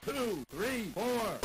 2, 3, 4.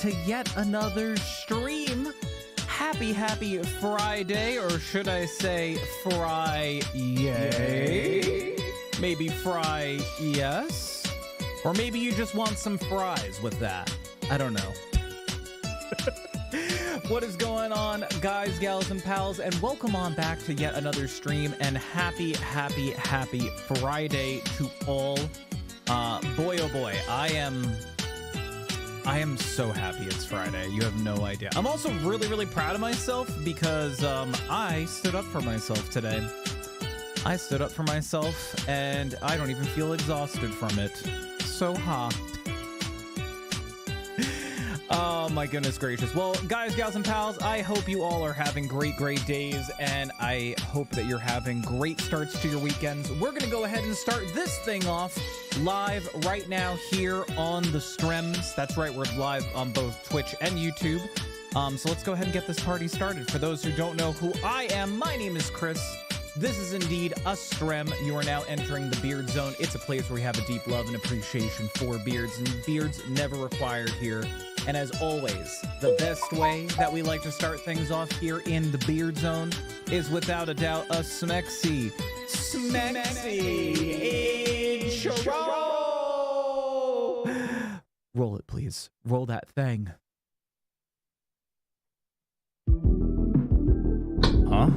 To yet another stream. Happy Friday, or should I say Friday? Maybe fry yes, or maybe you just want some fries with that. I don't know. What is going on, guys, gals, and pals, and welcome on back to yet another stream, and happy Friday to all. Boy oh boy, I am so happy it's Friday. You have no idea. I'm also really proud of myself because I stood up for myself today. I stood up for myself and I don't even feel exhausted from it. So Oh my goodness gracious. Well, guys, gals, and pals, I hope you all are having great days, and I hope that you're having great starts to your weekends. We're going to go ahead and start this thing off live right now here on the streams. That's right, we're live on both Twitch and YouTube. So let's go ahead and get this party started. For those who don't know who I am, my name is Chris. This is indeed a stream. You are now entering the Beard Zone. It's a place where we have a deep love and appreciation for beards, and beards never required here And as always, the best way that we like to start things off here in the Beard Zone is without a doubt a smexy intro. Roll it, please. Roll that thing. Huh?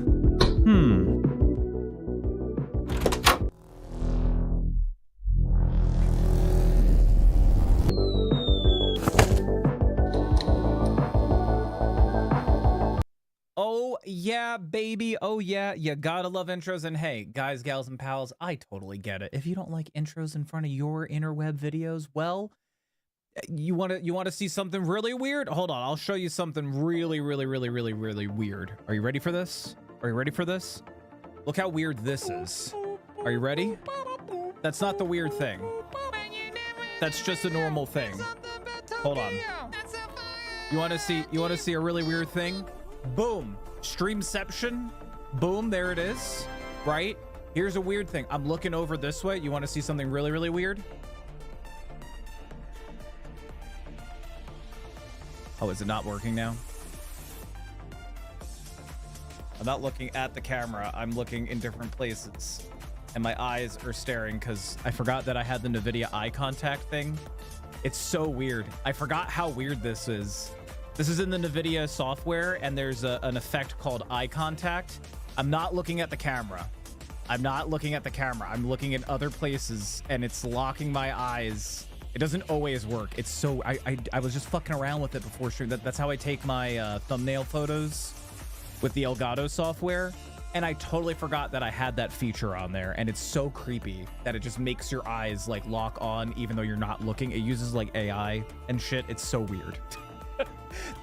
Oh yeah, baby. Oh yeah, you gotta love intros. And hey, guys, gals, and pals, I totally get it. If you don't like intros in front of your interweb videos, well, you want to see something really weird? Hold on, I'll show you something really weird. Are you ready for this? Are you ready for this? Look how weird this is. Are you ready? That's not the weird thing. That's just a normal thing. Hold on. You want to see a really weird thing? Boom. Streamception. Boom, there it is. Right? Here's a weird thing. I'm looking over this way. You want to see something really weird? Oh, is it not working now? I'm not looking at the camera. I'm looking in different places. And my eyes are staring because I forgot that I had the NVIDIA eye contact thing. It's so weird. I forgot how weird this is. This is in the NVIDIA software, and there's an effect called eye contact. I'm not looking at the camera. I'm not looking at the camera. I'm looking in other places, and it's locking my eyes. It doesn't always work. It's so... I was just fucking around with it before stream. That's how I take my thumbnail photos with the Elgato software. And I totally forgot that I had that feature on there. And it's so creepy that it just makes your eyes like lock on even though you're not looking. It uses like AI and shit. It's so weird.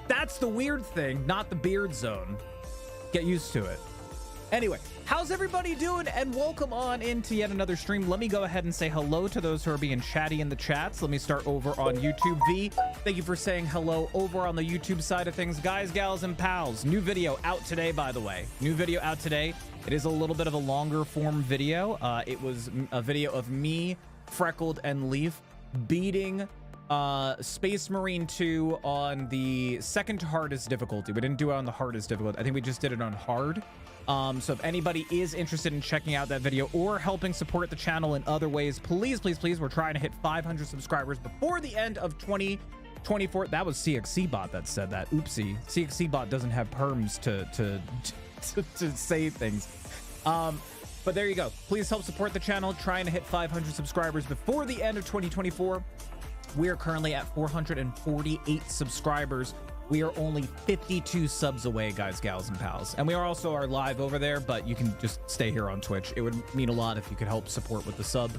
That's the weird thing, not the Beard Zone. Get used to it. Anyway, how's everybody doing? And welcome on into yet another stream. Let me go ahead and say hello to those who are being chatty in the chats. Let me start over on YouTube. V, thank you for saying hello over on the YouTube side of things. Guys, gals, and pals, new video out today, by the way. New video out today. It is a little bit of a longer form video. It was a video of me, Freckled, and Leaf beating Space Marine 2 on the second hardest difficulty. We didn't do it on the hardest difficulty. I think we just did it on hard. So if anybody is interested in checking out that video or helping support the channel in other ways, please, we're trying to hit 500 subscribers before the end of 2024. That was CXC bot that said that. Oopsie. CXC bot doesn't have perms to say things. But there you go. Please help support the channel, trying to hit 500 subscribers before the end of 2024. We are currently at 448 subscribers. We are only 52 subs away, guys, gals, and pals. And we are live over there, but you can just stay here on Twitch. It would mean a lot if you could help support with the sub.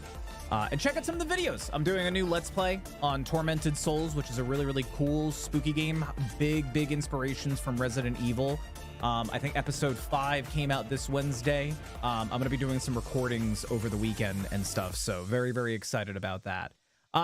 And check out some of the videos. I'm doing a new Let's Play on Tormented Souls, which is a really cool, spooky game. Big inspirations from Resident Evil. I think episode 5 came out this Wednesday. I'm going to be doing some recordings over the weekend and stuff, so very excited about that.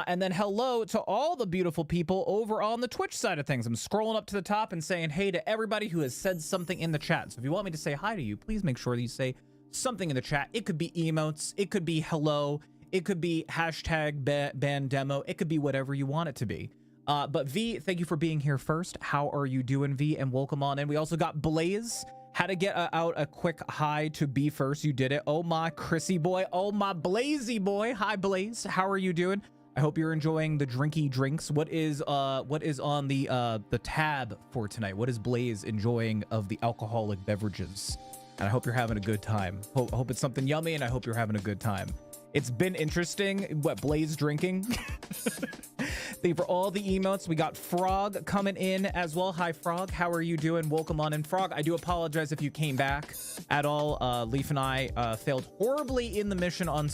And then hello to all the beautiful people over on the Twitch side of things. I'm scrolling up to the top and saying hey to everybody who has said something in the chat. So if you want me to say hi to you, please make sure that you say something in the chat. It could be emotes. It could be hello. It could be hashtag ban demo. It could be whatever you want it to be. But V, thank you for being here first. How are you doing, V? And welcome on in. We also got Blaze. How to get out a quick hi to B first. You did it. Oh, my Chrissy boy. Oh, my Blazy boy. Hi, Blaze. How are you doing? I hope you're enjoying the drinky drinks. What is on the tab for tonight? What is Blaze enjoying of the alcoholic beverages? And I hope you're having a good time. Hope it's something yummy, and I hope you're having a good time. It's been interesting. What, Blaze drinking? Thank you for all the emotes. We got Frog coming in as well. Hi, Frog. How are you doing? Welcome on in. Frog, I do apologize if you came back at all. Leaf and I failed horribly in the mission on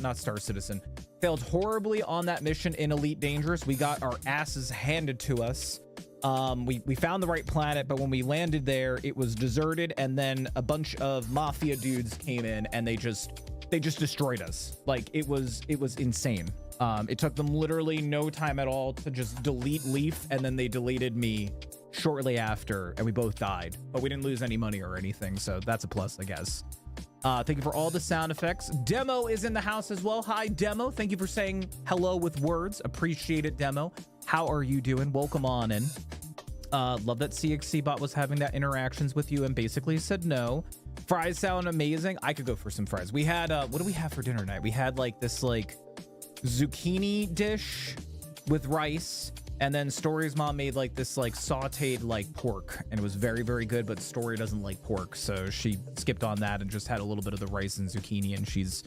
not Star Citizen. Failed horribly on that mission in Elite Dangerous. We got our asses handed to us. We found the right planet, but when we landed there, it was deserted, and then a bunch of mafia dudes came in, and they just destroyed us. Like, it was insane. It took them literally no time at all to just delete Leaf, and then they deleted me shortly after, and we both died. But we didn't lose any money or anything, so that's a plus, I guess. Thank you for all the sound effects. Demo is in the house as well. Hi, Demo. Thank you for saying hello with words. Appreciate it, Demo. How are you doing? Welcome on in. Love that CXC bot was having that interactions with you and basically said no. Fries sound amazing. I could go for some fries. We had, what do we have for dinner tonight? We had like this like zucchini dish with rice. And then Story's mom made like this like sauteed like pork, and it was very, very good, but Story doesn't like pork, so she skipped on that and just had a little bit of the rice and zucchini. And she's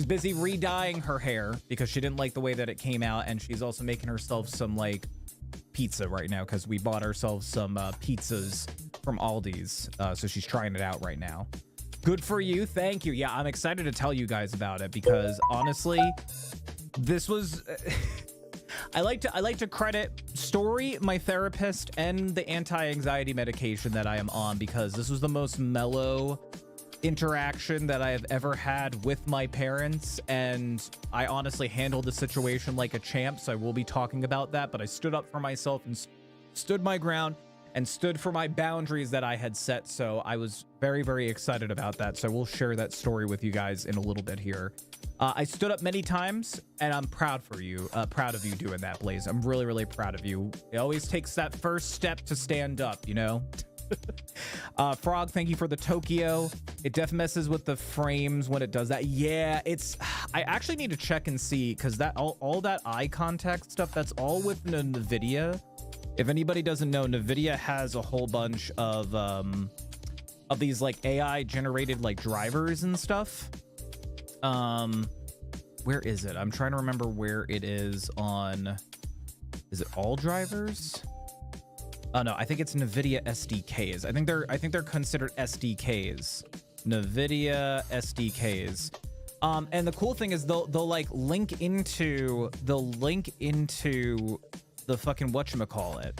busy re-dyeing her hair because she didn't like the way that it came out, and she's also making herself some like pizza right now because we bought ourselves some pizzas from Aldi's, so she's trying it out right now. Good for you. Thank you. Yeah, I'm excited to tell you guys about it because honestly, this was I like to credit Story, my therapist, and the anti-anxiety medication that I am on, because this was the most mellow interaction that I have ever had with my parents, and I honestly handled the situation like a champ, so I will be talking about that. But I stood up for myself and stood my ground and stood for my boundaries that I had set, so I was very, very excited about that. So we'll share that story with you guys in a little bit here. I stood up many times, and I'm proud of you doing that, Blaze. I'm really, really proud of you. It always takes that first step to stand up, you know? Frog, thank you for the Tokyo. It def messes with the frames when it does that. Yeah, I actually need to check and see, because that all that eye contact stuff, that's all with NVIDIA. If anybody doesn't know, NVIDIA has a whole bunch of these like AI generated like drivers and stuff. Where is it? I'm trying to remember where it is on. Is it all drivers? Oh no, I think it's NVIDIA SDKs. I think they're considered SDKs. NVIDIA SDKs. And the cool thing is they'll like link into the fucking whatchamacallit.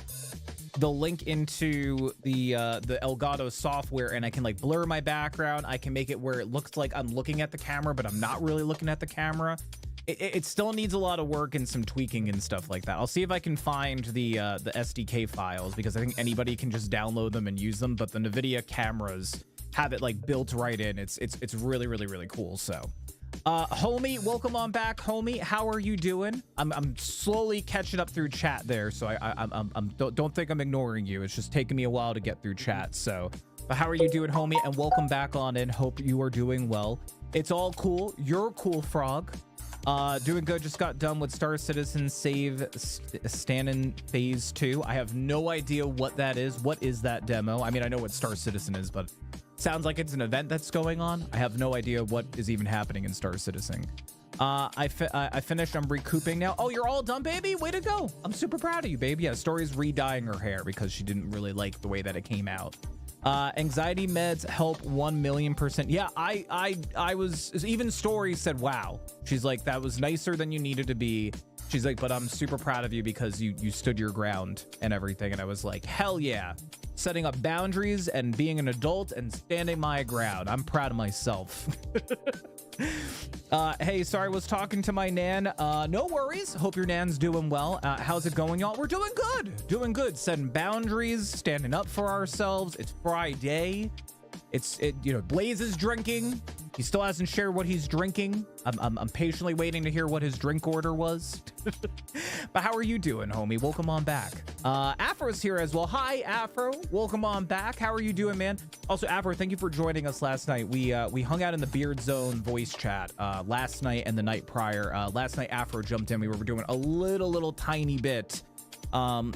They'll link into the Elgato software, and I can like blur my background. I can make it where it looks like I'm looking at the camera, but I'm not really looking at the camera. It still needs a lot of work and some tweaking and stuff like that. I'll see if I can find the SDK files, because I think anybody can just download them and use them, but the NVIDIA cameras have it like built right in. It's really, really, really cool. So homie, welcome on back, homie. How are you doing? I'm slowly catching up through chat there, so don't think I'm ignoring you. It's just taking me a while to get through chat. So, but how are you doing, homie? And welcome back on in. Hope you are doing well. It's all cool. You're cool, Frog. Doing good. Just got done with Star Citizen Save Stand-in Phase 2. I have no idea what that is. What is that demo? I mean, I know what Star Citizen is, but sounds like it's an event that's going on. I have no idea what is even happening in Star Citizen. I finished. I'm recouping now. Oh, you're all done, baby? Way to go. I'm super proud of you, baby. Yeah, Story's re-dyeing her hair because she didn't really like the way that it came out. Anxiety meds help 1,000,000%. Yeah, I was, even Story said, wow. She's like, that was nicer than you needed to be. She's like, but I'm super proud of you because you stood your ground and everything. And I was like, hell yeah. Setting up boundaries and being an adult and standing my ground. I'm proud of myself. Hey, sorry, I was talking to my nan. No worries. Hope your nan's doing well. How's it going, y'all? We're doing good. Setting boundaries, standing up for ourselves. It's Friday. You know, Blaze is drinking. He still hasn't shared what he's drinking. I'm patiently waiting to hear what his drink order was. But how are you doing, homie? Welcome on back. Afro's here as well. Hi, Afro. Welcome on back. How are you doing, man? Also, Afro, thank you for joining us last night. We hung out in the Beard Zone voice chat last night and the night prior. Last night, Afro jumped in. We were doing a little tiny bit of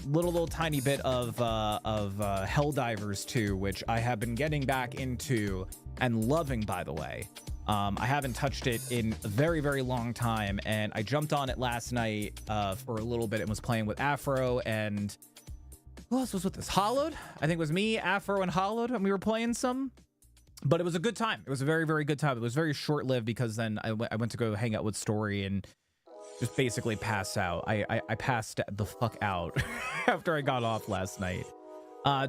Helldivers 2, which I have been getting back into and loving, by the way. I haven't touched it in a very, very long time, and I jumped on it last night for a little bit and was playing with Afro, and who else was with this? Hollowed? I think it was me, Afro, and Hollowed, and we were playing some. But it was a good time. It was a very, very good time. It was very short-lived because then I went to go hang out with Story and just basically passed out. I passed the fuck out after I got off last night.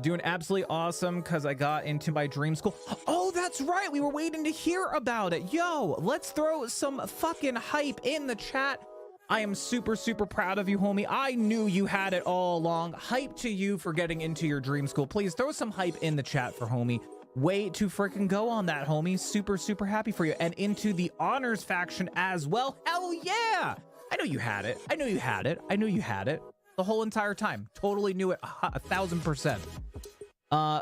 Doing absolutely awesome because I got into my dream school. Oh, that's right. We were waiting to hear about it. Yo, let's throw some fucking hype in the chat. I am super, super proud of you, homie. I knew you had it all along. Hype to you for getting into your dream school. Please throw some hype in the chat for homie. way to freaking go on that, homie. Super, super happy for you. And into the honors faction as well. Hell yeah. I know you had it. I know you had it. I knew you had it the whole entire time. Totally knew it 1,000%.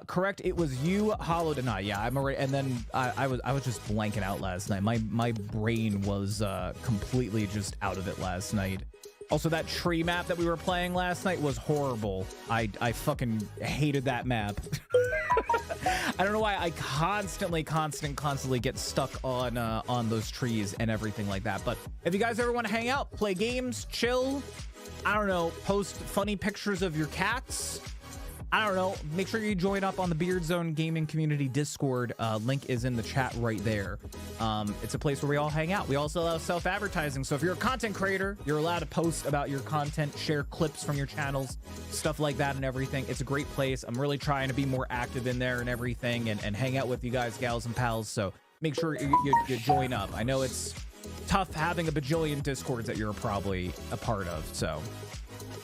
Correct. It was you, Hollow and I. Yeah, I'm already. And then I was just blanking out last night. My brain was completely just out of it last night. Also, that tree map that we were playing last night was horrible. I fucking hated that map. I don't know why I constantly get stuck on those trees and everything like that. But if you guys ever want to hang out, play games, chill, I don't know, post funny pictures of your cats, I don't know, make sure you join up on the Beard Zone Gaming Community Discord. Link is in the chat right there. It's a place where we all hang out. We also allow self-advertising. So if you're a content creator, you're allowed to post about your content, share clips from your channels, stuff like that and everything. It's a great place. I'm really trying to be more active in there and everything and hang out with you guys, gals, and pals. So make sure you join up. I know it's tough having a bajillion Discords that you're probably a part of, so...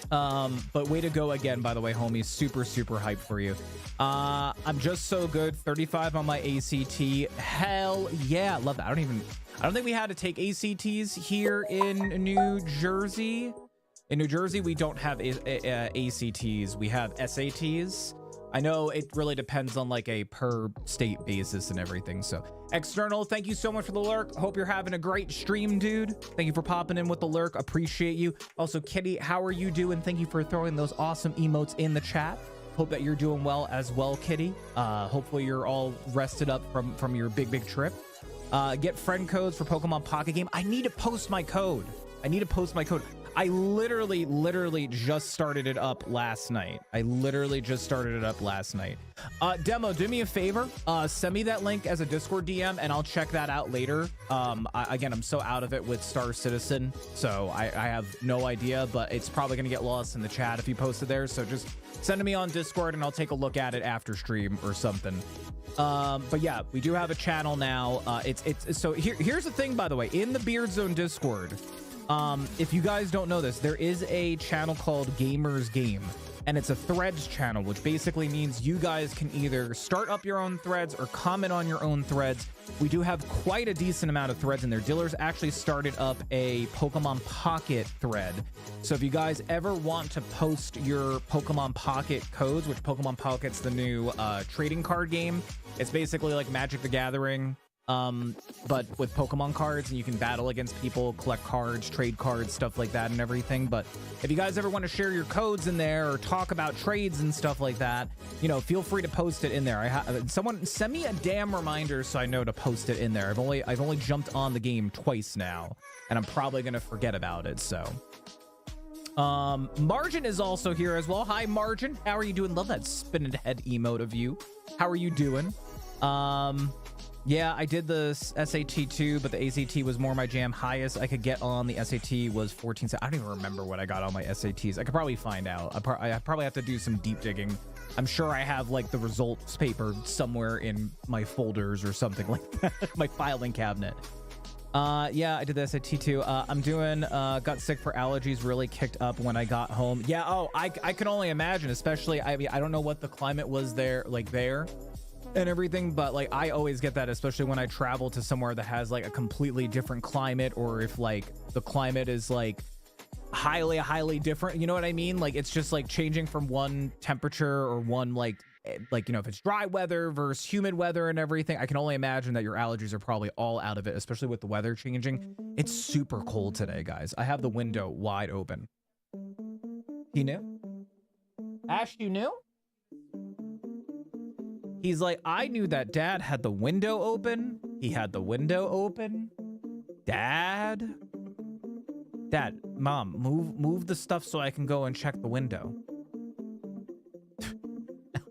but way to go again, by the way, homie. Super hyped for you. I'm just so good. 35 on my ACT. Hell yeah. Love that. I don't think we had to take ACTs here in New Jersey. In New Jersey, we don't have ACTs. We have SATs. I know it really depends on like a per state basis and everything. So External, thank you so much for the lurk. Hope you're having a great stream, dude. Thank you for popping in with the lurk. Appreciate you. Also, Kitty, how are you doing? Thank you for throwing those awesome emotes in the chat. Hope that you're doing well as well, Kitty. Hopefully you're all rested up from your big trip. Get friend codes for Pokemon Pocket Game. I need to post my code. I literally just started it up last night. Demo, do me a favor. Send me that link as a Discord DM and I'll check that out later. Again, I'm so out of it with Star Citizen, so I have no idea, but it's probably going to get lost in the chat if you post it there. So just send it me on Discord and I'll take a look at it after stream or something. But yeah, we do have a channel now. So here's the thing, by the way, in the Beard Zone Discord. If you guys don't know this, there is a channel called Gamers Game, and it's a threads channel, which basically means you guys can either start up your own threads or comment on your own threads. We do have quite a decent amount of threads in there. Diller's actually started up a Pokemon Pocket thread. So if you guys ever want to post your Pokemon Pocket codes, which Pokemon Pocket's the new trading card game. It's basically like Magic the Gathering, but with Pokemon cards, and you can battle against people, collect cards, trade cards, stuff like that and everything. But if you guys ever want to share your codes in there or talk about trades and stuff like that, you know, feel free to post it in there. Someone send me a damn reminder so I know to post it in there. I've only jumped on the game twice now, and I'm probably gonna forget about it. So Margin is also here as well. Hi Margin, how are you doing? Love that spinning head emote of you. How are you doing? Yeah, I did the SAT too, but the ACT was more my jam. Highest I could get on the SAT was 14. I don't even remember what I got on my SATs. I could probably find out. I probably have to do some deep digging. I'm sure I have like the results paper somewhere in my folders or something like that. My filing cabinet. Yeah, I did the SAT too. I'm doing, got sick for allergies, really kicked up when I got home. Yeah, oh, I can only imagine, especially, I mean, I don't know what the climate was there, like there. And everything, but like I always get that, especially when I travel to somewhere that has like a completely different climate, or if like the climate is like highly different, you know what I mean? Like it's just like changing from one temperature or one like you know, if it's dry weather versus humid weather and everything. I can only imagine that your allergies are probably all out of it, especially with the weather changing. It's super cold today, guys. I have the window wide open. You knew? Ash, you knew? He's like, I knew that Dad had the window open. He had the window open. Dad, Mom, move the stuff so I can go and check the window.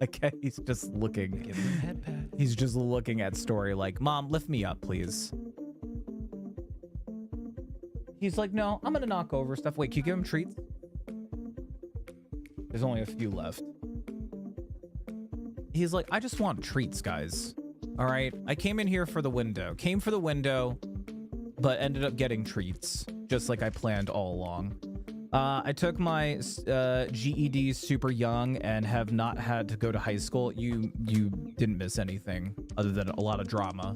Okay, he's just looking. Give him a head pat. He's just looking at Story like, Mom, lift me up, please. He's like, no, I'm gonna knock over stuff. Wait, can you give him treats? There's only a few left. He's like, I just want treats, guys. All right, I came in here for the window. Came for the window, but ended up getting treats, just like I planned all along. I took my GED super young and have not had to go to high school. You didn't miss anything other than a lot of drama.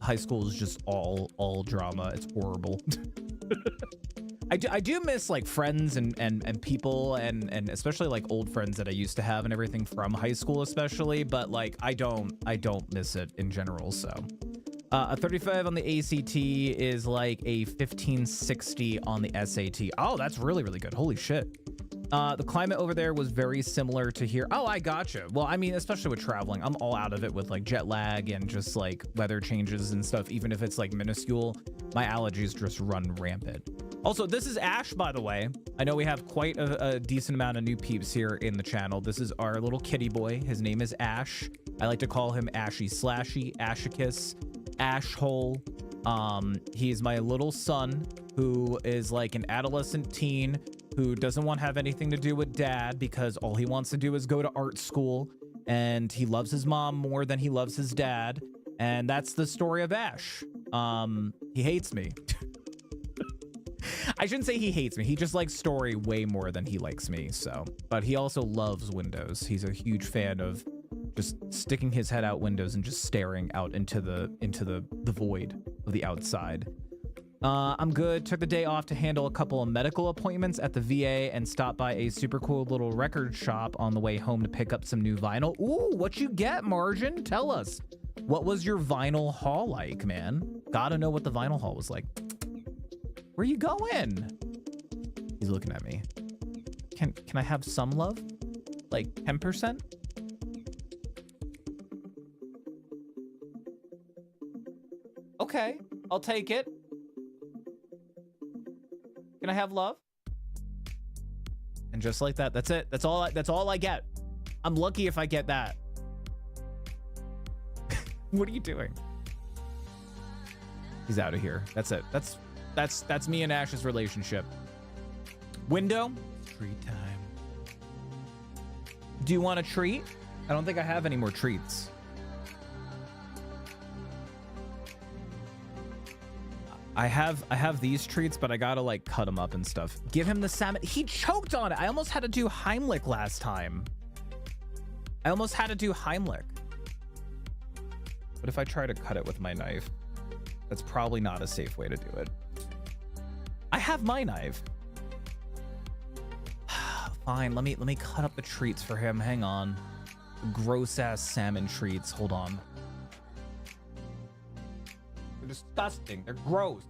High school is just all drama. It's horrible. I do miss like friends and people and especially like old friends that I used to have and everything from high school especially, but like I don't miss it in general. So a 35 on the ACT is like a 1560 on the SAT. Oh, that's really good. Holy shit. The climate over there was very similar to here. Oh, I gotcha. Well, I mean, especially with traveling, I'm all out of it with like jet lag and just like weather changes and stuff. Even if it's like minuscule, my allergies just run rampant. Also, this is Ash, by the way. I know we have quite a decent amount of new peeps here in the channel. This is our little kitty boy. His name is Ash. I like to call him Ashy Slashy, Ashicus, Ashhole. He's my little son who is like an adolescent teen who doesn't want to have anything to do with dad because all he wants to do is go to art school, and he loves his mom more than he loves his dad. And that's the story of Ash. He hates me. I shouldn't say he hates me. He just likes story way more than he likes me. So, but he also loves windows. He's a huge fan of just sticking his head out windows and just staring out into the void of the outside. I'm good. Took the day off to handle a couple of medical appointments at the VA and stopped by a super cool little record shop on the way home to pick up some new vinyl. Ooh, what you get, Margin? Tell us. What was your vinyl haul like, man? Gotta know what the vinyl haul was like. Where you going? He's looking at me. Can I have some love? Like 10%? Okay, I'll take it. Can I have love? And just like that, that's it. That's all I get. I'm lucky if I get that. What are you doing? He's out of here. That's it. That's me and Ash's relationship. Window? Treat time. Do you want a treat? I don't think I have any more treats. I have these treats, but I gotta like cut them up and stuff. Give him the salmon. He choked on it. I almost had to do Heimlich last time. I almost had to do Heimlich. But if I try to cut it with my knife, that's probably not a safe way to do it. I have my knife. Fine, let me cut up the treats for him. Hang on. Gross ass salmon treats. Hold on. They're disgusting. They're gross.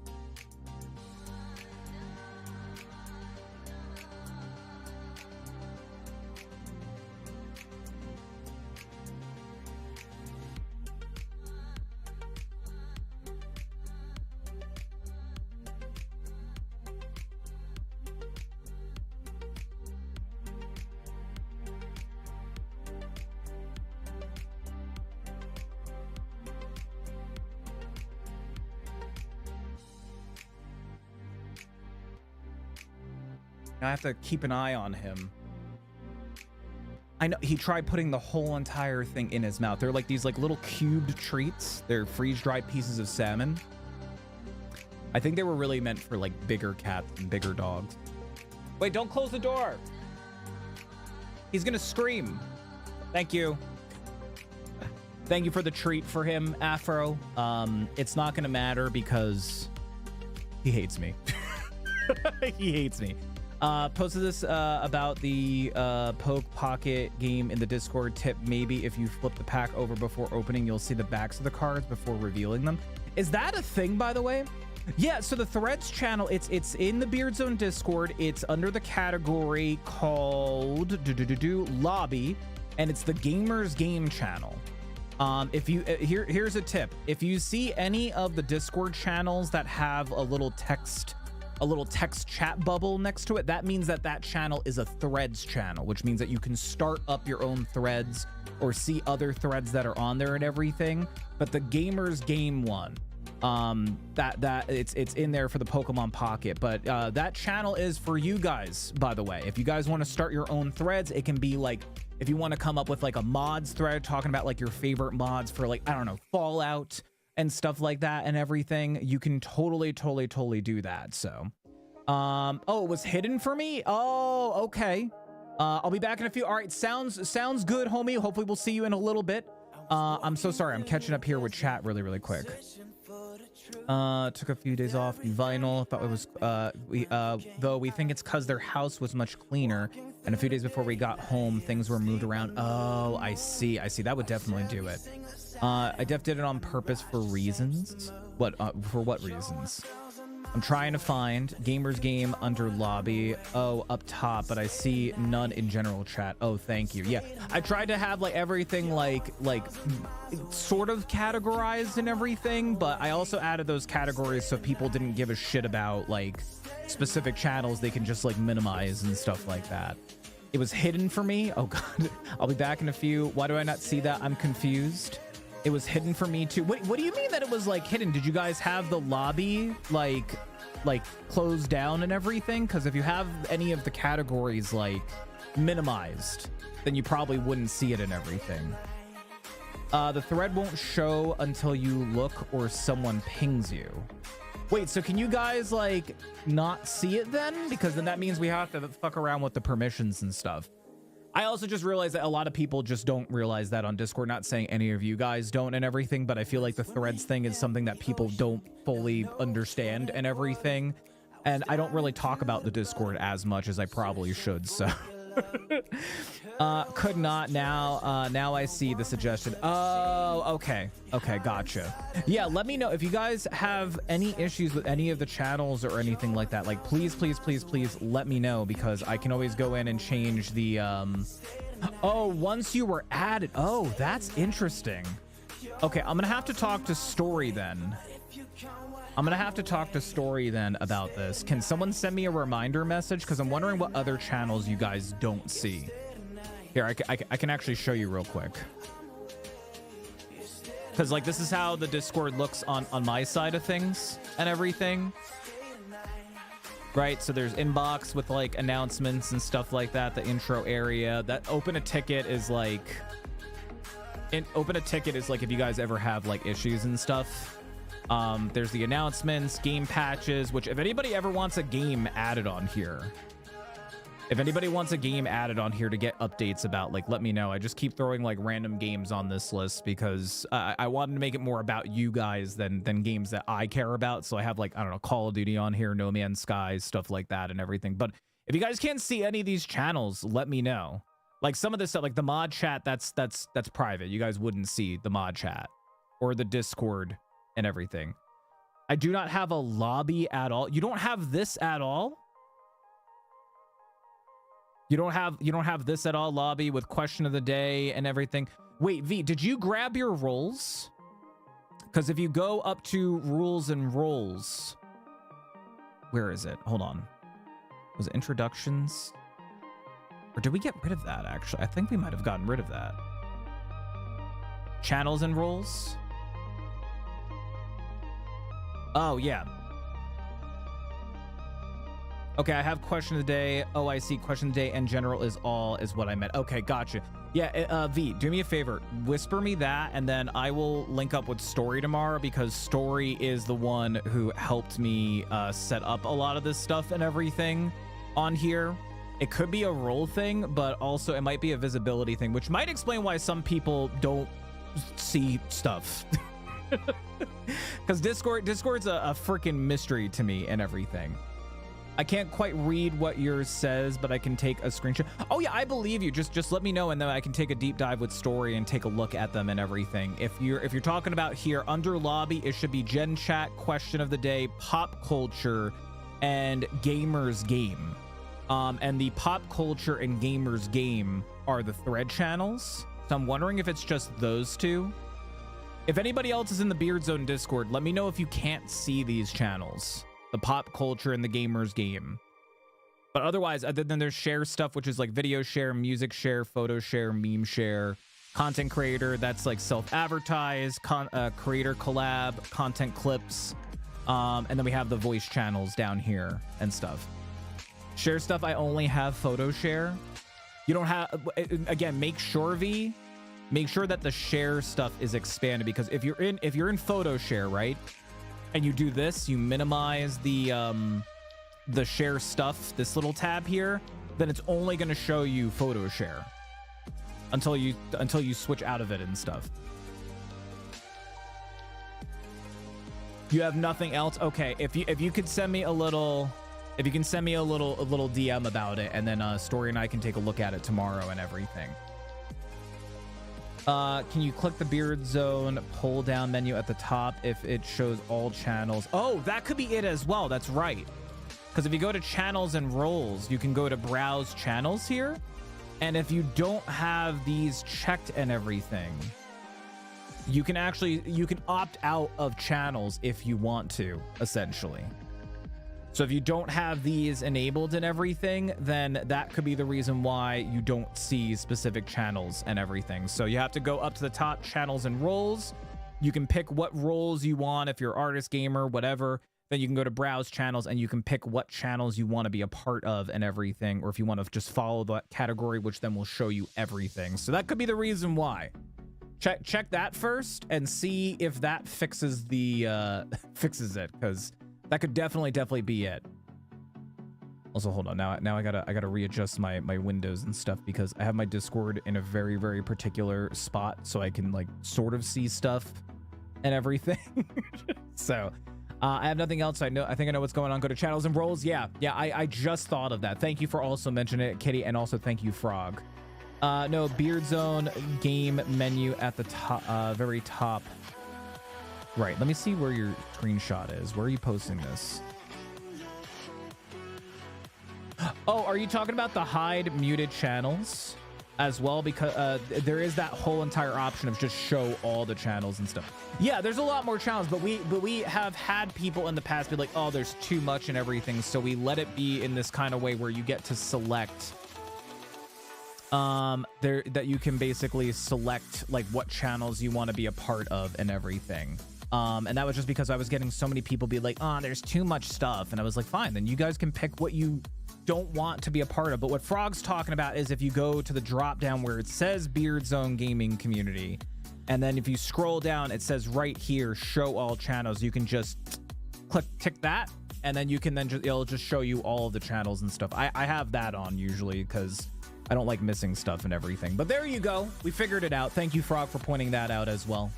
I have to keep an eye on him. I know he tried putting the whole entire thing in his mouth. They're like these like little cubed treats. They're freeze-dried pieces of salmon. I think they were really meant for like bigger cats and bigger dogs. Wait, don't close the door. He's gonna scream. Thank you. Thank you for the treat for him, Afro. It's not gonna matter because he hates me. He hates me. Posted this about the Poke Pocket game in the Discord. Tip, maybe if you flip the pack over before opening, you'll see the backs of the cards before revealing them. Is that a thing, by the way? Yeah, so the Threads channel, it's in the Beard Zone Discord. It's under the category called Lobby, and it's the Gamers Game channel. If you here's a tip. If you see any of the Discord channels that have a little text chat bubble next to it, that means that channel is a Threads channel, which means that you can start up your own threads or see other threads that are on there and everything. But the Gamers Game one, it's in there for the Pokemon Pocket. But that channel is for you guys, by the way. If you guys want to start your own threads, it can be like, if you want to come up with like a mods thread talking about like your favorite mods for like, I don't know, Fallout and stuff like that and everything, you can totally do that. So Oh, it was hidden for me. Oh, okay. I'll be back in a few. All right, sounds good, homie. Hopefully we'll see you in a little bit. I'm so sorry. I'm catching up here with chat really quick. Took a few days off in Vinyl. Thought it was though we think it's because their house was much cleaner, and a few days before we got home things were moved around. Oh, I see. That would definitely do it. I did it on purpose for reasons. For what reasons? I'm trying to find Gamers Game under lobby. Oh, up top, but I see none in general chat. Oh, thank you. Yeah, I tried to have like everything like sort of categorized and everything, but I also added those categories so people didn't give a shit about like specific channels. They can just like minimize and stuff like that. It was hidden for me. Oh god. I'll be back in a few. Why do I not see that? I'm confused. It was hidden for me too. What do you mean that it was like hidden? Did you guys have the lobby like closed down and everything? Because if you have any of the categories like minimized, then you probably wouldn't see it and everything. The thread won't show until you look or someone pings you. Wait, so can you guys like not see it then? Because then that means we have to fuck around with the permissions and stuff. I also just realized that a lot of people just don't realize that on Discord. Not saying any of you guys don't and everything, but I feel like the threads thing is something that people don't fully understand and everything. And I don't really talk about the Discord as much as I probably should, so. Could not now. Now I see the suggestion. Oh, okay. Okay, gotcha. Yeah, let me know if you guys have any issues with any of the channels or anything like that. Like, please let me know, because I can always go in and change the oh, once you were added. Oh, that's interesting. Okay, I'm gonna have to talk to Story then. About this. Can someone send me a reminder message? Because I'm wondering what other channels you guys don't see. Here, I can actually show you real quick. Because like this is how the Discord looks on my side of things and everything. Right, so there's inbox with like announcements and stuff like that. The intro area. That open a ticket is like... open a ticket is like if you guys ever have like issues and stuff. There's the announcements, game patches, which if anybody ever wants a game added on here, to get updates about, like, let me know. I just keep throwing like random games on this list because I wanted to make it more about you guys than games that I care about. So I have like, I don't know, Call of Duty on here, No Man's Sky, stuff like that and everything. But if you guys can't see any of these channels, let me know. Like some of this stuff, like the mod chat, that's private. You guys wouldn't see the mod chat or the Discord and everything. I do not have a lobby at all. You don't have this at all? You don't have this at all, lobby with question of the day and everything. Wait, V, did you grab your roles? Because if you go up to rules and roles, where is it? Hold on. Was it introductions? Or did we get rid of that actually? I think we might have gotten rid of that. Channels and roles? Oh, yeah. Okay, I have question of the day. Oh, I see. Question of the day in general is what I meant. Okay, gotcha. Yeah, V, do me a favor. Whisper me that, and then I will link up with Story tomorrow, because Story is the one who helped me set up a lot of this stuff and everything on here. It could be a role thing, but also it might be a visibility thing, which might explain why some people don't see stuff. Because Discord's a freaking mystery to me and everything. I can't quite read what yours says, but I can take a screenshot. Oh yeah, I believe you. Just let me know, and then I can take a deep dive with Story and take a look at them and everything. If you're talking about here under lobby, it should be Gen Chat, question of the day, pop culture, and gamers game. And the pop culture and gamers game are the thread channels. So I'm wondering if it's just those two. If anybody else is in the Beard Zone Discord, let me know if you can't see these channels. The pop culture and the gamers game. But otherwise, other than there's share stuff, which is like video share, music share, photo share, meme share, content creator, that's like self-advertised, creator collab, content clips. And then we have the voice channels down here and stuff. Share stuff, I only have photo share. You don't have, again, make sure that the share stuff is expanded, because if you're in photo share, right, and you do this, you minimize the the share stuff, this little tab here, then it's only going to show you photo share until you switch out of it and stuff. You have nothing else? Okay, if you could send me a little, if you can send me a little DM about it, and then Story and I can take a look at it tomorrow and everything. Can you click the Beard Zone pull down menu at the top if it shows all channels? Oh, that could be it as well. That's right. Because if you go to channels and roles, you can go to browse channels here. And if you don't have these checked and everything, you can opt out of channels if you want to, essentially. So if you don't have these enabled and everything, then that could be the reason why you don't see specific channels and everything. So you have to go up to the top, channels and roles. You can pick what roles you want. If you're artist, gamer, whatever, then you can go to browse channels and you can pick what channels you want to be a part of and everything. Or if you want to just follow that category, which then will show you everything. So that could be the reason why. Check that first and see if that fixes the fixes it, because that could definitely be it. Also, hold on. Now I gotta readjust my windows and stuff, because I have my Discord in a very particular spot, so I can like sort of see stuff and everything. So I have nothing else. I think I know what's going on. Go to channels and roles. Yeah, I just thought of that. Thank you for also mentioning it, Kitty, and also thank you, Frog. No, Beard Zone game menu at the top, very top. Right, let me see where your screenshot is. Where are you posting this? Oh, are you talking about the hide muted channels as well? Because there is that whole entire option of just show all the channels and stuff. Yeah, there's a lot more channels, but we have had people in the past be like, oh, there's too much and everything. So we let it be in this kind of way where you get to select that you can basically select like what channels you want to be a part of and everything. And that was just because I was getting so many people be like, oh, there's too much stuff. And I was like, fine, then you guys can pick what you don't want to be a part of. But what Frog's talking about is if you go to the drop down where it says Beard Zone Gaming Community, and then if you scroll down, it says right here, show all channels. You can just tick that, and then you can it'll just show you all of the channels and stuff. I have that on usually because I don't like missing stuff and everything. But there you go. We figured it out. Thank you, Frog, for pointing that out as well.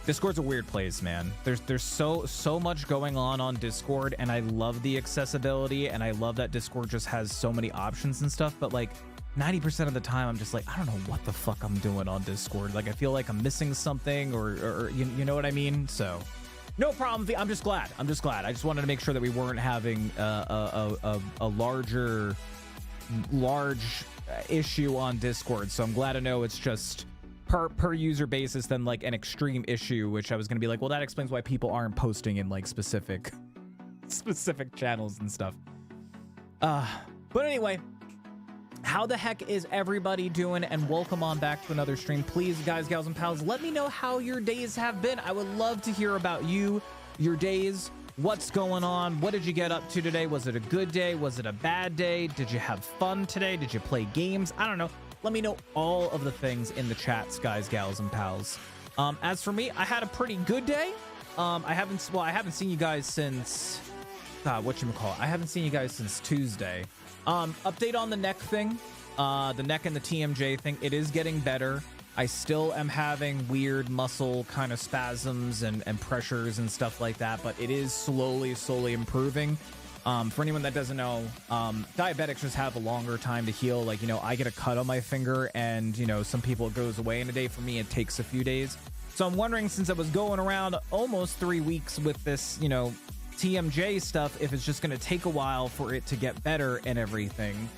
Discord's a weird place, man. There's so much going on Discord, and I love the accessibility, and I love that Discord just has so many options and stuff, but like 90% of the time I'm just like, I don't know what the fuck I'm doing on Discord. Like I feel like I'm missing something, or you know what I mean? So no problem. I'm just glad. I just wanted to make sure that we weren't having a large issue on Discord. So I'm glad to know it's just per user basis than like an extreme issue, which I was gonna be like, well, that explains why people aren't posting in like specific channels and stuff. But anyway, how the heck is everybody doing? And welcome on back to another stream. Please, guys, gals, and pals, let me know how your days have been. I would love to hear about you, your days, what's going on. What did you get up to today? Was it a good day? Was it a bad day? Did you have fun today? Did you play games? I don't know. Let me know all of the things in the chats, guys, gals, and pals. As for me, I had a pretty good day. I haven't seen you guys since whatchamacallit. I haven't seen you guys since Tuesday. Update on the neck thing. The neck and the TMJ thing. It is getting better. I still am having weird muscle kind of spasms and pressures and stuff like that, but it is slowly improving. For anyone that doesn't know, diabetics just have a longer time to heal. Like, I get a cut on my finger and, some people it goes away in a day. For me, it takes a few days. So I'm wondering, since I was going around almost 3 weeks with this, TMJ stuff, if it's just going to take a while for it to get better and everything.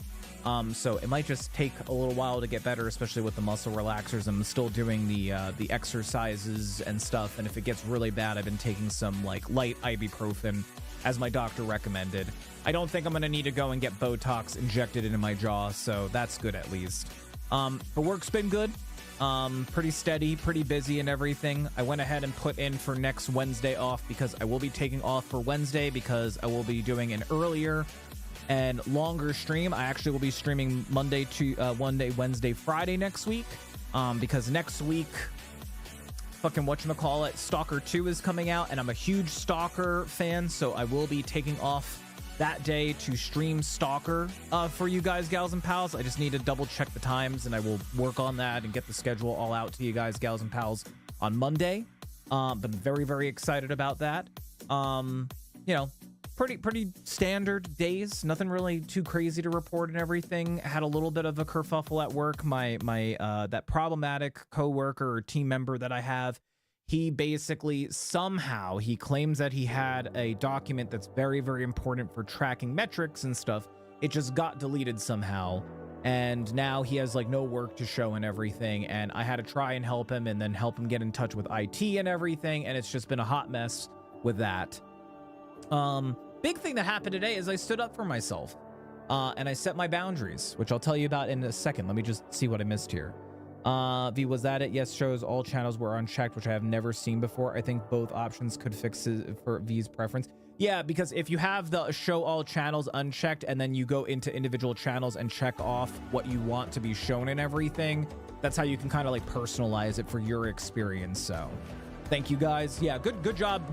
So it might just take a little while to get better, especially with the muscle relaxers. I'm still doing the exercises and stuff. And if it gets really bad, I've been taking some like light ibuprofen, as my doctor recommended. I don't think I'm going to need to go and get Botox injected into my jaw, so that's good at least. But work's been good. Pretty steady, pretty busy and everything. I went ahead and put in for next Wednesday off because I will be taking off for Wednesday because I will be doing an earlier and longer stream. I actually will be streaming Monday, Wednesday, Friday next week. Because next week, fucking whatchamacallit, Stalker 2 is coming out, and I'm a huge Stalker fan, so I will be taking off that day to stream Stalker for you guys, gals and pals. I just need to double check the times, and I will work on that and get the schedule all out to you guys, gals and pals, on Monday. But very, very excited about that. You know, pretty standard days. Nothing really too crazy to report and everything. Had a little bit of a kerfuffle at work. My that problematic coworker or team member that I have, he basically somehow he claims that he had a document that's very, very important for tracking metrics and stuff. It just got deleted somehow, and now he has like no work to show and everything. And I had to try and help him, and then help him get in touch with IT and everything. And it's just been a hot mess with that. Big thing that happened today is I stood up for myself, and I set my boundaries, which I'll tell you about in a second. Let me just see what I missed here. V, was that it? Yes, shows all channels were unchecked, which I have never seen before. I think both options could fix it for V's preference. Yeah, because if you have the show all channels unchecked, and then you go into individual channels and check off what you want to be shown and everything, that's how you can kind of like personalize it for your experience. So thank you guys. Yeah, good job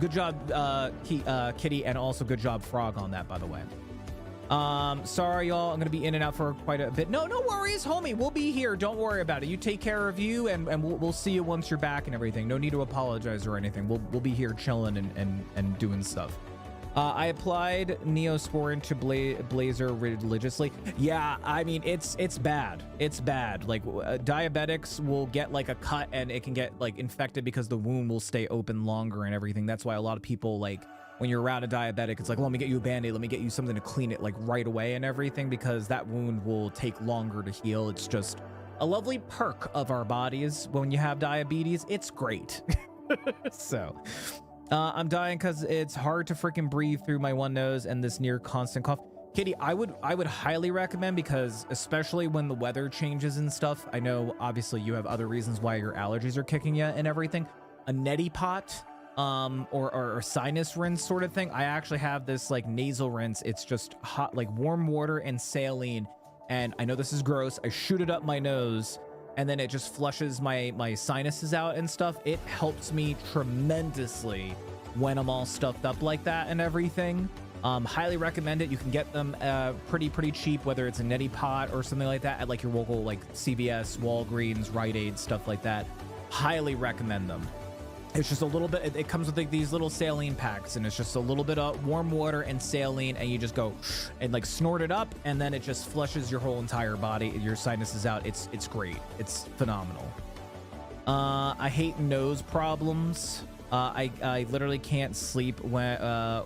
Kitty, and also good job Frog on that, by the way. Sorry y'all, I'm gonna be in and out for quite a bit. No worries, homie, we'll be here, don't worry about it. You take care of you, and we'll see you once you're back and everything. No need to apologize or anything. We'll be here chilling and doing stuff. I applied Neosporin to Blazer religiously. Yeah, I mean, it's bad. It's bad. Like, diabetics will get like a cut, and it can get like infected because the wound will stay open longer and everything. That's why a lot of people, like, when you're around a diabetic, it's like, let me get you a Band-Aid, let me get you something to clean it like right away and everything, because that wound will take longer to heal. It's just a lovely perk of our bodies when you have diabetes. It's great. So I'm dying because it's hard to freaking breathe through my one nose and this near constant cough. Kitty, I would highly recommend, because especially when the weather changes and stuff, I know obviously you have other reasons why your allergies are kicking you and everything, a neti pot, or sinus rinse sort of thing. I actually have this like nasal rinse. It's just hot, like warm water and saline, and I know this is gross. I shoot it up my nose, and then it just flushes my sinuses out and stuff. It helps me tremendously when I'm all stuffed up like that and everything. Highly recommend it. You can get them pretty cheap, whether it's a neti pot or something like that, at like your local like CVS, Walgreens, Rite Aid, stuff like that. Highly recommend them. It's just a little bit, it comes with like these little saline packs, and it's just a little bit of warm water and saline, and you just go and like snort it up, and then it just flushes your whole entire body, your sinuses out. It's great. It's phenomenal. I hate nose problems. I literally can't sleep when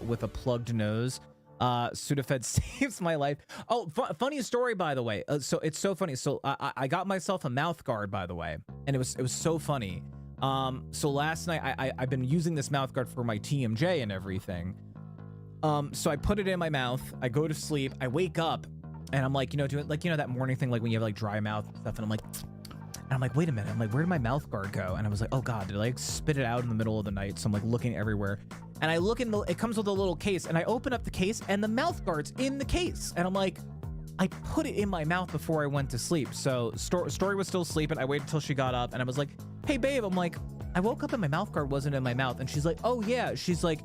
with a plugged nose. Sudafed saves my life. Oh, funny story, by the way. So it's so funny. So I got myself a mouth guard, by the way, and it was so funny. So last night I've been using this mouth guard for my TMJ and everything. So I put it in my mouth, I go to sleep, I wake up, and I'm like, you know, doing like, you know, that morning thing, like when you have like dry mouth and stuff, and I'm like, wait a minute, I'm like, where did my mouth guard go? And I was like, oh god, did I like spit it out in the middle of the night? So I'm like looking everywhere, and I look in it comes with a little case, and I open up the case, and the mouth guard's in the case, and I'm like, I put it in my mouth before I went to sleep. So Story was still sleeping. I waited till she got up, and I was like, hey babe, I'm like, I woke up and my mouth guard wasn't in my mouth. And she's like, oh yeah. She's like,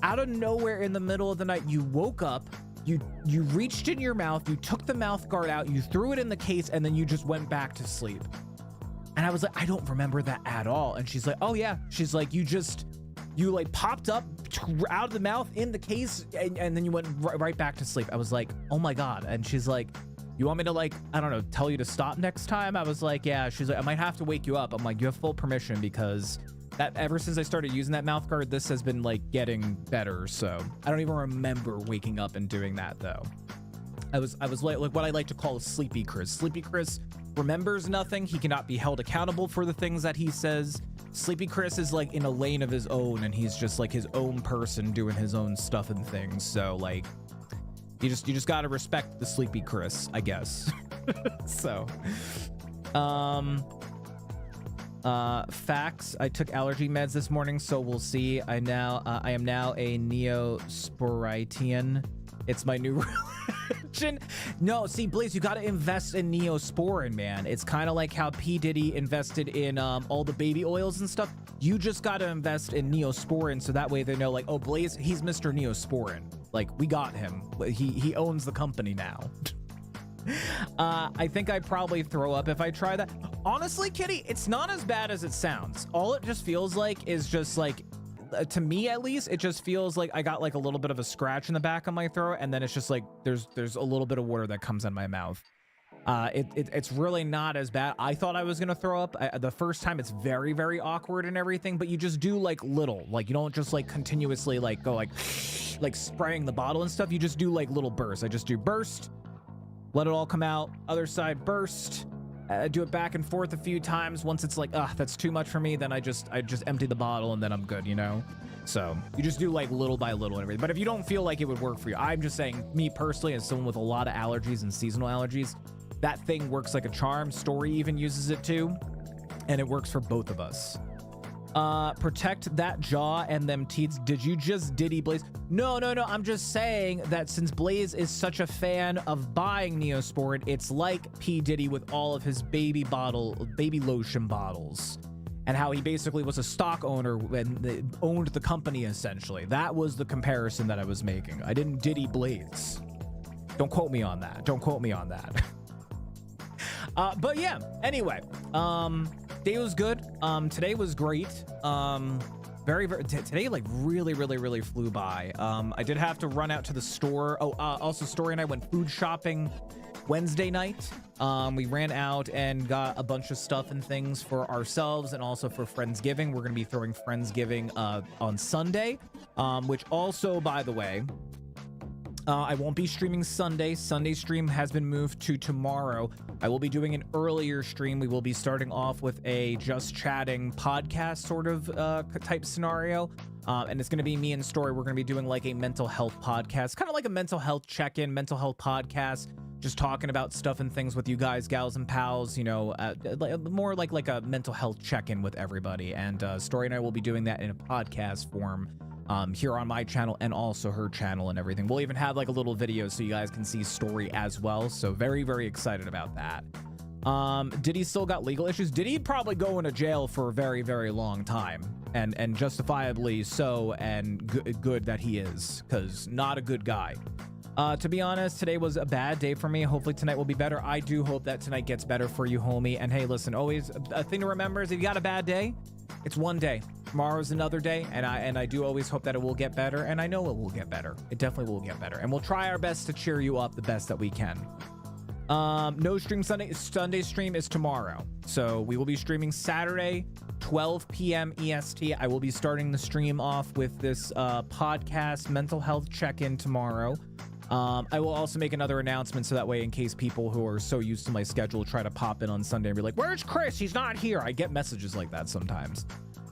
out of nowhere in the middle of the night, you woke up, you reached in your mouth, you took the mouth guard out, you threw it in the case, and then you just went back to sleep. And I was like, I don't remember that at all. And she's like, oh yeah. She's like, you like popped up out of the mouth in the case, and then you went right back to sleep. I was like, oh my god. And she's like, you want me to, like, I don't know, tell you to stop next time? I was like, yeah. She's like, I might have to wake you up. I'm like, you have full permission, because that ever since I started using that mouth guard, this has been like getting better. So I don't even remember waking up and doing that though. I was like what I like to call a sleepy Chris. Sleepy Chris remembers nothing. He cannot be held accountable for the things that he says. Sleepy Chris is like in a lane of his own, and he's just like his own person doing his own stuff and things. So like, you just gotta respect the Sleepy Chris, I guess. So, facts. I took allergy meds this morning, so we'll see. I am now a Neosporitian. It's my new No, see, Blaze, you got to invest in Neosporin, man. It's kind of like how P. Diddy invested in all the baby oils and stuff. You just got to invest in Neosporin so that way they know, like, oh, Blaze, he's Mr. Neosporin. Like, we got him. He owns the company now. I think I'd probably throw up if I try that. Honestly, Kitty, it's not as bad as it sounds. All it just feels like is just like, to me at least, it just feels like I got like a little bit of a scratch in the back of my throat, and then it's just like there's a little bit of water that comes in my mouth. It's really not as bad. I thought I was gonna throw up the first time. It's very, very awkward and everything, but you just do like little, like you don't just like continuously like go like spraying the bottle and stuff. You just do like little bursts. I just do burst, let it all come out, other side, burst. Do it back and forth a few times. Once it's like, that's too much for me, then I just empty the bottle and then I'm good, you know? So you just do like little by little and everything. But if you don't feel like it would work for you, I'm just saying, me personally, as someone with a lot of allergies and seasonal allergies, that thing works like a charm. Story even uses it too, and it works for both of us. Protect that jaw and them teeth. Did you just Diddy Blaze? No. I'm just saying that since Blaze is such a fan of buying Neosporin, it's like P. Diddy with all of his baby lotion bottles, and how he basically was a stock owner when they owned the company, essentially. That was the comparison that I was making. I didn't Diddy Blaze. Don't quote me on that. But yeah, anyway, day was good. Today was great. Today like really flew by. I did have to run out to the store. Also Story and I went food shopping Wednesday night. We ran out and got a bunch of stuff and things for ourselves and also for Friendsgiving. We're gonna be throwing Friendsgiving on Sunday, which also, by the way, I won't be streaming Sunday. Sunday stream has been moved to tomorrow. I will be doing an earlier stream. We will be starting off with a just chatting podcast sort of type scenario. And it's going to be me and Story. We're going to be doing like a mental health podcast, kind of like a mental health check-in, mental health podcast, just talking about stuff and things with you guys, gals and pals, you know, more like a mental health check-in with everybody. And Story and I will be doing that in a podcast form. Here on my channel and also her channel and everything. We'll even have like a little video so you guys can see Story as well. So very excited about that. Diddy still got legal issues. Diddy probably go into jail for a very long time, and justifiably so, and good that he is, because not a good guy. To be honest, today was a bad day for me. Hopefully tonight will be better. I do hope that tonight gets better for you, homie. And hey, listen, always a thing to remember is if you got a bad day, it's one day. Tomorrow's another day, and I do always hope that it will get better, and I know it will get better. It definitely will get better, and we'll try our best to cheer you up the best that we can. No stream Sunday. Sunday stream is tomorrow, so we will be streaming Saturday 12 p.m. EST. I will be starting the stream off with this podcast mental health check-in tomorrow. I will also make another announcement so that way in case people who are so used to my schedule try to pop in on Sunday and be like, where's Chris? He's not here. I get messages like that sometimes.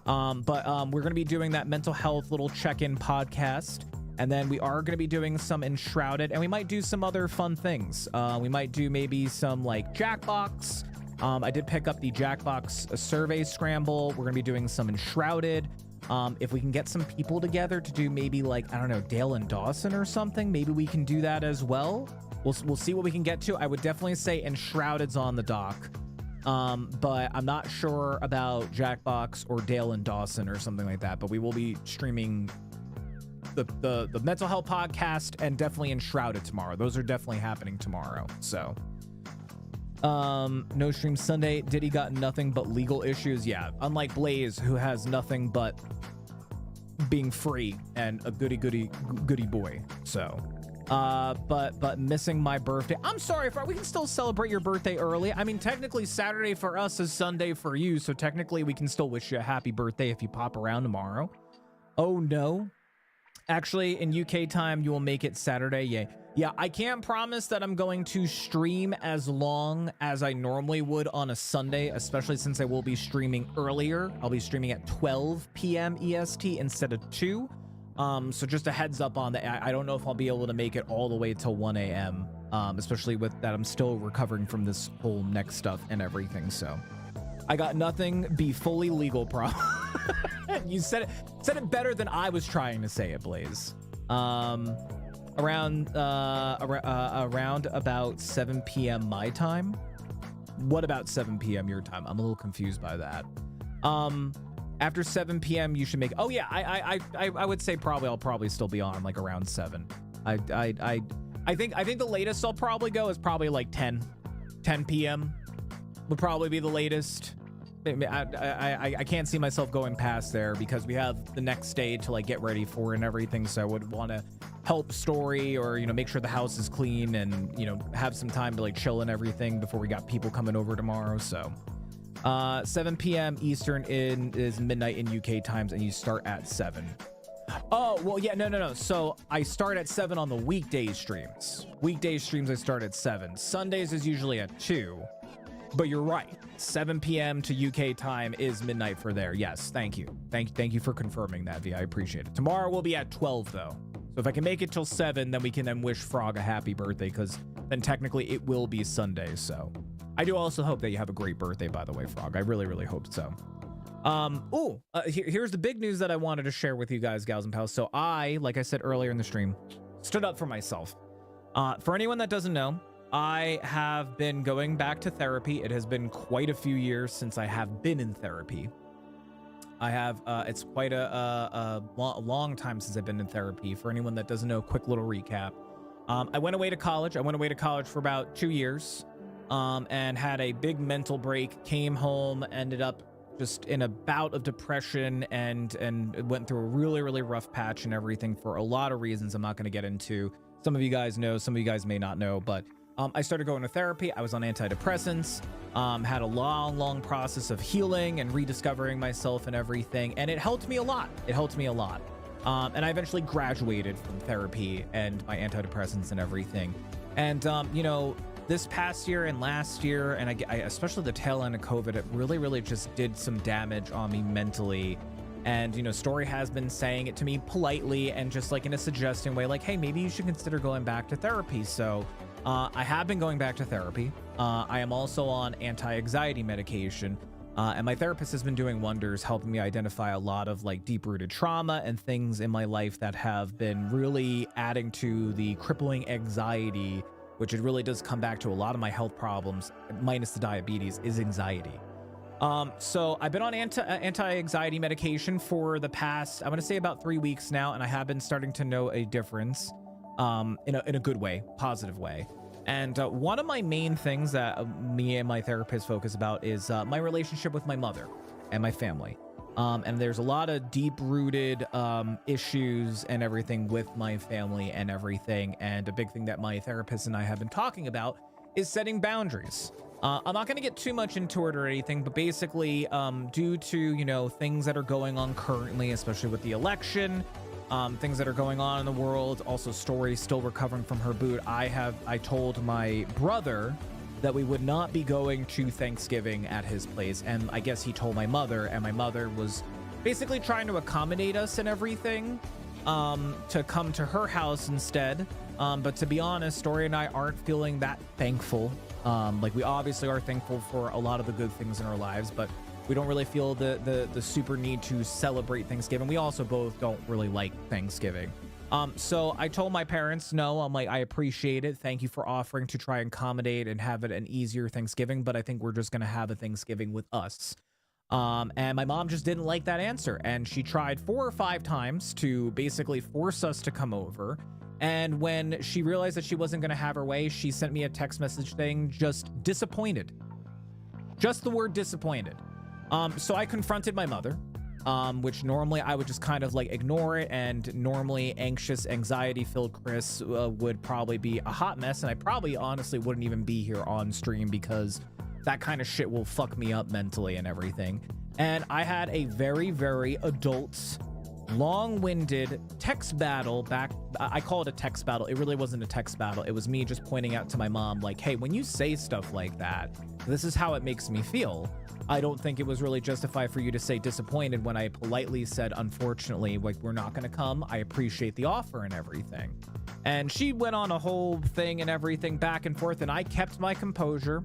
But we're going to be doing that mental health little check-in podcast. And then we are going to be doing some Enshrouded, and we might do some other fun things. We might do maybe some like Jackbox. I did pick up the Jackbox survey scramble. We're going to be doing some Enshrouded. If we can get some people together to do maybe like, I don't know, Dale and Dawson or something, maybe we can do that as well. We'll see what we can get to. I would definitely say Enshrouded's on the dock. But I'm not sure about Jackbox or Dale and Dawson or something like that, but we will be streaming the mental health podcast and definitely Enshrouded tomorrow. Those are definitely happening tomorrow. So no stream Sunday. Diddy got nothing but legal issues. Yeah, unlike Blaze, who has nothing but being free and a goody boy. So but missing my birthday. I'm sorry, we can still celebrate your birthday early. I mean, technically Saturday for us is Sunday for you, so technically we can still wish you a happy birthday if you pop around tomorrow. Oh no, actually in UK time you will make it Saturday. Yeah, I can't promise that I'm going to stream as long as I normally would on a Sunday, especially since I will be streaming earlier. I'll be streaming at 12 p.m. EST instead of 2. So just a heads up on that. I don't know if I'll be able to make it all the way till 1 a.m. Especially with that I'm still recovering from this whole neck stuff and everything. So I got nothing. Be fully legal, You said it better than I was trying to say it, Blaze. around about 7 p.m. my time. What about 7 p.m. your time? I'm a little confused by that. After 7 p.m. you should make. Oh yeah, I would say I'll probably still be on like around 7. I think the latest I'll probably go is probably like 10 p.m. would probably be the latest. I can't see myself going past there because we have the next day to like get ready for and everything. So I would want to help Story or, you know, make sure the house is clean and, you know, have some time to like chill and everything before we got people coming over tomorrow. So 7 p.m. Eastern is midnight in UK times, and you start at 7. Oh, well, yeah, no. So I start at 7 on the weekday streams. Weekday streams I start at 7. Sundays is usually at 2. But you're right. 7 p.m. to UK time is midnight for there. Yes, thank you. Thank you for confirming that, V. I appreciate it. Tomorrow we'll be at 12, though. So if I can make it till 7, then we can then wish Frog a happy birthday, because then technically it will be Sunday. So I do also hope that you have a great birthday, by the way, Frog. I really, really hope so. Here's the big news that I wanted to share with you guys, gals and pals. So I, like I said earlier in the stream, stood up for myself. For anyone that doesn't know, I have been going back to therapy. It has been quite a few years since I have been in therapy. I have, it's quite a long time since I've been in therapy. For anyone that doesn't know, quick little recap. I went away to college. I went away to college for about 2 years, and had a big mental break, came home, ended up just in a bout of depression, and went through a really, really rough patch and everything for a lot of reasons I'm not going to get into. Some of you guys know, some of you guys may not know, but I started going to therapy. I was on antidepressants, had a long process of healing and rediscovering myself and everything. And it helped me a lot. And I eventually graduated from therapy and my antidepressants and everything. And, you know, this past year and last year, and I especially the tail end of COVID, it really just did some damage on me mentally. And, you know, Story has been saying it to me politely and just like in a suggesting way, like, hey, maybe you should consider going back to therapy. So I have been going back to therapy. I am also on anti-anxiety medication, and my therapist has been doing wonders, helping me identify a lot of like deep-rooted trauma and things in my life that have been really adding to the crippling anxiety, which it really does come back to a lot of my health problems, minus the diabetes, is anxiety. So I've been on anti-anxiety medication for the past, I want to say about 3 weeks now, and I have been starting to know a difference. In a good way, positive way. And one of my main things that me and my therapist focus about is my relationship with my mother and my family. And there's a lot of deep-rooted issues and everything with my family and everything. And a big thing that my therapist and I have been talking about is setting boundaries. I'm not going to get too much into it or anything, but basically, due to, you know, things that are going on currently, especially with the election, things that are going on in the world, also Story still recovering from her boot, I told my brother that we would not be going to Thanksgiving at his place, and I guess he told my mother, and my mother was basically trying to accommodate us and everything, to come to her house instead. But to be honest, Story and I aren't feeling that thankful. Like, we obviously are thankful for a lot of the good things in our lives, but we don't really feel the super need to celebrate Thanksgiving. We also both don't really like Thanksgiving. So I told my parents, no, I'm like, I appreciate it. Thank you for offering to try and accommodate and have it an easier Thanksgiving, but I think we're just going to have a Thanksgiving with us. And my mom just didn't like that answer. And she tried 4 or 5 times to basically force us to come over. And when she realized that she wasn't going to have her way, she sent me a text message saying, just disappointed. Just the word disappointed. So I confronted my mother, which normally I would just kind of like ignore it. And normally anxious, anxiety-filled Chris would probably be a hot mess. And I probably honestly wouldn't even be here on stream because that kind of shit will fuck me up mentally and everything. And I had a very, very adult, long-winded text battle back. I call it a text battle. It really wasn't a text battle. It was me just pointing out to my mom, like, hey, when you say stuff like that, this is how it makes me feel. I don't think it was really justified for you to say disappointed when I politely said, unfortunately, like, we're not going to come. I appreciate the offer and everything. And she went on a whole thing and everything back and forth, and I kept my composure.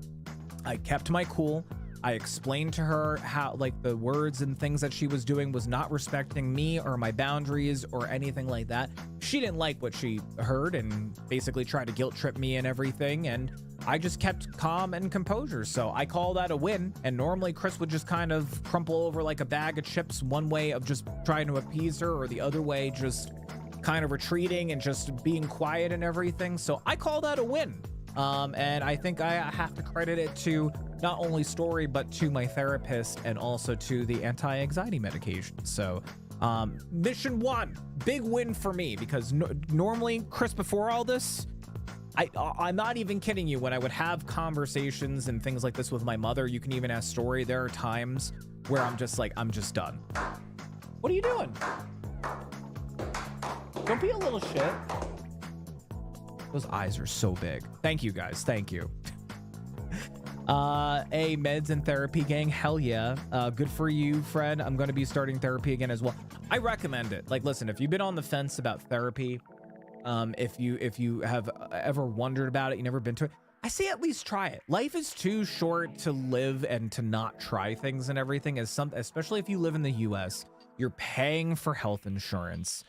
I kept my cool. I explained to her how, like, the words and things that she was doing was not respecting me or my boundaries or anything like that. She didn't like what she heard and basically tried to guilt trip me and everything, and I just kept calm and composure. So I call that a win. And normally Chris would just kind of crumple over like a bag of chips, one way of just trying to appease her, or the other way just kind of retreating and just being quiet and everything. So I call that a win. And I think I have to credit it to not only Story, but to my therapist and also to the anti-anxiety medication. So mission 1, big win for me, because normally, Chris, before all this, I'm not even kidding you, when I would have conversations and things like this with my mother, you can even ask Story, there are times where I'm just like, I'm just done. What are you doing? Don't be a little shit. Those eyes are so big. Thank you, guys. Thank you. Meds and therapy gang. Hell yeah. Good for you, Fred. I'm going to be starting therapy again as well. I recommend it. Like, listen, if you've been on the fence about therapy, if you have ever wondered about it, you never been to it, I say at least try it. Life is too short to live and to not try things and everything. Especially if you live in the US, you're paying for health insurance.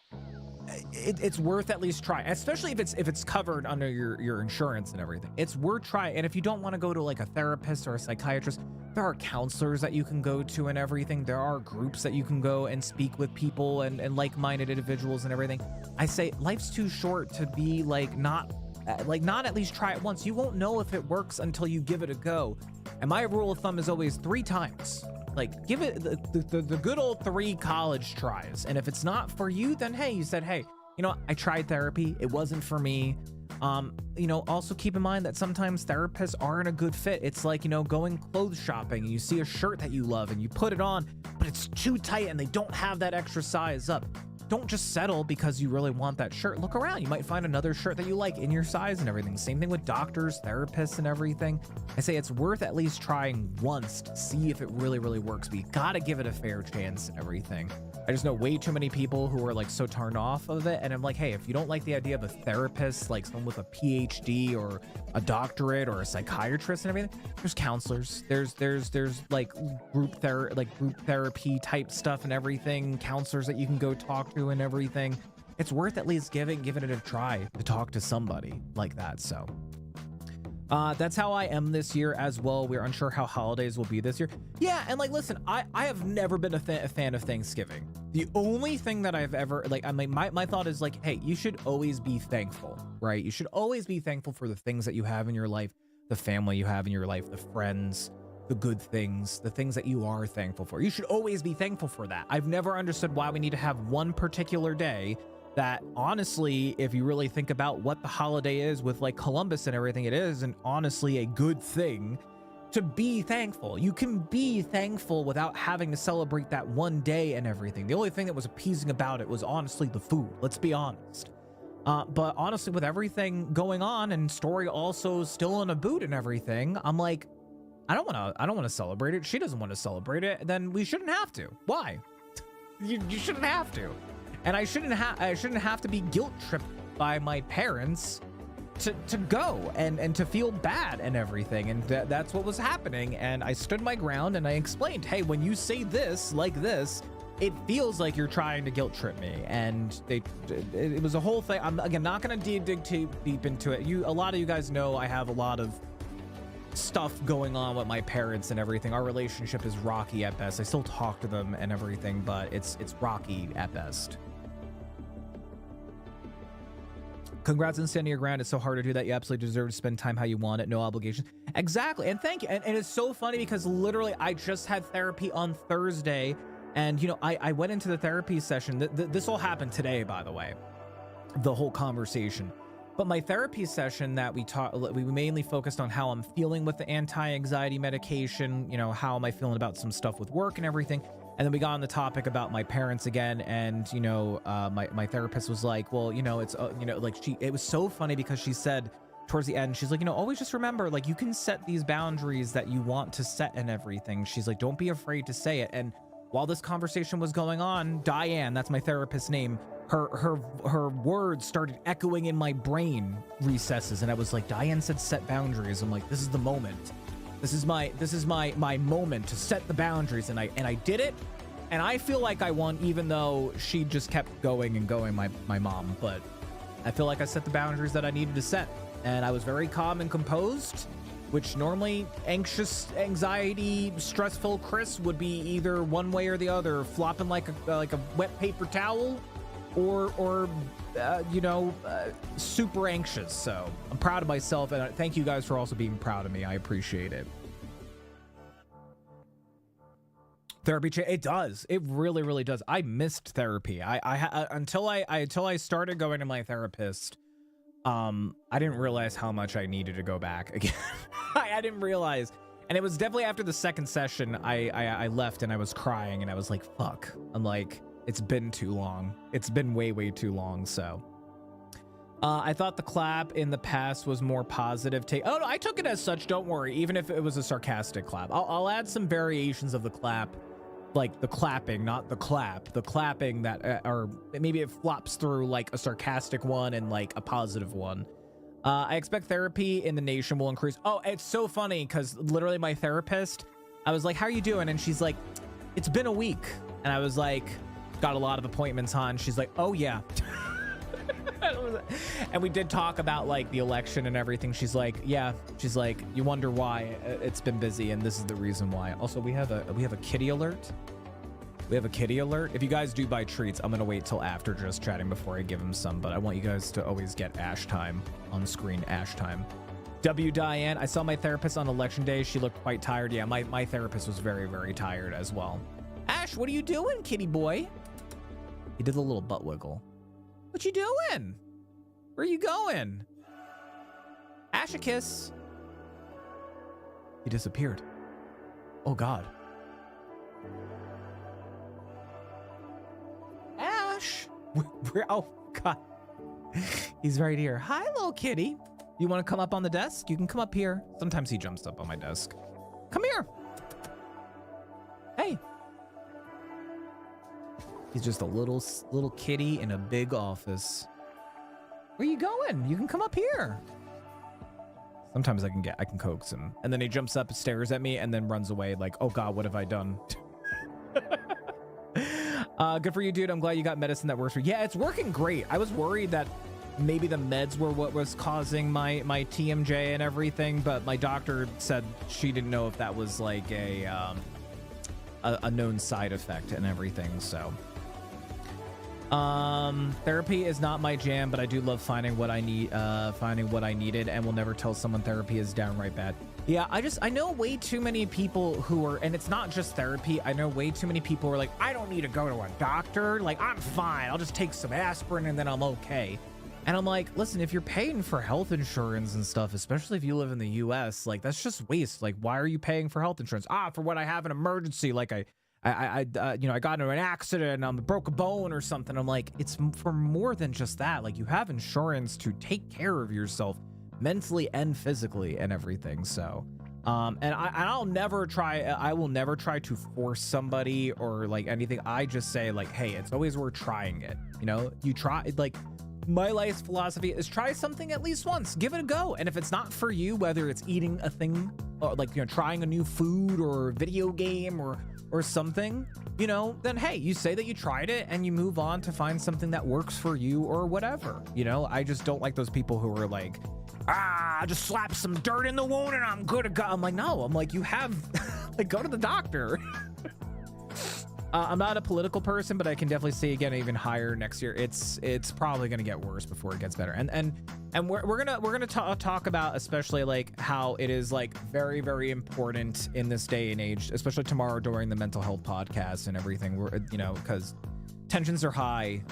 It's worth at least trying, especially if it's covered under your insurance and everything. It's worth trying. And if you don't want to go to like a therapist or a psychiatrist, there are counselors that you can go to and everything. There are groups that you can go and speak with people and like-minded individuals and everything. I say life's too short to be not at least try it once. You won't know if it works until you give it a go. And my rule of thumb is always 3 times. Like, give it the good old 3 college tries. And if it's not for you, then hey, you said, hey, you know, I tried therapy. It wasn't for me. You know, also keep in mind that sometimes therapists aren't a good fit. It's like, you know, going clothes shopping and you see a shirt that you love and you put it on, but it's too tight and they don't have that extra size up. Don't just settle because you really want that shirt. Look around. You might find another shirt that you like in your size and everything. Same thing with doctors, therapists, and everything. I say it's worth at least trying once to see if it really, really works. But you gotta give it a fair chance and everything. I just know way too many people who are like so turned off of it. And I'm like, hey, if you don't like the idea of a therapist, like someone with a PhD or a doctorate or a psychiatrist and everything, there's counselors. There's like group therapy type stuff and everything. Counselors that you can go talk to and everything. It's worth at least giving it a try to talk to somebody like that. So that's how I am this year as well. We're unsure how holidays will be this year. Yeah, and like, listen, I have never been a fan of Thanksgiving. The only thing that I've ever, like, I mean, my thought is like, hey, you should always be thankful, right? You should always be thankful for the things that you have in your life, the family you have in your life, the friends, the good things, the things that you are thankful for. You should always be thankful for that. I've never understood why we need to have one particular day that, honestly, if you really think about what the holiday is with like Columbus and everything, it is, and honestly a good thing to be thankful. You can be thankful without having to celebrate that one day and everything. The only thing that was appeasing about it was honestly the food. Let's be honest. But honestly, with everything going on and Story also still in a boot and everything, I'm like, I don't want to celebrate it. She doesn't want to celebrate it. Then we shouldn't have to. Why? You shouldn't have to. And I shouldn't have to be guilt tripped by my parents to go and to feel bad and everything. And that's what was happening. And I stood my ground and I explained, hey, when you say this like this, it feels like you're trying to guilt trip me. And it was a whole thing. I'm again not going to dig too deep into it. A lot of you guys know I have a lot of stuff going on with my parents and everything. Our relationship is rocky at best. I still talk to them and everything, but it's rocky at best. Congrats on standing your ground. It's so hard to do that. You absolutely deserve to spend time how you want it. No obligation. Exactly. And thank you. And it's so funny because literally I just had therapy on Thursday, and you know, I went into the therapy session. This all happened today, by the way, the whole conversation. But my therapy session that we mainly focused on how I'm feeling with the anti-anxiety medication, you know, how am I feeling about some stuff with work and everything. And then we got on the topic about my parents again. And, you know, my therapist was like, well, you know, it's, you know, like it was so funny because she said towards the end, she's like, you know, always just remember, like, you can set these boundaries that you want to set and everything. She's like, don't be afraid to say it. And while this conversation was going on, Diane, that's my therapist's name, her words started echoing in my brain recesses, and I was like, Diane said set boundaries. I'm like, this is the moment. This is my moment to set the boundaries, and I did it, and I feel like I won, even though she just kept going and going, my mom. But I feel like I set the boundaries that I needed to set, and I was very calm and composed, which normally anxious, anxiety, stressful Chris would be either one way or the other, flopping like a wet paper towel, or super anxious. So I'm proud of myself, and thank you guys for also being proud of me. I appreciate it. Therapy, it does. It really, really does. I missed therapy. Until I started going to my therapist, I didn't realize how much I needed to go back again. I didn't realize, and it was definitely after the second session I left, and I was crying, and I was like, fuck. I'm like, it's been too long. It's been way too long. So I thought the clap in the past was more positive take. Oh no, I took it as such, don't worry, even if it was a sarcastic clap. I'll add some variations of the clap, like the clapping, not the clap, the clapping that or maybe it flops through like a sarcastic one and like a positive one. I expect therapy in the nation will increase. Oh, it's so funny because literally my therapist, I was like, how are you doing? And she's like, it's been a week. And I was like, got a lot of appointments on. She's like, oh yeah. And we did talk about like the election and everything. She's like, yeah. She's like, you wonder why it's been busy, and this is the reason why. Also, we have a kitty alert. We have a kitty alert. If you guys do buy treats, I'm gonna wait till after just chatting before I give them some, but I want you guys to always get Ash time on screen. Ash time. W Diane, I saw my therapist on election day. She looked quite tired. Yeah, my therapist was very tired as well. Ash, what are you doing, kitty boy? He did a little butt wiggle. What you doing? Where are you going? Ash, a kiss. He disappeared. Oh God. Ash. Oh God. He's right here. Hi, little kitty. You want to come up on the desk? You can come up here. Sometimes he jumps up on my desk. Come here. Hey. He's just a little kitty in a big office. Where you going? You can come up here. Sometimes I can coax him. And then he jumps up, stares at me, and then runs away like, oh God, what have I done? Good for you, dude. I'm glad you got medicine that works for you. Yeah, it's working great. I was worried that maybe the meds were what was causing my TMJ and everything, but my doctor said she didn't know if that was like a known side effect and everything. So therapy is not my jam, but I do love finding what I need, finding what I needed, and will never tell someone therapy is downright bad. Yeah, I know way too many people who are, and it's not just therapy, I know way too many people who are like, I don't need to go to a doctor, like I'm fine, I'll just take some aspirin and then I'm okay. And I'm like, listen, if you're paying for health insurance and stuff, especially if you live in the US, like that's just waste. Like, why are you paying for health insurance? For when I have an emergency, like I got into an accident and I broke a bone or something. I'm like, it's for more than just that. Like, you have insurance to take care of yourself mentally and physically and everything. So, and I will never try to force somebody or like anything. I just say like, hey, it's always worth trying it. You know, you try, like, my life's philosophy is try something at least once, give it a go. And if it's not for you, whether it's eating a thing or like, you know, trying a new food or video game or something, you know, then hey, you say that you tried it and you move on to find something that works for you or whatever. You know, I just don't like those people who are like, just slap some dirt in the wound and I'm good to go. I'm like, no, I'm like, you have like, go to the doctor. I'm not a political person, but I can definitely see again even higher next year. It's probably gonna get worse before it gets better. And we're gonna talk about especially like how it is like very, very important in this day and age, especially tomorrow during the mental health podcast and everything. We're, you know, because tensions are high,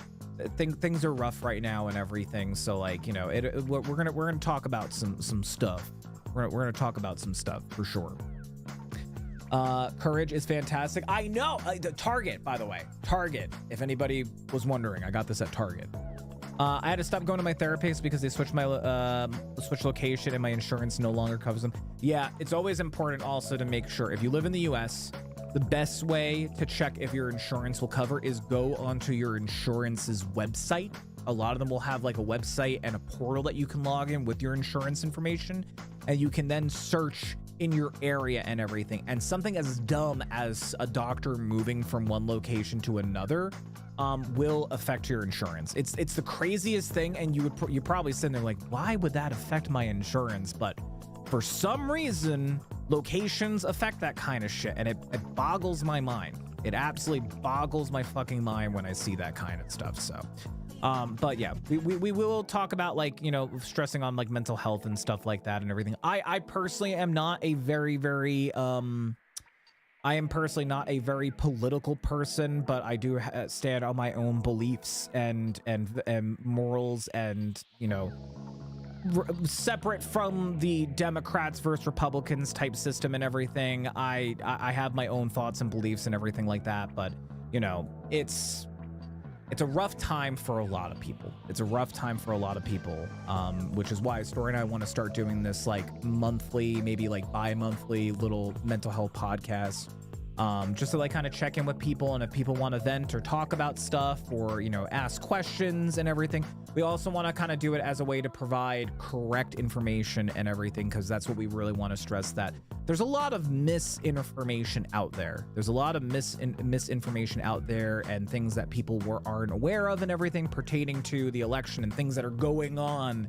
things are rough right now and everything. So like, you know, we're gonna talk about some stuff. We're gonna talk about some stuff for sure. Courage is fantastic. I know. Target, by the way. Target. If anybody was wondering, I got this at Target. I had to stop going to my therapist because they switched my switch location and my insurance no longer covers them. Yeah, it's always important also to make sure if you live in the US, the best way to check if your insurance will cover is go onto your insurance's website. A lot of them will have like a website and a portal that you can log in with your insurance information, and you can then search in your area and everything, and something as dumb as a doctor moving from one location to another will affect your insurance. It's the craziest thing, and you probably sitting there like, why would that affect my insurance? But for some reason, locations affect that kind of shit, and it boggles my mind. It absolutely boggles my fucking mind when I see that kind of stuff. So but yeah, we will talk about, like, you know, stressing on like mental health and stuff like that and everything. I personally am not a very I am personally not a very political person, but I do stand on my own beliefs and morals, and, you know, separate from the Democrats versus Republicans type system and everything. I have my own thoughts and beliefs and everything like that, but, you know, it's a rough time for a lot of people. It's a rough time for a lot of people, which is why Story and I want to start doing this like monthly, maybe like bi-monthly little mental health podcast, just to like kind of check in with people, and if people want to vent or talk about stuff, or, you know, ask questions and everything. We also want to kind of do it as a way to provide correct information and everything, because that's what we really want to stress, that there's a lot of misinformation out there. There's a lot of misinformation out there, and things that people aren't aware of and everything pertaining to the election and things that are going on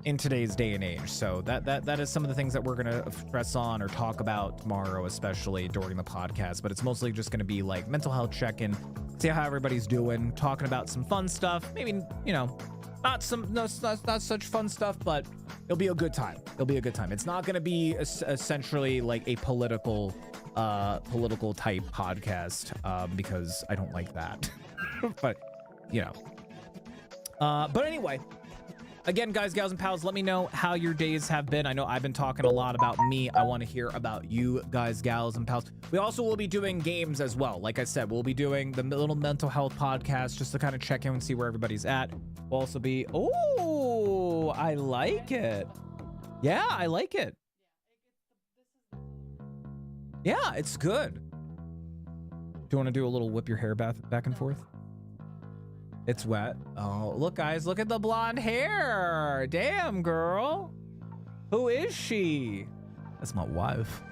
in today's day and age. So that is some of the things that we're going to stress on or talk about tomorrow, especially during the podcast. But it's mostly just going to be like mental health check-in, see how everybody's doing, talking about some fun stuff, maybe, you know, not such fun stuff, but it'll be a good time. It'll be a good time. It's not going to be essentially like a political type podcast, because I don't like that. But, you know, but anyway, again, guys, gals, and pals, let me know how your days have been. I know I've been talking a lot about me. I want to hear about you guys, gals, and pals. We also will be doing games as well. Like I said, we'll be doing the little mental health podcast just to kind of check in and see where everybody's at. We'll also be, oh, I like it. Yeah, I like it. Yeah, it's good. Do you want to do a little whip your hair back and forth? It's wet. Oh, look, guys, look at the blonde hair. Damn, girl. Who is she? That's my wife.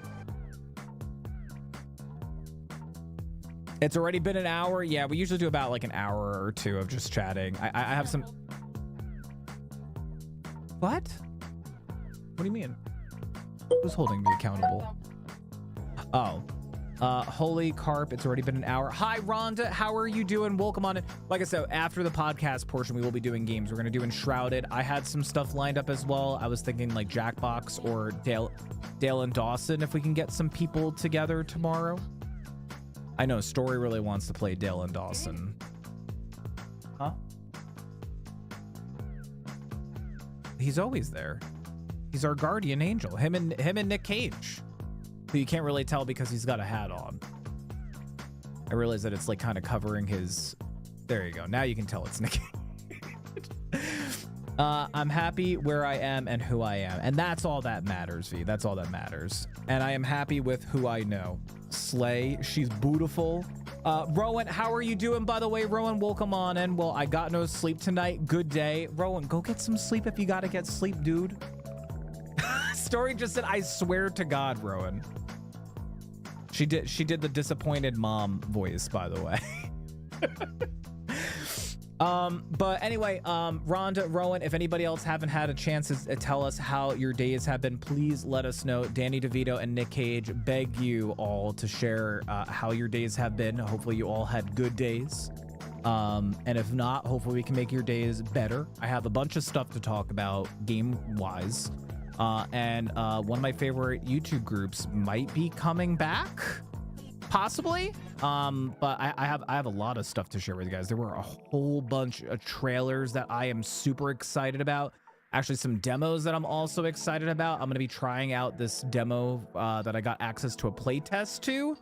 It's already been an hour. Yeah, we usually do about like an hour or two of just chatting. I have some... What? What do you mean? Who's holding me accountable? Oh. Holy Carp, it's already been an hour. Hi, Rhonda. How are you doing? Welcome on in. Like I said, after the podcast portion, we will be doing games. We're going to do Enshrouded. I had some stuff lined up as well. I was thinking like Jackbox or Dale and Dawson, if we can get some people together tomorrow. I know Story really wants to play Dale and Dawson. Huh? He's always there. He's our guardian angel. Him and Nick Cage. Who you can't really tell because he's got a hat on. I realize that it's like kind of covering his... There you go. Now you can tell it's Nick Cage. I'm happy where I am and who I am. And that's all that matters, V. That's all that matters. And I am happy with who I know. Slay. She's beautiful. Rowan, how are you doing, by the way? Rowan, welcome on in. Well, I got no sleep tonight. Good day. Rowan, go get some sleep if you got to get sleep, dude. Story just said, I swear to God, Rowan. She did the disappointed mom voice, by the way. But anyway, Rhonda, Rowan, if anybody else haven't had a chance to tell us how your days have been, please let us know. Danny DeVito and Nick Cage beg you all to share how your days have been. Hopefully you all had good days. And if not, hopefully we can make your days better. I have a bunch of stuff to talk about game-wise. And one of my favorite YouTube groups might be coming back, possibly. But I have a lot of stuff to share with you guys. There were a whole bunch of trailers that I am super excited about. Actually, some demos that I'm also excited about. I'm going to be trying out this demo that I got access to a play test to.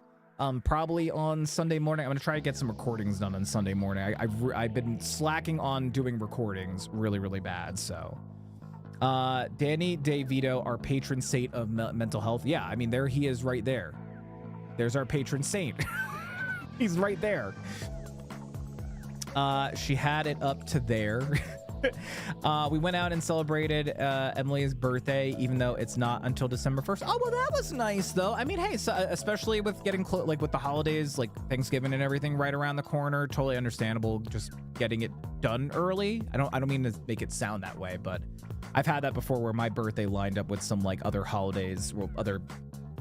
Probably on Sunday morning. I'm going to try to get some recordings done on Sunday morning. I've been slacking on doing recordings really bad, so... Danny DeVito, our patron saint of mental health. Yeah, I mean, there he is right there. There's our patron saint. He's right there. She had it up to there. We went out and celebrated Emily's birthday, even though it's not until December 1st. Oh, well, that was nice, though. I mean, hey, so, especially with getting like with the holidays, like Thanksgiving and everything right around the corner, totally understandable. Just getting it done early. I don't mean to make it sound that way, but I've had that before where my birthday lined up with some like other holidays, or other,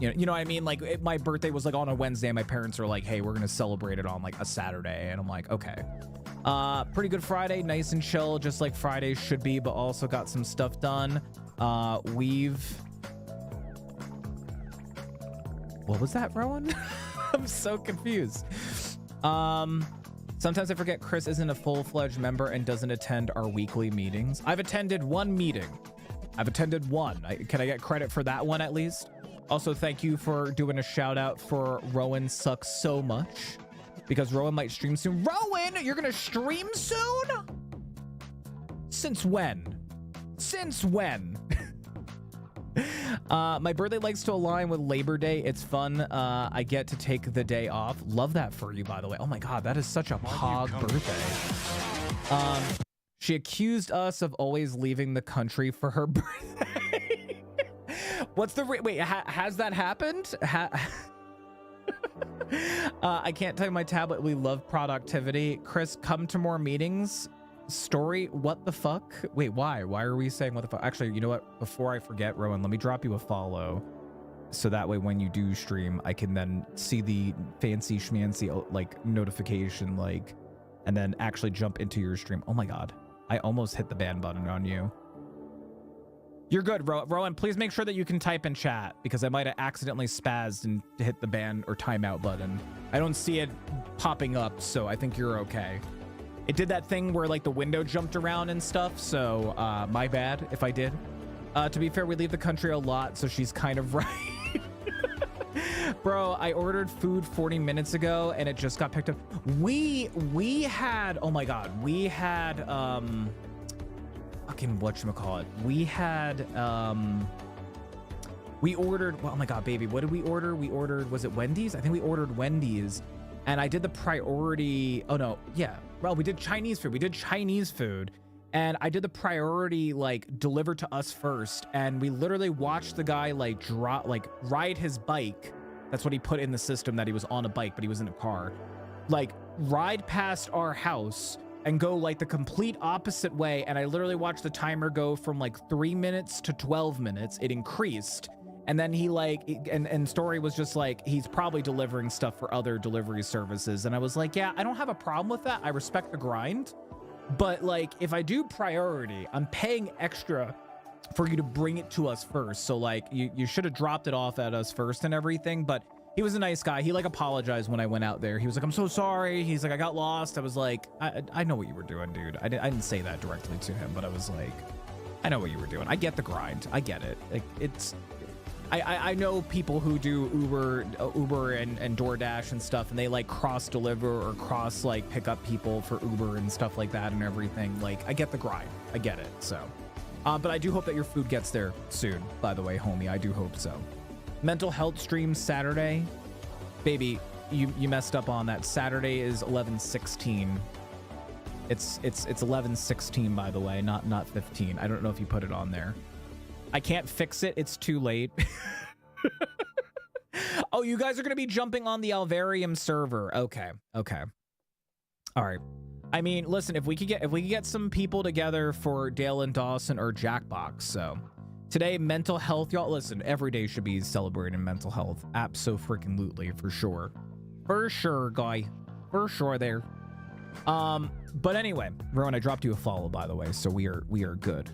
you know what I mean? Like my birthday was like on a Wednesday, and my parents are like, hey, we're gonna celebrate it on like a Saturday, and I'm like, okay. Pretty good Friday, nice and chill, just like Fridays should be, but also got some stuff done. What was that, Rowan? I'm so confused. Sometimes I forget Chris isn't a full-fledged member and doesn't attend our weekly meetings. I've attended one meeting. I've attended one. Can I get credit for that one at least? Also, thank you for doing a shout out for Rowan sucks so much, because Rowan might stream soon. Rowan, you're gonna stream soon? Since when? Since when? My birthday likes to align with Labor Day. It's fun. I get to take the day off. Love that for you, by the way. Oh my God, that is such a pog birthday. She accused us of always leaving the country for her birthday. What's the wait? Has that happened? I can't tell you my tablet. We love productivity. Chris, come to more meetings. Story, what the fuck? Wait, why are we saying what the fuck? Actually, you know what, before I forget, Rowan, let me drop you a follow, so that way when you do stream I can then see the fancy schmancy like notification, like, and then actually jump into your stream. Oh my God, I almost hit the ban button on you. You're good, Rowan. Please make sure that you can type in chat, because I might have accidentally spazzed and hit the ban or timeout button. I don't see it popping up, so I think you're okay. It did that thing where like the window jumped around and stuff, so my bad if I did. To be fair, we leave the country a lot, so she's kind of right. Bro, I ordered food 40 minutes ago and it just got picked up. We had, oh my God, we had fucking whatchamacallit. We had we ordered, well, oh my God, baby, what did we order? We ordered, was it Wendy's? I think we ordered Wendy's. And I did the priority, oh no, yeah. Well, we did Chinese food. We did Chinese food. And I did the priority, like, deliver to us first. And we literally watched the guy, like, ride his bike. That's what he put in the system, that he was on a bike, but he was in a car. Like, ride past our house and go, like, the complete opposite way. And I literally watched the timer go from, like, 3 minutes to 12 minutes. It increased. And then he like, and Story was just like, he's probably delivering stuff for other delivery services. And I was like, yeah, I don't have a problem with that. I respect the grind. But like, if I do priority, I'm paying extra for you to bring it to us first. So like, you should have dropped it off at us first and everything. But he was a nice guy. He like apologized when I went out there. He was like, I'm so sorry. He's like, I got lost. I was like, I know what you were doing, dude. I didn't say that directly to him, but I was like, I know what you were doing. I get the grind. I get it. Like, it's... I know people who do Uber and DoorDash and stuff, and they like cross deliver or cross like pick up people for Uber and stuff like that and everything. Like, I get the grind. I get it. So, but I do hope that your food gets there soon, by the way, homie. I do hope so. Mental health stream Saturday. Baby, you messed up on that. Saturday is 11/16. It's 11/16, by the way, not 15. I don't know if you put it on there. I can't fix it. It's too late. Oh, you guys are going to be jumping on the Alvarium server. Okay. Okay. All right. I mean, listen, if we could get some people together for Dale and Dawson or Jackbox. So today, mental health, y'all, listen, every day should be celebrating mental health. Abso-freaking-lutely, for sure. For sure, guy. For sure there. But anyway, Rowan, I dropped you a follow, by the way. So we are good.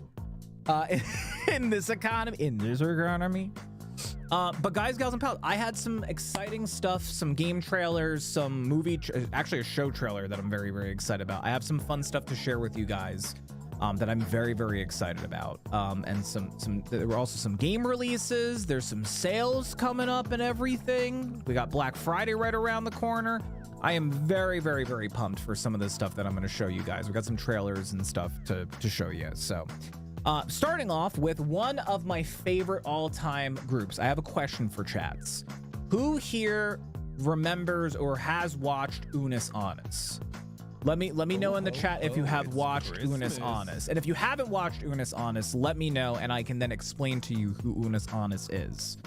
In this economy, but guys, gals, and pals, I had some exciting stuff, some game trailers, some movie, actually a show trailer that I'm very, very excited about. I have some fun stuff to share with you guys that I'm very, very excited about. And there were also some game releases. There's some sales coming up and everything. We got Black Friday right around the corner. I am very, very, very pumped for some of this stuff that I'm going to show you guys. We got some trailers and stuff to show you. So starting off with one of my favorite all-time groups. I have a question for chats. Who here remembers or has watched Unus Annus? Let me know in the chat if you have watched Unis Honest. And if you haven't watched Unis Honest, let me know and I can then explain to you who Unis Honest is.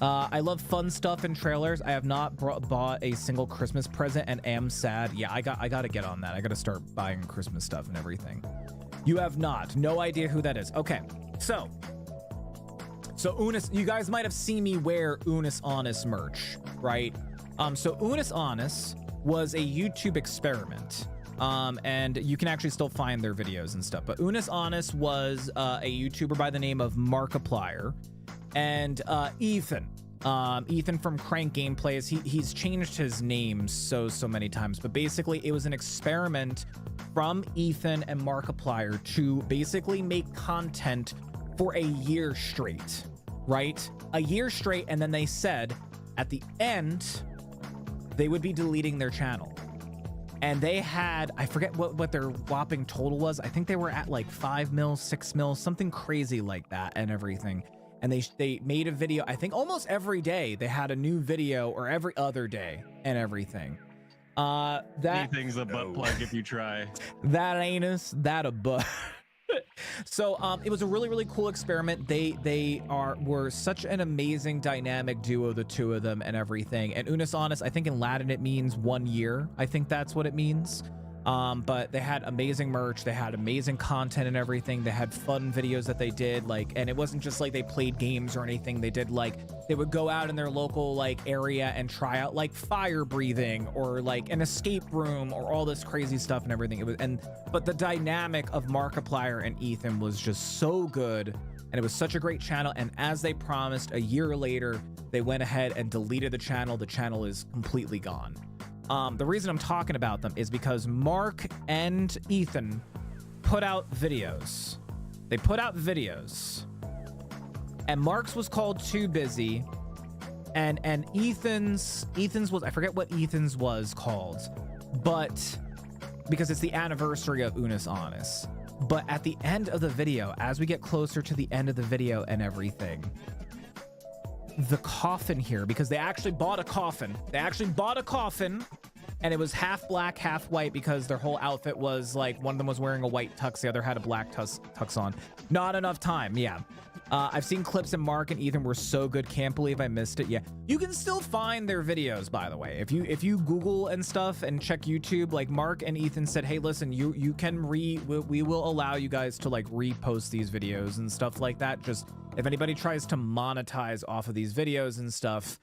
I love fun stuff and trailers. I have not bought a single Christmas present and am sad. Yeah, I gotta get on that. I gotta start buying Christmas stuff and everything. You have not. No idea who that is. Okay, so Unis, you guys might have seen me wear Unis Honest merch, right? So Unis Honest was a YouTube experiment, and you can actually still find their videos and stuff. But Unis Honest was a YouTuber by the name of Markiplier, and Ethan from Crank Gameplays. He's changed his name so many times, but basically it was an experiment from Ethan and Markiplier to basically make content for a year straight, right? A year straight, and then they said at the end they would be deleting their channel. And they had, I forget what their whopping total was. I think they were at like 5 mil, 6 mil, something crazy like that and everything. And they made a video, I think almost every day they had a new video, or every other day and everything. Anything's a butt plug if you try. That anus, that a butt. So it was a really cool experiment. They were such an amazing dynamic duo, the two of them and everything. And Unis Honest, I think in Latin it means 1 year. I think that's what it means. But they had amazing merch, they had amazing content and everything. They had fun videos that they did, like, and it wasn't just like they played games or anything. They did, like, they would go out in their local like area and try out like fire breathing or like an escape room or all this crazy stuff and everything. It was, but the dynamic of Markiplier and Ethan was just so good, and it was such a great channel. And as they promised, a year later they went ahead and deleted the channel. The channel is completely gone. The reason I'm talking about them is because Mark and Ethan put out videos. They put out videos, and Mark's was called Too Busy, and Ethan's was, I forget what Ethan's was called, but because it's the anniversary of Unis Honest. But at the end of the video, as we get closer to the end of the video and everything, the coffin here, because they actually bought a coffin. They actually bought a coffin, and it was half black, half white, because their whole outfit was like, one of them was wearing a white tux, the other had a black tux on. Not enough time, yeah. I've seen clips, and Mark and Ethan were so good. Can't believe I missed it. Yeah, you can still find their videos, by the way. If you Google and stuff and check YouTube, like Mark and Ethan said, hey, listen, you can we will allow you guys to like repost these videos and stuff like that. Just if anybody tries to monetize off of these videos and stuff,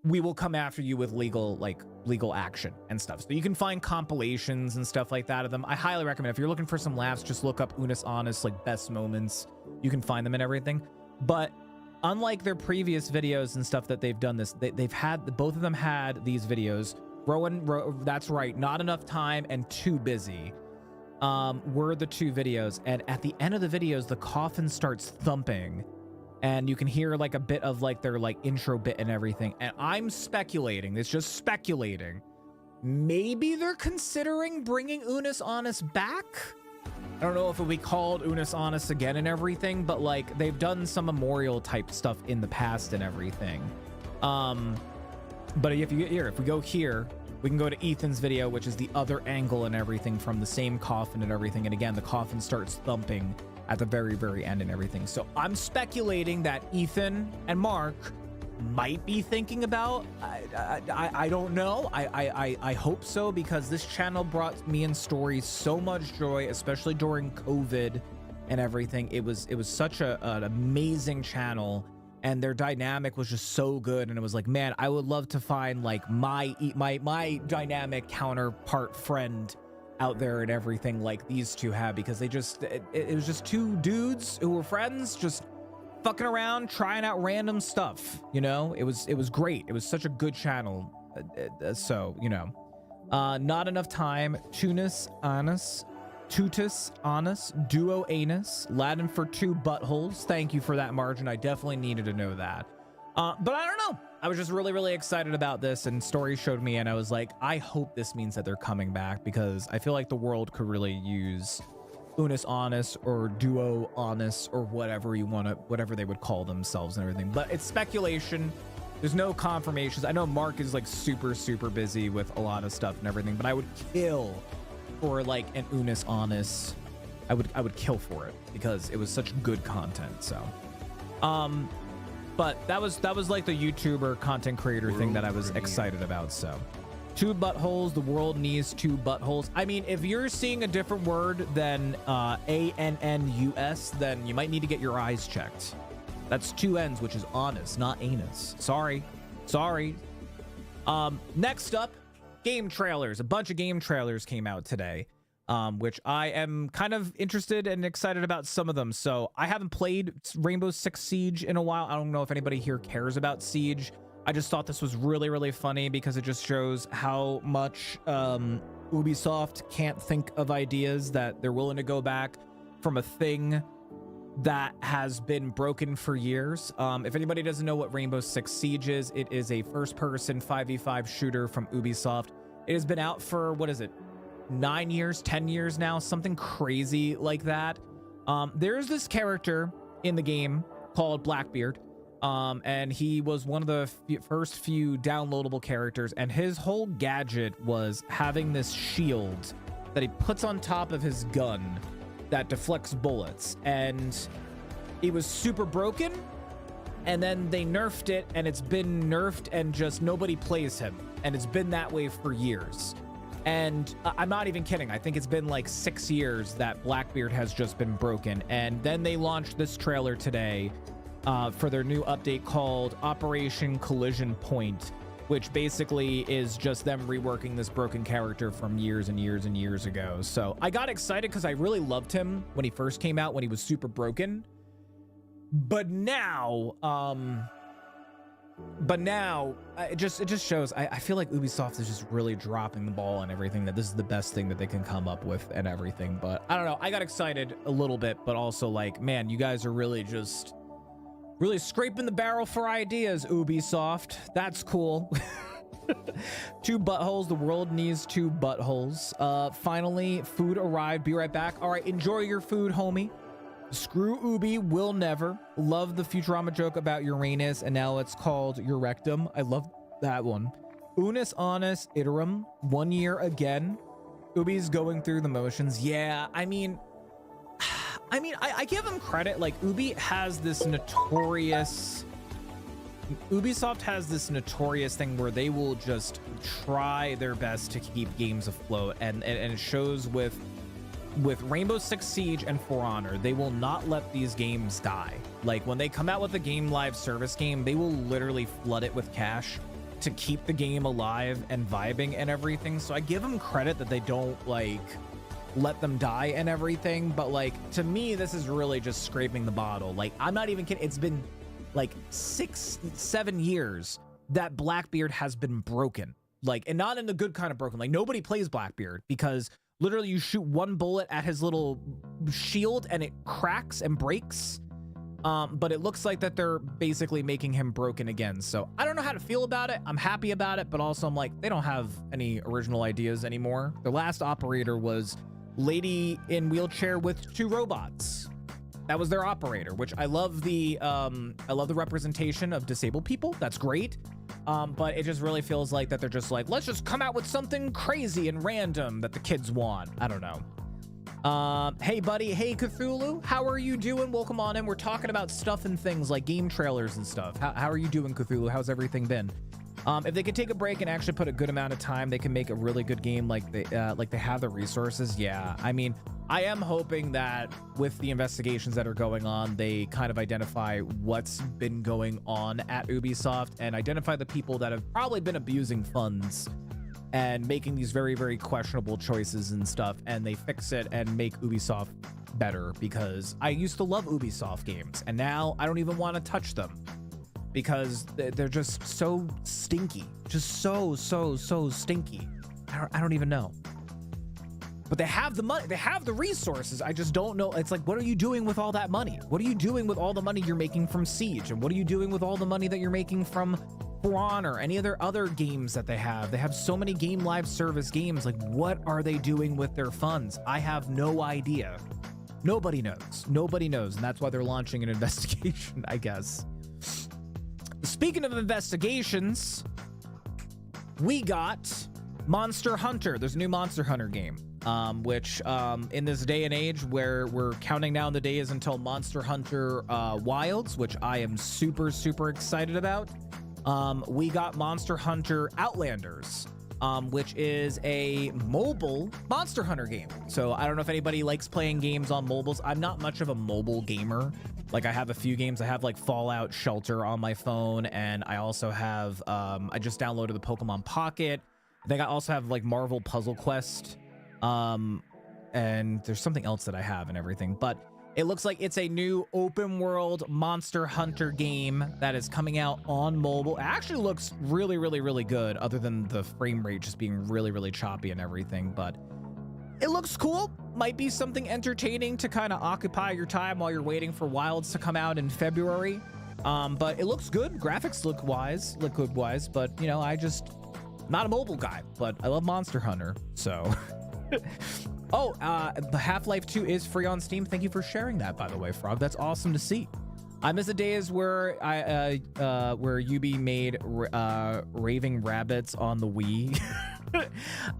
we will come after you with legal action and stuff. So you can find compilations and stuff like that of them. I highly recommend, if you're looking for some laughs, just look up Unis Honest, like best moments. You can find them and everything. But unlike their previous videos and stuff that they've done this, they've had, both of them had these videos. That's right, Not Enough Time and Too Busy were the two videos. And at the end of the videos, the coffin starts thumping, and you can hear like a bit of like their like intro bit and everything. And I'm speculating, it's just speculating, maybe they're considering bringing Unis Honest back. I don't know if it'll be called Unis Honest again and everything, but like they've done some memorial type stuff in the past and everything. But if we go here, we can go to Ethan's video, which is the other angle and everything from the same coffin and everything. And again, the coffin starts thumping at the very end and everything. So I'm speculating that Ethan and Mark might be thinking about, I don't know. I hope so, because this channel brought me and Story so much joy, especially during COVID and everything. It was such an amazing channel, and their dynamic was just so good. And it was like, man, I would love to find like my dynamic counterpart friend out there and everything like these two have, because they just it was just two dudes who were friends, just fucking around, trying out random stuff, you know. It was great. It was such a good channel. So, you know, Not Enough Time, Tues Honest, Duo Anus, Latin for two buttholes. Thank you for that, Margin. I definitely needed to know that. But I don't know. I was just really excited about this, and Story showed me, and I was like, I hope this means that they're coming back, because I feel like the world could really use Unis Honest or Duo Honest or whatever you want to, whatever they would call themselves and everything. But it's speculation. There's no confirmations. I know Mark is like super busy with a lot of stuff and everything, but I would kill for like an Unis Honest. I would kill for it because it was such good content. So but that was like the YouTuber content creator thing that I was excited about. So 2 buttholes, the world needs 2 buttholes. I mean, if you're seeing a different word than ANNUS, then you might need to get your eyes checked. That's 2 N's, which is honest, not anus. Sorry. Next up, game trailers. A bunch of game trailers came out today, which I am kind of interested and excited about some of them. So I haven't played Rainbow Six Siege in a while. I don't know if anybody here cares about Siege. I just thought this was really funny because it just shows how much Ubisoft can't think of ideas, that they're willing to go back from a thing that has been broken for years. If anybody doesn't know what Rainbow Six Siege is, it is a first-person 5v5 shooter from Ubisoft. It has been out for, what is it, 9 years, 10 years now, something crazy like that. There's this character in the game called Blackbeard. And he was one of the first few downloadable characters, and his whole gadget was having this shield that he puts on top of his gun that deflects bullets, and it was super broken, and then they nerfed it, and it's been nerfed, and just nobody plays him, and it's been that way for years. And I'm not even kidding. I think it's been like 6 years that Blackbeard has just been broken, and then they launched this trailer today for their new update called Operation Collision Point, which basically is just them reworking this broken character from years and years ago. So I got excited because I really loved him when he first came out, when he was super broken. But now it just shows, I feel like Ubisoft is just really dropping the ball and everything, that this is the best thing that they can come up with and everything. But I don't know, I got excited a little bit, but also like, man, you guys are really scraping the barrel for ideas, Ubisoft. That's cool. 2 buttholes. The world needs 2 buttholes. Finally, food arrived. Be right back. All right, enjoy your food, homie. Screw Ubi, will never. Love the Futurama joke about Uranus, and now it's called your rectum. I love that one. Unis Honest Iterum. 1 year again. Ubi's going through the motions. Yeah, I mean, I give them credit. Like, Ubisoft has this notorious thing where they will just try their best to keep games afloat, and it shows with Rainbow Six Siege and For Honor. They will not let these games die. Like, when they come out with a game live service game, they will literally flood it with cash to keep the game alive and vibing and everything. So I give them credit that they don't like let them die and everything, but like, to me, this is really just scraping the bottle. Like, I'm not even kidding. It's been like 6-7 years that Blackbeard has been broken, like, and not in the good kind of broken. Like, nobody plays Blackbeard because literally you shoot 1 bullet at his little shield and it cracks and breaks. But it looks like that they're basically making him broken again. So I don't know how to feel about it. I'm happy about it, but also I'm like, they don't have any original ideas anymore. Their last operator was lady in wheelchair with 2 robots. That was their operator, which I love the representation of disabled people. That's great. But it just really feels like that they're just like, let's just come out with something crazy and random that the kids want. I don't know. Hey buddy, hey Cthulhu, how are you doing? Welcome on in. We're talking about stuff and things like game trailers and stuff. How are you doing, Cthulhu? How's everything been? If they could take a break and actually put a good amount of time, they can make a really good game like they have the resources. Yeah, I mean, I am hoping that with the investigations that are going on, they kind of identify what's been going on at Ubisoft and identify the people that have probably been abusing funds and making these very questionable choices and stuff, and they fix it and make Ubisoft better, because I used to love Ubisoft games and now I don't even want to touch them because they're just so stinky, just so stinky. I don't even know. But they have the money, they have the resources. I just don't know. It's like, what are you doing with all that money? What are you doing with all the money you're making from Siege? And what are you doing with all the money that you're making from For Honor, any of their other games that they have? They have so many game live service games. Like, what are they doing with their funds? I have no idea. Nobody knows. Nobody knows. And that's why they're launching an investigation, I guess. Speaking of investigations, we got Monster Hunter. There's a new Monster Hunter game, which in this day and age where we're counting down the days until Monster Hunter Wilds, which I am super, super excited about. We got Monster Hunter Outlanders, which is a mobile Monster Hunter game. So I don't know if anybody likes playing games on mobiles. I'm not much of a mobile gamer. Like, I have a few games. I have like Fallout Shelter on my phone, and I also have I just downloaded the Pokemon Pocket. I think I also have like Marvel Puzzle Quest, and there's something else that I have and everything. But it looks like it's a new open world Monster Hunter game that is coming out on mobile. It actually looks really, really, really good, other than the frame rate just being really, really choppy and everything. But it looks cool. Might be something entertaining to kind of occupy your time while you're waiting for Wilds to come out in February. But it looks good. Graphics look good wise. But, you know, not a mobile guy, but I love Monster Hunter, so. Oh, the Half-Life 2 is free on Steam. Thank you for sharing that, by the way, Frog. That's awesome to see. I miss the days where where Yubi made raving rabbits on the Wii.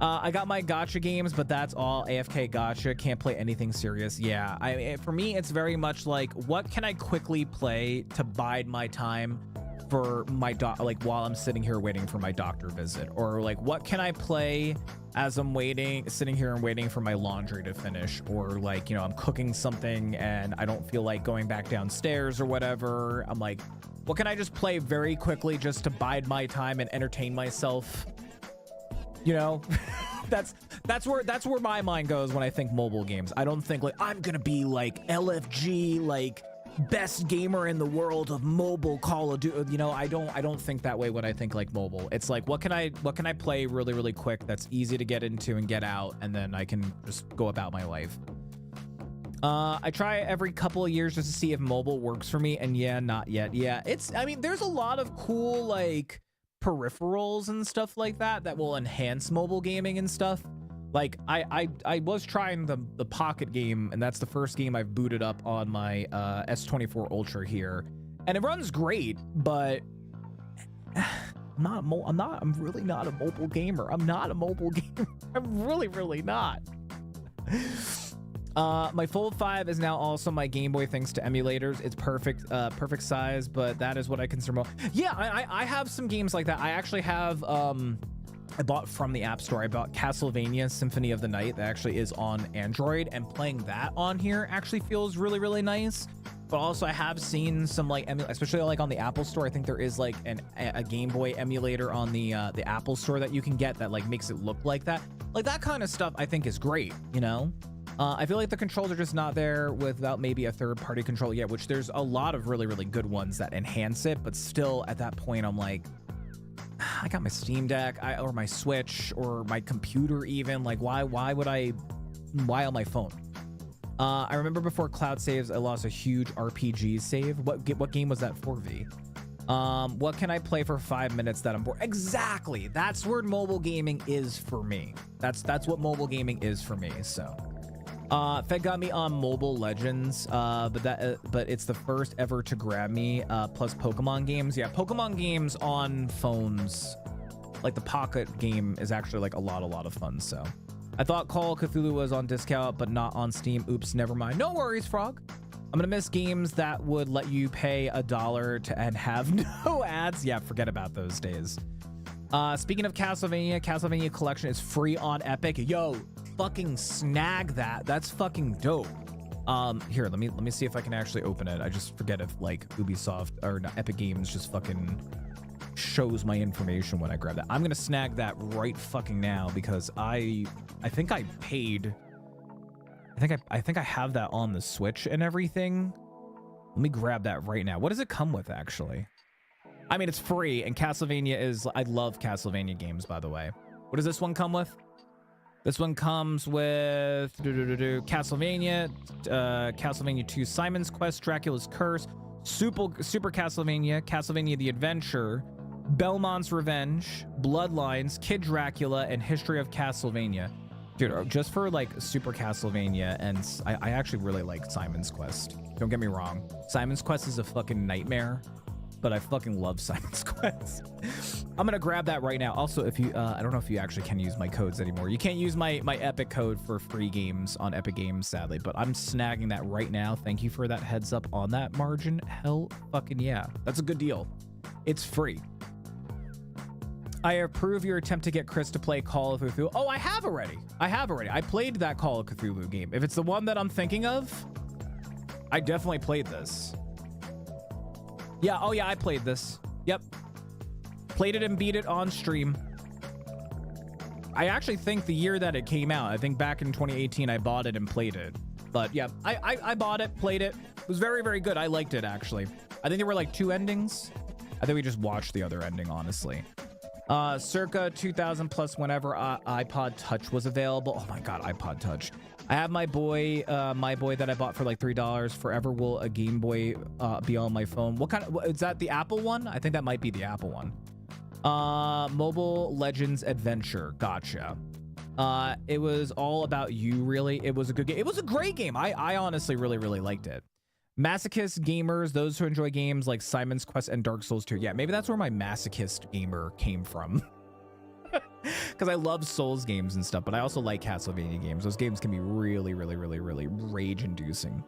I got my gacha games, but that's all AFK gacha. Can't play anything serious. Yeah, for me, it's very much like, what can I quickly play to bide my time for my like while I'm sitting here waiting for my doctor visit, or like, what can I play as I'm sitting here and waiting for my laundry to finish, or like, you know, I'm cooking something and I don't feel like going back downstairs or whatever. I'm like, what can I just play very quickly just to bide my time and entertain myself? You know, that's where my mind goes when I think mobile games. I don't think like I'm gonna be like LFG, like best gamer in the world of mobile Call of Duty. You know, I don't think that way when I think like mobile. It's like, what can I play really, really quick that's easy to get into and get out, and then I can just go about my life. I try every couple of years just to see if mobile works for me, and yeah, not yet. Yeah, I mean, there's a lot of cool like peripherals and stuff like that will enhance mobile gaming and stuff. Like I was trying the Pocket game, and that's the first game I've booted up on my S24 Ultra here, and it runs great, but I'm really not a mobile gamer. I'm not a mobile gamer. I'm really, really not. My Fold 5 is now also my Game Boy thanks to emulators. It's perfect size, but that is what I consider mobile. Yeah, I have some games like that. I actually have I bought from the App Store. I bought Castlevania Symphony of the Night. That actually is on Android, and playing that on here actually feels really, really nice. But also I have seen some like especially like on the Apple Store. I think there is like a Game Boy emulator on the Apple Store that you can get that like makes it look like that. Like that kind of stuff I think is great, you know? I feel like the controls are just not there without maybe a third-party controller yet, which there's a lot of really, really good ones that enhance it, but still at that point I'm like, I got my Steam Deck or my Switch or my computer even. Like, why on my phone? I remember before cloud saves, I lost a huge RPG save. What game was that for, V? What can I play for 5 minutes that I'm bored? Exactly. That's where mobile gaming is for me. That's what mobile gaming is for me. So, Fed got me on Mobile Legends, but it's the first ever to grab me. Plus Pokemon games. Yeah, Pokemon games on phones, like the Pocket game, is actually like a lot of fun. So, I thought Call of Cthulhu was on discount, but not on Steam. Oops, never mind. No worries, Frog. I'm gonna miss games that would let you pay $1 and have no ads. Yeah, forget about those days. Speaking of Castlevania Collection is free on Epic. Yo, fucking snag that. That's fucking dope. Here, let me see if I can actually open it. I just forget if like Ubisoft or no, Epic Games just fucking shows my information when I grab that. I'm gonna snag that right fucking now because I think I paid. I think I have that on the Switch and everything. Let me grab that right now. What does it come with actually? I mean, it's free, and Castlevania is... I love Castlevania games, by the way. What does this one come with? This one comes with Castlevania, Castlevania 2, Simon's Quest, Dracula's Curse, Super Castlevania, Castlevania the Adventure, Belmont's Revenge, Bloodlines, Kid Dracula, and History of Castlevania. Dude, just for like Super Castlevania, and I actually really like Simon's Quest. Don't get me wrong. Simon's Quest is a fucking nightmare. but I fucking love Simon's Quest. I'm gonna grab that right now. Also, if you, I don't know if you actually can use my codes anymore. You can't use my Epic code for free games on Epic Games, sadly, but I'm snagging that right now. Thank you for that heads up on that, Margin. Hell fucking yeah. That's a good deal. It's free. I approve your attempt to get Chris to play Call of Cthulhu. Oh, I have already. I played that Call of Cthulhu game. If it's the one that I'm thinking of, I definitely played this. Yeah, oh yeah, I played this. Yep. Played it and beat it on stream. I actually think the year that it came out, I think back in 2018, I bought it and played it. But yeah, I bought it, played it. It was very, very good. I liked it, actually. I think there were like 2 endings. I think we just watched the other ending, honestly. Circa 2000 plus whenever iPod Touch was available. Oh my God, iPod Touch. I have my boy that I bought for like $3. Forever will a Game Boy be on my phone. What kind of, is that the Apple one? I think that might be the Apple one. Mobile Legends Adventure. Gotcha. It was all about you, really. It was a good game. It was a great game. I honestly really, really liked it. Masochist gamers, those who enjoy games like Simon's Quest and Dark Souls 2. Yeah, maybe that's where my masochist gamer came from. Because I love Souls games and stuff, but I also like Castlevania games. Those games can be really, really, really, really rage-inducing.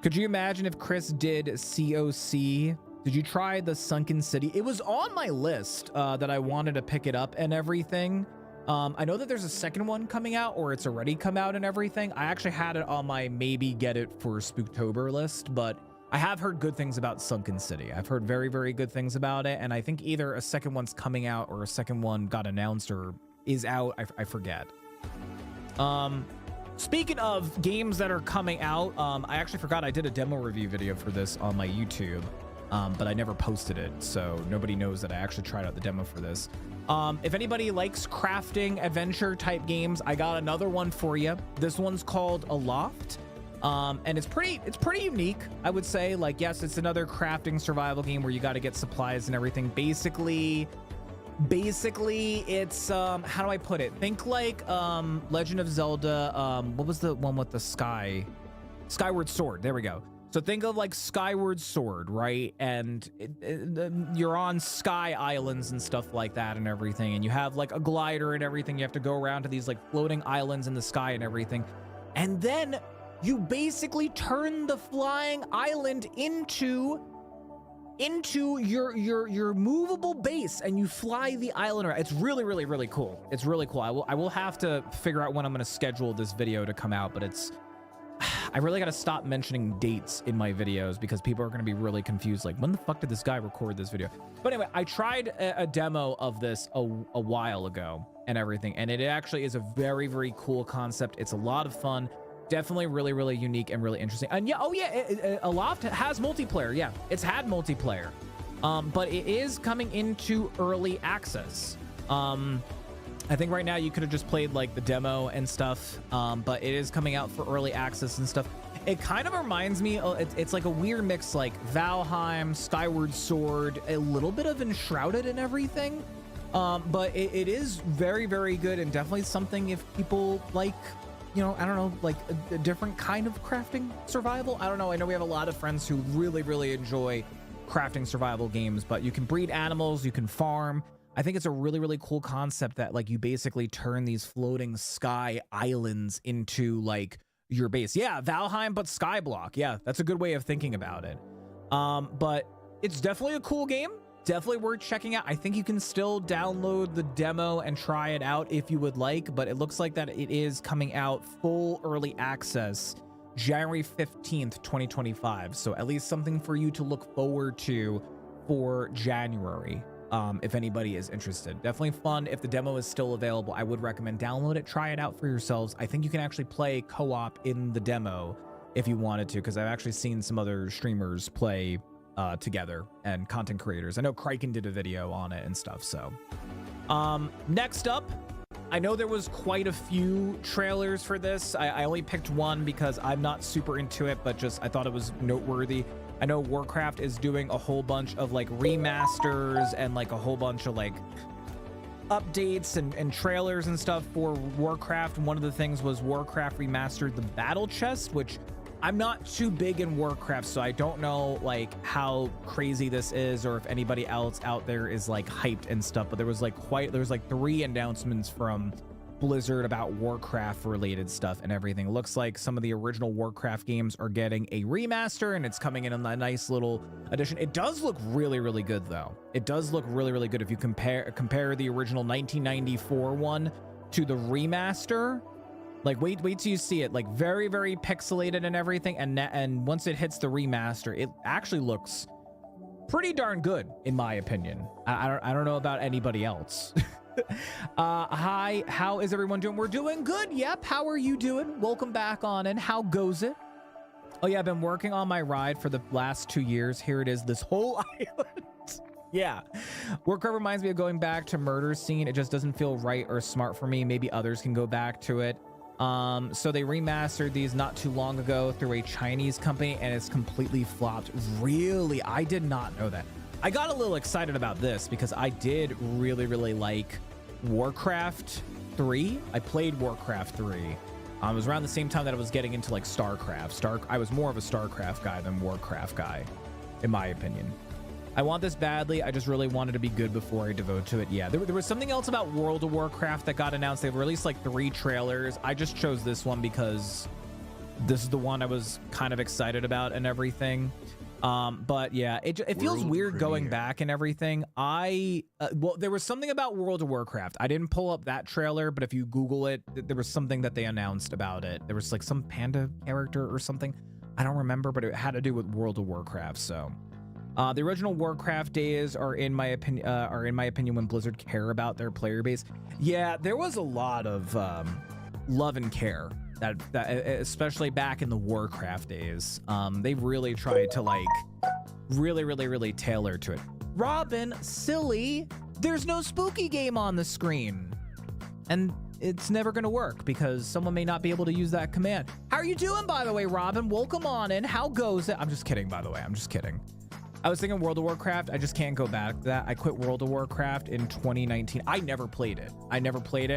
Could you imagine if Chris did COC? Did you try the Sunken City? It was on my list that I wanted to pick it up and everything. I know that there's a second one coming out, or it's already come out and everything. I actually had it on my maybe get it for Spooktober list, but I have heard good things about Sunken City. I've heard very, very good things about it, and I think either a second one's coming out or a second one got announced or is out. I forget. Speaking of games that are coming out, I actually forgot I did a demo review video for this on my YouTube, but I never posted it, so nobody knows that I actually tried out the demo for this. If anybody likes crafting adventure type games, I got another one for you. This one's called Aloft. And it's pretty unique, I would say. Like, yes, it's another crafting survival game where you got to get supplies and everything. Basically it's how do I put it? Think like Legend of Zelda. What was the one with the Skyward Sword? There we go. So think of like Skyward Sword, right? And you're on sky islands and stuff like that and everything. And you have like a glider and everything. You have to go around to these like floating islands in the sky and everything. And then you basically turn the flying island into your movable base, and you fly the island around. It's really, really, really cool. It's really cool. I will have to figure out when I'm going to schedule this video to come out, but I really got to stop mentioning dates in my videos because people are going to be really confused. Like, when the fuck did this guy record this video? But anyway, I tried a demo of this a while ago and everything, and it actually is a very, very cool concept. It's a lot of fun. Definitely really, really unique and really interesting. And yeah, oh yeah, Aloft has multiplayer. Yeah, it's had multiplayer, but it is coming into early access. I think right now you could have just played like the demo and stuff, but it is coming out for early access and stuff. It kind of reminds me, it's like a weird mix, like Valheim, Skyward Sword, a little bit of Enshrouded and everything. But it is very, very good, and definitely something if people like, you know, I don't know, like a different kind of crafting survival. I don't know. I know we have a lot of friends who really, really enjoy crafting survival games, but you can breed animals, you can farm. I think it's a really, really cool concept that like you basically turn these floating sky islands into like your base. Yeah, Valheim, but Skyblock. Yeah, that's a good way of thinking about it. But it's definitely a cool game. Definitely worth checking out. I think you can still download the demo and try it out if you would like, but it looks like that it is coming out full early access January 15th, 2025. So at least something for you to look forward to for January. If anybody is interested. Definitely fun. If the demo is still available, I would recommend download it, try it out for yourselves. I think you can actually play co-op in the demo if you wanted to, because I've actually seen some other streamers play together and content creators. I know Chrisxchad did a video on it and stuff. So next up, I know there was quite a few trailers for this. I only picked one because I'm not super into it, but just I thought it was noteworthy. I know Warcraft is doing a whole bunch of like remasters and like a whole bunch of like updates and trailers and stuff for Warcraft. One of the things was Warcraft remastered the battle chest, which I'm not too big in Warcraft, so I don't know like how crazy this is or if anybody else out there is like hyped and stuff, but there was like 3 announcemements from Blizzard about Warcraft related stuff and everything. It looks like some of the original Warcraft games are getting a remaster and it's coming in a nice little addition. It does look really, really good though. It does look really, really good if you compare the original 1994 one to the remaster. Like wait till you see it, like very, very pixelated and everything, and once it hits the remaster, it actually looks pretty darn good in my opinion. I don't know about anybody else. Hi, how is everyone doing? We're doing good. Yep, how are you doing? Welcome back on, and how goes it? Oh yeah, I've been working on my ride for the last 2 years. Here it is, this whole island. Yeah, Warcraft reminds me of going back to Murder Scene. It just doesn't feel right or smart for me. Maybe others can go back to it. So they remastered these not too long ago through a Chinese company, and it's completely flopped. Really? I did not know that. I got a little excited about this because I did really, really like Warcraft 3. I played Warcraft 3. It was around the same time that I was getting into like StarCraft. I was more of a StarCraft guy than Warcraft guy, in my opinion. I want this badly. I just really wanted to be good before I devote to it. Yeah, there was something else about World of Warcraft that got announced. They've released like 3 trailers. I just chose this one because this is the one I was kind of excited about and everything. But yeah, it feels weird going back and everything. Well, there was something about World of Warcraft. I didn't pull up that trailer, but if you Google it, there was something that they announced about it. There was like some panda character or something. I don't remember, but it had to do with World of Warcraft. So the original Warcraft days are in my opinion when Blizzard care about their player base. Yeah, there was a lot of love and care that especially back in the Warcraft days. They really tried to like really tailor to it. Robin, silly, there's no spooky game on the screen, and it's never gonna work because someone may not be able to use that command. How are you doing, by the way, Robin? Welcome on in. How goes it? I'm just kidding, by the way. I'm just kidding. I was thinking World of Warcraft. I just can't go back to that. I quit World of Warcraft in 2019. I never played it.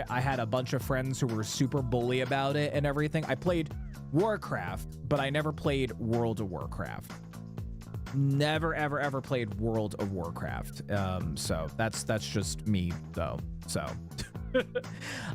I had a bunch of friends who were super bully about it and everything. I played Warcraft, but I never played World of Warcraft. Never, ever played World of Warcraft. So that's just me, though. So...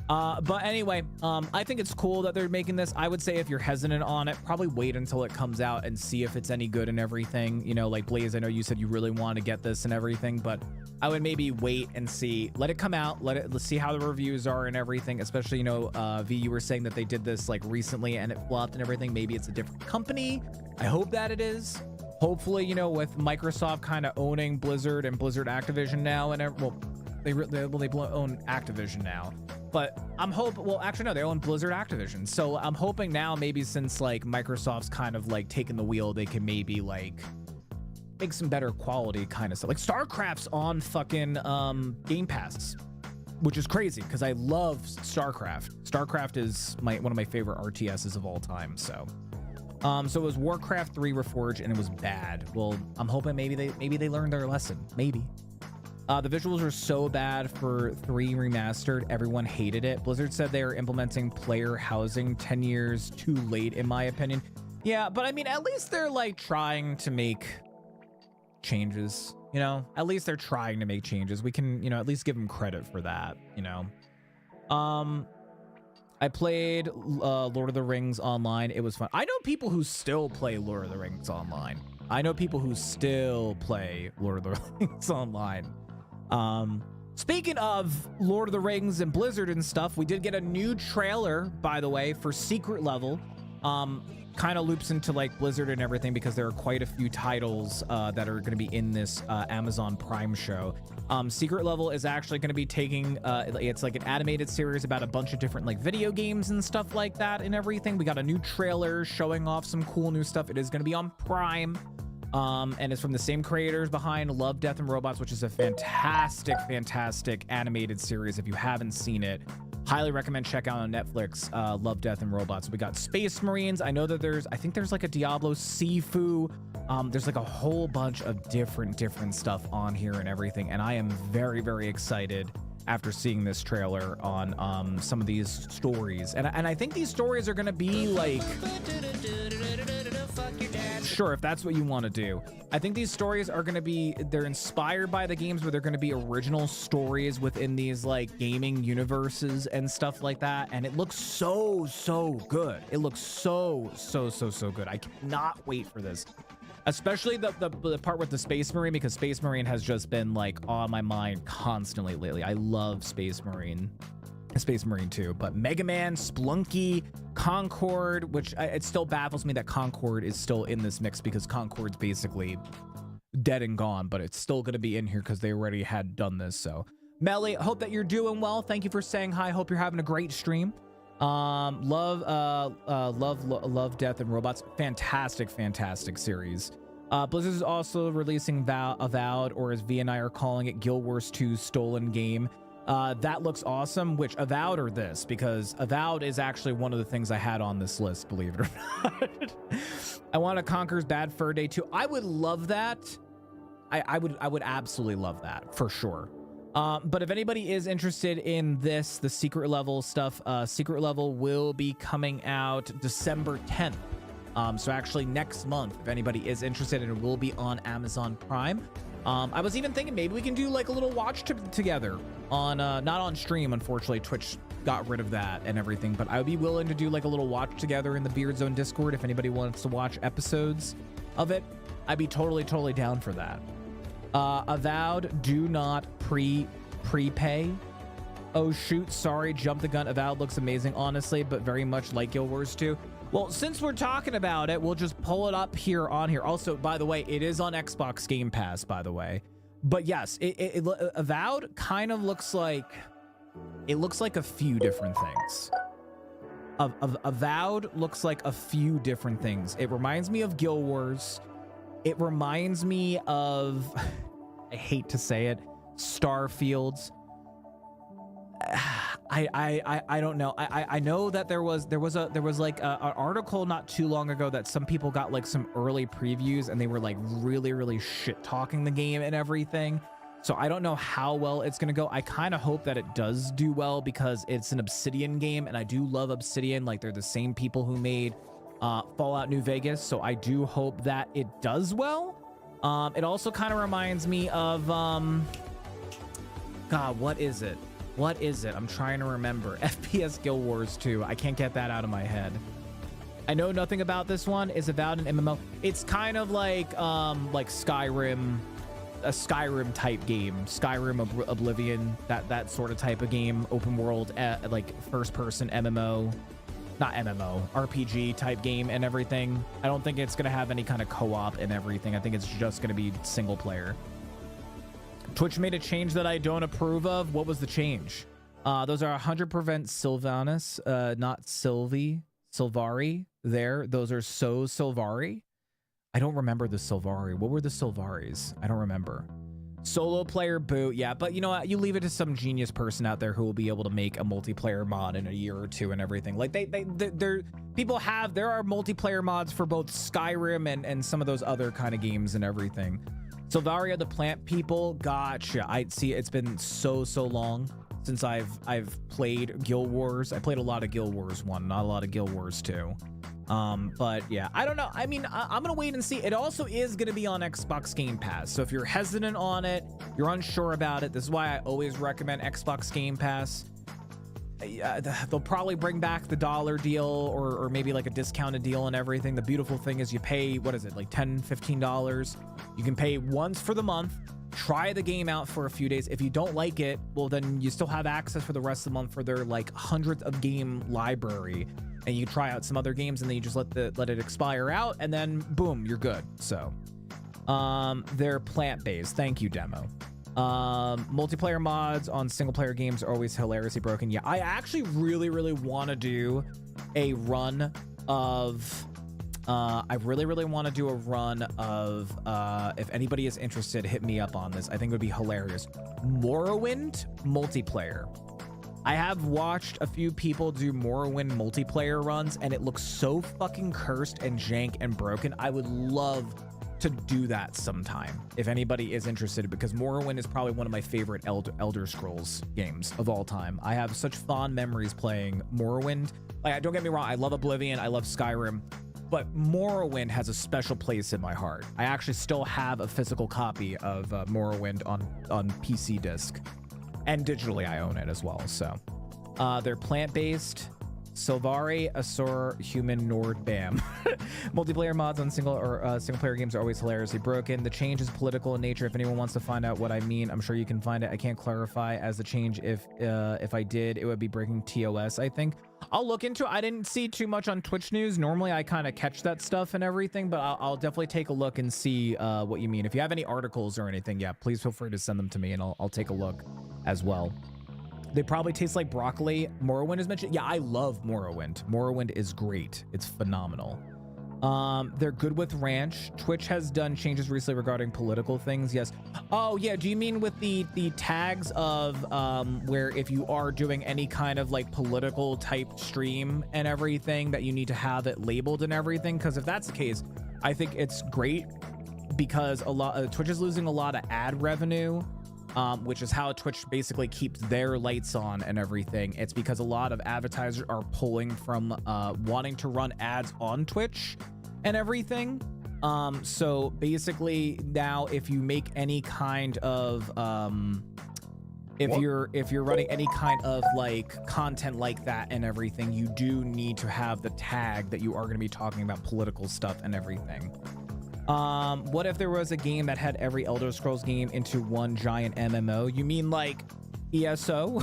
but anyway, I think it's cool that they're making this. I would say if you're hesitant on it, probably wait until it comes out and see if it's any good and everything. You know, like Blaze, I know you said you really want to get this and everything, but I would maybe wait and see. Let it come out. Let's see how the reviews are and everything. Especially, you know, V, you were saying that they did this like recently and it flopped and everything. Maybe it's a different company. I hope that it is. Hopefully, you know, with Microsoft kind of owning Blizzard and Blizzard Activision now, and they own Activision now, but they own Blizzard Activision. So I'm hoping now, maybe since like Microsoft's kind of like taking the wheel, they can maybe like make some better quality kind of stuff. Like StarCraft's on fucking Game Pass, which is crazy because I love StarCraft. StarCraft is one of my favorite RTSs of all time. So it was Warcraft 3 Reforged and it was bad. Well, I'm hoping maybe they learned their lesson. Maybe. The visuals are so bad for 3 remastered. Everyone hated it. Blizzard said they are implementing player housing 10 years too late, in my opinion. Yeah, but I mean, at least they're like trying to make changes, you know? At least they're trying to make changes. We can, you know, at least give them credit for that, you know? I played Lord of the Rings online. It was fun. I know people who still play Lord of the Rings online. Speaking of Lord of the Rings and Blizzard and stuff, we did get a new trailer, by the way, for Secret Level. Kind of loops into like Blizzard and everything because there are quite a few titles that are going to be in this Amazon Prime show. Secret Level is actually going to be taking it's like an animated series about a bunch of different like video games and stuff like that and everything. We got a new trailer showing off some cool new stuff. It is going to be on Prime. And it's from the same creators behind Love, Death, and Robots, which is a fantastic animated series. If you haven't seen it, highly recommend check out on Netflix. Love, Death, and Robots. We got Space Marines. I know that I think there's like a Diablo Sifu. There's like a whole bunch of different stuff on here and everything. And I am very excited after seeing this trailer on some of these stories. And I think these stories are going to be like... Sure, if that's what you want to do. I think these stories are going to be, they're inspired by the games, but they're going to be original stories within these like gaming universes and stuff like that. And it looks so good. It looks so good. I cannot wait for this. Especially the part with the Space Marine, because Space Marine has just been like on my mind constantly lately. I love Space Marine 2, but Mega Man, Splunky, Concord, which it still baffles me that Concord is still in this mix, because Concord's basically dead and gone, but it's still going to be in here because they already had done this. So Melly, hope that you're doing well. Thank you for saying hi. Hope you're having a great stream. Love Death and Robots. Fantastic series. Blizzard is also releasing Avowed, or as V and I are calling it, Guild Wars 2 Stolen Game. That looks awesome. Which Avowed or this? Because Avowed is actually one of the things I had on this list, believe it or not. I want to Conquer's Bad Fur Day 2. I would love that. I would absolutely love that for sure. But if anybody is interested in this, the secret level stuff, secret level will be coming out December 10th. So actually next month, if anybody is interested, and it will be on Amazon Prime. I was even thinking maybe we can do like a little watch together on, not on stream, unfortunately. Twitch got rid of that and everything, but I would be willing to do like a little watch together in the Beard Zone Discord. If anybody wants to watch episodes of it, I'd be totally down for that. Avowed, do not prepay. Oh shoot, sorry, jump the gun. Avowed looks amazing, honestly, but very much like Guild Wars 2. Well, since we're talking about it, we'll just pull it up here on here. Also, by the way, it is on Xbox Game Pass, by the way. But yes, Avowed kind of looks like, it looks like a few different things. Avowed looks like a few different things. It reminds me of Guild Wars. It reminds me of, I hate to say it, Starfields. I don't know. I know that there was like an article not too long ago that some people got like some early previews, and they were like really shit talking the game and everything. So I don't know how well it's gonna go. I kind of hope that it does do well, because it's an Obsidian game, and I do love Obsidian. Like, they're the same people who made Fallout New Vegas, so I do hope that it does well. It also kind of reminds me of God, what is it? I'm trying to remember. FPS Guild Wars 2. I can't get that out of my head. I know nothing about this one. Is Avowed an MMO? It's kind of like Skyrim, a Skyrim type game. Skyrim, Oblivion, that sort of type of game. Open world, like first person MMO. Not MMO, RPG type game and everything. I don't think it's going to have any kind of co-op and everything. I think it's just going to be single player. Twitch made a change that I don't approve of. What was the change? Those are 100% Sylvanus, not Sylvari there. Those are Sylvari. I don't remember the Sylvari. What were the Sylvaris? I don't remember. Solo player, boo. Yeah, but you know what? You leave it to some genius person out there who will be able to make a multiplayer mod in a year or two and everything. Like there are multiplayer mods for both Skyrim and some of those other kind of games and everything. Sylvaria, the plant people, gotcha. I see. It's been so long since I've played Guild Wars. I played a lot of Guild Wars 1, not a lot of Guild Wars 2. But yeah, I don't know. I mean, I'm gonna wait and see. It also is gonna be on Xbox Game Pass, so if you're hesitant on it, you're unsure about it, this is why I always recommend Xbox Game Pass. They'll probably bring back the $1 deal or maybe like a discounted deal and everything. The beautiful thing is you pay, what is it, like $10-15. You can pay once for the month, try the game out for a few days. If you don't like it, well, then you still have access for the rest of the month for their like hundreds of game library, and you try out some other games, and then you just let it expire out, and then boom, you're good. So they're plant-based. Thank you, Demo. Multiplayer mods on single player games are always hilariously broken. Yeah, I actually really want to do a run of if anybody is interested, hit me up on this. I think it would be hilarious. Morrowind multiplayer. I have watched a few people do Morrowind multiplayer runs, and it looks so fucking cursed and jank and broken. I would love to do that sometime if anybody is interested, because Morrowind is probably one of my favorite Elder Scrolls games of all time. I have such fond memories playing Morrowind. Like, don't get me wrong, I love Oblivion, I love Skyrim, but Morrowind has a special place in my heart. I actually still have a physical copy of Morrowind on PC disc, and digitally I own it as well. So they're plant-based. Sylvari, Asur, Human, Nord, Bam. Multiplayer mods on single player games are always hilariously broken. The change is political in nature. If anyone wants to find out what I mean, I'm sure you can find it. I can't clarify as the change. If I did, it would be breaking TOS, I think. I'll look into it. I didn't see too much on Twitch news. Normally, I kind of catch that stuff and everything, but I'll definitely take a look and see what you mean. If you have any articles or anything, yeah, please feel free to send them to me, and I'll take a look as well. They probably taste like broccoli. Morrowind is mentioned. Yeah, I love Morrowind. Morrowind is great. It's phenomenal. They're good with ranch. Twitch has done changes recently regarding political things. Yes. Oh yeah. Do you mean with the tags of where if you are doing any kind of like political type stream and everything that you need to have it labeled and everything? Because if that's the case, I think it's great because Twitch is losing a lot of ad revenue. Which is how Twitch basically keeps their lights on and everything. It's because a lot of advertisers are pulling from wanting to run ads on Twitch and everything. So basically now if you make any kind of if you're running any kind of like content like that and everything, you do need to have the tag that you are going to be talking about political stuff and everything. What if there was a game that had every Elder Scrolls game into one giant MMO? You mean like ESO?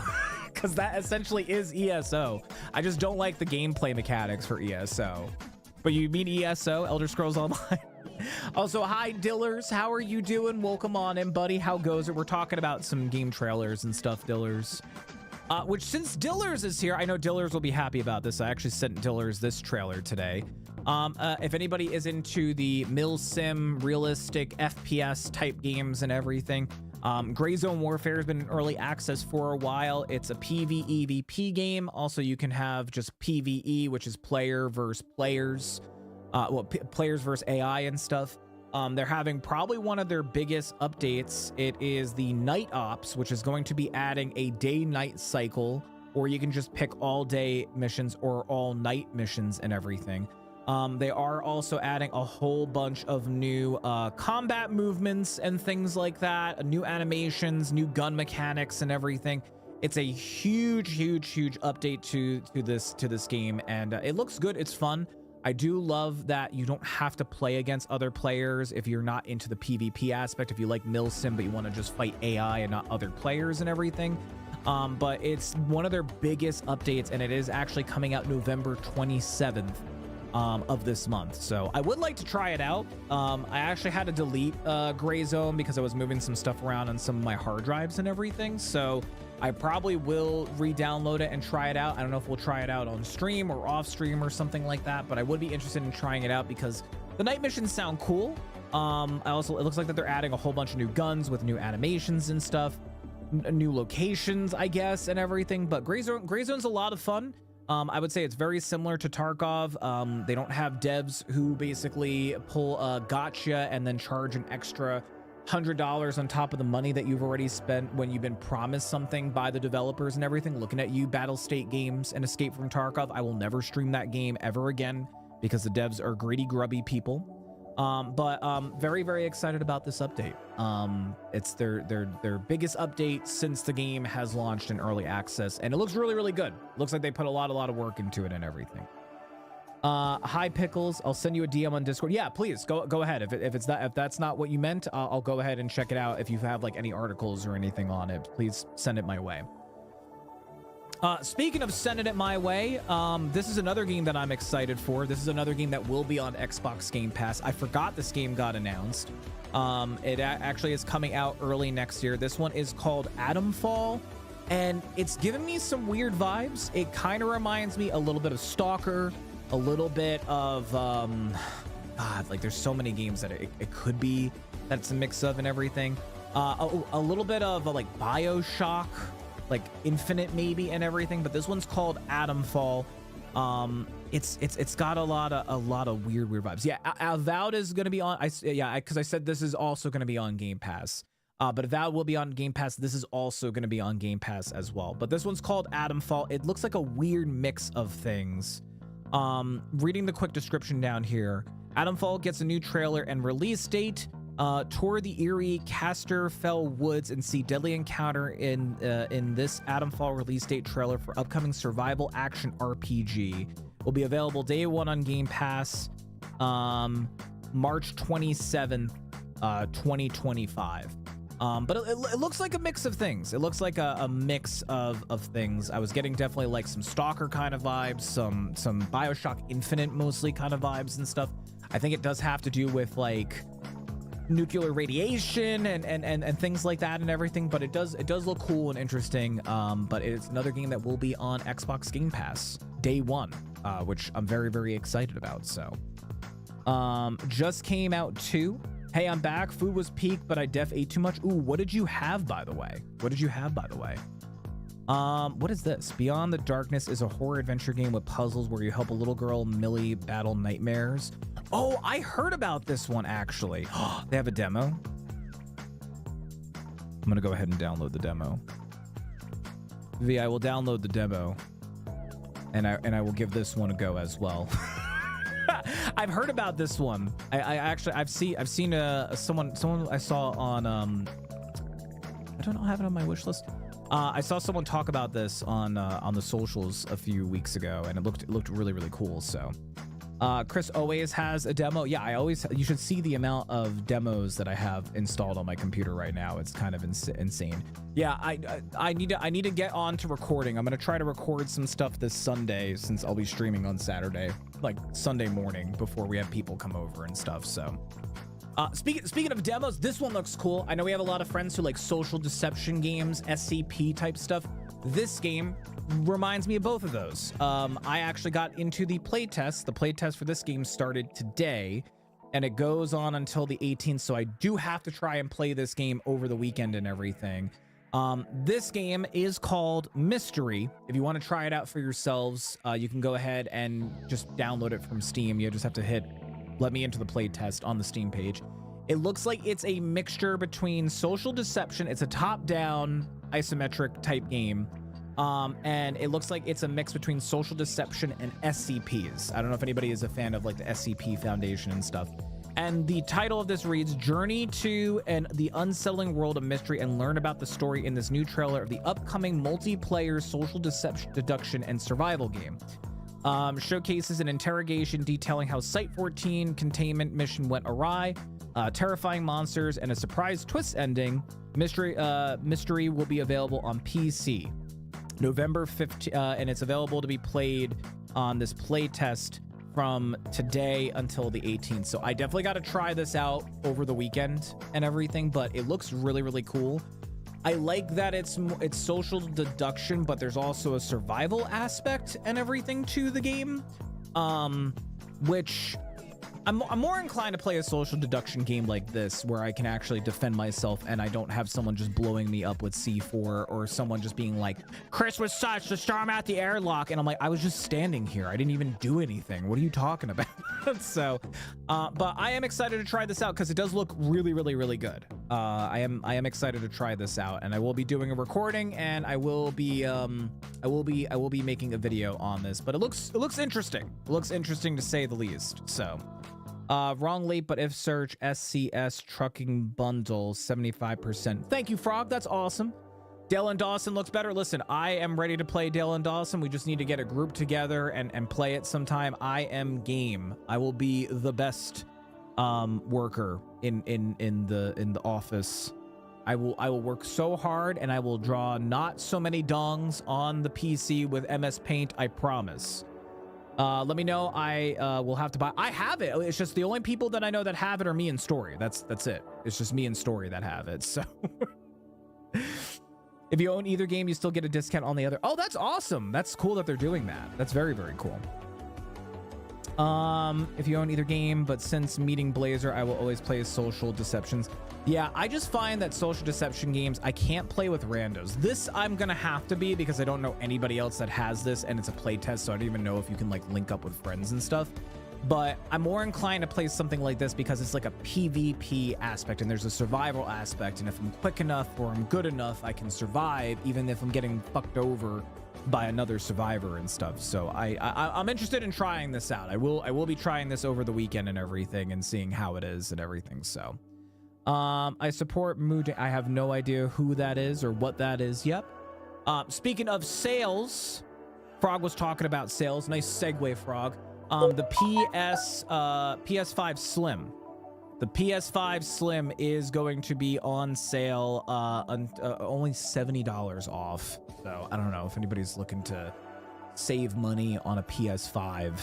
Because that essentially is ESO. I just don't like the gameplay mechanics for ESO. But you mean ESO, Elder Scrolls Online? Also, hi Dillers, how are you doing? Welcome on in, buddy. How goes it? We're talking about some game trailers and stuff, Dillers. Which since Dillers is here, I know Dillers will be happy about this. I actually sent Dillers this trailer today. If anybody is into the mil sim realistic FPS type games and everything, Gray Zone Warfare has been in early access for a while. It's a PvEVP game. Also, you can have just PvE, which is player versus players, players versus AI and stuff. They're having probably one of their biggest updates. It is the Night Ops, which is going to be adding a day-night cycle, or you can just pick all day missions or all night missions and everything. They are also adding a whole bunch of new combat movements and things like that, new animations, new gun mechanics and everything. It's a huge update to this game, and it looks good. It's fun. I do love that you don't have to play against other players if you're not into the PvP aspect, if you like milsim, but you want to just fight AI and not other players and everything. But it's one of their biggest updates, and it is actually coming out November 27th of this month. So I would like to try it out. I actually had to delete Gray Zone because I was moving some stuff around on some of my hard drives and everything. So I probably will re-download it and try it out. I don't know if we'll try it out on stream or off stream or something like that, but I would be interested in trying it out because the night missions sound cool. It looks like that they're adding a whole bunch of new guns with new animations and stuff, new locations, I guess, and everything. But Gray Zone's a lot of fun. I would say it's very similar to Tarkov. They don't have devs who basically pull a gotcha and then charge an extra $100 on top of the money that you've already spent when you've been promised something by the developers and everything. Looking at you, Battle State Games and Escape from Tarkov. I will never stream that game ever again because the devs are greedy, grubby people. But very excited about this update. It's their biggest update since the game has launched in early access, and it looks really good. Looks like they put a lot of work into it and everything. Hi Pickles, I'll send you a DM on Discord. Yeah, please go ahead. If that's not what you meant, I'll go ahead and check it out. If you have like any articles or anything on it, please send it my way. Speaking of sending it my way, this is another game that I'm excited for. This is another game that will be on Xbox Game Pass. I forgot this game got announced. It actually is coming out early next year. This one is called Atomfall, and it's giving me some weird vibes. It kind of reminds me a little bit of Stalker, a little bit of God, like there's so many games that it could be that it's a mix of and everything. A little bit of like BioShock, like Infinite maybe and everything, but this one's called Atomfall. It's got a lot of weird vibes. Yeah, Avowed is gonna be on. Because I said this is also gonna be on Game Pass. But Avowed will be on Game Pass. This is also gonna be on Game Pass as well. But this one's called Atomfall. It looks like a weird mix of things. Reading the quick description down here, Adamfall gets a new trailer and release date. Tour the eerie Casterfell Woods and see deadly encounter in this Adamfall release date trailer for upcoming survival action RPG. Will be available day 1 on Game Pass, March 27th, 2025. But it looks like a mix of things. It looks like a mix of things. I was getting definitely like some Stalker kind of vibes, some BioShock Infinite mostly kind of vibes and stuff. I think it does have to do with like nuclear radiation and things like that and everything, but it does look cool and interesting. But it's another game that will be on Xbox Game Pass day 1, which I'm very, very excited about. So just came out too. Hey, I'm back. Food was peak, but I ate too much. Ooh, what did you have, by the way? What is this? Beyond the Darkness is a horror adventure game with puzzles where you help a little girl, Millie, battle nightmares. Oh, I heard about this one, actually. They have a demo. I'm going to go ahead and download the demo. I will download the demo, and I will give this one a go as well. I've heard about this one. I've seen someone I saw on I don't know, I have it on my wish list. I saw someone talk about this on the socials a few weeks ago, and it looked really, really cool. So Chris always has a demo. Yeah, you should see the amount of demos that I have installed on my computer right now. It's kind of insane. Yeah, I need to get on to recording. I'm gonna try to record some stuff this Sunday, since I'll be streaming on Saturday, like Sunday morning, before we have people come over and stuff. So speaking of demos, this one looks cool. I know we have a lot of friends who like social deception games, SCP type stuff. This game reminds me of both of those. I actually got into the playtest. The playtest for this game started today, and it goes on until the 18th, so I do have to try and play this game over the weekend and everything. This game is called Mystery. If you want to try it out for yourselves, you can go ahead and just download it from Steam. You just have to hit let me into the playtest on the Steam page. It looks like it's a mixture between social deception. It's a top-down isometric type game. And it looks like it's a mix between social deception and SCPs. I don't know if anybody is a fan of like the SCP Foundation and stuff. And the title of this reads, Journey to the Unsettling World of Mystery and learn about the story in this new trailer of the upcoming multiplayer social deception, deduction, and survival game. Showcases an interrogation detailing how Site 14 containment mission went awry, terrifying monsters, and a surprise twist ending. Mystery will be available on PC. November 15th, and it's available to be played on this playtest from today until the 18th. So I definitely got to try this out over the weekend and everything, but it looks really, really cool. I like that it's social deduction, but there's also a survival aspect and everything to the game, which I'm more inclined to play a social deduction game like this, where I can actually defend myself and I don't have someone just blowing me up with C4, or someone just being like, Chris was such to storm out the airlock, and I'm like, I was just standing here, I didn't even do anything, what are you talking about? So but I am excited to try this out because it does look really, really, really good. I am excited to try this out, and I will be doing a recording, and I will be making a video on this. But it looks interesting. It looks interesting to say the least. So wrong late, but if search SCS trucking bundle 75%. Thank you, Frog. That's awesome. Dale and Dawson looks better. Listen, I am ready to play Dale and Dawson. We just need to get a group together and play it sometime. I am game. I will be the best worker in the office. I will work so hard, and I will draw not so many dongs on the PC with MS Paint, I promise. Let me know. I will have to buy. I have it. It's just the only people that I know that have it are me and Story. That's it. It's just me and Story that have it. So if you own either game, you still get a discount on the other. Oh, that's awesome. That's cool that they're doing that. That's very, very cool. If you own either game, but since meeting Blazer, I will always play social deceptions. Yeah, I just find that social deception games, I can't play with randos. This I'm gonna have to be, because I don't know anybody else that has this, and it's a playtest, so I don't even know if you can like link up with friends and stuff. but I'm more inclined to play something like this because it's like a PvP aspect and there's a survival aspect, and if I'm quick enough or I'm good enough, I can survive even if I'm getting fucked over by another survivor and stuff. So I'm interested in trying this out. I will be trying this over the weekend and everything and seeing how it is and everything. So I support Mood. I have no idea who that is or what that is. Yep. Speaking of sales, Frog was talking about sales. Nice segue, Frog. The PS5 Slim. The PS5 Slim is going to be on sale, only $70 off. So I don't know if anybody's looking to save money on a PS5.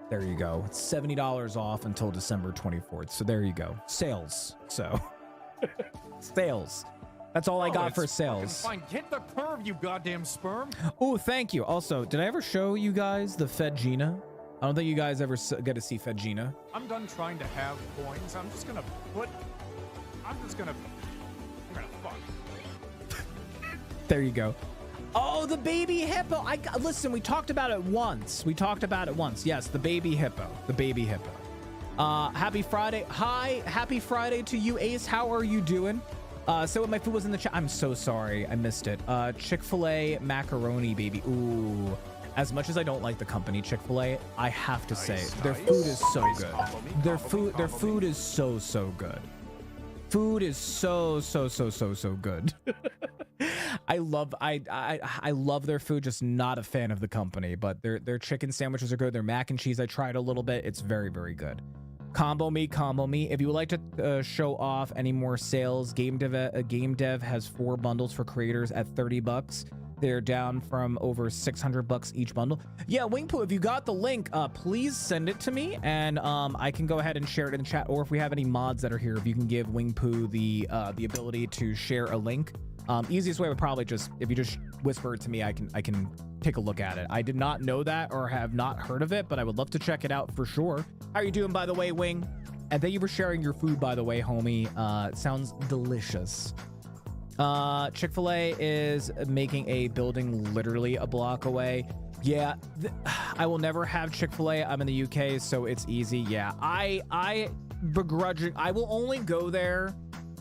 There you go. It's $70 off until December 24th. So there you go. Sales. So sales. That's all I got for sales. Fine. Get the curve, you goddamn sperm. Oh, thank you. Also, did I ever show you guys the Fed Gina? I don't think you guys ever get to see Fed Gina. I'm done trying to have coins. I'm just gonna fuck. There you go. Oh, the baby hippo. Listen, we talked about it once. Yes, the baby hippo. Happy Friday. Hi, happy Friday to you, Ace. How are you doing? So my food was in the chat. I'm so sorry. I missed it. Chick-fil-A macaroni, baby. Ooh. As much as I don't like the company Chick-fil-A, I have to say their food is so good. Their food is so good. Food is so good. I love their food, just not a fan of the company, but their chicken sandwiches are good. Their mac and cheese I tried a little bit. It's very, very good. Combo me. If you would like to show off any more sales, Game Dev has 4 bundles for creators at $30. They're down from over $600 each bundle. Yeah, Wingpoo, if you got the link, please send it to me, and I can go ahead and share it in the chat. Or if we have any mods that are here, if you can give Wingpoo the ability to share a link. Easiest way would probably just, if you just whisper it to me, I can take a look at it. I did not know that or have not heard of it, but I would love to check it out for sure. How are you doing, by the way, Wing? And thank you for sharing your food, by the way, homie. It sounds delicious. Chick-fil-A is making a building literally a block away. Yeah, I will never have Chick-fil-A. I'm in the UK, so it's easy. Yeah, I begrudging. I will only go there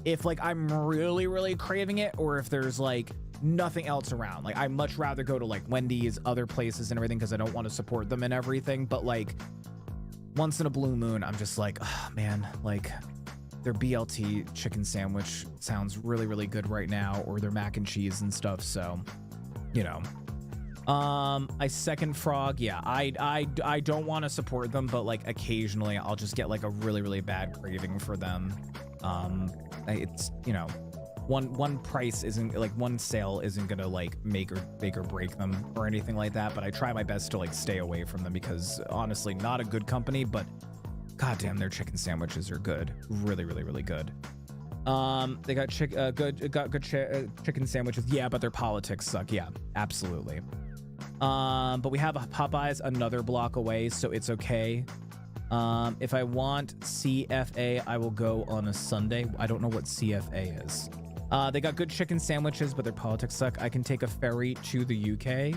if like I'm really craving it, or if there's like nothing else around. Like I'd much rather go to like Wendy's, other places and everything, because I don't want to support them and everything. But like once in a blue moon, I'm just like, oh man, like their BLT chicken sandwich sounds really good right now, or their mac and cheese and stuff. So, you know, I second Frog. Yeah, I don't want to support them, but like occasionally I'll just get like a really bad craving for them. It's, you know, one price isn't like, one sale isn't gonna like make or break them or anything like that, but I try my best to like stay away from them, because honestly, not a good company, but goddamn, their chicken sandwiches are good. Really good. They got good chicken sandwiches. Yeah, but their politics suck. Yeah, absolutely. But we have a Popeyes another block away, so it's okay. If I want CFA, I will go on a Sunday. I don't know what CFA is. They got good chicken sandwiches, but their politics suck. I can take a ferry to the UK.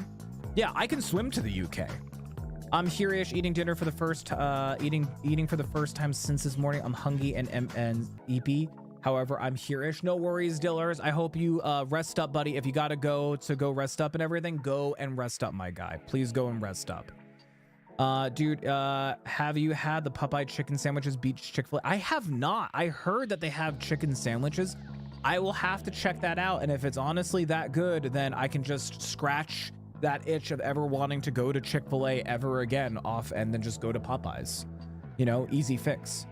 Yeah, I can swim to the UK. I'm here-ish, eating dinner for the first eating for the first time since this morning. I'm hungry and EP. However, I'm here-ish. No worries, Dillers. I hope you rest up, buddy. If you gotta go rest up and everything, go and rest up, my guy. Please go and rest up. Dude, have you had the Popeye chicken sandwiches beat Chick-fil-A? I have not. I heard that they have chicken sandwiches. I will have to check that out, and if it's honestly that good, then I can just scratch that itch of ever wanting to go to Chick-fil-A ever again off, and then just go to Popeyes. You know, easy fix.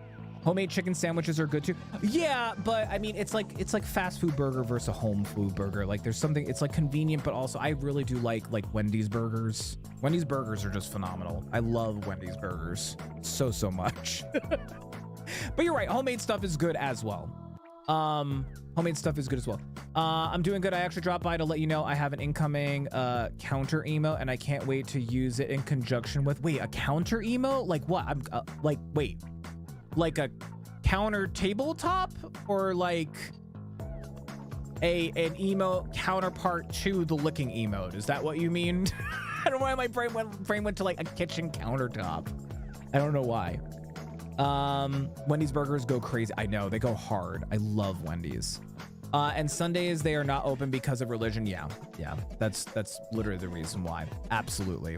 Homemade chicken sandwiches are good too. Yeah, but I mean, it's like fast food burger versus a home food burger. Like there's something, it's like convenient, but also I really do like Wendy's burgers. Wendy's burgers are just phenomenal. I love Wendy's burgers so much. But you're right, homemade stuff is good as well. Homemade stuff is good as well. I'm doing good. I actually dropped by to let you know I have an incoming counter emo, and I can't wait to use it in conjunction with, wait, a counter emo? Like what? I'm like, wait, like a counter tabletop, or like an emo counterpart to the licking emote? Is that what you mean? I don't know why my brain went to like a kitchen countertop. I don't know why. Wendy's burgers go crazy. I know, they go hard. I love Wendy's. And Sundays, they are not open because of religion. Yeah, that's literally the reason why. Absolutely.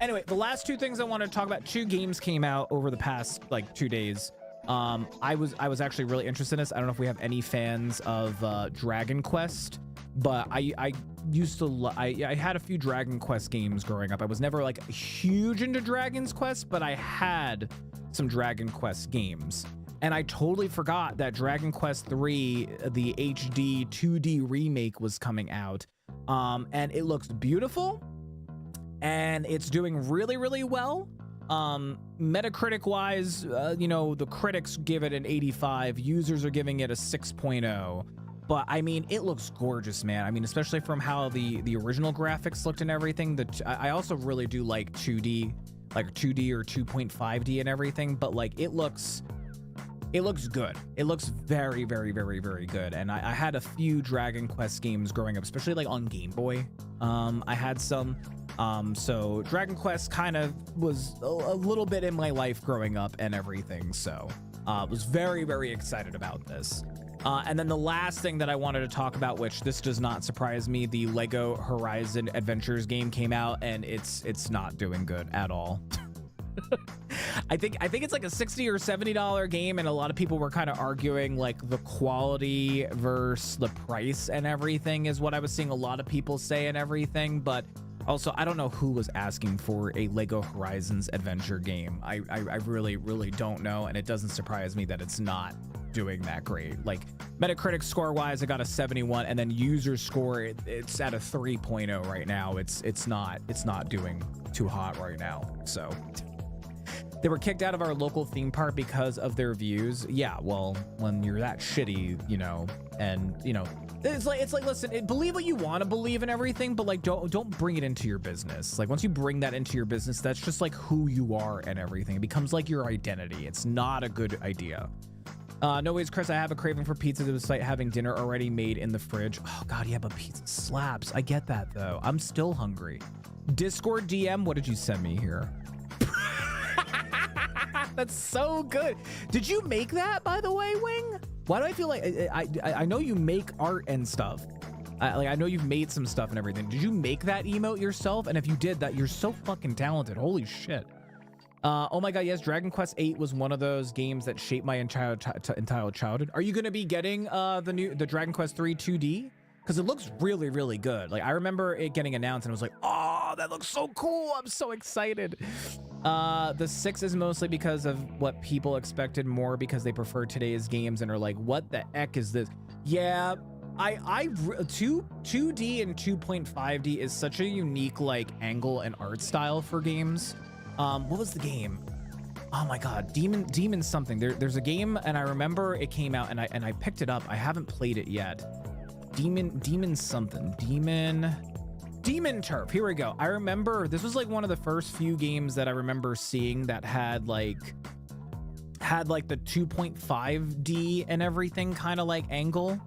Anyway, the last two things I want to talk about, 2 games came out over the past like 2 days. I was actually really interested in this. I don't know if we have any fans of Dragon Quest, but I used to I had a few Dragon Quest games growing up. I was never like huge into Dragon's Quest, but I had some Dragon Quest games. And I totally forgot that Dragon Quest 3, the HD 2D remake, was coming out. And it looks beautiful and it's doing really, really well. Metacritic wise, you know, the critics give it an 85, users are giving it a 6.0. But I mean, it looks gorgeous, man. I mean, especially from how the original graphics looked and everything. I also really do like 2D, like 2D or 2.5D and everything. But like, it looks good. It looks very, very, very, very good. And I had a few Dragon Quest games growing up, especially like on Game Boy. I had some. So Dragon Quest kind of was a little bit in my life growing up and everything. So was very, very excited about this. And then the last thing that I wanted to talk about, which this does not surprise me, the Lego Horizon Adventures game came out and it's not doing good at all. I think it's like a $60 or $70 game, and a lot of people were kind of arguing like the quality versus the price and everything is what I was seeing a lot of people say and everything. But also, I don't know who was asking for a Lego Horizons adventure game. I really, really don't know, and it doesn't surprise me that it's not doing that great. Like Metacritic score wise, I got a 71, and then user score it's at a 3.0 right now. It's not doing too hot right now. So they were kicked out of our local theme park because of their views. Yeah, well, when you're that shitty, you know, and you know, it's like listen, believe what you want to believe and everything, but like don't bring it into your business. Like once you bring that into your business, that's just like who you are and everything. It becomes like your identity. It's not a good idea. No ways, Chris, I have a craving for pizza despite having dinner already made in the fridge. Oh god, yeah, but pizza slaps. I get that though. I'm still hungry. Discord DM, what did you send me here? That's so good. Did you make that, by the way, Wing? Why do I feel like I know you make art and stuff. Like I know you've made some stuff and everything. Did you make that emote yourself? And if you did that, you're so fucking talented. Holy shit. Oh my god, yes, Dragon Quest 8 was one of those games that shaped my entire childhood. Are you going to be getting the Dragon Quest 3 2D? Because it looks really, really good. Like I remember it getting announced and I was like, oh, that looks so cool. I'm so excited. The 6 is mostly because of what people expected more because they prefer today's games and are like, what the heck is this? Yeah, 2D and 2.5D is such a unique like angle and art style for games. What was the game? Oh my god, Demon something. There's a game and I remember it came out and I picked it up. I haven't played it yet. Demon something. Demon Turf. Here we go. I remember this was like one of the first few games that I remember seeing that had like the 2.5D and everything kind of like angle.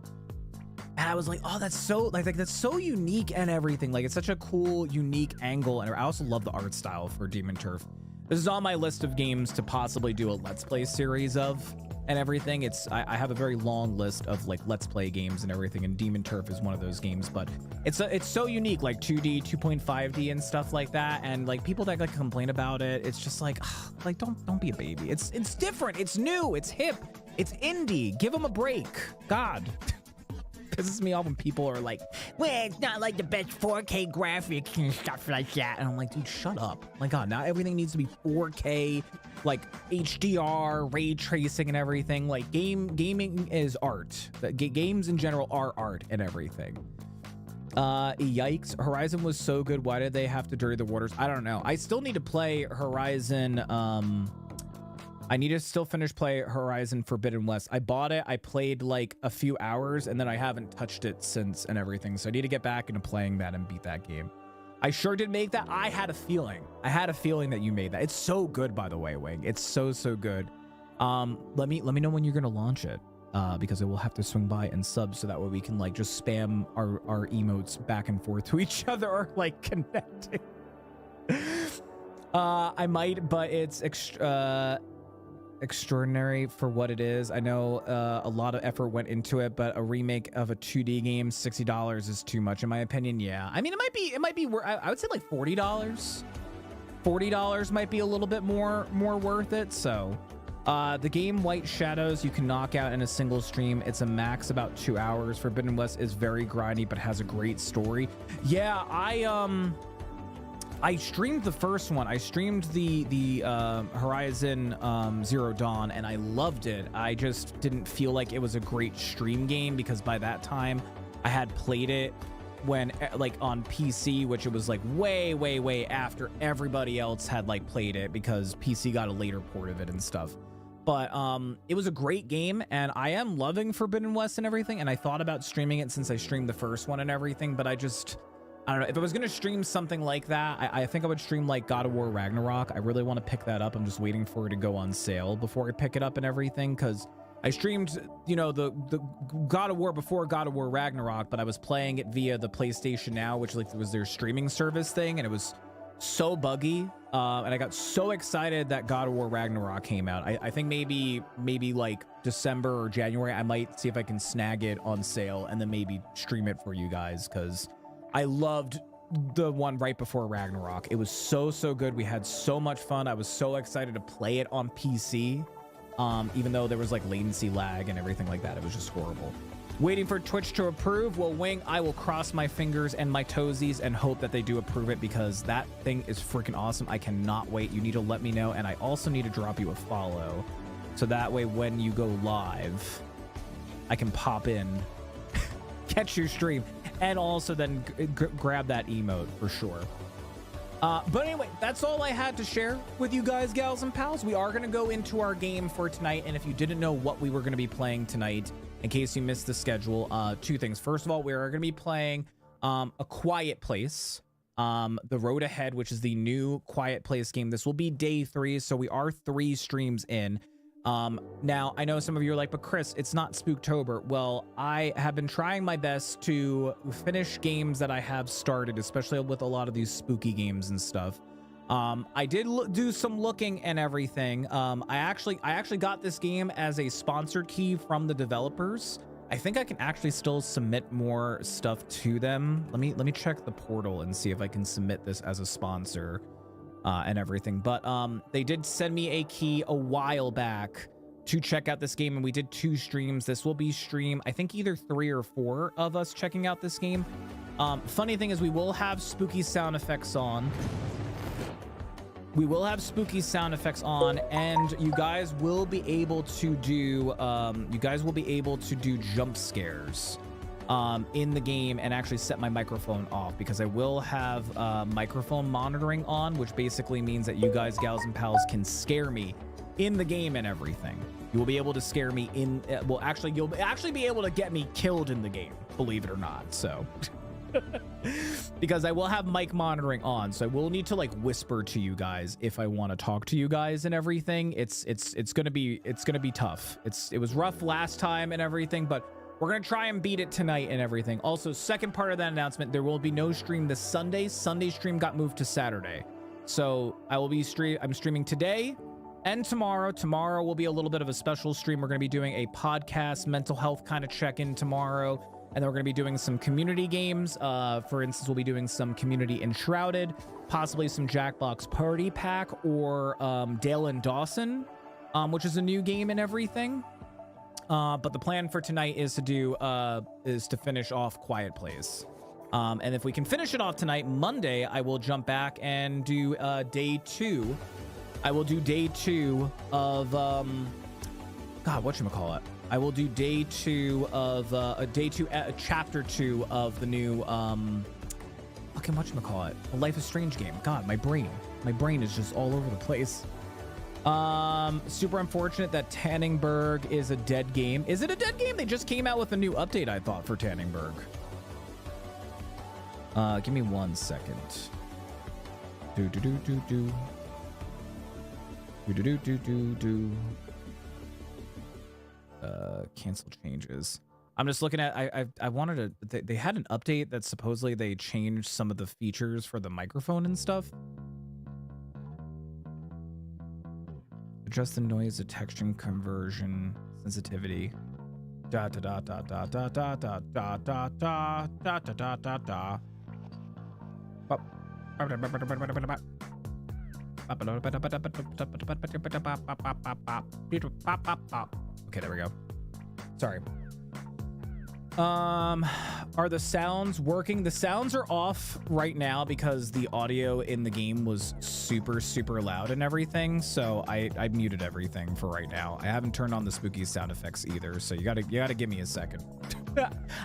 And I was like, oh, that's so like that's so unique and everything. Like it's such a cool, unique angle. And I also love the art style for Demon Turf. This is on my list of games to possibly do a Let's Play series of and everything. I have a very long list of like Let's Play games and everything, and Demon Turf is one of those games. But it's so unique, like 2D, 2.5D and stuff like that. And like people that like complain about it, it's just like don't be a baby. It's different. It's new. It's hip. It's indie. Give them a break. God. Pisses me off when people are like, well, it's not like the best 4K graphics and stuff like that. And I'm like, dude, shut up. My god, now everything needs to be 4K, like HDR, ray tracing and everything. Like gaming is art. Games in general are art and everything. Yikes. Horizon was so good. Why did they have to dirty the waters? I don't know. I still need to play Horizon. I need to still play Horizon Forbidden West. I bought it, I played like a few hours, and then I haven't touched it since and everything. So I need to get back into playing that and beat that game. I sure did make that. I had a feeling that you made that. It's so good, by the way, Wing. It's so good. Let me know when you're gonna launch it, because I will have to swing by and sub so that way we can like just spam our emotes back and forth to each other or like connecting. I might, but it's extraordinary for what it is. I know a lot of effort went into it, but a remake of a 2D game, $60 is too much in my opinion. Yeah, I mean, it might be I would say like $40. $40 might be a little bit more worth it. So the game White Shadows you can knock out in a single stream. It's a max about 2 hours. Forbidden West is very grindy but has a great story. Yeah, I streamed the first one. I streamed the Horizon Zero Dawn, and I loved it. I just didn't feel like it was a great stream game because by that time I had played it when like on PC, which it was like way after everybody else had like played it because PC got a later port of it and stuff. But it was a great game, and I am loving Forbidden West and everything, and I thought about streaming it since I streamed the first one and everything, but I don't know. If I was going to stream something like that, I think I would stream like God of War Ragnarok. I really want to pick that up. I'm just waiting for it to go on sale before I pick it up and everything, because I streamed, you know, the God of War before God of War Ragnarok, but I was playing it via the PlayStation Now, which like was their streaming service thing, and it was so buggy. And I got so excited that God of War Ragnarok came out. I think maybe like December or January, I might see if I can snag it on sale and then maybe stream it for you guys, because I loved the one right before Ragnarok. It was so good. We had so much fun. I was so excited to play it on PC, even though there was like latency lag and everything like that. It was just horrible. Waiting for Twitch to approve. Well, Wing, I will cross my fingers and my toesies and hope that they do approve it, because that thing is freaking awesome. I cannot wait. You need to let me know, and I also need to drop you a follow, so that way when you go live, I can pop in, catch your stream, and also then grab that emote for sure. But anyway, that's all I had to share with you guys, gals and pals. We are going to go into our game for tonight, and if you didn't know what we were going to be playing tonight, in case you missed the schedule, two things. First of all, we are going to be playing A Quiet Place, The Road Ahead, which is the new Quiet Place game. This will be day 3, so we are 3 streams in. Now, I know some of you are like, but Chris, it's not Spooktober. Well, I have been trying my best to finish games that I have started, especially with a lot of these spooky games and stuff. I did do some looking and everything. I actually got this game as a sponsored key from the developers. I think I can actually still submit more stuff to them. Let me check the portal and see if I can submit this as a sponsor. And everything, but they did send me a key a while back to check out this game, and we did 2 streams. This will be stream, I think, either 3 or 4 of us checking out this game. Funny thing is, we will have spooky sound effects on. We will have spooky sound effects on, and you guys will be able to do jump scares in the game, and actually set my microphone off, because I will have microphone monitoring on, which basically means that you guys, gals and pals, can scare me in the game and everything. You will be able to scare me in well, actually, you'll actually be able to get me killed in the game, believe it or not. So because I will have mic monitoring on, so I will need to like whisper to you guys if I want to talk to you guys and everything. It's gonna be tough. It was rough last time and everything, but we're going to try and beat it tonight and everything. Also, second part of that announcement, there will be no stream this Sunday. Sunday stream got moved to Saturday. So I'm streaming today and tomorrow. Tomorrow will be a little bit of a special stream. We're going to be doing a podcast, mental health kind of check-in tomorrow. And then we're going to be doing some community games. For instance, we'll be doing some Community Enshrouded, possibly some Jackbox Party Pack, or Dale and Dawson, which is a new game and everything. But the plan for tonight is to finish off Quiet Place. And if we can finish it off tonight, Monday, I will jump back and do day 2. I will do day 2 of God, whatchamacallit? I will do day 2 of chapter 2 of the new fucking whatchamacallit? A Life is Strange game. God, my brain is just all over the place. Super unfortunate that Tanningburg is a dead game. Is it a dead game? They just came out with a new update, I thought, for Tanningburg. Give me 1 second. Cancel changes. I'm just looking at, I wanted to, they had an update that supposedly they changed some of the features for the microphone and stuff. Adjust the noise detection conversion sensitivity. Da da da da da da da da da da da da da da da. Okay, there we go. Sorry. Are the sounds working? The sounds are off right now because the audio in the game was super, super loud and everything. So I muted everything for right now. I haven't turned on the spooky sound effects either. So you gotta give me a second.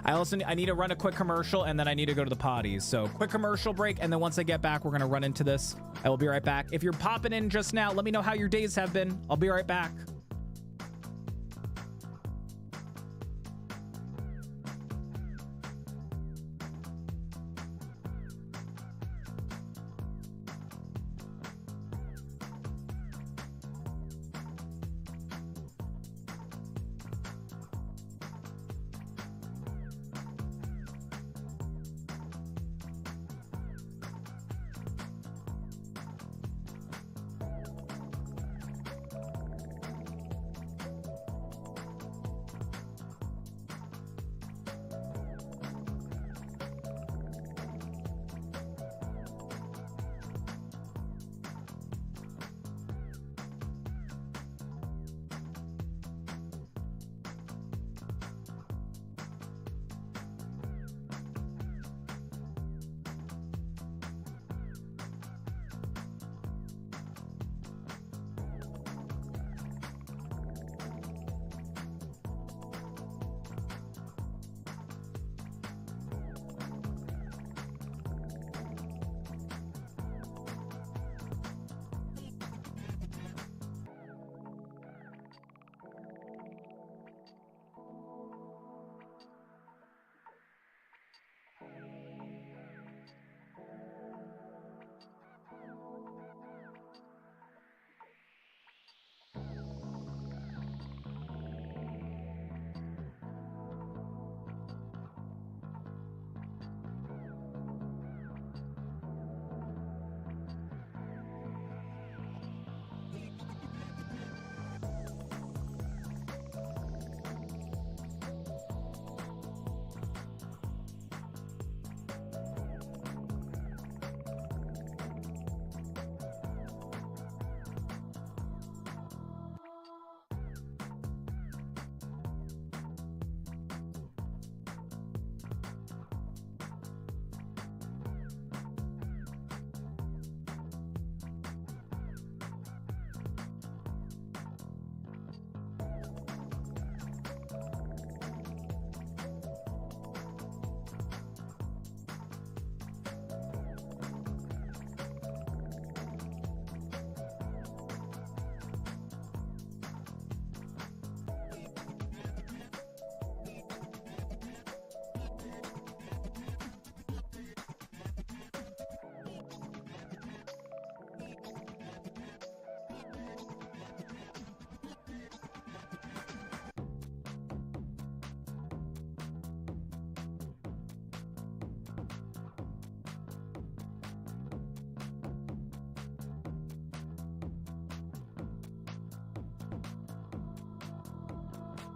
I need to run a quick commercial and then I need to go to the potties. So quick commercial break. And then once I get back, we're going to run into this. I will be right back. If you're popping in just now, let me know how your days have been. I'll be right back.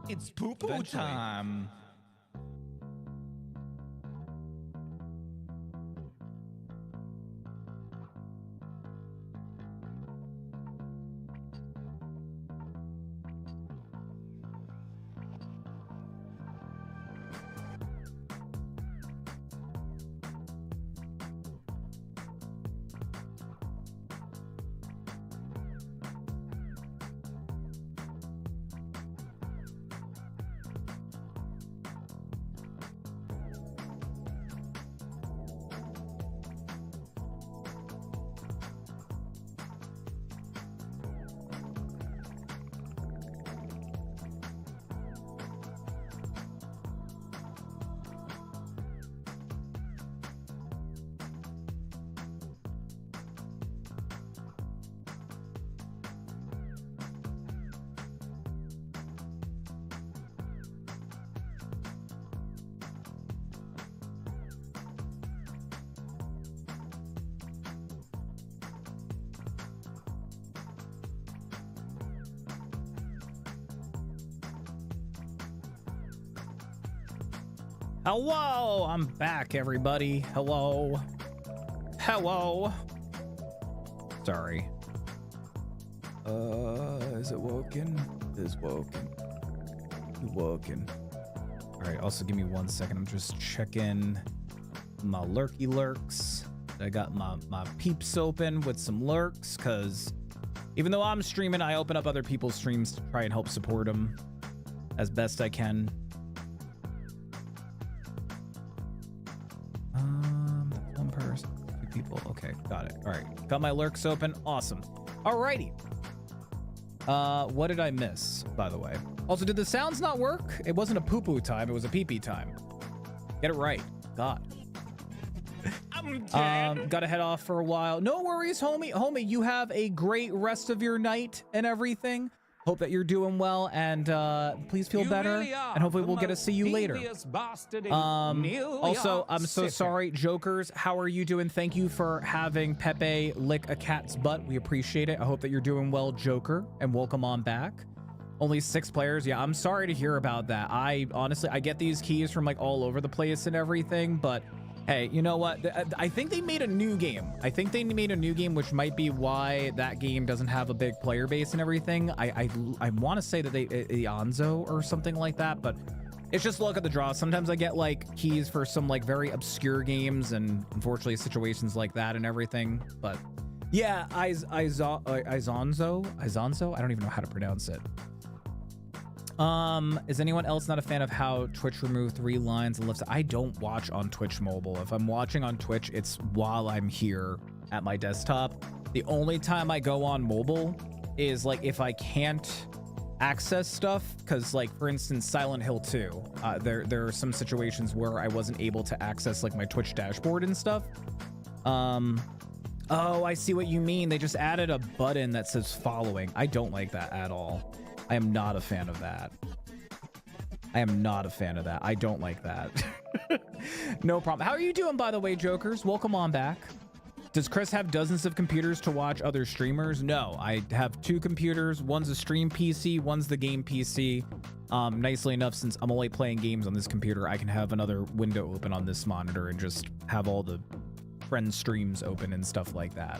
It's poo-poo time. Hello, I'm back, everybody. Hello. Hello. Sorry. Is it woken? It is woken. Woken. All right, also give me 1 second. I'm just checking my lurky lurks. I got my peeps open with some lurks, because even though I'm streaming, I open up other people's streams to try and help support them as best I can. One person, 2 people. Okay, got it. All right, got my lurks open. Awesome. Alrighty. What did I miss, by the way? Also, did the sounds not work? It wasn't a poo-poo time, it was a pee-pee time. Get it right. God. Gotta head off for a while. No worries, homie. Homie, you have a great rest of your night and everything. Hope that you're doing well, and please feel better, and hopefully we'll get to see you later. Also, I'm so sorry, Jokers. How are you doing? Thank you for having Pepe lick a cat's butt. We appreciate it. I hope that you're doing well, Joker, and welcome on back. Only 6 players. Yeah, I'm sorry to hear about that. I honestly, I get these keys from like all over the place and everything, but hey, you know what? I think they made a new game. I think they made a new game, which might be why that game doesn't have a big player base and everything. I want to say that they Anzo or something like that, but it's just luck of the draw. Sometimes I get like keys for some like very obscure games, and unfortunately situations like that and everything. But yeah, Izonzo. I don't even know how to pronounce it. Is anyone else not a fan of how Twitch removed 3 lines and left? I don't watch on Twitch mobile. If I'm watching on Twitch, it's while I'm here at my desktop. The only time I go on mobile is like if I can't access stuff, because like for instance Silent Hill 2, there are some situations where I wasn't able to access like my Twitch dashboard and stuff. Oh, I see what you mean. They just added a button that says following. I don't like that at all. I am not a fan of that. I am not a fan of that. I don't like that. No problem. How are you doing, by the way, Jokers? Welcome on back. Does Chris have dozens of computers to watch other streamers? No, I have 2 computers. One's a stream PC, one's the game PC. Nicely enough, since I'm only playing games on this computer, I can have another window open on this monitor and just have all the friend streams open and stuff like that.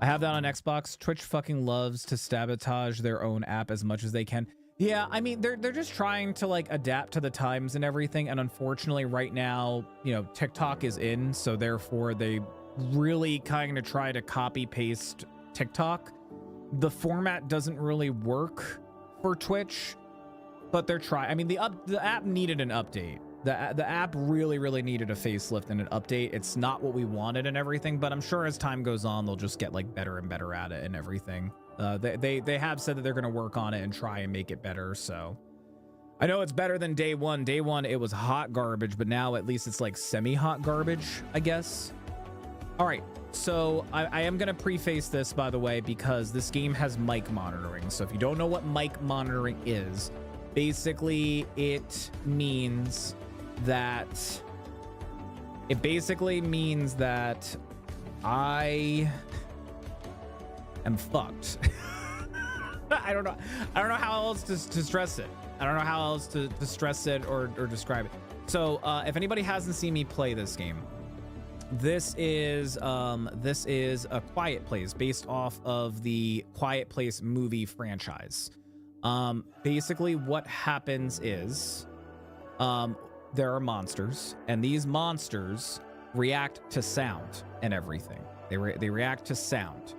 I have that on Xbox. Twitch fucking loves to sabotage their own app as much as they can. Yeah, I mean, they're just trying to like adapt to the times and everything. And unfortunately right now, you know, TikTok is in, so therefore they really kind of try to copy paste TikTok. The format doesn't really work for Twitch, but they're trying. I mean, the app needed an update. The app really needed a facelift and an update. It's not what we wanted and everything, but I'm sure as time goes on, they'll just get like better and better at it and everything. They have said that they're going to work on it and try and make it better. So I know it's better than day one. Day one, it was hot garbage, but now at least it's like semi-hot garbage, I guess. All right. So I am going to preface this, by the way, because this game has mic monitoring. So if you don't know what mic monitoring is, basically it means that I am fucked. I don't know how else to stress it. I don't know how else to stress it or describe it. So if anybody hasn't seen me play this game, this is a Quiet Place based off of the Quiet Place movie franchise. Basically what happens is there are monsters, and these monsters react to sound and everything. They react to sound.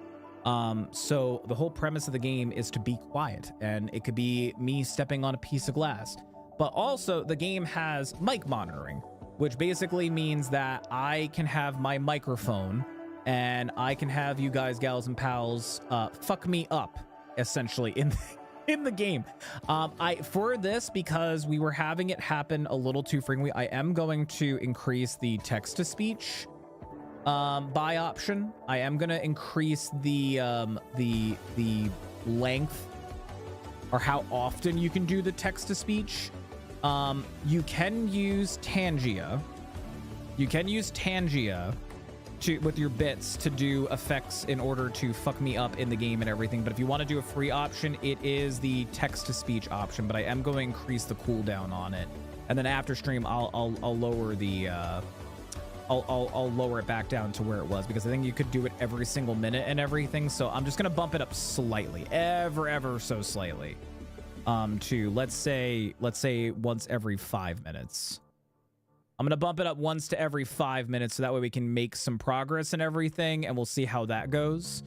So the whole premise of the game is to be quiet, and it could be me stepping on a piece of glass. But also the game has mic monitoring, which basically means that I can have my microphone and I can have you guys, gals and pals, fuck me up, essentially, in the game. For this, because we were having it happen a little too frequently, I am going to increase the text to speech by option. I am going to increase the length, or how often you can do the text to speech. You can use Tangia. With your bits to do effects in order to fuck me up in the game and everything. But if you want to do a free option, it is the text to speech option. But I am going to increase the cooldown on it and then after stream, I'll lower the I'll lower it back down to where it was, because I think you could do it every single minute and everything. So I'm just gonna bump it up slightly, ever so slightly, to let's say once every 5 minutes. I'm gonna bump it up once to every 5 minutes, so that way we can make some progress and everything, and we'll see how that goes.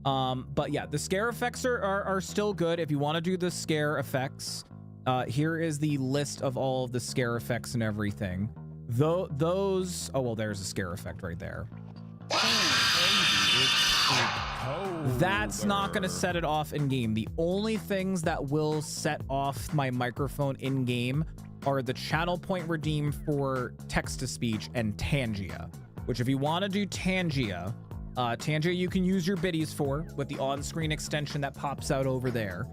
But yeah, the scare effects are still good. If you want to do the scare effects, here is the list of all of the scare effects and everything. Those, oh well, there's a scare effect right there. That's not going to set it off in game. The only things that will set off my microphone in game are the channel point redeem for text to speech and Tangia, which if you want to do Tangia, you can use your biddies for with the on-screen extension that pops out over there.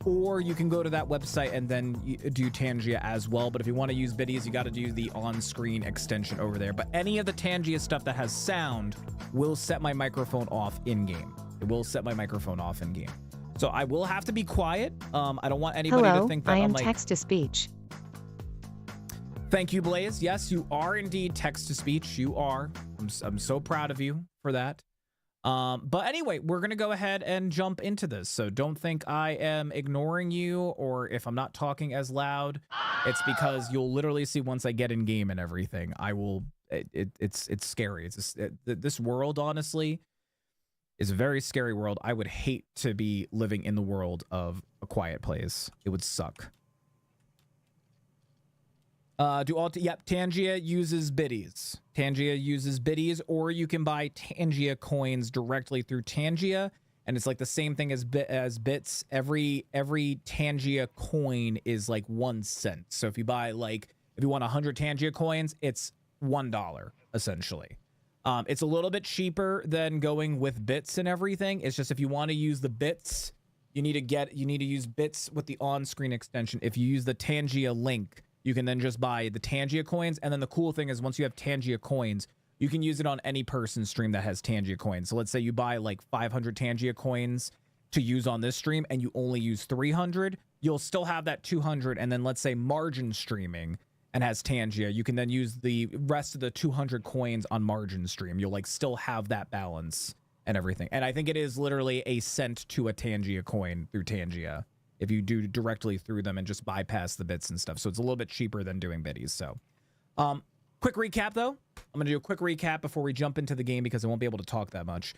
Or you can go to that website and then do Tangia as well. But if you want to use biddies, you got to do the on-screen extension over there. But any of the Tangia stuff that has sound will set my microphone off in-game. It will set my microphone off in-game. So I will have to be quiet. I don't want anybody to think that I am I'm like... text-to-speech. Thank you, Blaze. Yes, you are indeed text-to-speech. You are. I'm so proud of you for that. But anyway, we're going to go ahead and jump into this. So don't think I am ignoring you, or if I'm not talking as loud, it's because you'll literally see once I get in game and everything, I will, it's scary. It's just, this world, honestly, is a very scary world. I would hate to be living in the world of A Quiet Place. It would suck. Yep, Tangia uses biddies. Tangia uses biddies, or you can buy Tangia coins directly through Tangia, and it's like the same thing as bits. Every Tangia coin is like 1 cent. So if you buy if you want 100 Tangia coins, it's $1 essentially. It's a little bit cheaper than going with bits and everything. It's just if you want to use the bits, you need to use bits with the on-screen extension. If you use the Tangia link, you can then just buy the Tangia coins. And then the cool thing is once you have Tangia coins, you can use it on any person's stream that has Tangia coins. So let's say you buy like 500 Tangia coins to use on this stream and you only use 300, you'll still have that 200. And then let's say Margin streaming and has Tangia, you can then use the rest of the 200 coins on Margin stream. You'll still have that balance and everything. And I think it is literally a cent to a Tangia coin through Tangia, if you do directly through them and just bypass the bits and stuff. So it's a little bit cheaper than doing biddies. So quick recap though. I'm gonna do a quick recap before we jump into the game because I won't be able to talk that much.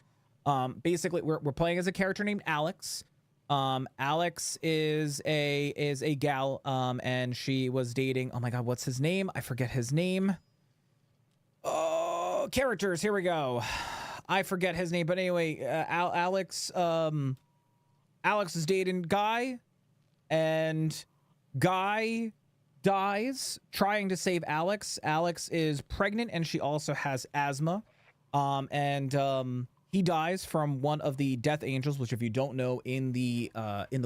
Basically we're playing as a character named Alex. Alex is a gal, and she was dating, oh my god, what's his name? I forget his name. Oh, characters, here we go. I forget his name, but anyway, Alex is dating Guy, and Guy dies trying to save Alex. Alex is pregnant and she also has asthma. He dies from one of the Death Angels, which if you don't know, in the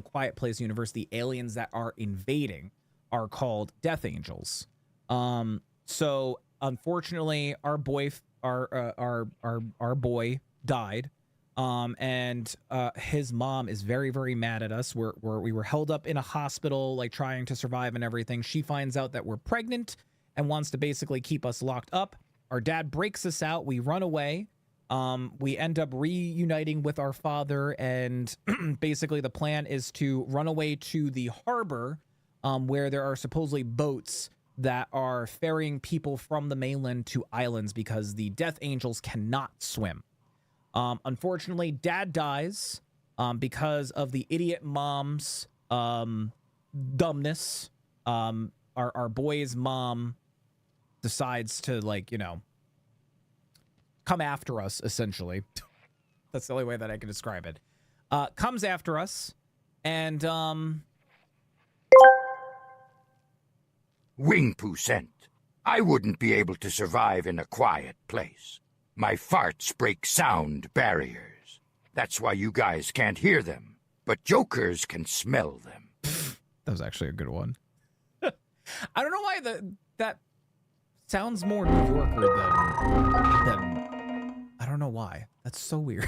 Quiet Place universe, the aliens that are invading are called Death Angels. So unfortunately our boy died. And his mom is very, very mad at us. We were held up in a hospital, like trying to survive and everything. She finds out that we're pregnant and wants to basically keep us locked up. Our dad breaks us out. We run away. We end up reuniting with our father, and basically the plan is to run away to the harbor, where there are supposedly boats that are ferrying people from the mainland to islands because the Death Angels cannot swim. Unfortunately, dad dies because of the idiot mom's dumbness. Our boy's mom decides to, come after us, essentially. That's the only way that I can describe it. Comes after us, and Wingpoo sent. I wouldn't be able to survive in a quiet place. My farts break sound barriers. That's why you guys can't hear them, but jokers can smell them. That was actually a good one. I don't know why that sounds more New Yorker than I don't know why. That's so weird.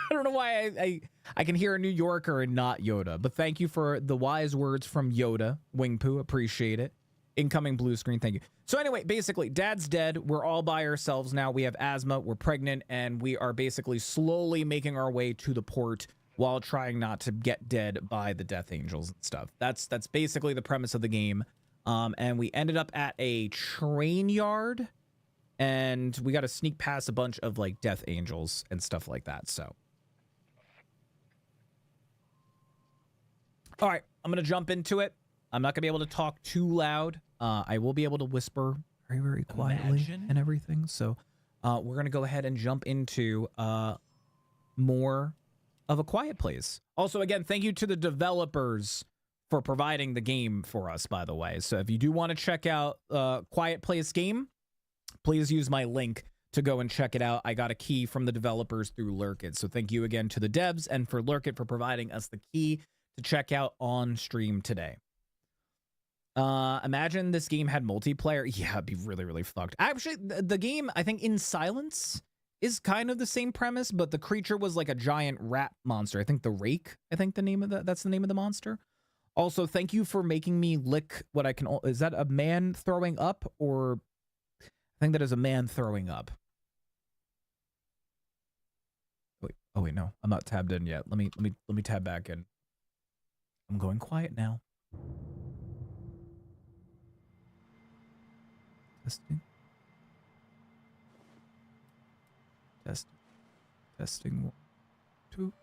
I don't know why I can hear a New Yorker and not Yoda, but thank you for the wise words from Yoda, Wingpoo, appreciate it. Incoming blue screen. Thank you. So anyway, basically, Dad's dead. We're all by ourselves now. We have asthma. We're pregnant, and we are basically slowly making our way to the port while trying not to get dead by the Death Angels and stuff. That's basically the premise of the game. And we ended up at a train yard, and we got to sneak past a bunch of like Death Angels and stuff like that. So, all right, I'm gonna jump into it. I'm not gonna be able to talk too loud. I will be able to whisper very, very quietly and everything. So we're going to go ahead and jump into more of A Quiet Place. Also, again, thank you to the developers for providing the game for us, by the way. So if you do want to check out Quiet Place game, please use my link to go and check it out. I got a key from the developers through Lurkit. So thank you again to the devs and for Lurkit for providing us the key to check out on stream today. Imagine this game had multiplayer. Yeah, it'd be really, really fucked. Actually, the game, I think In Silence is kind of the same premise, but the creature was like a giant rat monster. I think the Rake, that's the name of the monster. Also, thank you for making me lick what I can. Is that a man throwing up, or I think that is a man throwing up. Wait, oh wait, no, I'm not tabbed in yet. Let me tab back in. I'm going quiet now. Testing. Testing. 1, 2.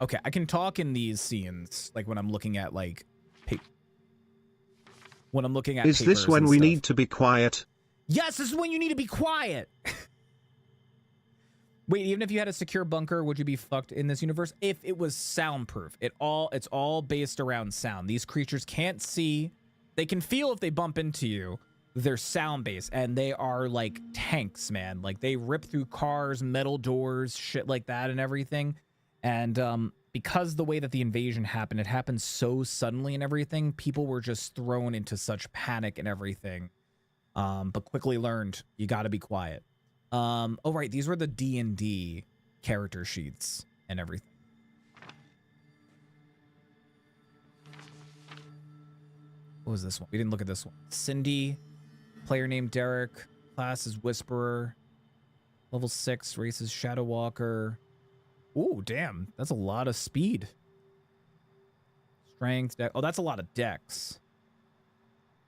Okay, I can talk in these scenes, like when I'm looking at like when I'm looking at. Is this when we need to be quiet? Yes, this is when you need to be quiet. Wait, even if you had a secure bunker, would you be fucked in this universe? If it was soundproof, it's all based around sound. These creatures can't see. They can feel if they bump into you. They're sound-based, and they are like tanks, man. Like, they rip through cars, metal doors, shit like that and everything. And because the way that the invasion happened, it happened so suddenly and everything, people were just thrown into such panic and everything. But quickly learned, you gotta be quiet. Oh, right. These were the D&D character sheets and everything. What was this one? We didn't look at this one. Cindy, player named Derek, class is Whisperer, level 6, race is Shadow Walker. Ooh, damn. That's a lot of speed. Strength, dex. Oh, that's a lot of dex.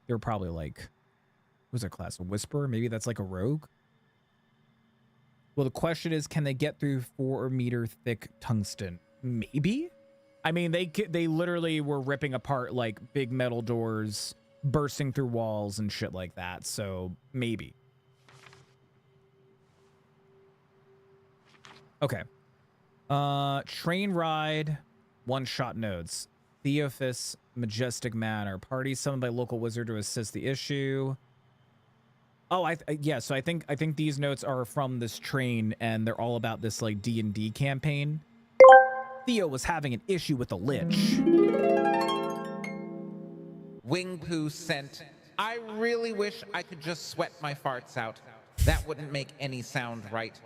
They're probably like, what was that class? A Whisperer? Maybe that's like a rogue? Well, the question is, can they get through 4-meter thick tungsten? Maybe. I mean, they literally were ripping apart like big metal doors, bursting through walls and shit like that. So maybe. Okay. Train ride, one-shot nodes. Theophis, Majestic Manor. Party summoned by local wizard to assist the issue. Oh, yeah, so I think these notes are from this train, and they're all about this, like, D&D campaign. Theo was having an issue with a lich. Wingpoo sent, I really wish I could just sweat my farts out. That wouldn't make any sound right.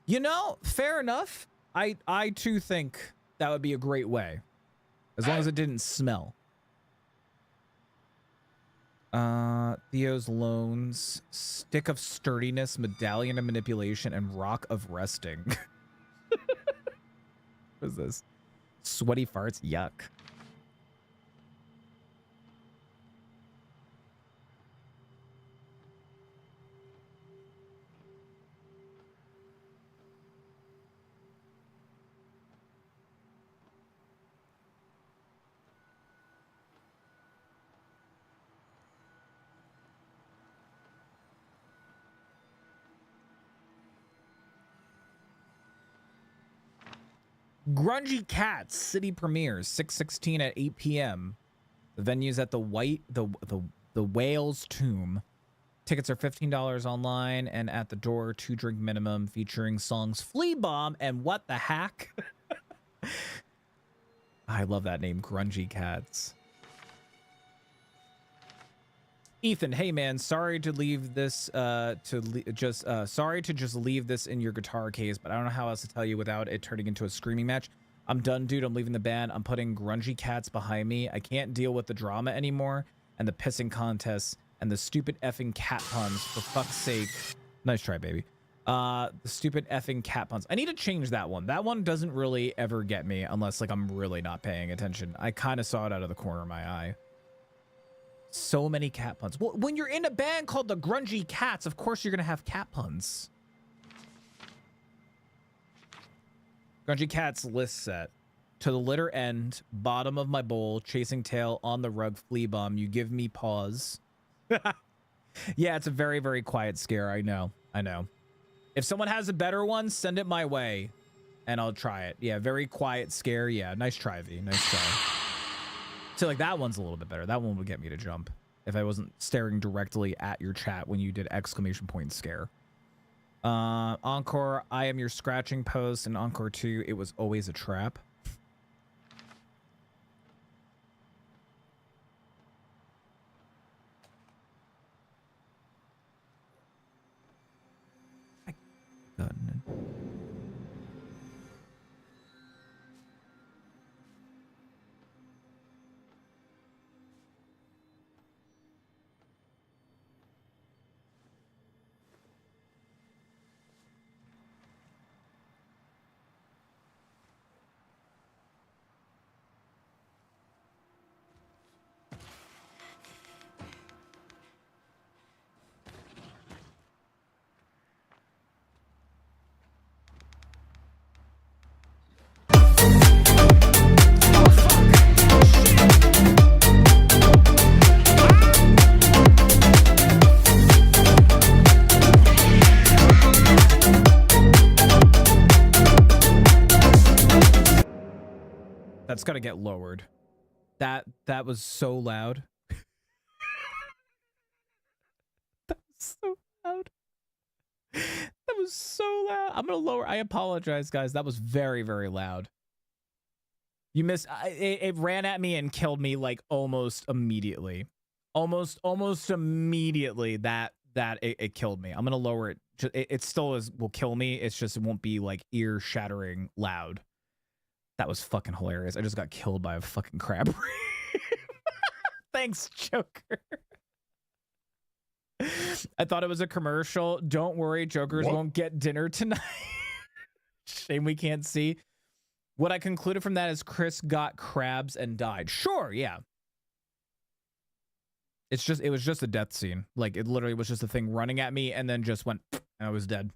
You know, fair enough. I too think that would be a great way. As long as it didn't smell. Theo's loans, stick of sturdiness, medallion of manipulation, and rock of resting. What is this? Sweaty farts, yuck. Grungy Cats city premieres 6/16 at 8 p.m. The venue's at the Whale's Tomb. Tickets are $15 online and at the door, 2-drink minimum, featuring songs Flea Bomb and What the Hack. I love that name, Grungy Cats. Ethan, hey man, sorry to leave this sorry to just leave this in your guitar case, but I don't know how else to tell you without it turning into a screaming match. I'm done, dude. I'm leaving the band. I'm putting grungy cats behind me. I can't deal with the drama anymore and the pissing contests and the stupid effing cat puns. For fuck's sake. Nice try, baby. The stupid effing cat puns. I need to change that one. That one doesn't really ever get me unless like I'm really not paying attention. I kind of saw it out of the corner of my eye. So many cat puns. Well, when you're in a band called the Grungy Cats, of course you're gonna have cat puns. Grungy Cats list set. To the litter end, bottom of my bowl, chasing tail on the rug, flea bomb. You give me pause. Yeah, it's a very, very quiet scare. I know. I know. If someone has a better one, send it my way and I'll try it. Yeah, very quiet scare. Yeah, nice try, V. Nice try. So like that one's a little bit better. That one would get me to jump if I wasn't staring directly at your chat when you did exclamation point scare. Encore, I am your scratching post, and Encore 2, it was always a trap. That's got to get lowered. That was so loud. That was so loud. That was so loud. I'm gonna lower. I apologize, guys. That was very, very loud. You missed. It ran at me and killed me like almost immediately. Almost immediately. That it killed me. I'm gonna lower it. It still will kill me. It's just it won't be like ear shattering loud. That was fucking hilarious. I just got killed by a fucking crab. Thanks, Joker. I thought it was a commercial. Don't worry, Jokers won't get dinner tonight. Shame we can't see. What I concluded from that is Chris got crabs and died. Sure, yeah. It was just a death scene. Like it literally was just a thing running at me and then just went and I was dead.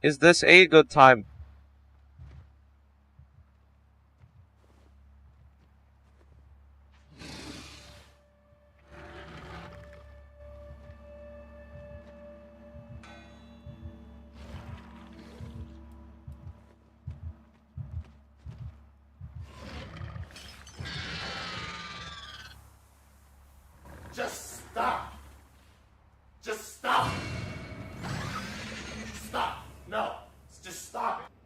Is this a good time? Just stop. Just stop. Stop. No. Just stop it.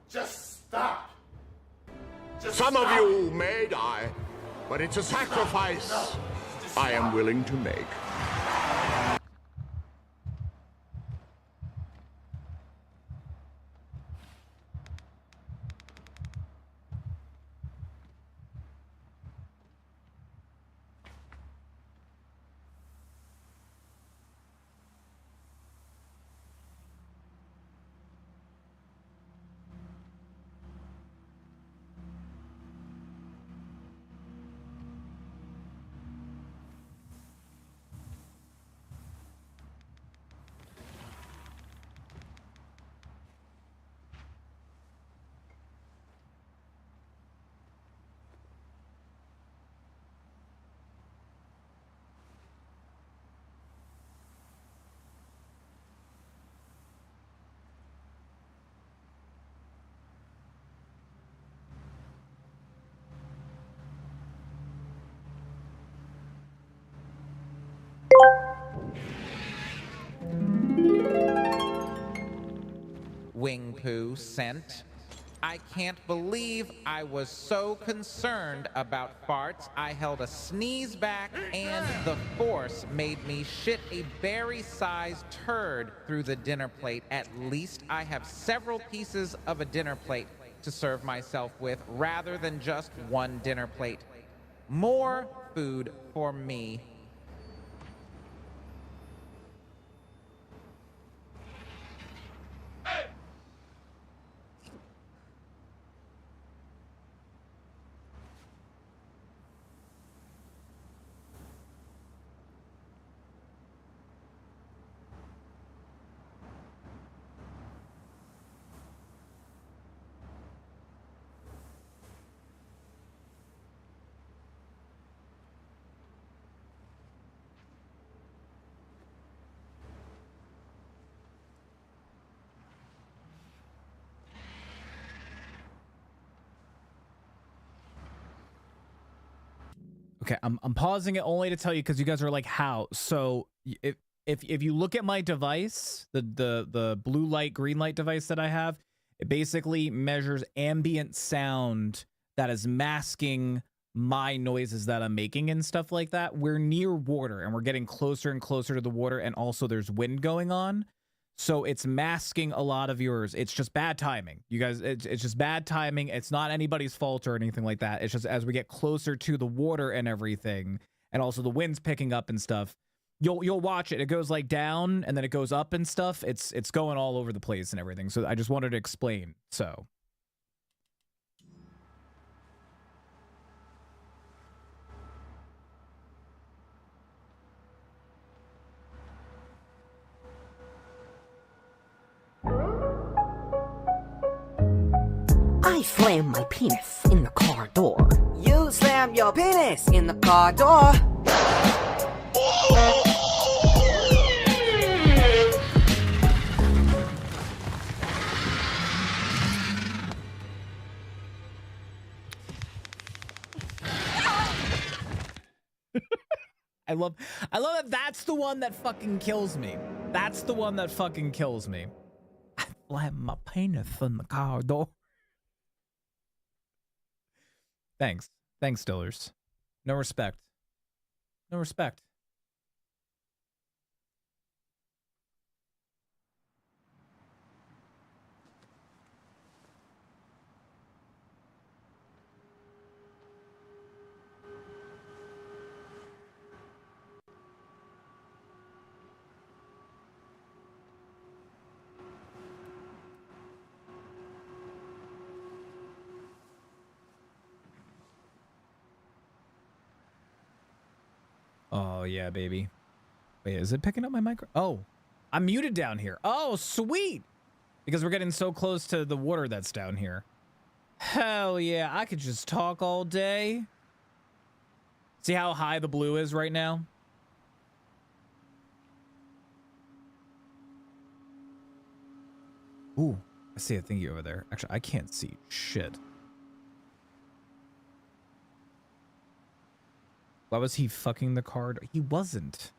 Just stop. Just Some stop. of you may die, but it's a sacrifice I am willing to make. Wing poo sent. I can't believe I was so concerned about farts. I held a sneeze back and the force made me shit a berry-sized turd through the dinner plate. At least I have several pieces of a dinner plate to serve myself with rather than just one dinner plate. More food for me. Okay, I'm pausing it only to tell you because you guys are like, how? So if you look at my device, the blue light, green light device that I have, it basically measures ambient sound that is masking my noises that I'm making and stuff like that. We're near water and we're getting closer and closer to the water, and also there's wind going on. So it's masking a lot of yours. It's just bad timing. You guys, it's just bad timing. It's not anybody's fault or anything like that. It's just as we get closer to the water and everything, and also the wind's picking up and stuff, you'll watch it. It goes like down and then it goes up and stuff. It's going all over the place and everything. So I just wanted to explain. So I slam my penis in the car door. You slam your penis in the car door. I love that. That's the one that fucking kills me. That's the one that fucking kills me. I slam my penis in the car door. Thanks, Stillers. No respect. No respect. Oh, yeah, baby. Wait, is it picking up my micro? Oh, I'm muted down here. Oh, sweet. Because we're getting so close to the water that's down here. Hell yeah, I could just talk all day. See how high the blue is right now? Ooh, I see a thingy over there. Actually, I can't see shit. Why was he fucking the car? He wasn't.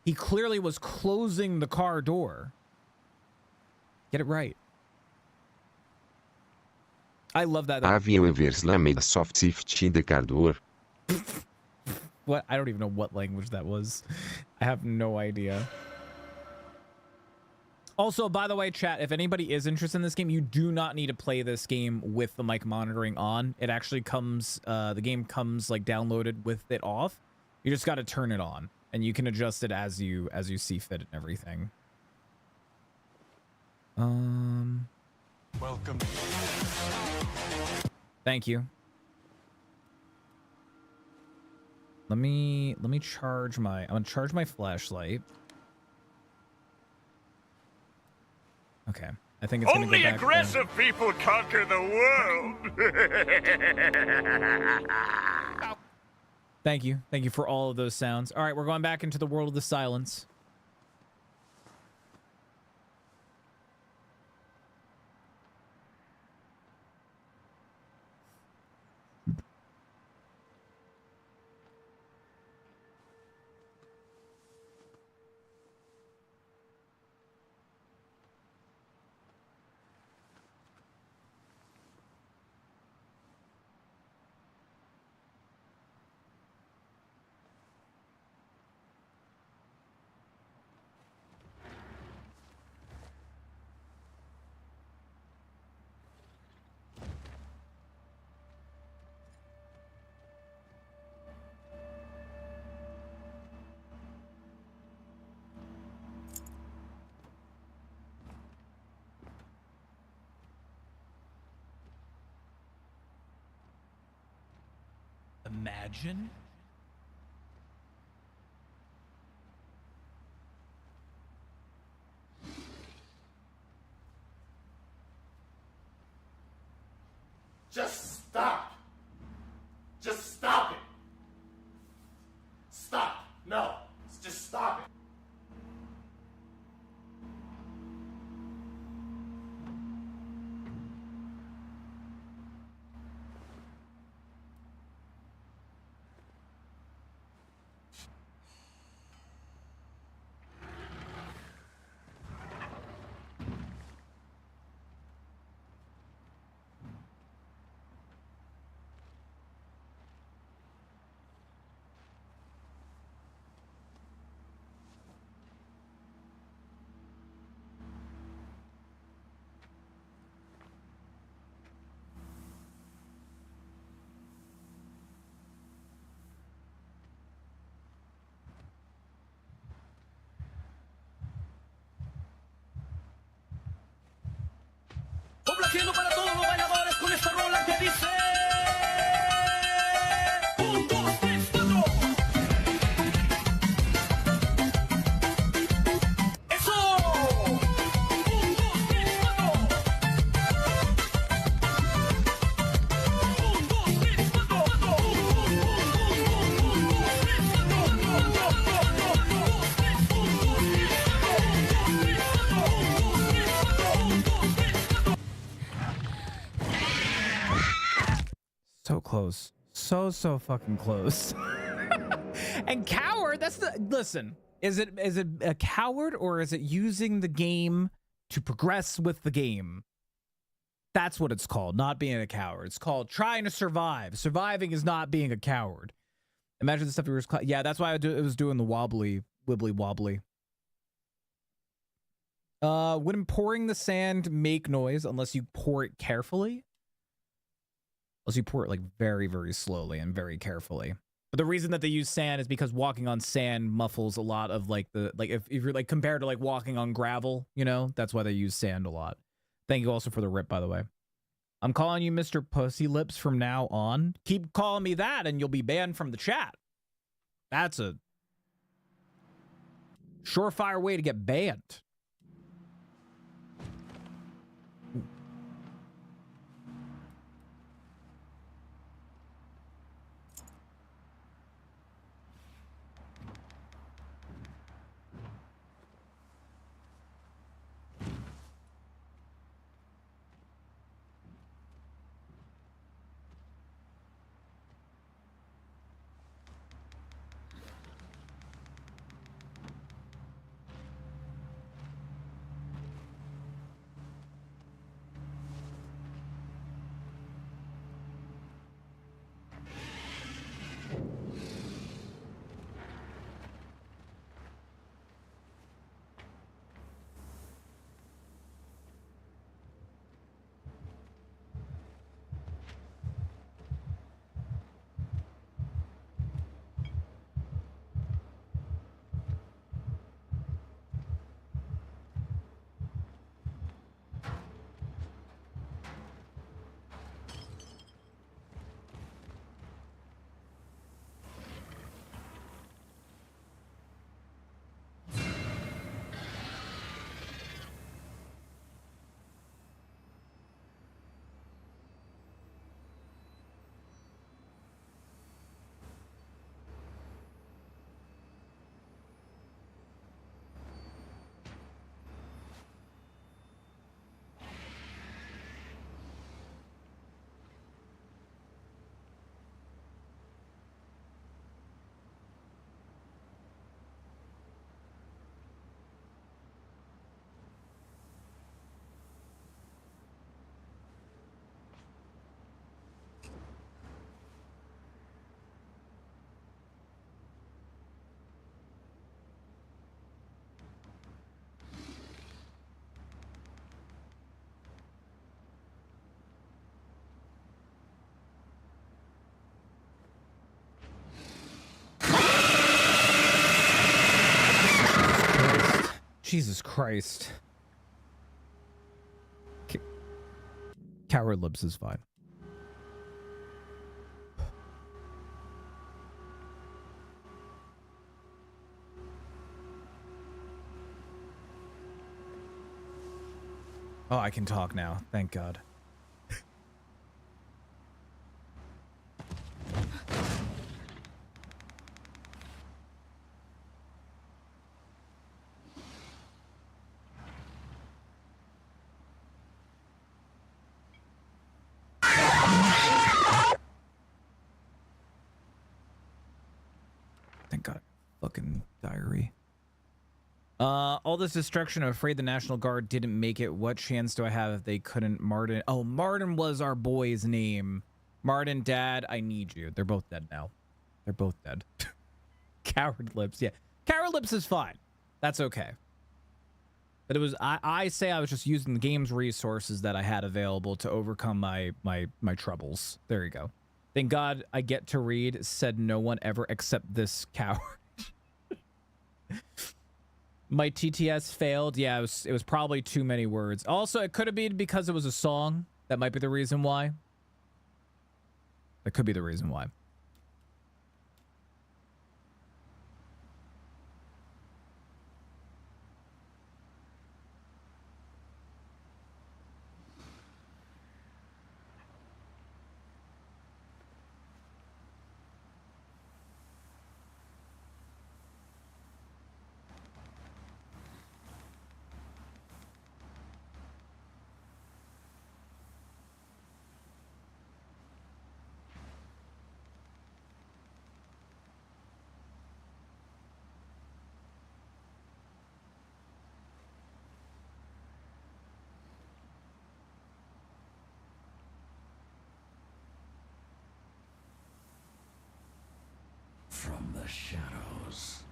He clearly was closing the car door. Get it right. I love that. Havia weer slammed soft de cardoor. What? I don't even know what language that was. I have no idea. Also, by the way, chat, if anybody is interested in this game, you do not need to play this game with the mic monitoring on. It actually comes, the game comes like downloaded with it off. You just got to turn it on, and you can adjust it as you see fit and everything. Welcome. Thank you. Let me charge my, I'm gonna charge my flashlight. Okay, I think it's gonna Only go back aggressive people conquer the world. Thank you for all of those sounds. All right, we're going back into the world of the silence. Imagine. Just stop. Just stop it. Stop. No. Just stop it. Complaciendo para todos los bailadores con esta rola que dice 1, 2, 3, 4. ¡Eso! 1, 2, 3, 4. 1, 2, 3, 4. So close. So fucking close. And coward, that's the, listen, is it a coward or is it using the game to progress with the game? That's what it's called, not being a coward. It's called trying to survive. Surviving is not being a coward. Imagine the stuff you were, yeah, that's why it was doing the wibbly wobbly. When pouring the sand, make noise unless you pour it carefully. Unless you pour it like very, very slowly and very carefully. But the reason that they use sand is because walking on sand muffles a lot of like the, like if you're like compared to like walking on gravel, you know, that's why they use sand a lot. Thank you also for the rip, by the way. I'm calling you Mr. Pussy Lips from now on. Keep calling me that and you'll be banned from the chat. That's a surefire way to get banned. Jesus Christ. Coward lips is fine. Oh, I can talk now. Thank God. Thank God. Fucking diary. All this destruction, I'm afraid the National Guard didn't make it. What chance do I have if they couldn't? Martin. Oh, Martin was our boy's name. Martin, Dad, I need you. They're both dead now. They're both dead. Coward lips. Yeah. Coward lips is fine. That's okay. But it was, I say I was just using the game's resources that I had available to overcome my troubles. There you go. Thank God I get to read, said no one ever except this coward. My TTS failed. Yeah, it was probably too many words. Also, it could have been because it was a song. That might be the reason why. That could be the reason why. From the shadows.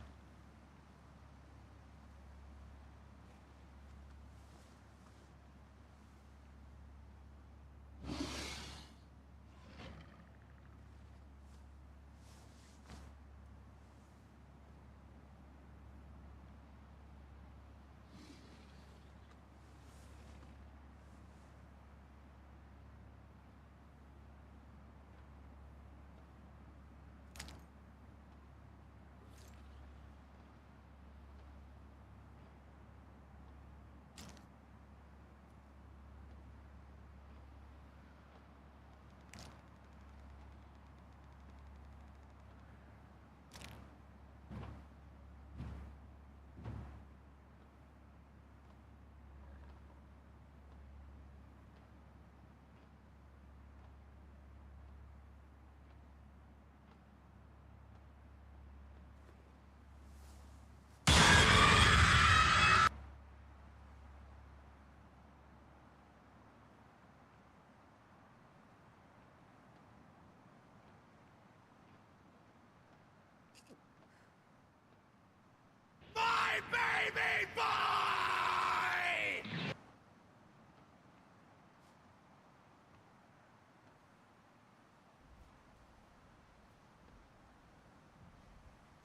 My baby boy!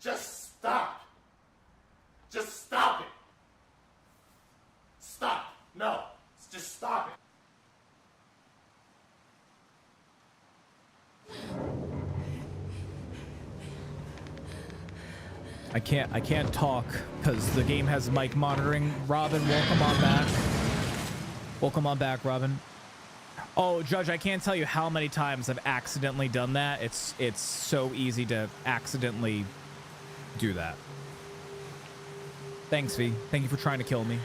Just stop. Just stop it. Stop. No. Just stop it. I can't talk because the game has mic monitoring. Robin, welcome on back. Welcome on back, Robin. Oh, Judge, I can't tell you how many times I've accidentally done that. It's so easy to accidentally do that. Thanks, V. Thank you for trying to kill me.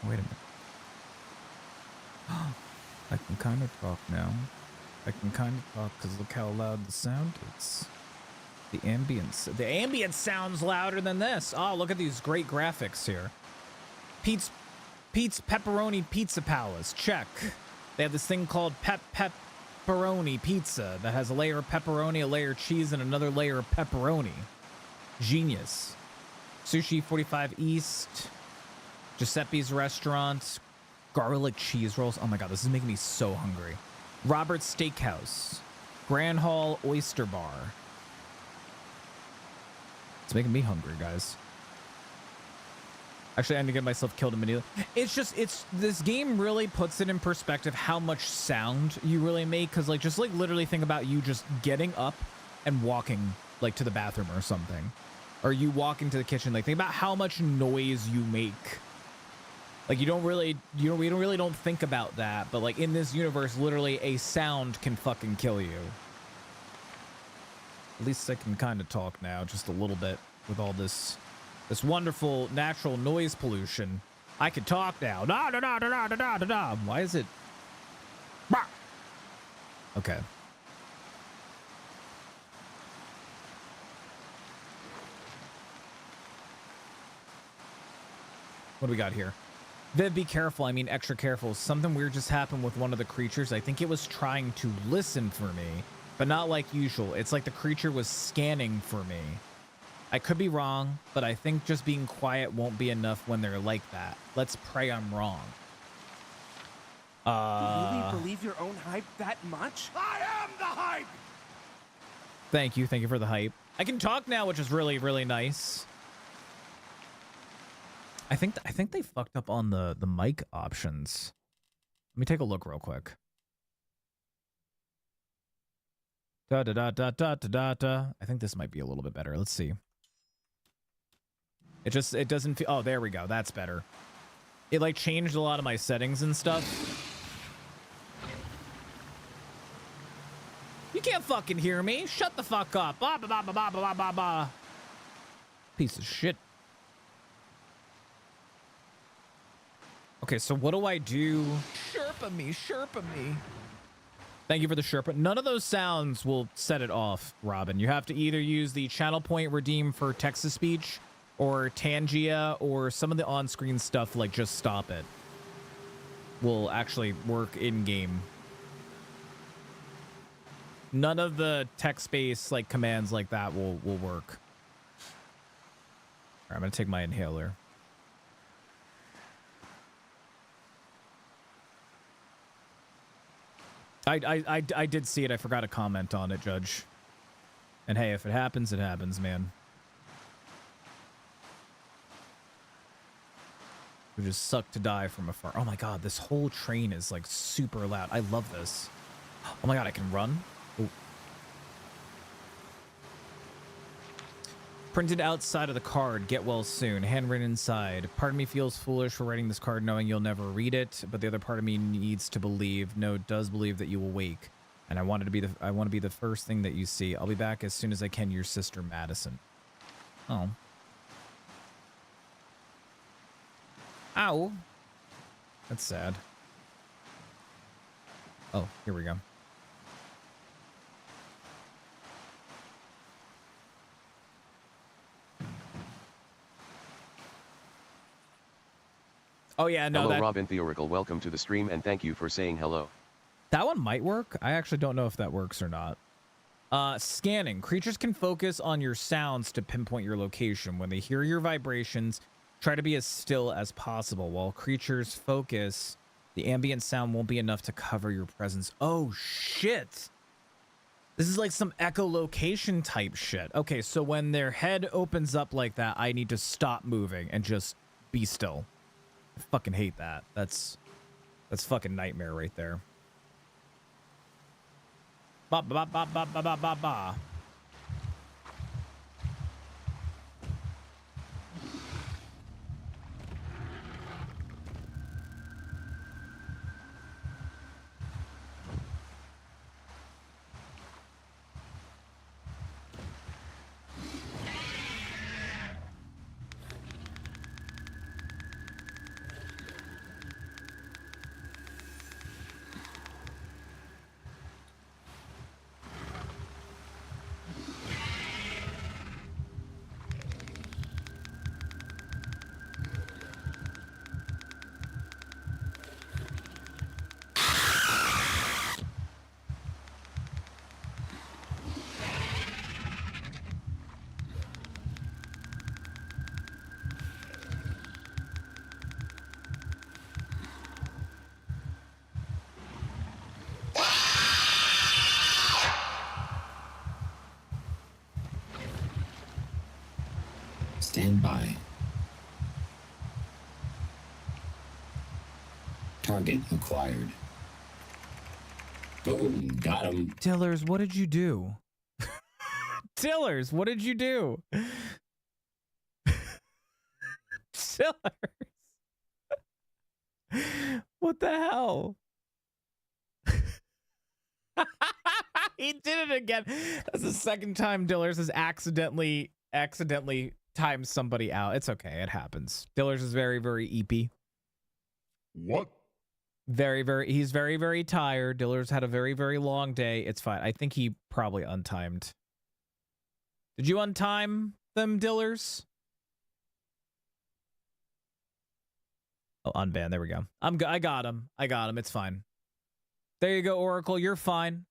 Wait a minute. I can kind of talk now. I can kind of talk because look how loud the sound is. The ambience sounds louder than this. Oh, look at these great graphics here. Pete's Pepperoni Pizza Palace. Check. They have this thing called Pepperoni Pizza that has a layer of pepperoni, a layer of cheese, and another layer of pepperoni. Genius. Sushi 45 East. Giuseppe's Restaurant. Garlic cheese rolls. Oh my god, this is making me so hungry. Robert's Steakhouse. Grand Hall Oyster Bar. It's making me hungry, guys. Actually, I need to get myself killed immediately. It's just, this game really puts it in perspective how much sound you really make. Because, like, just, like, literally think about you just getting up and walking, like, to the bathroom or something. Or you walk into the kitchen. Like, think about how much noise you make. Like, we don't really don't think about that. But, like, in this universe, literally a sound can fucking kill you. At least I can kind of talk now, just a little bit, with all this wonderful natural noise pollution. I can talk now. Da da da da da da da da. Why is it? Okay. What do we got here? Viv, be careful. I mean, extra careful. Something weird just happened with one of the creatures. I think it was trying to listen for me, but not like usual. It's like the creature was scanning for me. I could be wrong, but I think just being quiet won't be enough when they're like that. Let's pray I'm wrong. You really believe your own hype that much? I am the hype! Thank you. Thank you for the hype. I can talk now, which is really, really nice. I think they fucked up on the mic options. Let me take a look real quick. Da da da da da da da da. I think this might be a little bit better. Let's see. It doesn't feel. Oh, there we go. That's better. It like changed a lot of my settings and stuff. You can't fucking hear me. Shut the fuck up. Ba ba ba ba ba ba ba ba. Piece of shit. Okay, so what do I do? Sherpa me, Sherpa me. Thank you for the Sherpa. None of those sounds will set it off, Robin. You have to either use the channel point redeem for text-to-speech or Tangia or some of the on-screen stuff like just stop it. Will actually work in-game. None of the text-based like commands like that will work. All right, I'm gonna take my inhaler. I did see it. I forgot to comment on it, Judge. And hey, if it happens, it happens, man. It would just suck to die from afar. Oh my god, this whole train is like super loud. I love this. Oh my god, I can run. Ooh. Printed outside of the card. Get well soon. Handwritten inside. Part of me feels foolish for writing this card knowing you'll never read it, but the other part of me needs to believe, no, does believe that you will wake. And I want to be the first thing that you see. I'll be back as soon as I can. Your sister, Madison. Oh. Ow. That's sad. Oh, here we go. Oh yeah, no. Hello, Robin Theorical. Welcome to the stream, and thank you for saying hello. That one might work. I actually don't know if that works or not. Scanning. Creatures can focus on your sounds to pinpoint your location. When they hear your vibrations, try to be as still as possible. While creatures focus, the ambient sound won't be enough to cover your presence. Oh, shit. This is like some echolocation type shit. Okay, so when their head opens up like that, I need to stop moving and just be still. I fucking hate that. That's fucking nightmare right there. Ba ba ba ba ba ba ba ba. Stand by. Target acquired. Boom, got him. Dillers, what did you do? Dillers, what did you do? Dillers. What the hell? He did it again. That's the second time Dillers has accidentally timed somebody out. It's okay. It happens. Dillers is very, very EP. What? He's very, very tired. Dillers had a very, very long day. It's fine. I think he probably untimed. Did you untime them, Dillers? Oh, unban. There we go. I got him. It's fine. There you go, Oracle. You're fine.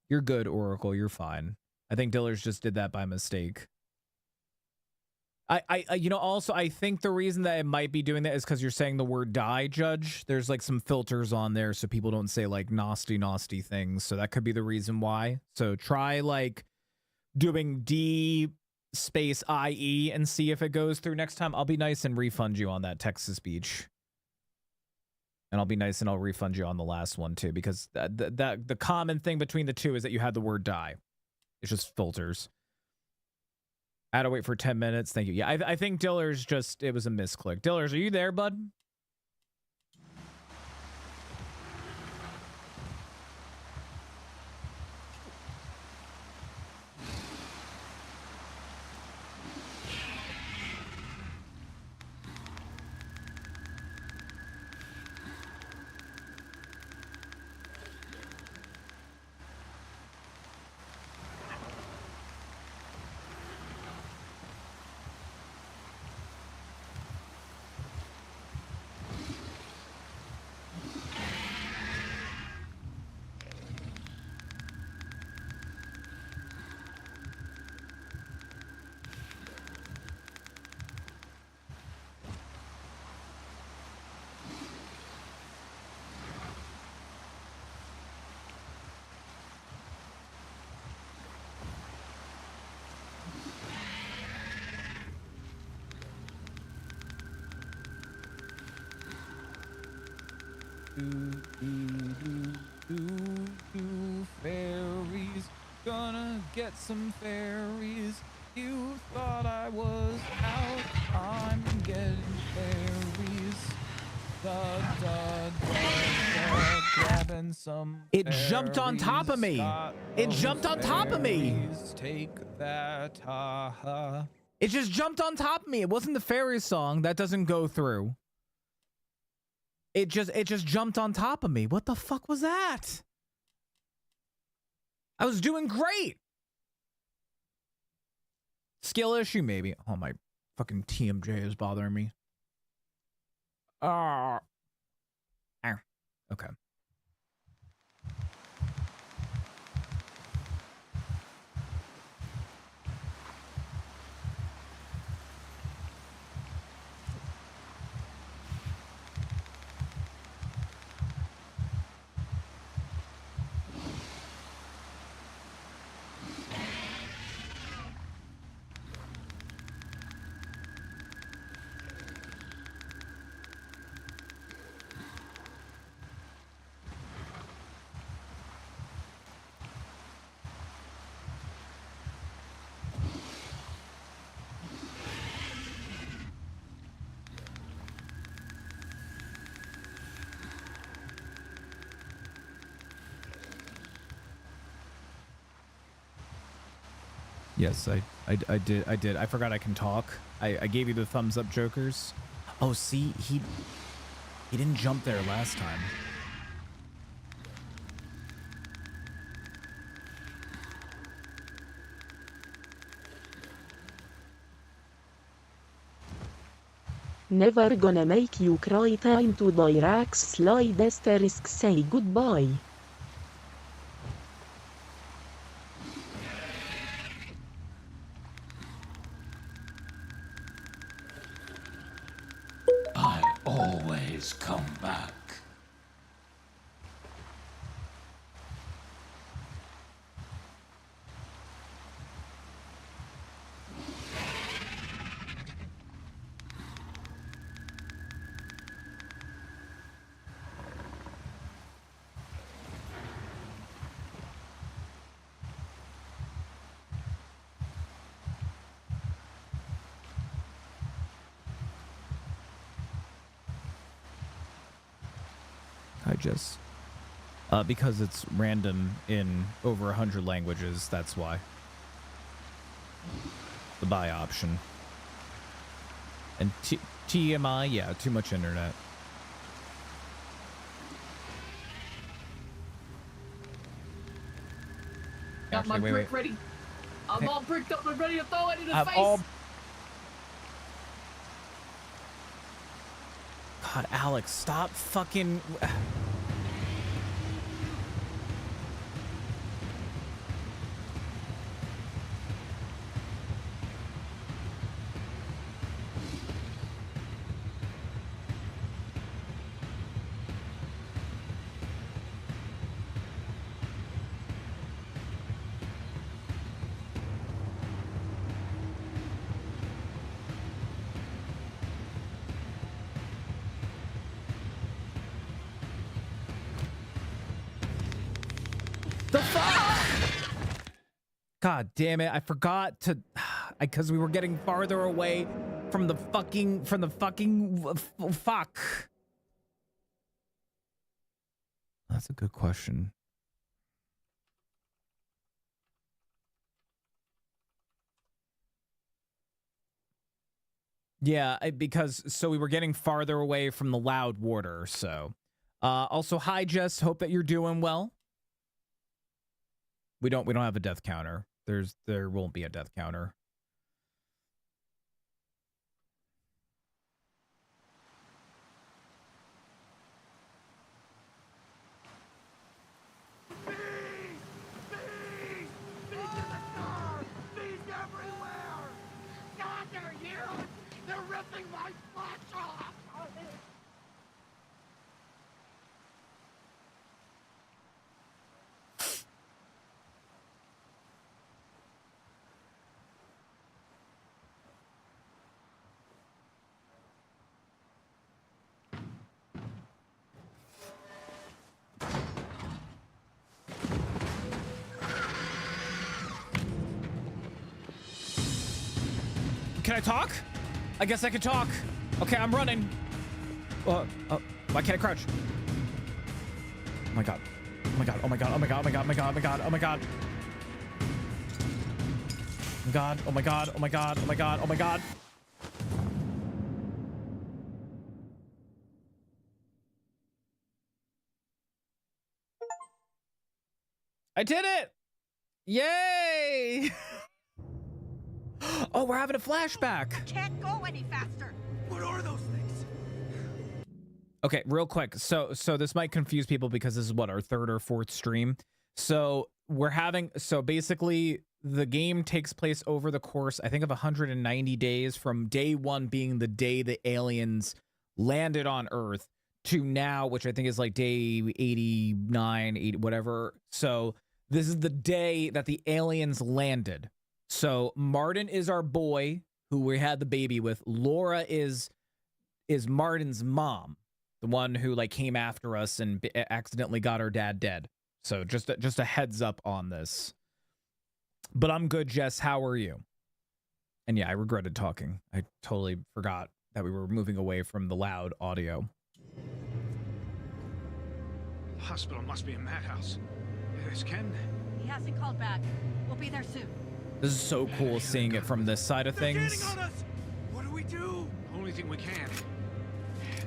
You're good, Oracle. You're fine. I think Dillers just did that by mistake. You know, also, I think the reason that it might be doing that is because you're saying the word die, Judge. There's like some filters on there so people don't say like nasty things. So that could be the reason why. So try like doing D space IE and see if it goes through next time. I'll be nice and refund you on that Texas Beach. And I'll be nice and I'll refund you on the last one too, because the common thing between the two is that you had the word die. It's just filters. I had to wait for 10 minutes. Thank you. Yeah, I think Dillers just, it was a misclick. Dillers, are you there, bud? Fairies, gonna get some fairies. You thought I was out, I'm getting fairies. Grabbing some It jumped on top of me. It jumped on top of me. Take that, It just jumped on top of me. It wasn't the fairy song. That doesn't go through. It just jumped on top of me. What the fuck was that? I was doing great. Skill issue, maybe. Oh, my fucking TMJ is bothering me. Okay. Yes, I did. I forgot I can talk. I gave you the thumbs up, Jokers. Oh, see, he didn't jump there last time. Never gonna make you cry. Time to Dirax slide asterisk say goodbye. I always come back. Hi, Jess. Because it's random in over 100 languages, that's why. The buy option. And TMI, yeah, too much internet. Got my brick ready. I'm all bricked up and ready to throw it in his face. God, Alex, stop fucking... God damn it, I forgot to, because we were getting farther away from the fucking, fuck. That's a good question. Yeah, because, so we were getting farther away from the loud water, so. Also, hi, Jess, hope that you're doing well. We don't have a death counter. There won't be a death counter. Can I talk? I guess I can talk. Okay, I'm running. Why can't I crouch? Oh my god. Oh my god. Oh my god. Oh my god. Oh my god. Oh my god. Oh my god. Oh my god. Oh my god. Oh my god. Oh my god. Oh my god. I did it! Yay! Oh, we're having a flashback. Can't go any faster. What are those things? Okay, real quick. So this might confuse people because this is what, our third or fourth stream. So basically the game takes place over the course, I think, of 190 days, from day one being the day the aliens landed on Earth to now, which I think is like day 89, 80, whatever. So this is the day that the aliens landed. So Martin is our boy who we had the baby with. Laura is Martin's mom, the one who like came after us and accidentally got our dad dead. So just a heads up on this. But I'm good, Jess. How are you? And yeah, I regretted talking. I totally forgot that we were moving away from the loud audio. The hospital must be a madhouse. Is Ken? He hasn't called back. We'll be there soon. This is so cool seeing it from this side of things. On us. What do we do? Only thing we can.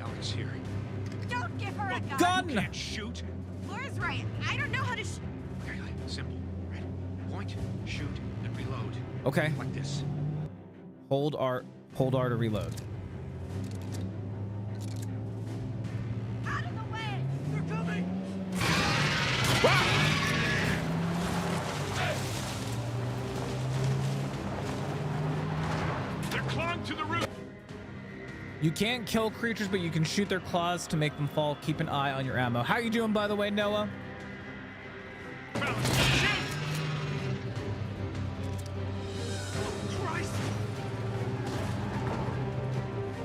Alex here. Don't give her a gun. Gun! You can't shoot. Laura's right. I don't know how to Okay, simple. Right. Point, shoot, and reload. Okay. Like this. Hold R to reload. Out of the way! They're coming! They're clawing to the roof. You can't kill creatures, but you can shoot their claws to make them fall. Keep an eye on your ammo. How are you doing, by the way, Noah?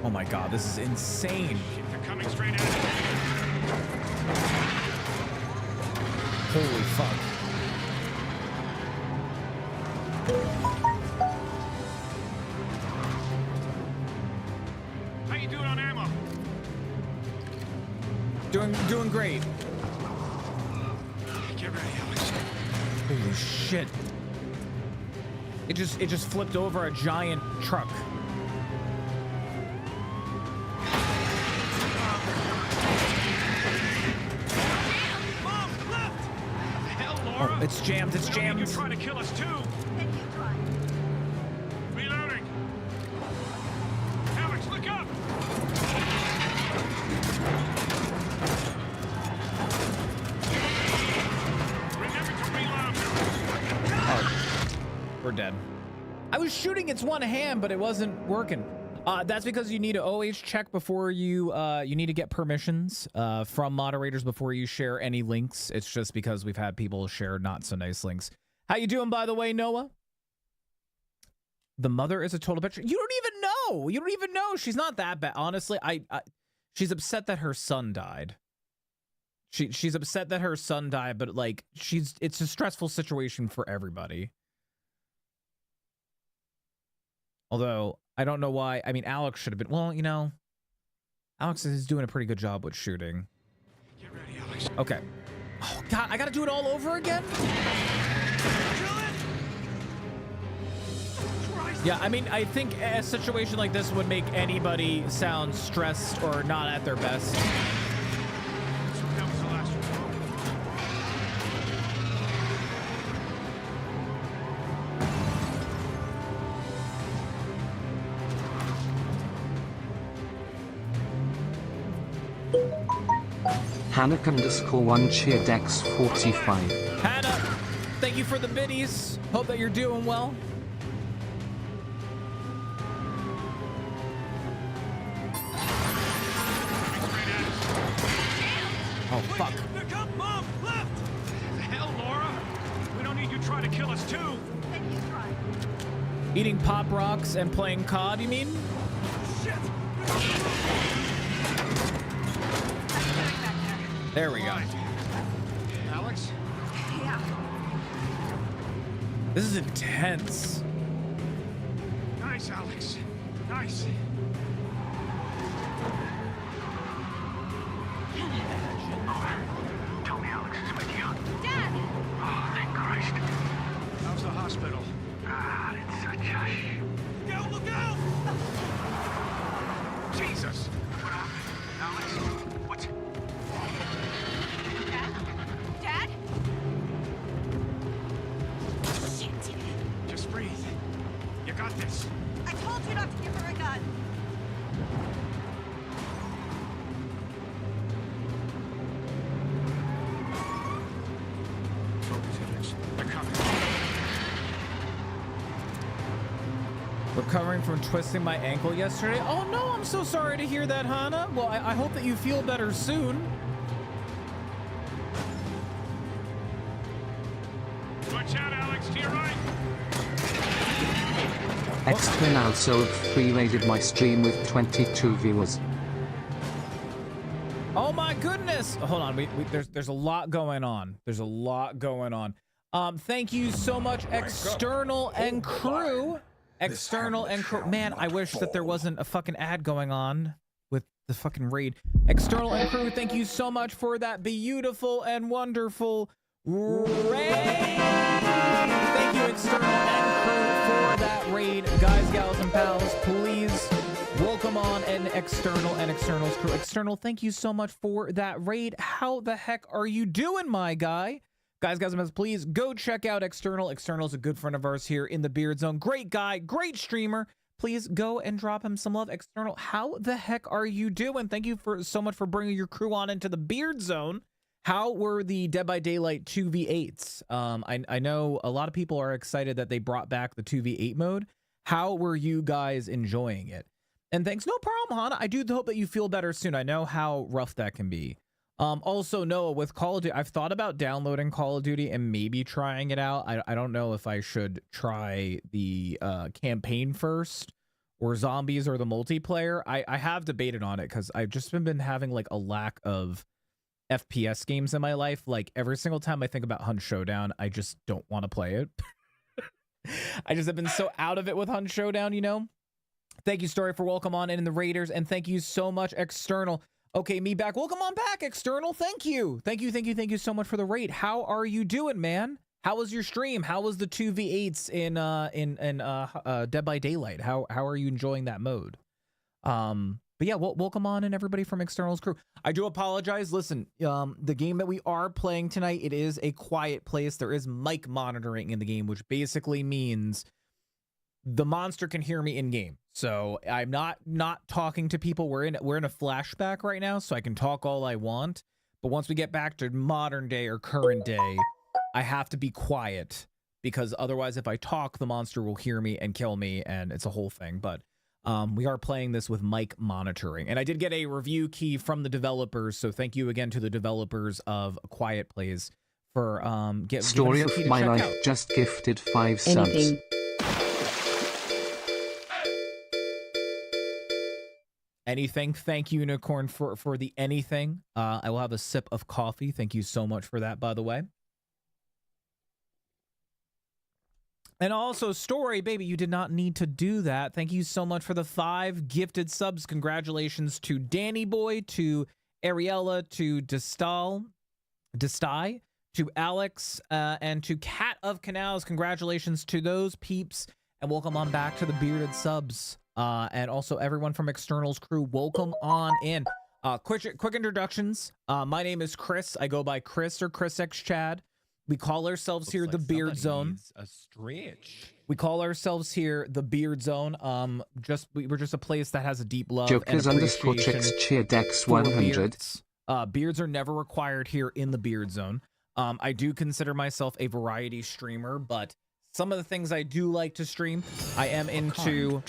Oh my god, this is insane. They're coming straight at us. Holy fuck. How you doing on ammo? Doing great. Get ready, Alex. Holy shit. It just flipped over a giant truck. Mom, left! Hell, Laura! Oh, it's jammed, it's jammed. You're trying to kill us too. Reloading. Alex, look up! We're dead. I was shooting its one hand, but it wasn't working. That's because you need an OH check before you need to get permissions from moderators before you share any links. It's just because we've had people share not so nice links. How you doing, by the way, Noah? The mother is a total bitch. You don't even know. You don't even know. She's not that bad. Honestly, she's upset that her son died. She's upset that her son died, but like it's a stressful situation for everybody. Although, I don't know why. I mean, Alex should have been... Well, you know, Alex is doing a pretty good job with shooting. Get ready, Alex. Okay. Oh, God, I gotta do it all over again? Yeah, I mean, I think a situation like this would make anybody sound stressed or not at their best. That was the last one. Hannah_1 cheer Dex 45. Hannah, thank you for the biddies. Hope that you're doing well. Oh, fuck. Look up, Mom! Left! The hell, Laura? We don't need you trying to kill us too. Then you try. Eating Pop Rocks and playing COD, you mean? Shit! There we go. Alex? Yeah. This is intense. Nice, Alex. Nice. Tell me Alex is with you. Dad! Oh, thank Christ. How's the hospital? God, it's such a... Look out, look out! Jesus! What happened? Alex? What's... Dad? Shit! Just breathe. You got this. I told you not to give her a gun. They're coming. Recovering from twisting my ankle yesterday. Oh no, I'm so sorry to hear that, Hannah. Well, I hope that you feel better soon. Watch out, Alex, to your right. X-Twin also free-rated my stream with 22 viewers. Oh my goodness! Hold on, there's a lot going on. There's a lot going on. Thank you so much, External and Crew. External and Crew. Man, I wish that there wasn't a fucking ad going on with the fucking raid. External and Crew, thank you so much for that beautiful and wonderful raid. Thank you, External and Crew, for that raid. Guys, gals, and pals, please welcome on an External and External's Crew. External, thank you so much for that raid. How the heck are you doing, my guy? Guys, please go check out External. External's a good friend of ours here in the Beard Zone. Great guy, great streamer. Please go and drop him some love. External, how the heck are you doing? Thank you so much for bringing your crew on into the Beard Zone. How were the Dead by Daylight 2v8s? I know a lot of people are excited that they brought back the 2v8 mode. How were you guys enjoying it? And thanks, no problem, Hannah. I do hope that you feel better soon. I know how rough that can be. Also, Noah, with Call of Duty, I've thought about downloading Call of Duty and maybe trying it out. I don't know if I should try the campaign first or zombies or the multiplayer. I have debated on it because I've just been having like a lack of FPS games in my life. Like every single time I think about Hunt Showdown, I just don't want to play it. I just have been so out of it with Hunt Showdown, you know? Thank you, Story, for welcome on in the Raiders, and thank you so much, External. Okay, me back. Welcome on back, External. Thank you. Thank you so much for the raid. How are you doing, man? How was your stream? How was the 2v8s in Dead by Daylight? How are you enjoying that mode? But yeah, welcome on in everybody from External's crew. I do apologize. Listen, the game that we are playing tonight, it is a quiet place. There is mic monitoring in the game, which basically means the monster can hear me in game. So I'm not talking to people. We're in a flashback right now, so I can talk all I want. But once we get back to modern day or current day, I have to be quiet, because otherwise if I talk, the monster will hear me and kill me, and it's a whole thing. But we are playing this with mic monitoring, and I did get a review key from the developers, so thank you again to the developers of Quiet Plays for Story giving us a key of my to check life out. just gifted 5 subs. Anything. Anything. Thank you, Unicorn, for the anything. I will have a sip of coffee. Thank you so much for that, by the way. And also, Story, baby, you did not need to do that. Thank you so much for the 5 gifted subs. Congratulations to Danny Boy, to Ariella, to Destai, to Alex, and to Cat of Canals. Congratulations to those peeps, and welcome on back to the bearded subs. And also everyone from External's crew, welcome on in. Quick introductions. My name is Chris. I go by Chris or Chrisxchad. We call ourselves here the Beard Zone. A stretch. We call ourselves here the Beard Zone. We're just a place that has a deep love Jokers and underscore appreciation checks cheer Dex for 100. beards. Beards are never required here in the Beard Zone. I do consider myself a variety streamer, but some of the things I do like to stream, I am into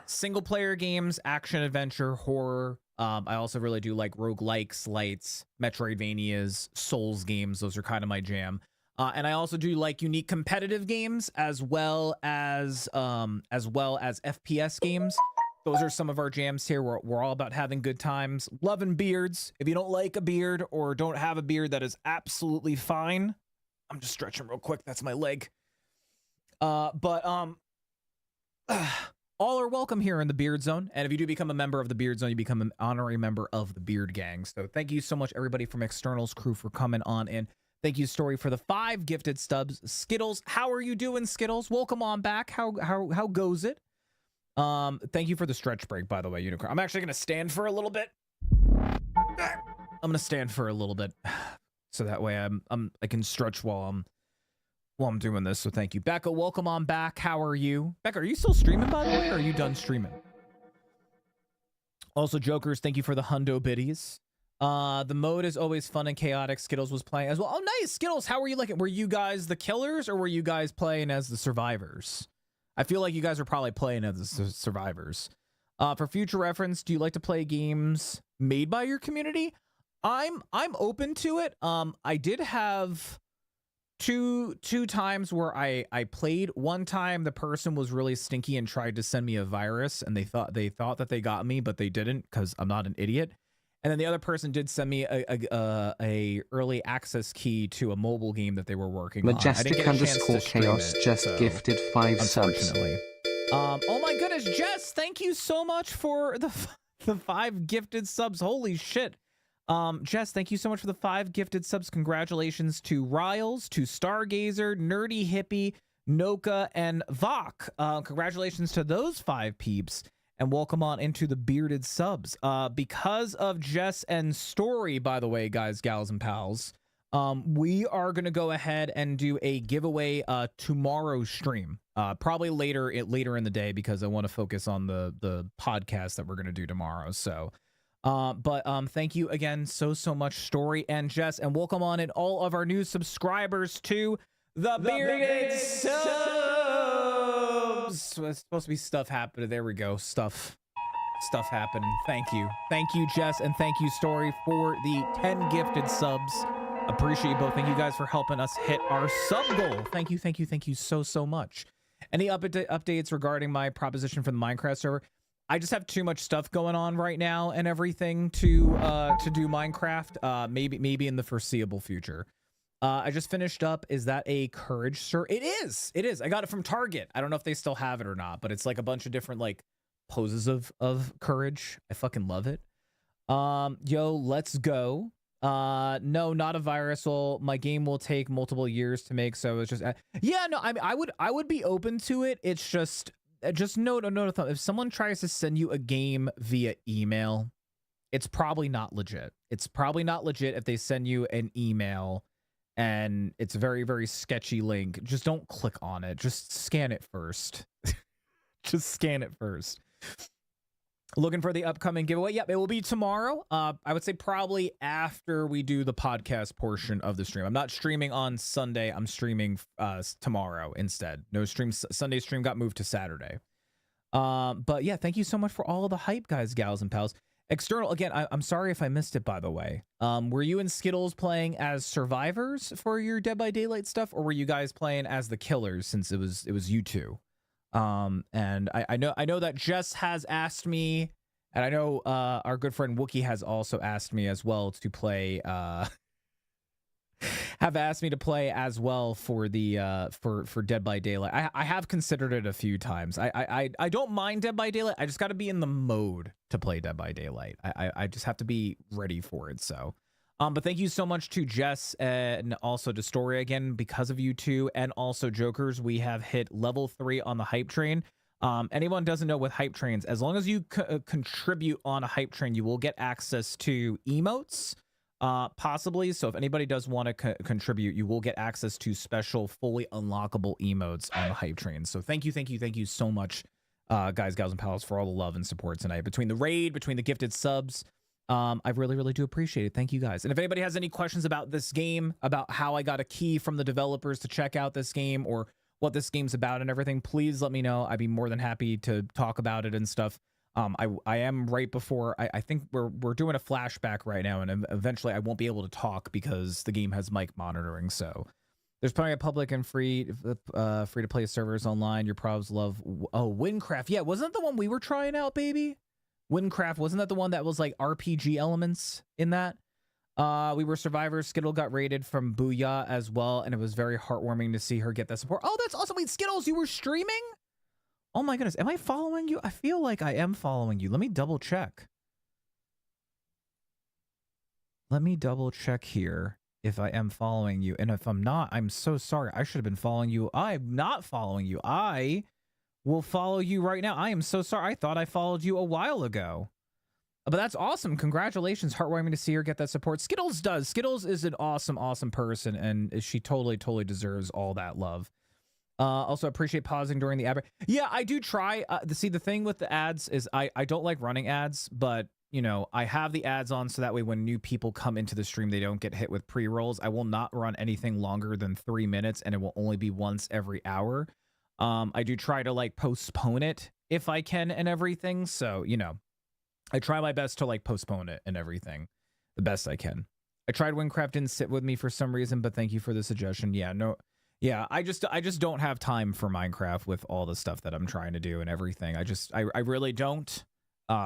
single player games, action, adventure, horror. I also really do like roguelikes, lights, Metroidvanias, Souls games. Those are kind of my jam. And I also do like unique competitive games as well as FPS games. Those are some of our jams here. We're all about having good times, loving beards. If you don't like a beard or don't have a beard, that is absolutely fine. I'm just stretching real quick. That's my leg. All are welcome here in the Beard Zone. And if you do become a member of the Beard Zone, you become an honorary member of the Beard Gang. So thank you so much, everybody from External's crew, for coming on in. Thank you, Story, for the 5 gifted stubs. Skittles, how are you doing, Skittles? Welcome on back. How goes it? Thank you for the stretch break, by the way, Unicorn. I'm actually gonna stand for a little bit. So that way I can stretch while I'm doing this. So thank you. Becca, welcome on back. How are you? Becca, are you still streaming, by the way, or are you done streaming? Also, Jokers, thank you for the hundo biddies. The mode is always fun and chaotic. Skittles was playing as well. Oh, nice. Skittles, how were you liking? Were you guys the killers or were you guys playing as the survivors? I feel like you guys are probably playing as the survivors. For future reference, do you like to play games made by your community? I'm open to it. I did have two times where I played. One time the person was really stinky and tried to send me a virus, and they thought that they got me, but they didn't, because I'm not an idiot. And then the other person did send me a early access key to a mobile game that they were working on. Majestic underscore chaos just gifted 5 subs. Oh my goodness, Jess, thank you so much for the 5 gifted subs. Holy shit. Jess, thank you so much for the 5 gifted subs. Congratulations to Riles, to Stargazer, Nerdy Hippie, Noka, and Vok. Congratulations to those 5 peeps. And welcome on into the bearded subs. Because of Jess and Story, by the way, guys, gals, and pals, we are going to go ahead and do a giveaway tomorrow's stream. Probably later in the day, because I want to focus on the podcast that we're going to do tomorrow. So, thank you again so much, Story and Jess, and welcome on in all of our new subscribers to the bearded subs. So it's supposed to be stuff happening. There we go. Stuff happening. Thank you, Jess, and thank you, Story, for the 10 gifted subs. Appreciate you both. Thank you guys for helping us hit our sub goal. Thank you so much. Any updates regarding my proposition for the Minecraft server? I just have too much stuff going on right now and everything to do Minecraft. Maybe in the foreseeable future. I just finished up. Is that a courage, sir? It is. I got it from Target. I don't know if they still have it or not, but it's like a bunch of different like poses of courage. I fucking love it. Yo, let's go. No, not a virus. Well, my game will take multiple years to make, so it's just yeah, no, I would be open to it. It's just note if someone tries to send you a game via email, it's probably not legit. It's probably not legit if they send you an email and it's a very, very sketchy link. Just don't click on it. Just scan it first. Just scan it first. Looking for the upcoming giveaway. Yep, it will be tomorrow. I would say probably after we do the podcast portion of the stream. I'm not streaming on Sunday. I'm streaming tomorrow instead. No stream. Sunday stream got moved to Saturday. But yeah, thank you so much for all of the hype, guys, gals, and pals. External, again, I'm sorry if I missed it, by the way. Were you and Skittles playing as survivors for your Dead by Daylight stuff, or were you guys playing as the killers since it was you two? And I know that Jess has asked me, and I know our good friend Wookie has also asked me as well to play have asked me to play as well for the for Dead by Daylight. I have considered it a few times. I don't mind Dead by Daylight. I just got to be in the mode to play Dead by Daylight. I just have to be ready for it. So but thank you so much to Jess and also to Story again. Because of you two and also Jokers, we have hit level 3 on the hype train. Anyone doesn't know with hype trains, as long as you contribute on a hype train, you will get access to emotes, possibly. So if anybody does want to contribute, you will get access to special fully unlockable emotes on the hype train. So thank you so much, guys, gals, and pals, for all the love and support tonight. Between the raid, between the gifted subs, I really do appreciate it. Thank you, guys. And if anybody has any questions about this game, about how I got a key from the developers to check out this game, or what this game's about and everything, please let me know. I'd be more than happy to talk about it and stuff. I am right before, I think we're doing a flashback right now, and eventually I won't be able to talk because the game has mic monitoring. So there's plenty of public and free to play servers online. Your pros love. Oh, Windcraft. Yeah, wasn't that the one we were trying out, baby? Windcraft, wasn't that the one that was like RPG elements in that? We were survivors. Skittle got raided from Booyah as well, and it was very heartwarming to see her get that support. Oh, that's awesome. Wait, Skittles, you were streaming? Oh my goodness. Am I following you? I feel like I am following you. Let me double check. Let me double check here if I am following you. And if I'm not, I'm so sorry. I should have been following you. I'm not following you. I will follow you right now. I am so sorry. I thought I followed you a while ago. But that's awesome. Congratulations. Heartwarming to see her get that support. Skittles does. Skittles is an awesome person, and she totally deserves all that love. Also appreciate pausing during the ad. Yeah, I do try. See, the thing with the ads is I don't like running ads, but you know, I have the ads on so that way when new people come into the stream, they don't get hit with pre-rolls. I will not run anything longer than 3 minutes, and it will only be once every hour. I do try to like postpone it if I can and everything. So, you know, I try my best to like postpone it and everything the best I can. I tried Windcraft, didn't sit with me for some reason, but thank you for the suggestion. Yeah, no. Yeah, I just don't have time for Minecraft with all the stuff that I'm trying to do and everything. I really don't.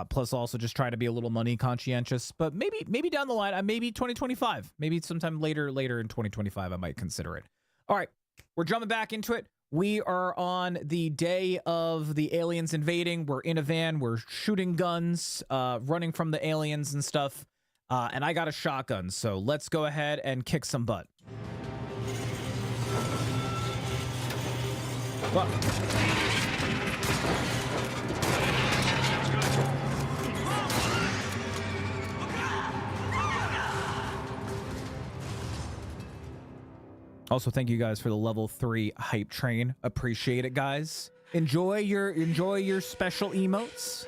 Plus also just try to be a little money conscientious, but maybe down the line, maybe 2025, maybe sometime later in 2025, I might consider it. All right, we're jumping back into it. We are on the day of the aliens invading. We're in a van. We're shooting guns, running from the aliens and stuff. And I got a shotgun, so let's go ahead and kick some butt. Well, also, thank you guys for the level 3 hype train. Appreciate it, guys. Enjoy your special emotes.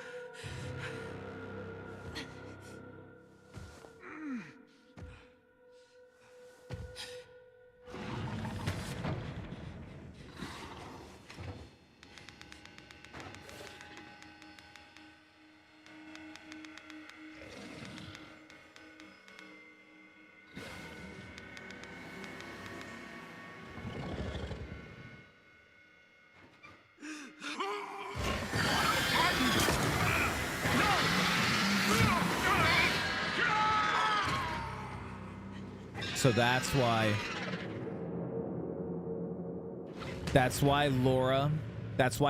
So that's why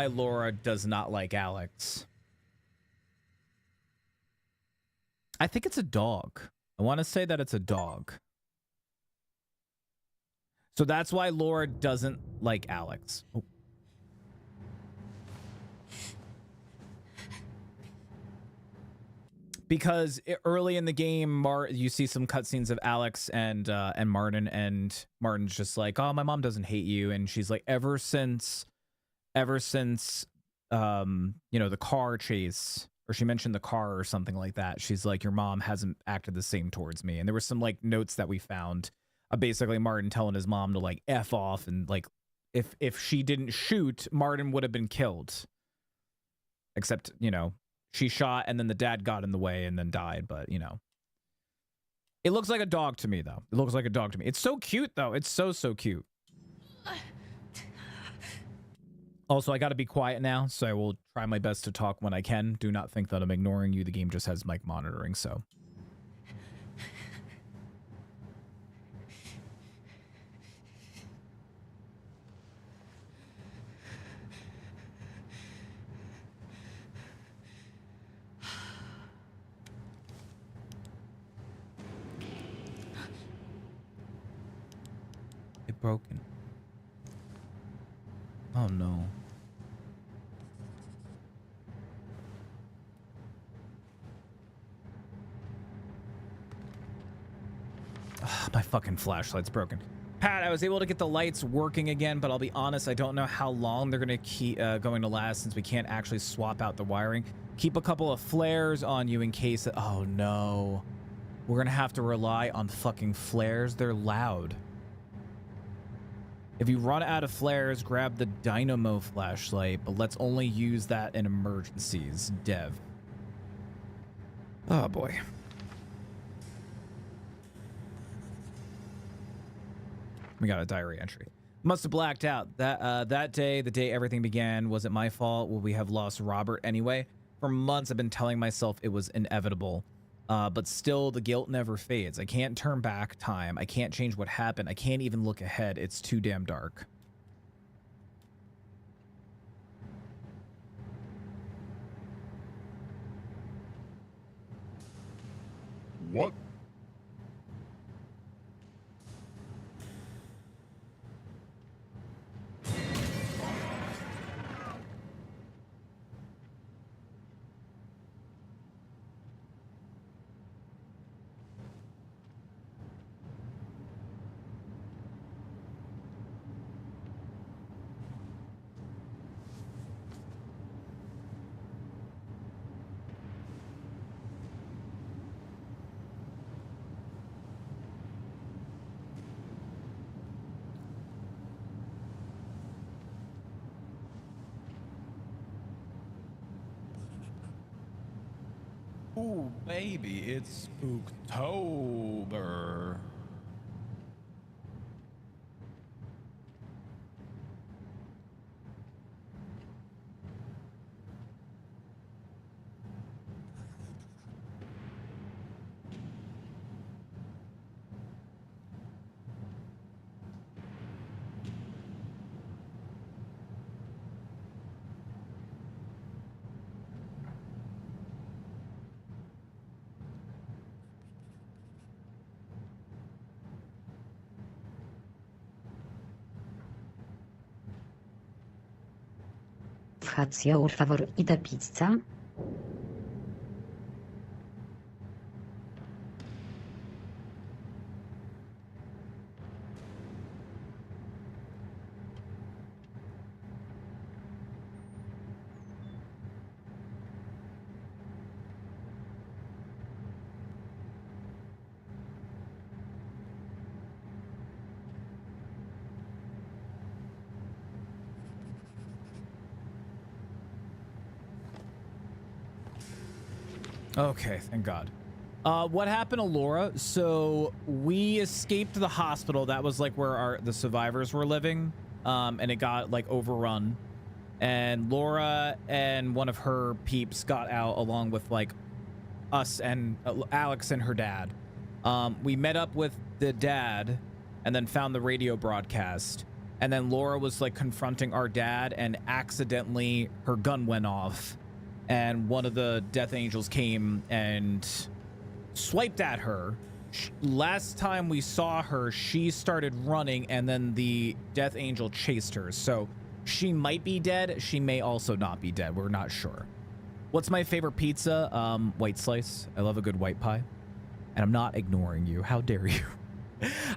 Laura does not like Alex. I think it's a dog. I want to say that it's a dog. So that's why Laura doesn't like Alex. Oh. Because early in the game, you see some cutscenes of Alex and Martin, and Martin's just like, "Oh, my mom doesn't hate you," and she's like, "Ever since, you know, the car chase." Or she mentioned the car or something like that. She's like, your mom hasn't acted the same towards me. And there were some like notes that we found, basically Martin telling his mom to like F off, and like if she didn't shoot, Martin would have been killed. Except, you know, she shot and then the dad got in the way and then died. But, you know, it looks like a dog to me, though. It looks like a dog to me. It's so cute, though. It's so cute. Also, I got to be quiet now, so I will try my best to talk when I can. Do not think that I'm ignoring you. The game just has mic monitoring, so. It broken. Oh no. My fucking flashlight's broken. Pat, I was able to get the lights working again, but I'll be honest, I don't know how long they're gonna keep going to last, since we can't actually swap out the wiring. Keep a couple of flares on you in case. Oh no, we're gonna have to rely on fucking flares. They're loud. If you run out of flares, grab the dynamo flashlight, but let's only use that in emergencies. Dev. Oh boy. We got a diary entry. Must have blacked out. That day, the day everything began, was it my fault? Will we have lost Robert anyway? For months, I've been telling myself it was inevitable. But still, the guilt never fades. I can't turn back time. I can't change what happened. I can't even look ahead. It's too damn dark. What? Ooh, baby, it's Spooktober. What's your favorite pizza? Okay, thank God. What happened to Laura? So we escaped the hospital. That was like where the survivors were living. And it got like overrun. And Laura and one of her peeps got out along with like us and Alex and her dad. We met up with the dad and then found the radio broadcast. And then Laura was like confronting our dad, and accidentally her gun went off. And one of the Death Angels came and swiped at her. Last time we saw her, she started running, and then the Death Angel chased her. So she might be dead. She may also not be dead. We're not sure. What's my favorite pizza? White slice. I love a good white pie. And I'm not ignoring you. How dare you?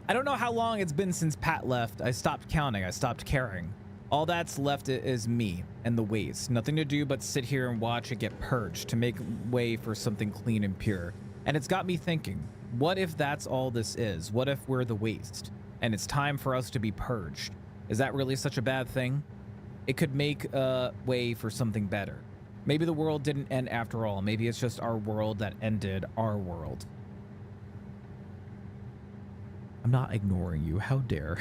I don't know how long it's been since Pat left. I stopped counting. I stopped caring. All that's left is me and the waste. Nothing to do but sit here and watch it get purged to make way for something clean and pure. And it's got me thinking, what if that's all this is? What if we're the waste and it's time for us to be purged? Is that really such a bad thing? It could make way for something better. Maybe the world didn't end after all. Maybe it's just our world that ended our world. I'm not ignoring you. How dare.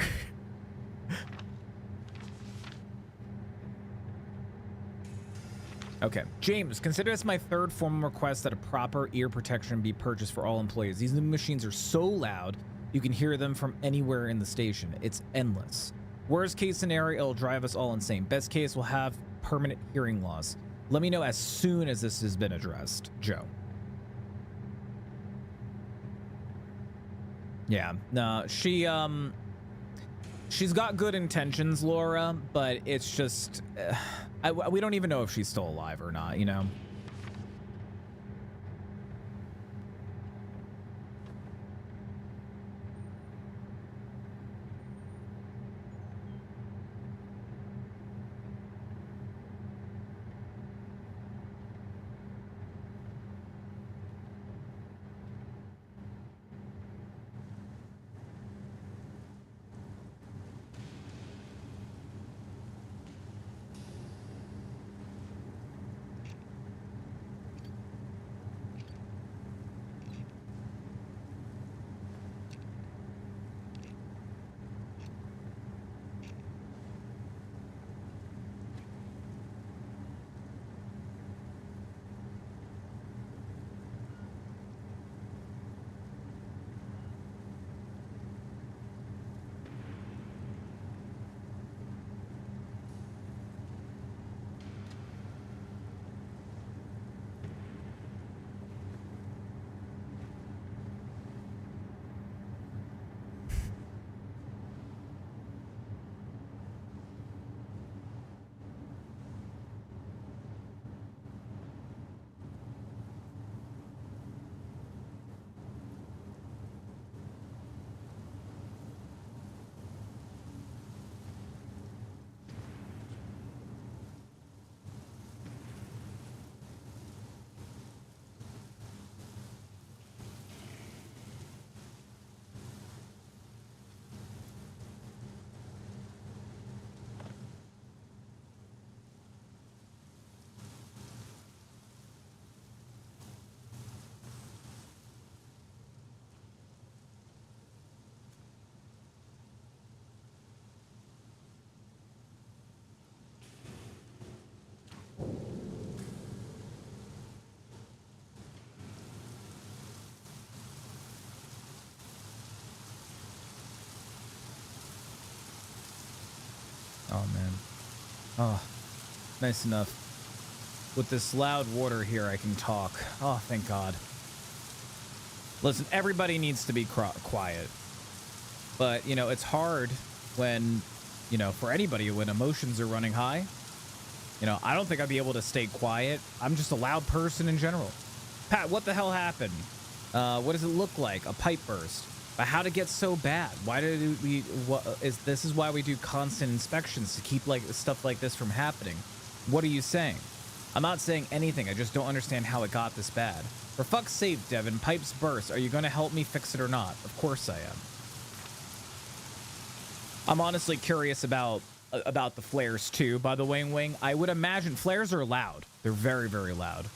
Okay. James, consider this my third formal request that a proper ear protection be purchased for all employees. These new machines are so loud, you can hear them from anywhere in the station. It's endless. Worst case scenario, it'll drive us all insane. Best case, we'll have permanent hearing loss. Let me know as soon as this has been addressed. Joe. Yeah, no, she's got good intentions, Laura, but it's just, we don't even know if she's still alive or not, you know? Oh, man. Oh, nice enough. With this loud water here, I can talk. Oh, thank God. Listen, everybody needs to be quiet. But, you know, it's hard when, you know, for anybody when emotions are running high. You know, I don't think I'd be able to stay quiet. I'm just a loud person in general. Pat, what the hell happened? What does it look like? A pipe burst. But how'd it get so bad? Why did we? This is why we do constant inspections to keep like stuff like this from happening. What are you saying? I'm not saying anything. I just don't understand how it got this bad. For fuck's sake, Devin, pipes burst. Are you going to help me fix it or not? Of course I am. I'm honestly curious about the flares too. By the way, Wing, I would imagine flares are loud. They're very, very loud.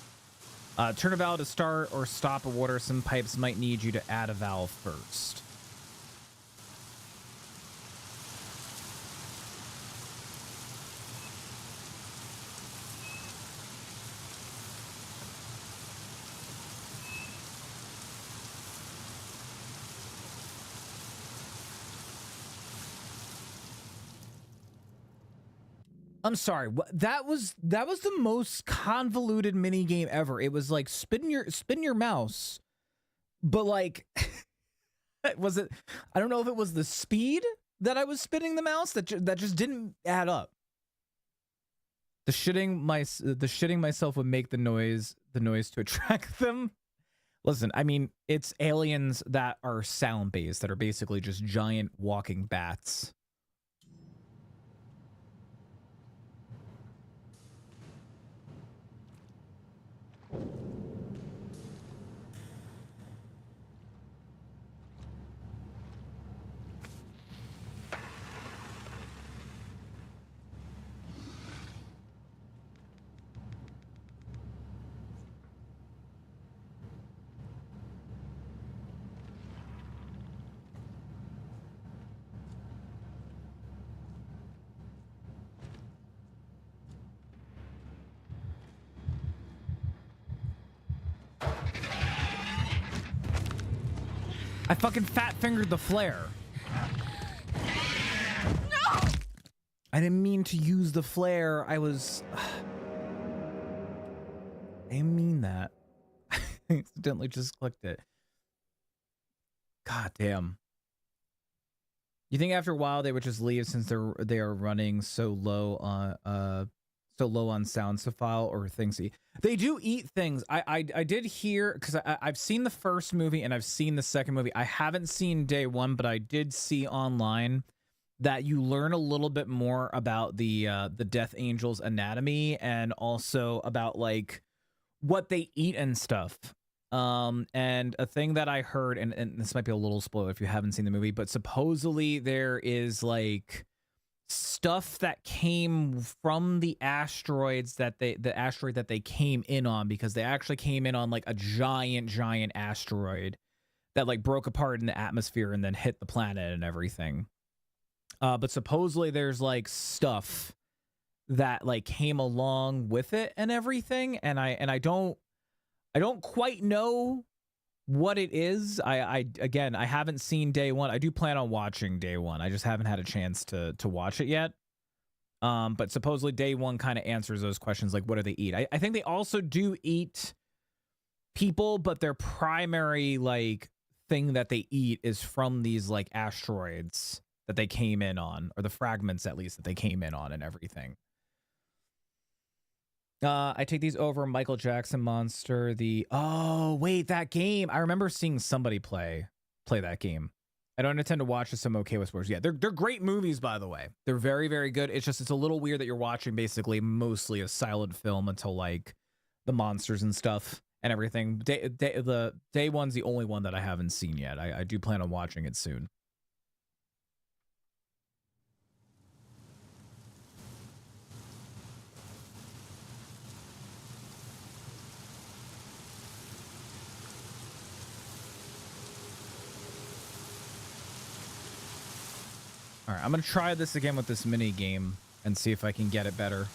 Turn a valve to start or stop a water. Some pipes might need you to add a valve first. I'm sorry. That was the most convoluted mini game ever. It was like spin your mouse But like, was it? I don't know if it was the speed that I was spinning the mouse that just didn't add up. The shitting myself would make the noise to attract them. Listen, I mean, it's aliens that are sound based, that are basically just giant walking bats. I fucking fat fingered the flare. No! I didn't mean to use the flare. I didn't mean that. I accidentally just clicked it. God damn. You think after a while they would just leave since they are running so low on sound file or things? They do eat things. I did hear, because I've seen the first movie and I've seen the second movie. I haven't seen day one, but I did see online that you learn a little bit more about the Death Angel's anatomy and also about like what they eat and stuff. And a thing that I heard, and this might be a little spoiler if you haven't seen the movie, but supposedly there is like stuff that came from the asteroids the asteroid that they came in on, because they actually came in on like a giant asteroid that like broke apart in the atmosphere and then hit the planet and everything. But supposedly there's like stuff that like came along with it and everything, and I don't quite know what it is. Again, I haven't seen day one. I do plan on watching day one. I just haven't had a chance to watch it yet. But supposedly day one kind of answers those questions, like what do they eat? I think they also do eat people, but their primary like thing that they eat is from these like asteroids that they came in on, or the fragments at least that they came in on and everything. I take these over Michael Jackson Monster. Oh wait, that game. I remember seeing somebody play that game. I don't intend to watch this. I'm okay with spoilers. Yeah, they're great movies, by the way. They're very, very good. It's just, it's a little weird that you're watching basically mostly a silent film until like the monsters and stuff and everything. The day one's the only one that I haven't seen yet. I do plan on watching it soon. All right, I'm going to try this again with this mini game and see if I can get it better.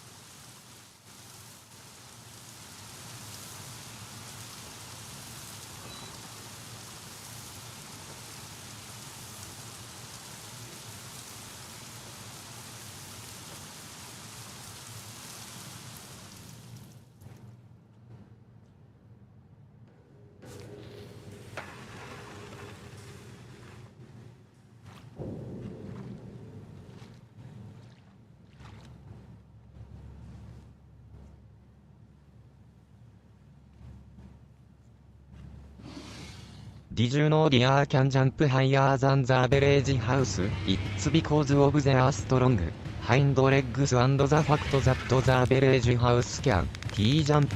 Did you know the Earth can jump higher than the average house? It's because of their strong hind legs and the fact that the average house can jump.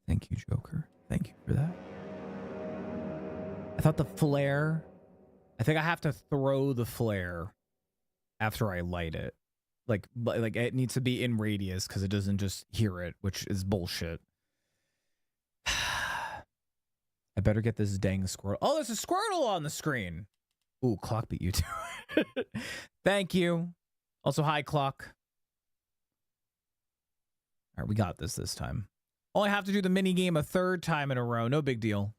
Thank you, Joker. Thank you for that. I thought the flare... I think I have to throw the flare after I light it. Like it needs to be in radius because it doesn't just hear it, which is bullshit. I better get this dang squirrel. Oh, there's a Squirtle on the screen. Ooh, Clock beat you to it. Thank you. Also, hi, Clock. All right, we got this time. Only have to do the mini game a third time in a row. No big deal.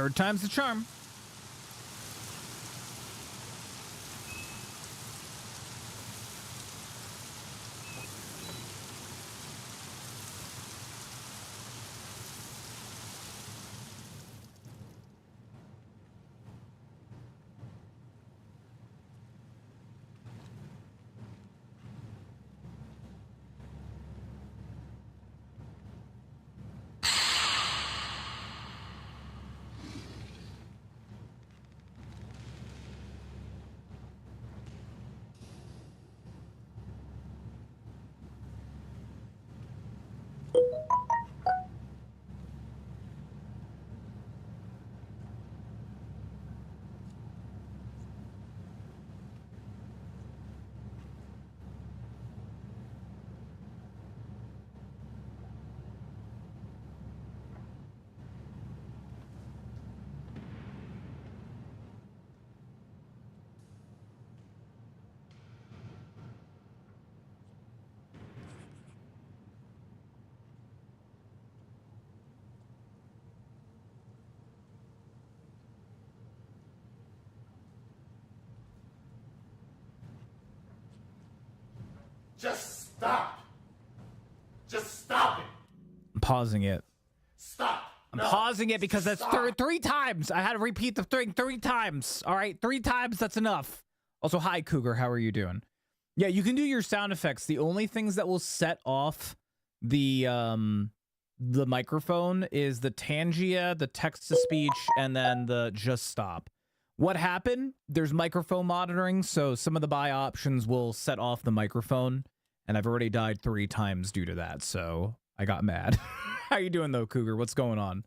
Third time's the charm. Just stop. Just stop it. I'm pausing it. Stop. I'm pausing it because that's three times. I had to repeat the thing 3 times. All right, 3 times, that's enough. Also, hi, Cougar. How are you doing? Yeah, you can do your sound effects. The only things that will set off the microphone is the Tangia, the text-to-speech, and then the just stop. What happened? There's microphone monitoring, so some of the buy options will set off the microphone, and I've already died 3 times due to that, so I got mad. How you doing, though, Cougar? What's going on?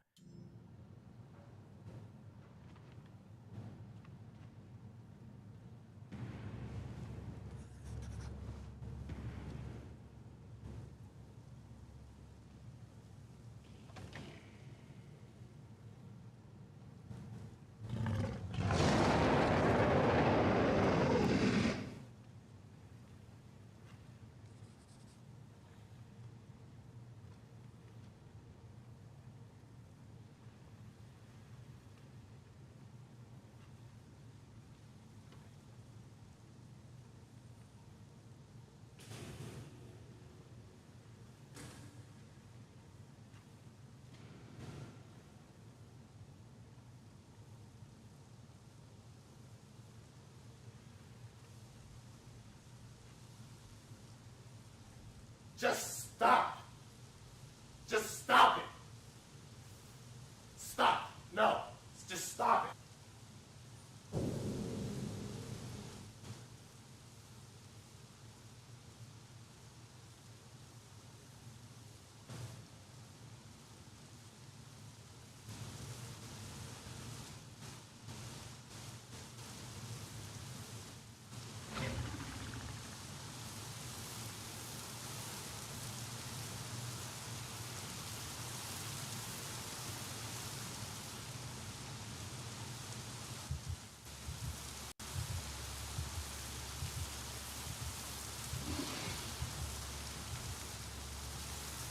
Just stop. Just stop it. Stop. No. Just stop it.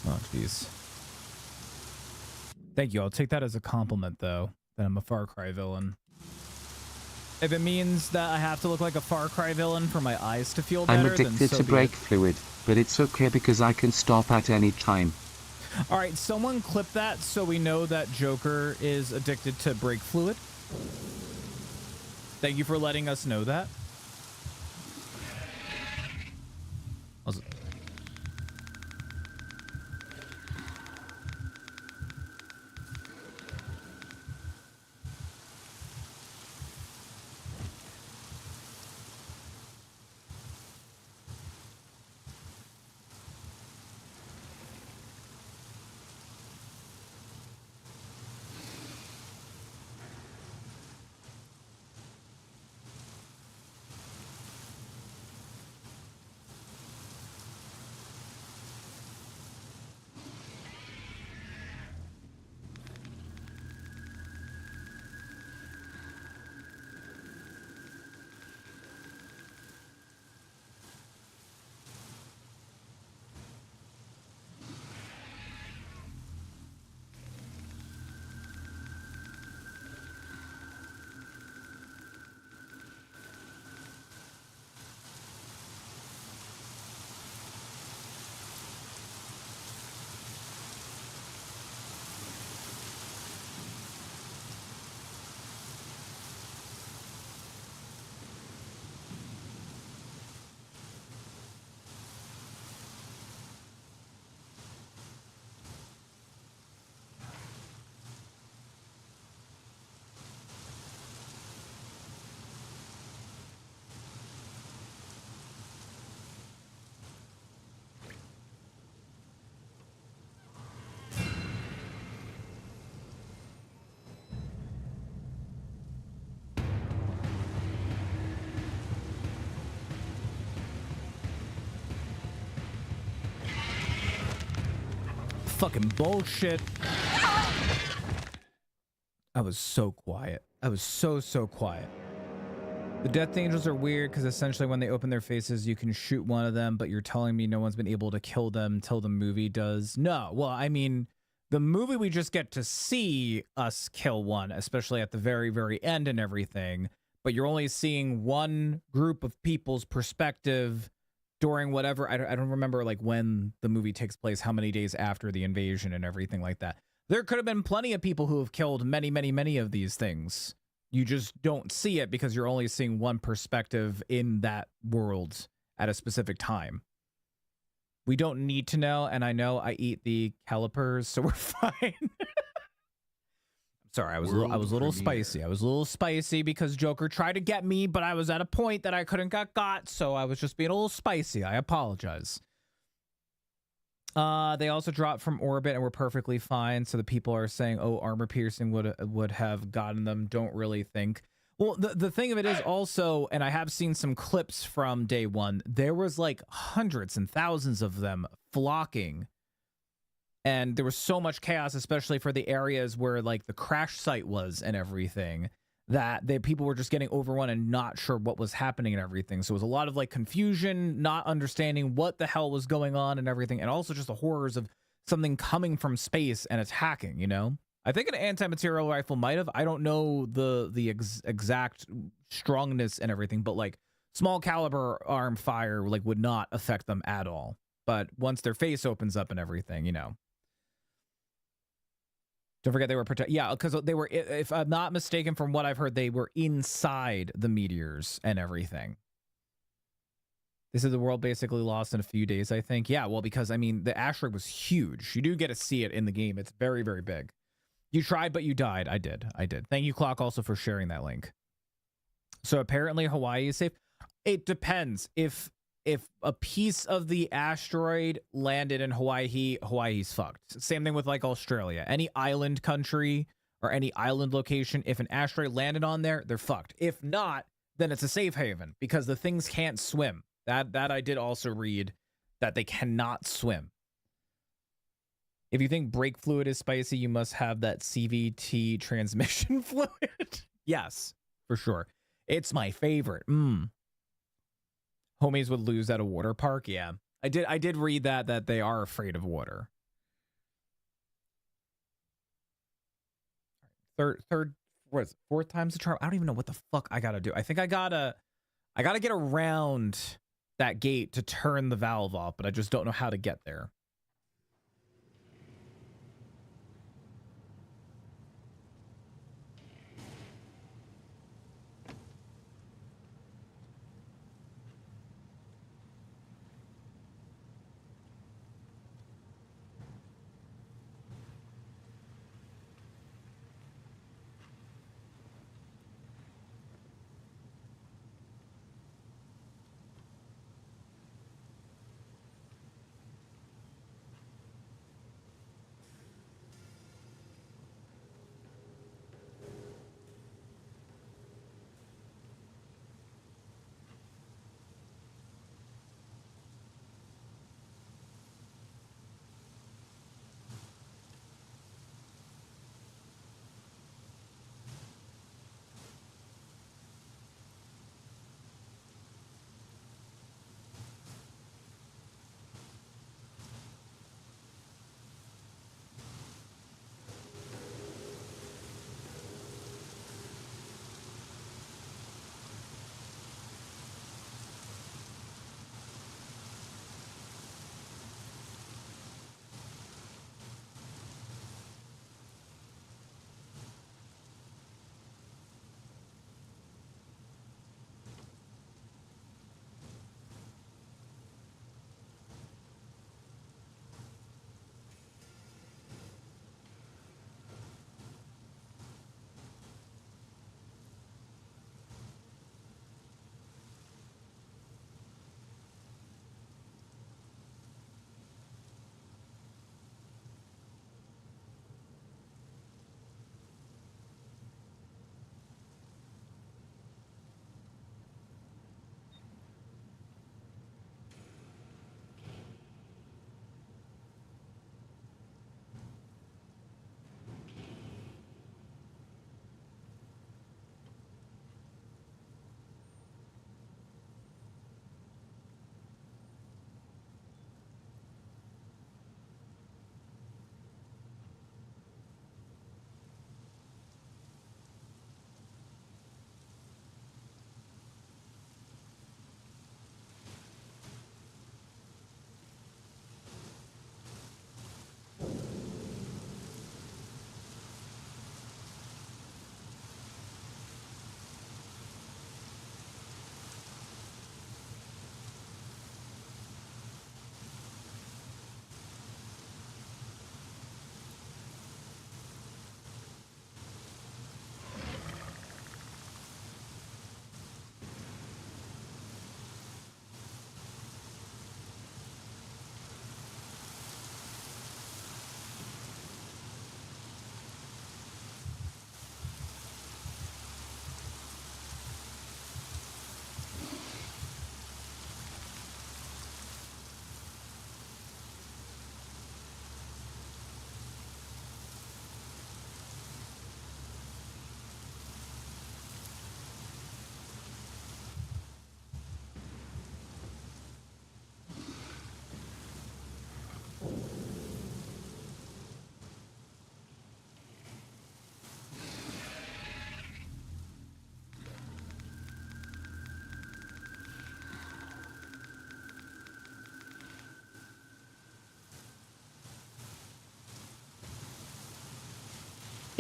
Oh, jeez. Thank you. I'll take that as a compliment, though, that I'm a Far Cry villain. If it means that I have to look like a Far Cry villain for my eyes to feel better, I'm addicted then so to be brake it. fluid, but it's okay because I can stop at any time. All right, someone clip that so we know that Joker is addicted to brake fluid. Thank you for letting us know that. fucking bullshit. I was so quiet. I was so quiet. The Death Angels are weird because essentially when they open their faces, you can shoot one of them, but you're telling me no one's been able to kill them till the movie does. No, well, I mean, the movie we just get to see us kill one, especially at the very end and everything, but you're only seeing one group of people's perspective during whatever, I don't remember like when the movie takes place, how many days after the invasion and everything like that. There could have been plenty of people who have killed many of these things. You just don't see it because you're only seeing one perspective in that world at a specific time. We don't need to know, and I know I eat the calipers, so we're fine. Sorry, I was a little spicy. I was a little spicy because Joker tried to get me, but I was at a point that I couldn't get got, so I was just being a little spicy. I apologize. They also dropped from orbit and were perfectly fine. So the people are saying, "Oh, armor piercing would have gotten them." Don't really think. Well, the thing of it is also, and I have seen some clips from day one. There was like hundreds and thousands of them flocking, and there was so much chaos, especially for the areas where like the crash site was and everything, that people were just getting overrun and not sure what was happening and everything. So it was a lot of like confusion, not understanding what the hell was going on and everything. And also just the horrors of something coming from space and attacking, you know? I think an anti-material rifle might have. I don't know the exact strongness and everything, but like small caliber arm fire like would not affect them at all. But once their face opens up and everything, you know. Don't forget they were yeah, because they were, if I'm not mistaken from what I've heard, they were inside the meteors and everything. They said the world basically lost in a few days, I think. Yeah, well, because, I mean, the asteroid was huge. You do get to see it in the game. It's very big. You tried, but you died. I did. Thank you, Clock, also for sharing that link. So apparently Hawaii is safe. It depends. If a piece of the asteroid landed in Hawaii, Hawaii's fucked. Same thing with like Australia. Any island country or any island location, if an asteroid landed on there, they're fucked. If not, then it's a safe haven because the things can't swim. That I did also read that they cannot swim. If you think brake fluid is spicy, you must have that CVT transmission fluid. Yes, for sure. It's my favorite. Homies would lose at a water park. Yeah, I did read that they are afraid of water. Fourth time's the charm. I don't even know what the fuck I gotta do. I think I gotta get around that gate to turn the valve off, but I just don't know how to get there.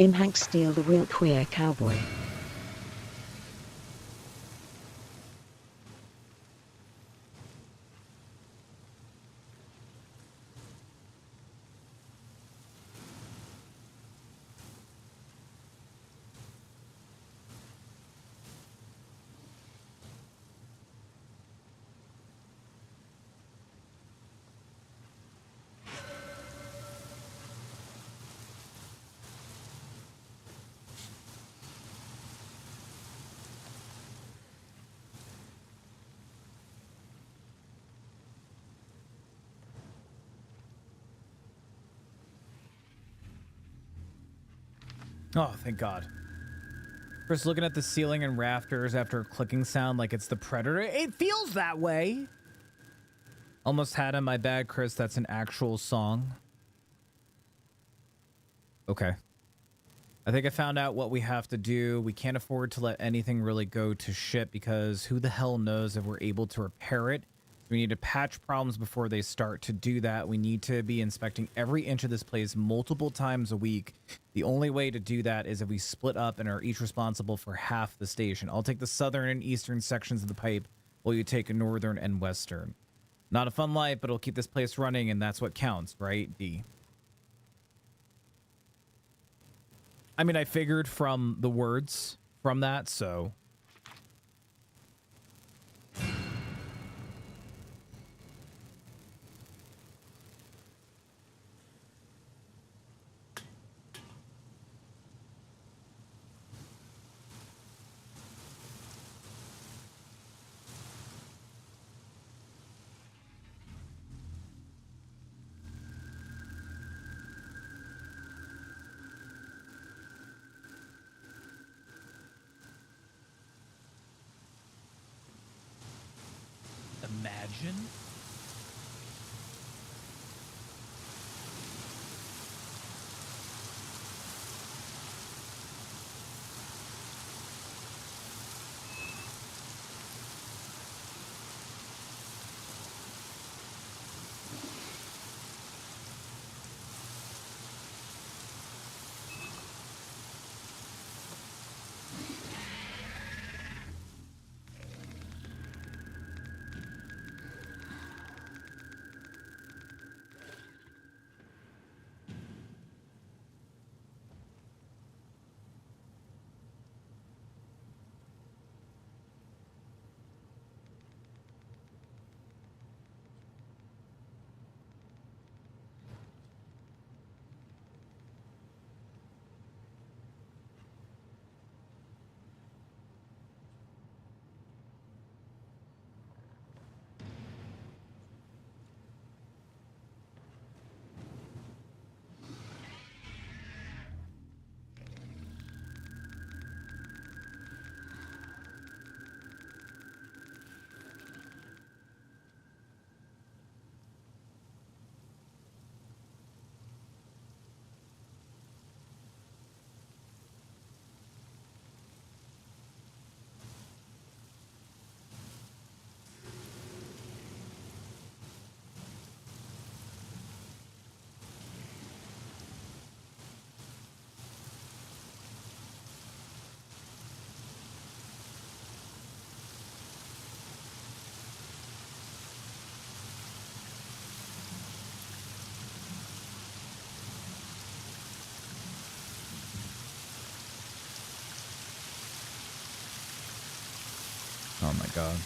In Hank Steele the real queer cowboy. Oh, thank God. First, looking at the ceiling and rafters after a clicking sound like it's the Predator. It feels that way. Almost had him. My bad, Chris. That's an actual song. Okay. I think I found out what we have to do. We can't afford to let anything really go to shit because who the hell knows if we're able to repair it. We need to patch problems before they start. To do that, we need to be inspecting every inch of this place multiple times a week. The only way to do that is if we split up and are each responsible for half the station. I'll take the southern and eastern sections of the pipe while you take northern and western. Not a fun life, but it'll keep this place running, and that's what counts, right, D? I mean, I figured from the words from that, so... Imagine. Oh my God.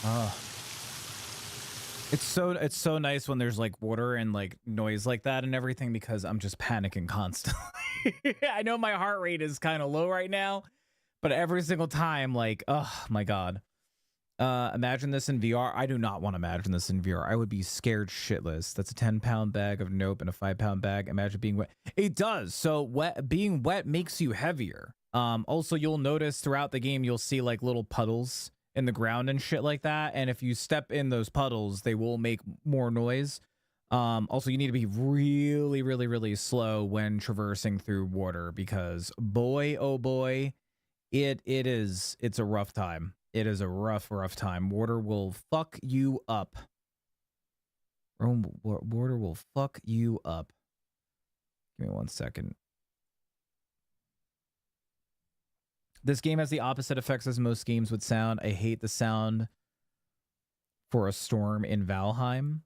Oh. It's so nice when there's like water and like noise like that and everything because I'm just panicking constantly. I know my heart rate is kind of low right now, but every single time, like, oh my God. Imagine this in VR. I do not want to imagine this in VR. I would be scared shitless. That's a 10-pound bag of nope and a 5-pound bag. Imagine being wet. It does. So being wet makes you heavier. Also, you'll notice throughout the game, you'll see like little puddles in the ground and shit like that. And if you step in those puddles, they will make more noise. Also, you need to be really, really, really slow when traversing through water because boy, oh boy, it's a rough time. It is a rough time. Water will fuck you up. Water will fuck you up. Give me 1 second. This game has the opposite effects as most games would sound. I hate the sound for a storm in Valheim.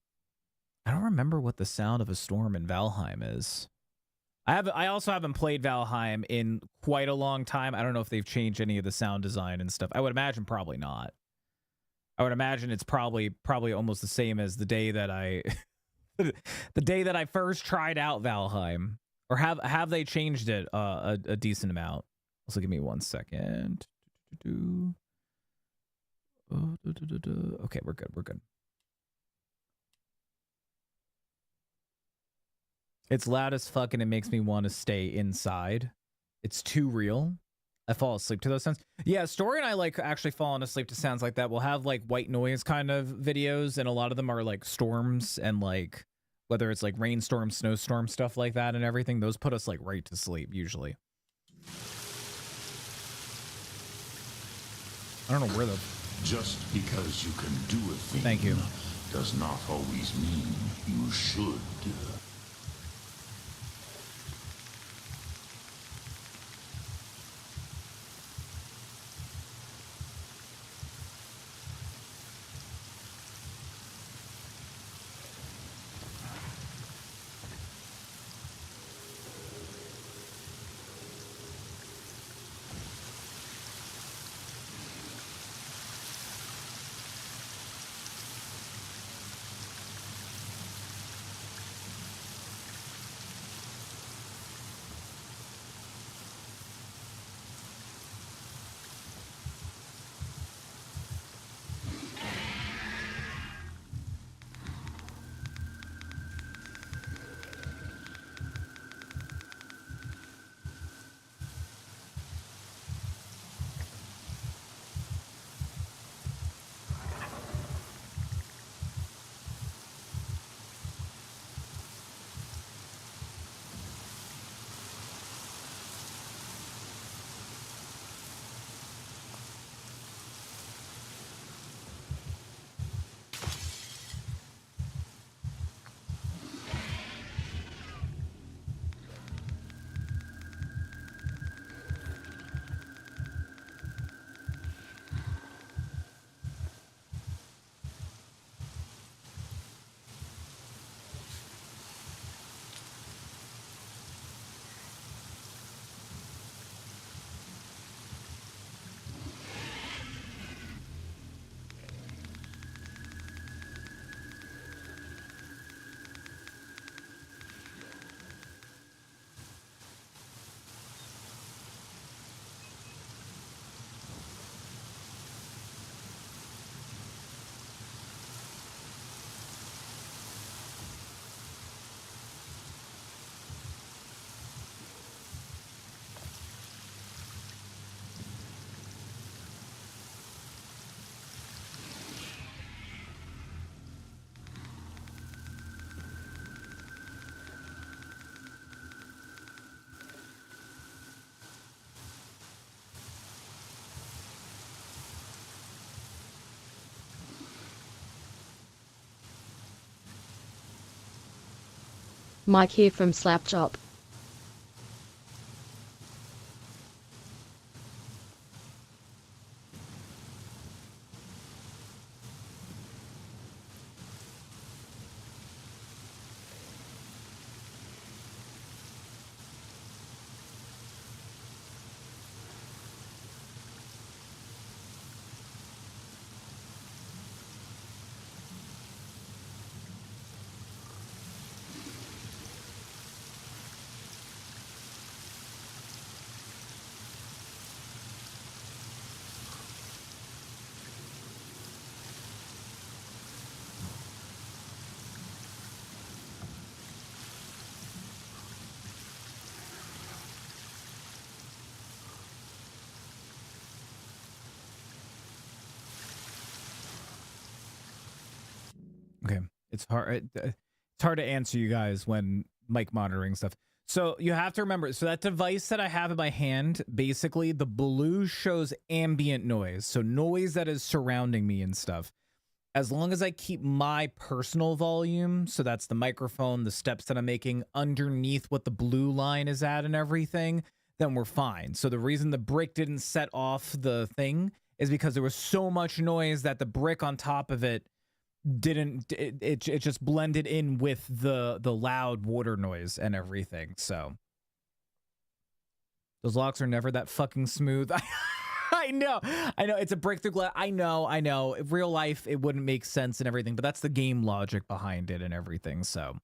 I don't remember what the sound of a storm in Valheim is. I also haven't played Valheim in quite a long time. I don't know if they've changed any of the sound design and stuff. I would imagine probably not. I would imagine it's probably almost the same as the day that I the day that I first tried out Valheim. Or have they changed it a decent amount? Also, give me 1 second. Okay, we're good. We're good. It's loud as fuck and it makes me want to stay inside. It's too real. I fall asleep to those sounds. Yeah, Story and I like actually falling asleep to sounds like that. We'll have like white noise kind of videos, and a lot of them are like storms and like whether it's like rainstorm, snowstorm, stuff like that and everything. Those put us like right to sleep usually. I don't know where the... Just because you can do a thing Thank you. does not always mean you should. Mike here from Slapchop. Okay, it's hard to answer you guys when mic monitoring stuff. So you have to remember, so that device that I have in my hand, basically the blue shows ambient noise, so noise that is surrounding me and stuff. As long as I keep my personal volume, so that's the microphone, the steps that I'm making underneath what the blue line is at and everything, then we're fine. So the reason the brick didn't set off the thing is because there was so much noise that the brick on top of it didn't, it just blended in with the loud water noise and everything. So those locks are never that fucking smooth. I know it's a breakthrough glass. I know in real life it wouldn't make sense and everything, but that's the game logic behind it and everything. So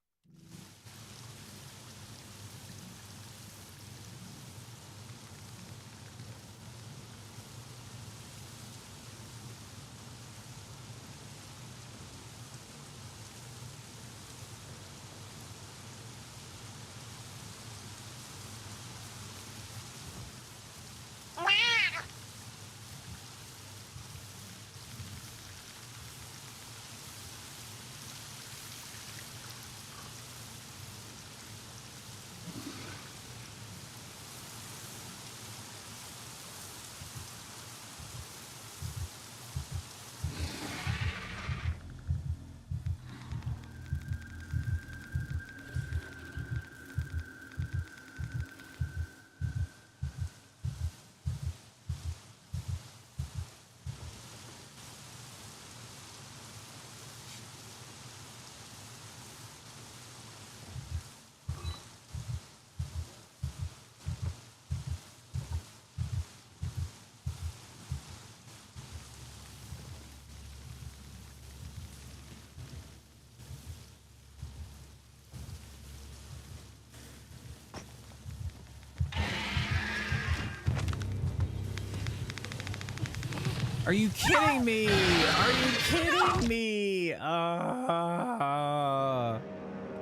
are you kidding me? Are you kidding me?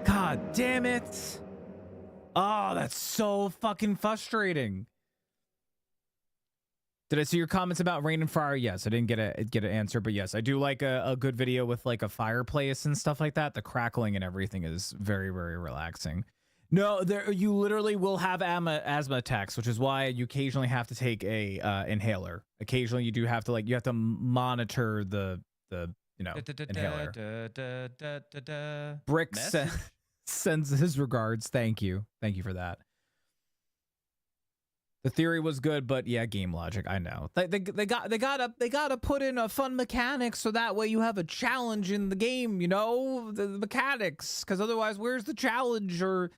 God damn it. Oh, that's so fucking frustrating. Did I see your comments about Rain and Fire? Yes, I didn't get an answer, but yes, I do like a good video with like a fireplace and stuff like that. The crackling and everything is very, very relaxing. No, you literally will have asthma attacks, which is why you occasionally have to take a inhaler. Occasionally, you do have to you have to monitor the inhaler. Brick sends his regards. Thank you for that. The theory was good, but yeah, game logic. I know they gotta put in a fun mechanics so that way you have a challenge in the game. You know, the mechanics, because otherwise, where's the challenge or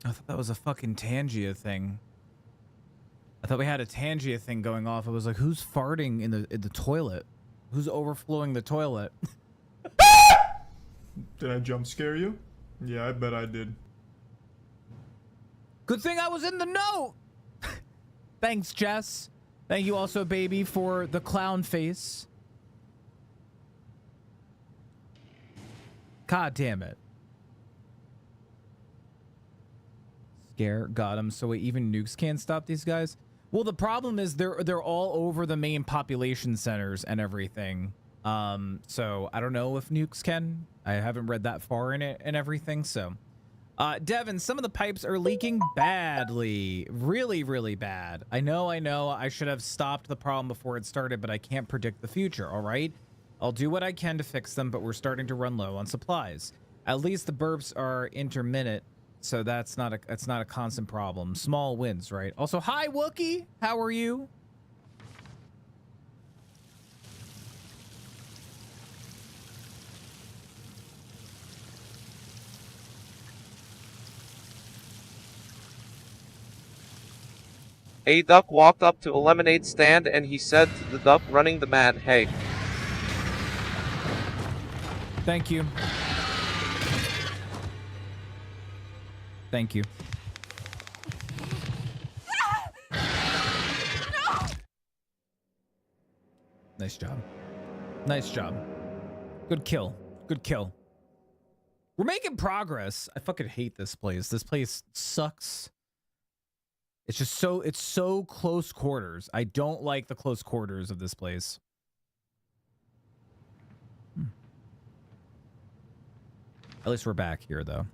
I thought that was a fucking Tangia thing. I thought we had a Tangia thing going off. It was like, who's farting in the toilet? Who's overflowing the toilet? Did I jump scare you? Yeah, I bet I did. Good thing I was in the note. Thanks, Jess. Thank you also, baby, for the clown face. God damn it. Scare got him. So wait, even nukes can't stop these guys? Well, the problem is they're all over the main population centers and everything. So I don't know if nukes can. I haven't read that far in it and everything. So, Devin, some of the pipes are leaking badly, really, really bad. I know. I should have stopped the problem before it started, but I can't predict the future. All right, I'll do what I can to fix them, but we're starting to run low on supplies. At least the burps are intermittent. So that's not a constant problem. Small wins, right? Also, hi Wookie, how are you? A duck walked up to a lemonade stand and he said to the duck running the mat, "Hey." Thank you. Thank you. Nice job. Nice job. Good kill. Good kill. We're making progress. I fucking hate this place. This place sucks. It's just so close quarters. I don't like the close quarters of this place. At least we're back here, though.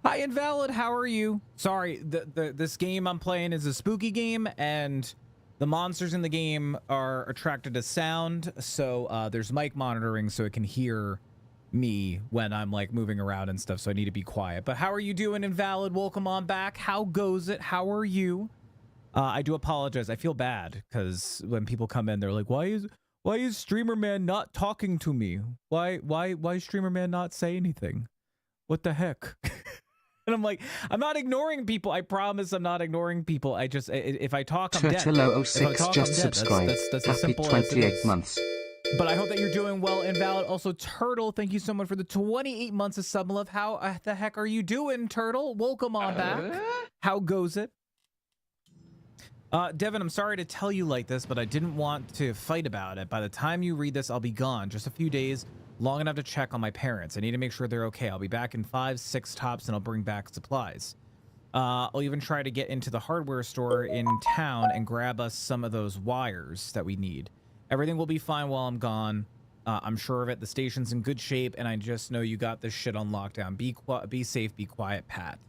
Hi, Invalid. How are you? Sorry, this game I'm playing is a spooky game, and the monsters in the game are attracted to sound. So there's mic monitoring, so it can hear me when I'm like moving around and stuff. So I need to be quiet. But how are you doing, Invalid? Welcome on back. How goes it? How are you? I do apologize. I feel bad because when people come in, they're like, "Why is Streamer Man not talking to me? Why is Streamer Man not say anything? What the heck?" And I'm like, I'm not ignoring people. I promise I'm not ignoring people. I just, if I talk, I'm dead. Turtle06 just subscribed. That's Happy as simple 28 as it is. months. But I hope that you're doing well, Invalid. Also, Turtle, thank you so much for the 28 months of sub love. How the heck are you doing, Turtle? Welcome on back. How goes it? Devin, I'm sorry to tell you like this, but I didn't want to fight about it. By the time you read this, I'll be gone. Just a few days. Long enough to check on my parents. I need to make sure they're okay. I'll be back in 5-6 tops, and I'll bring back supplies. I'll even try to get into the hardware store in town and grab us some of those wires that we need. Everything will be fine while I'm gone. I'm sure of it. The station's in good shape, and I just know you got this shit on lockdown. Be safe, be quiet, Pat.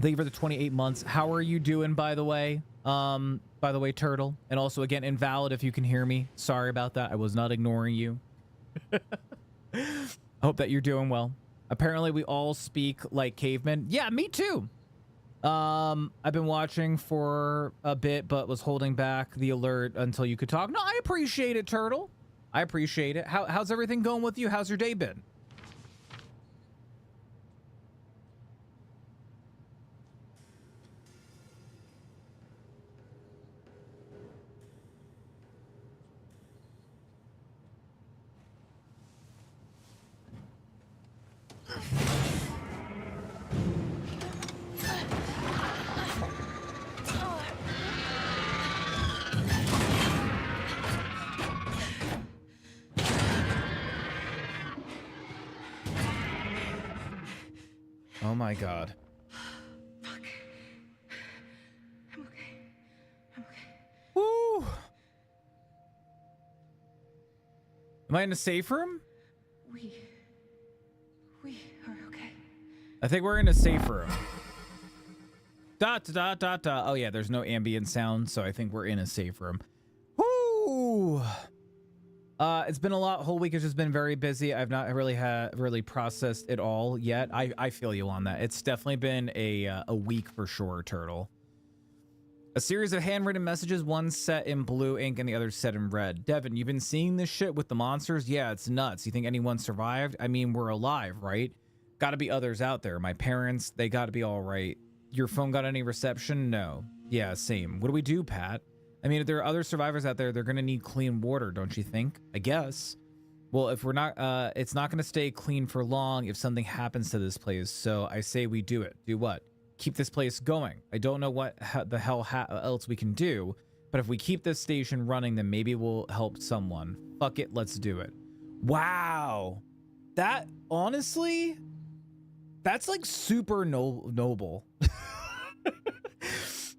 Thank you for the 28 months. How are you doing, by the way? Turtle. And also, again, Invalid, if you can hear me. Sorry about that. I was not ignoring you. Hope that you're doing well. Apparently, we all speak like cavemen. Yeah, me too. I've been watching for a bit, but was holding back the alert until you could talk. No, I appreciate it, Turtle. I appreciate it. How's everything going with you? How's your day been? Oh my god. Fuck. I'm okay. I'm okay. Woo! Am I in a safe room? We are okay. I think we're in a safe room. Dot. Oh yeah, there's no ambient sound, so I think we're in a safe room. Woo! It's been a lot. Whole week has just been very busy. I've not really processed it all yet. I feel you on that. It's definitely been a week for sure, Turtle. A series of handwritten messages, one set in blue ink and the other set in red. Devin, you've been seeing this shit with the monsters? Yeah, it's nuts. You think anyone survived? I mean, we're alive, right? Gotta be others out there. My parents, they gotta be all right. Your phone got any reception? No. Yeah, same. What do we do, Pat? I mean, if there are other survivors out there, they're gonna need clean water, don't you think? I guess. Well, if we're not, it's not gonna stay clean for long if something happens to this place. So I say we do it. Do what? Keep this place going. I don't know what the hell else we can do, but if we keep this station running, then maybe we'll help someone. Fuck it, let's do it. Wow. That, honestly, that's like super noble.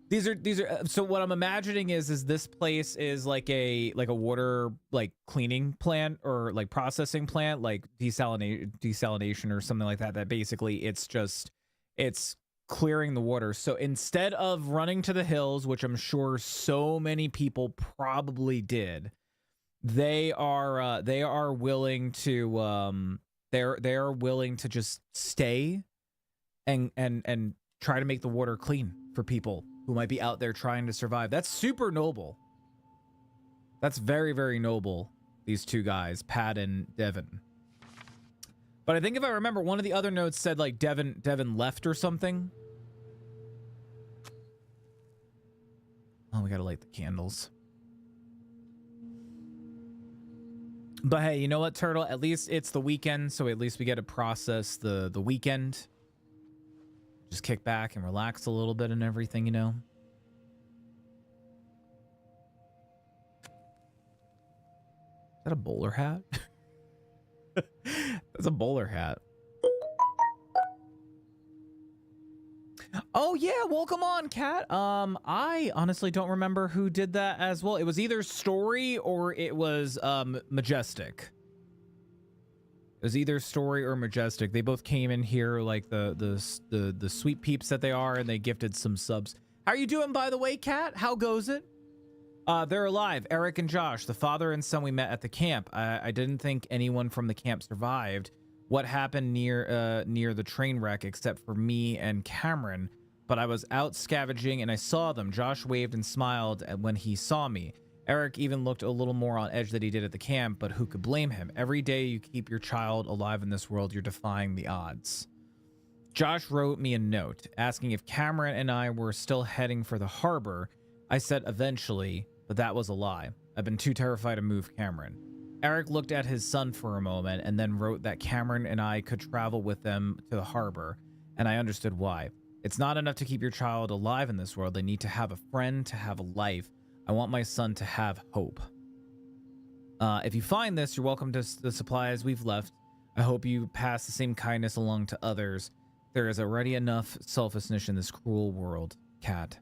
These are so what I'm imagining is this place is like a water like cleaning plant or like processing plant, like desalination or something like that. That basically it's clearing the water. So instead of running to the hills, which I'm sure so many people probably did, they are willing to they are willing to just stay and try to make the water clean for people who might be out there trying to survive. That's super noble. That's very, very noble, these two guys, Pat and Devin. But I think if I remember, one of the other notes said like Devin left or something. Oh, we gotta light the candles. But hey, you know what, Turtle? At least it's the weekend, so at least we get to process the weekend. Just kick back and relax a little bit and everything, you know? Is that a bowler hat? That's a bowler hat. Oh yeah, welcome on, Kat. I honestly don't remember who did that as well. It was either Story or it was Majestic. It was either Story or Majestic. They both came in here like the sweet peeps that they are, and they gifted some subs. How are you doing, by the way, Kat? How goes it? They're alive. Eric and Josh, the father and son we met at the camp. I didn't think anyone from the camp survived. What happened near the train wreck, except for me and Cameron? But I was out scavenging and I saw them. Josh waved and smiled when he saw me. Eric even looked a little more on edge than he did at the camp, but who could blame him? Every day you keep your child alive in this world, you're defying the odds. Josh wrote me a note asking if Cameron and I were still heading for the harbor. I said eventually, but that was a lie. I've been too terrified to move Cameron. Eric looked at his son for a moment and then wrote that Cameron and I could travel with them to the harbor, and I understood why. It's not enough to keep your child alive in this world. They need to have a friend, to have a life. I want my son to have hope. If you find this, you're welcome to the supplies we've left. I hope you pass the same kindness along to others. There is already enough selfishness in this cruel world. Cat.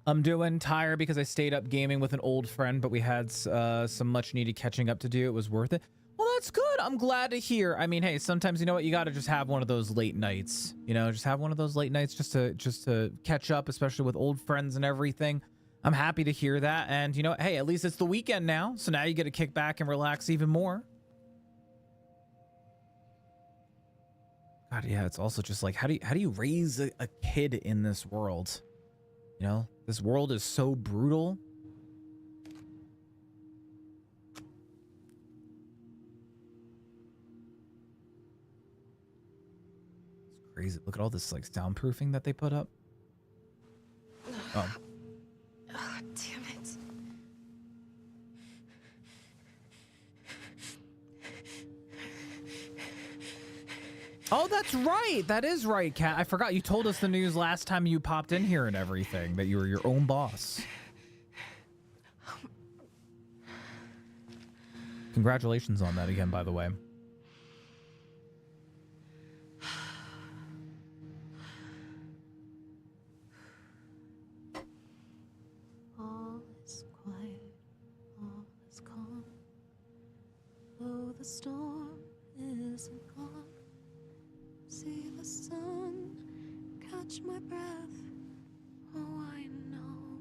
I'm doing tired because I stayed up gaming with an old friend, but we had some much needed catching up to do. It was worth it. Well, that's good. I'm glad to hear. I mean, hey, sometimes, you know what, you got to just have one of those late nights, you know, just have one of those late nights just to catch up, especially with old friends and everything. I'm happy to hear that. And you know what, hey, at least it's the weekend now. So now you get to kick back and relax even more. God, yeah, it's also just like, how do you raise a kid in this world? You know, this world is so brutal. It's crazy. Look at all this like soundproofing that they put up. Oh. Oh, damn it. Oh, that's right. That is right, Kat. I forgot you told us the news last time you popped in here and everything, that you were your own boss. Congratulations on that again, by the way. All is quiet, all is calm. Though the storm isn't gone. See the sun catch my breath. Oh, I know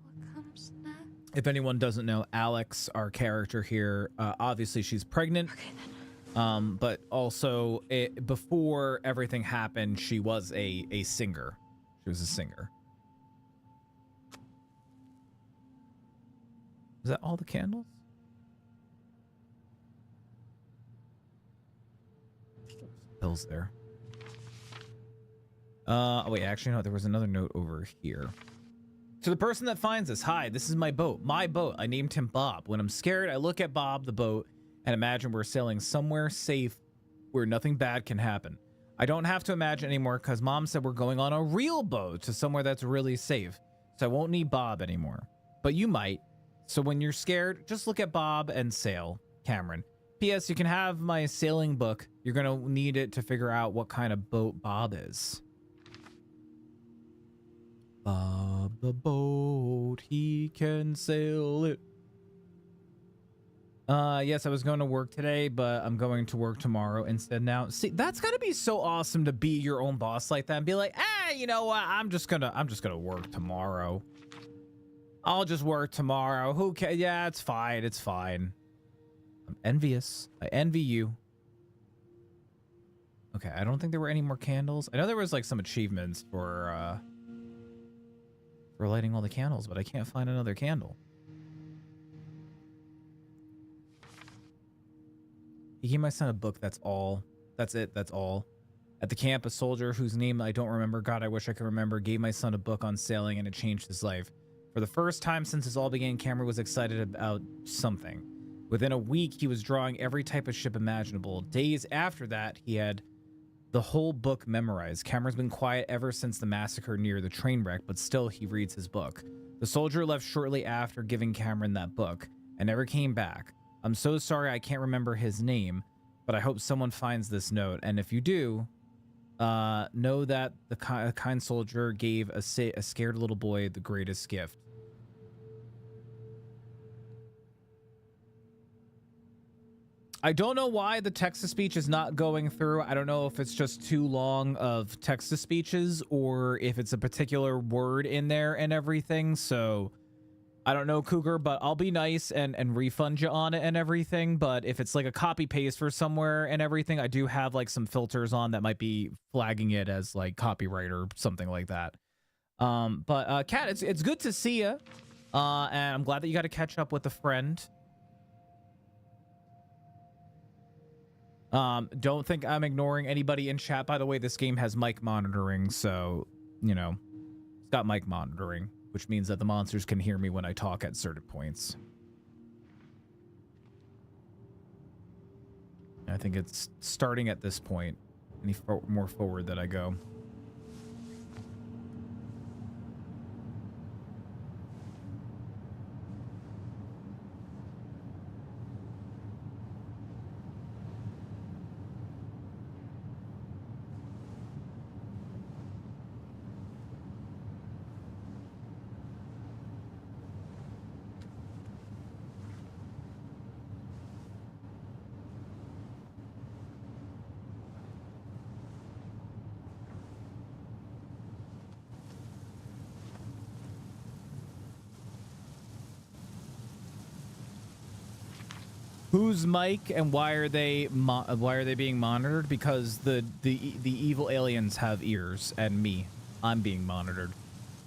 what comes next. If anyone doesn't know, Alex, our character here, obviously she's pregnant. But also before everything happened, she was a singer. She was a singer. Is that all the candles? Pills there. Oh wait, actually no, there was another note over here. To the person that finds this, hi, this is my boat. My boat. I named him Bob. When I'm scared, I look at Bob, the boat, and imagine we're sailing somewhere safe where nothing bad can happen. I don't have to imagine anymore because Mom said we're going on a real boat to somewhere that's really safe. So I won't need Bob anymore. But you might. So when you're scared, just look at Bob and sail. Cameron. P.S. You can have my sailing book. You're going to need it to figure out what kind of boat Bob is. Bob the boat, he can sail it. Yes, I was going to work today, but I'm going to work tomorrow instead now. See, that's got to be so awesome to be your own boss like that and be like, you know what? I'm just going to work tomorrow. I'll just work tomorrow. Who cares? Yeah, it's fine. It's fine. I'm envious. I envy you. Okay, I don't think there were any more candles. I know there was like some achievements for lighting all the candles, but I can't find another candle. He gave my son a book, that's all. That's it, that's all. At the camp, a soldier whose name I don't remember, God, I wish I could remember, gave my son a book on sailing and it changed his life. For the first time since this all began, Cameron was excited about something. Within a week, he was drawing every type of ship imaginable. Days after that, he had the whole book memorized. Cameron's been quiet ever since the massacre near the train wreck, but still he reads his book. The soldier left shortly after giving Cameron that book and never came back. I'm so sorry I can't remember his name, but I hope someone finds this note. And if you do, know that the kind soldier gave a scared little boy the greatest gift. I don't know why the text-to-speech is not going through. I don't know if it's just too long of text-to-speeches or if it's a particular word in there and everything. So I don't know, Cougar, but I'll be nice and refund you on it and everything. But if it's like a copy-paste for somewhere and everything, I do have like some filters on that might be flagging it as like copyright or something like that. But Kat, it's good to see you. And I'm glad that you got to catch up with a friend. Don't think I'm ignoring anybody in chat. By the way, this game has mic monitoring, so, you know, it's got mic monitoring, which means that the monsters can hear me when I talk at certain points. I think it's starting at this point. Any more forward that I go. Whose mic and why are they being monitored? Because the evil aliens have ears, and me, I'm being monitored.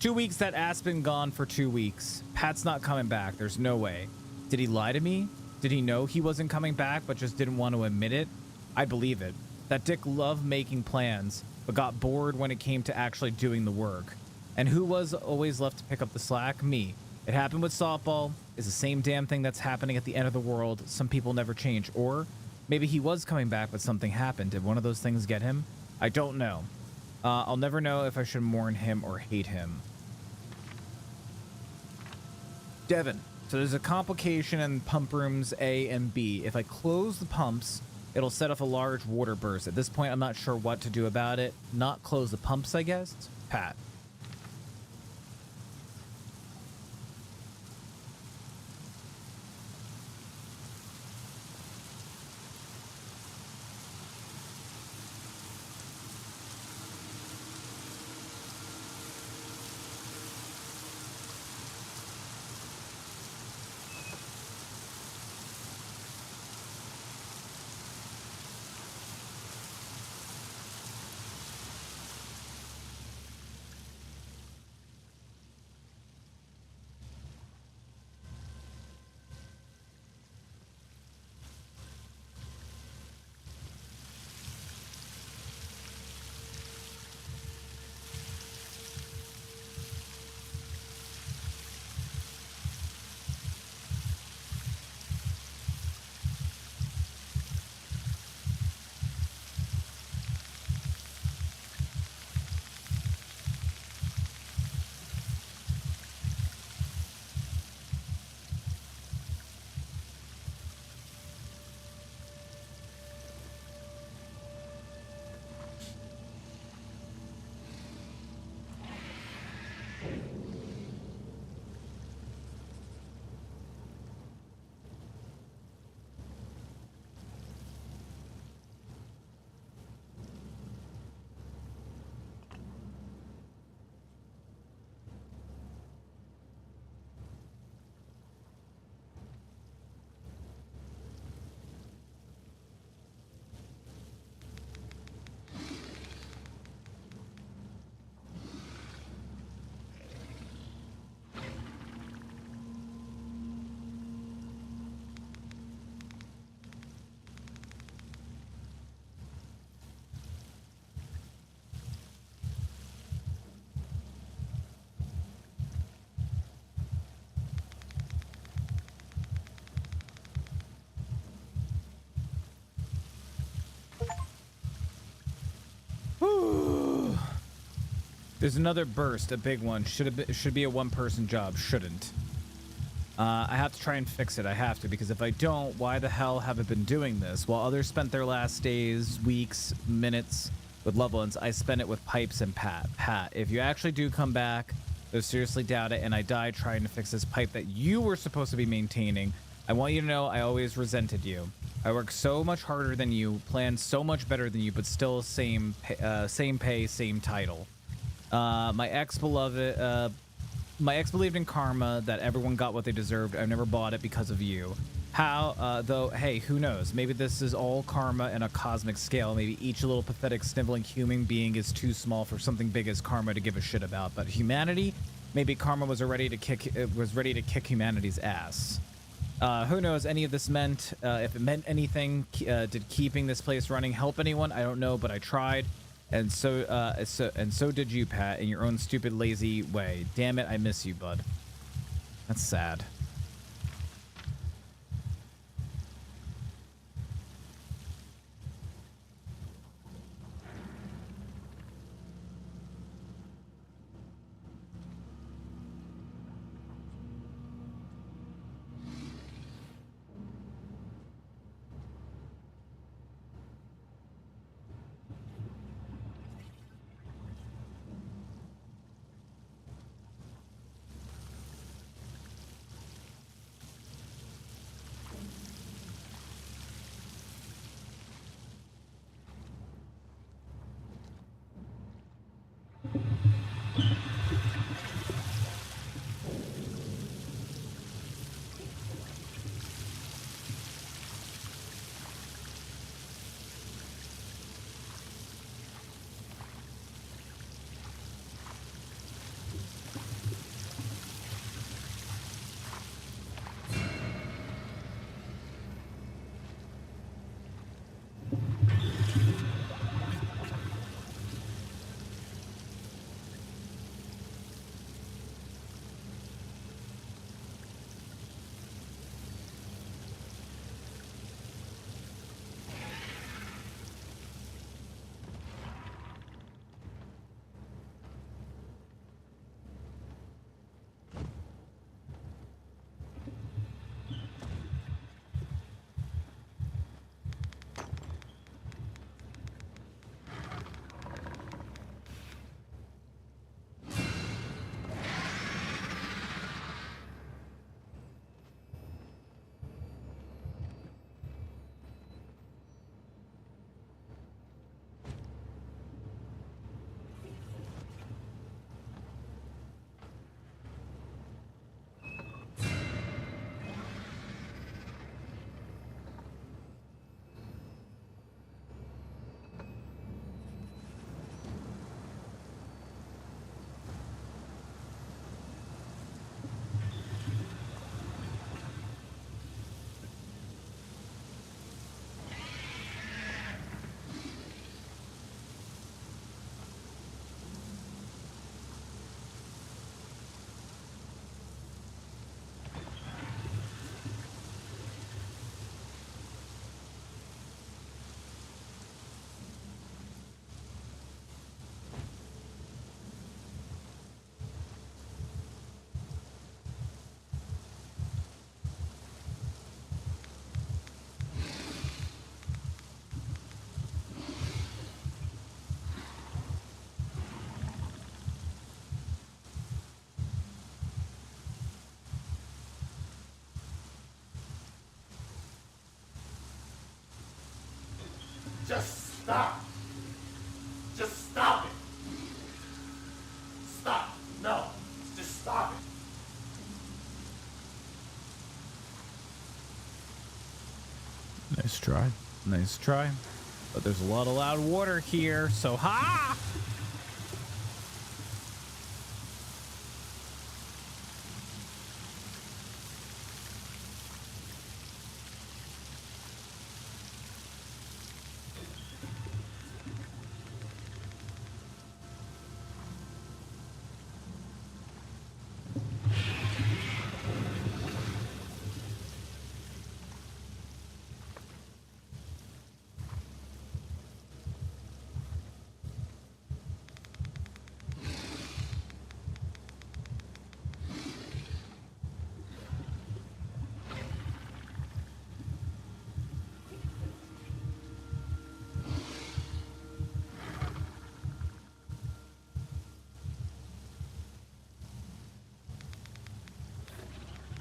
2 weeks. That ass been gone for 2 weeks. Pat's not coming back. There's no way. Did he lie to me? Did he know he wasn't coming back but just didn't want to admit it? I believe it. That dick loved making plans but got bored when it came to actually doing the work. And who was always left to pick up the slack? Me. It happened with softball. It's the same damn thing that's happening at the end of the world. Some people never change. Or maybe he was coming back, but something happened. Did one of those things get him? I don't know. I'll never know if I should mourn him or hate him. Devin. So there's a complication in pump rooms A and B. If I close the pumps, it'll set off a large water burst. At this point, I'm not sure what to do about it. Not close the pumps, I guess? Pat. There's another burst, a big one. Should be a one-person job. Shouldn't. I have to try and fix it. I have to, because if I don't, why the hell have I been doing this? While others spent their last days, weeks, minutes with loved ones, I spent it with Pipes and Pat. Pat, if you actually do come back, though seriously doubt it, and I die trying to fix this pipe that you were supposed to be maintaining, I want you to know I always resented you. I work so much harder than you, plan so much better than you, but still same pay, same title. My ex believed in karma, that everyone got what they deserved. I never bought it because of you. How, though, hey, who knows? Maybe this is all karma in a cosmic scale. Maybe each little pathetic sniveling human being is too small for something big as karma to give a shit about. But humanity, maybe karma was ready to kick humanity's ass. Who knows any of this meant, if it meant anything. Did keeping this place running help anyone? I don't know, but I tried. And so did you, Pat, in your own stupid, lazy way. Damn it, I miss you, bud. That's sad. Just stop. Just stop it. Stop. No. Just stop it. Nice try. Nice try. But there's a lot of loud water here, so ha!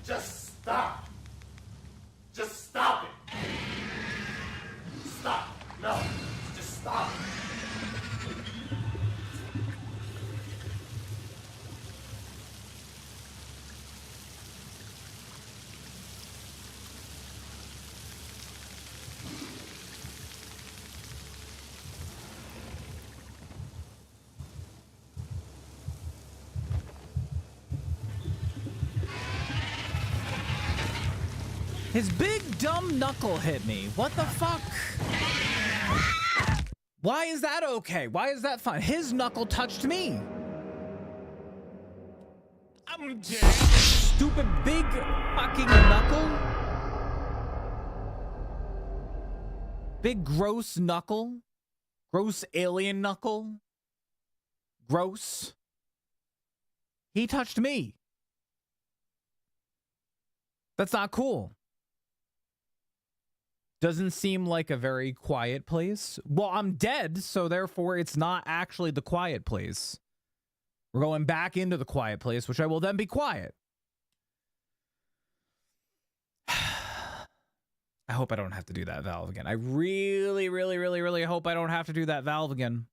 Just stop. Just stop it. His big dumb knuckle hit me. What the fuck? Why is that okay? Why is that fine? His knuckle touched me. I'm dead. Stupid big fucking knuckle. Big gross knuckle. Gross alien knuckle. Gross. He touched me. That's not cool. Doesn't seem like a very quiet place. Well, I'm dead, so therefore it's not actually the quiet place. We're going back into the quiet place, which I will then be quiet. I hope I don't have to do that valve again. I really, really, really, really hope I don't have to do that valve again.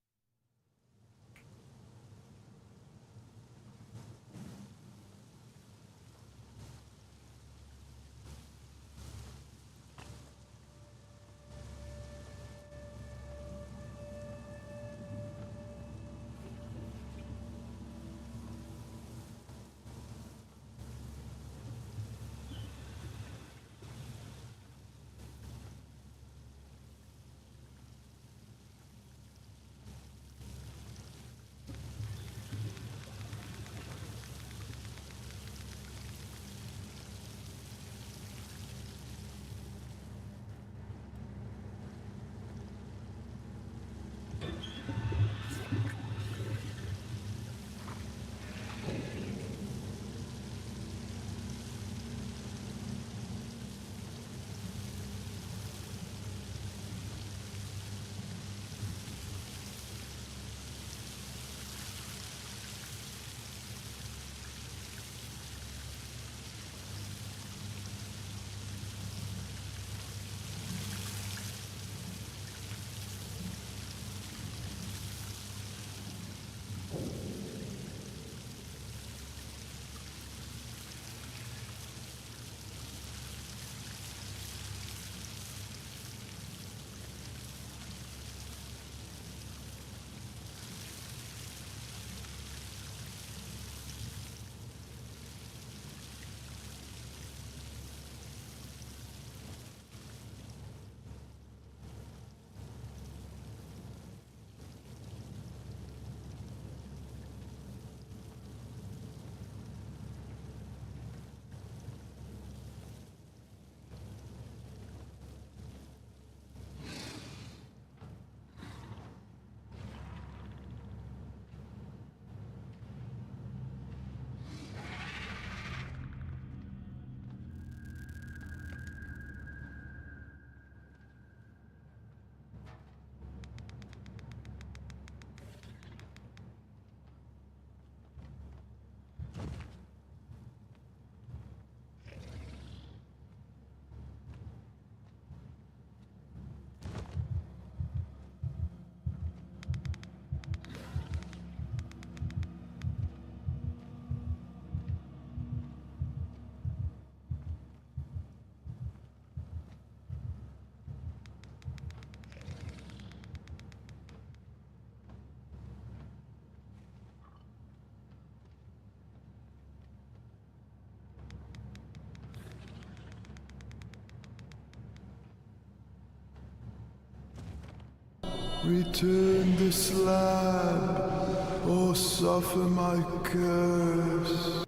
Return the slab, or suffer my curse.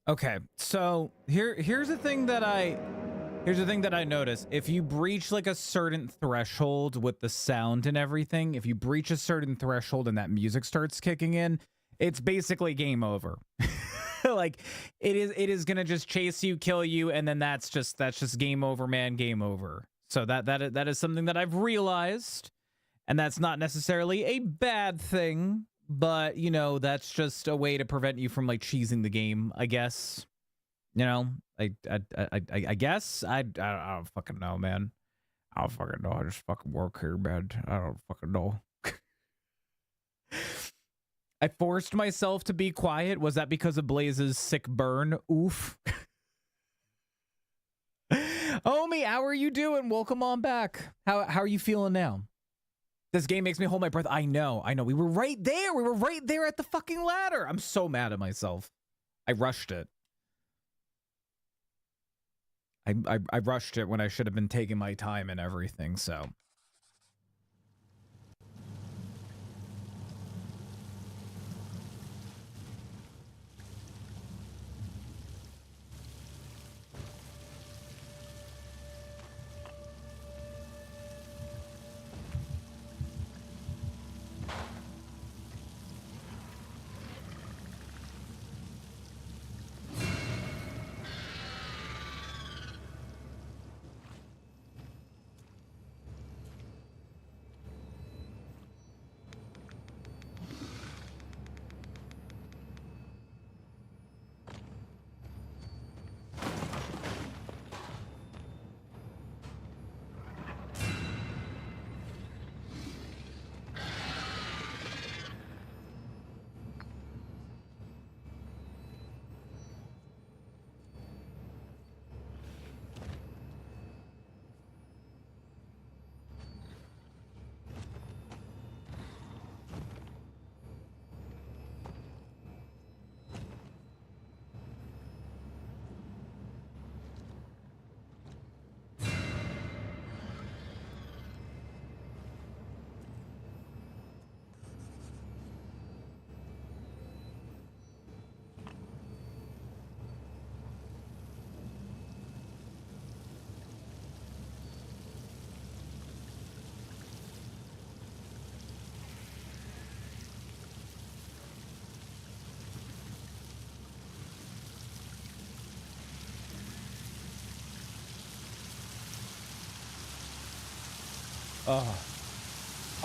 Okay, so here's the thing that I noticed. If you breach like a certain threshold with the sound and everything, if you breach a certain threshold and that music starts kicking in, it's basically game over. Like it is gonna just chase you, kill you, and then that's just game over, man, game over. So that is something that I've realized, and that's not necessarily a bad thing. But, you know, that's just a way to prevent you from, like, cheesing the game, I guess. You know, I guess. I don't fucking know, man. I don't fucking know. I just fucking work here, man. I don't fucking know. I forced myself to be quiet. Was that because of Blaze's sick burn? Oof. Homie, how are you doing? Welcome on back. How are you feeling now? This game makes me hold my breath. I know. We were right there. We were right there at the fucking ladder. I'm so mad at myself. I rushed it. I rushed it when I should have been taking my time and everything, so.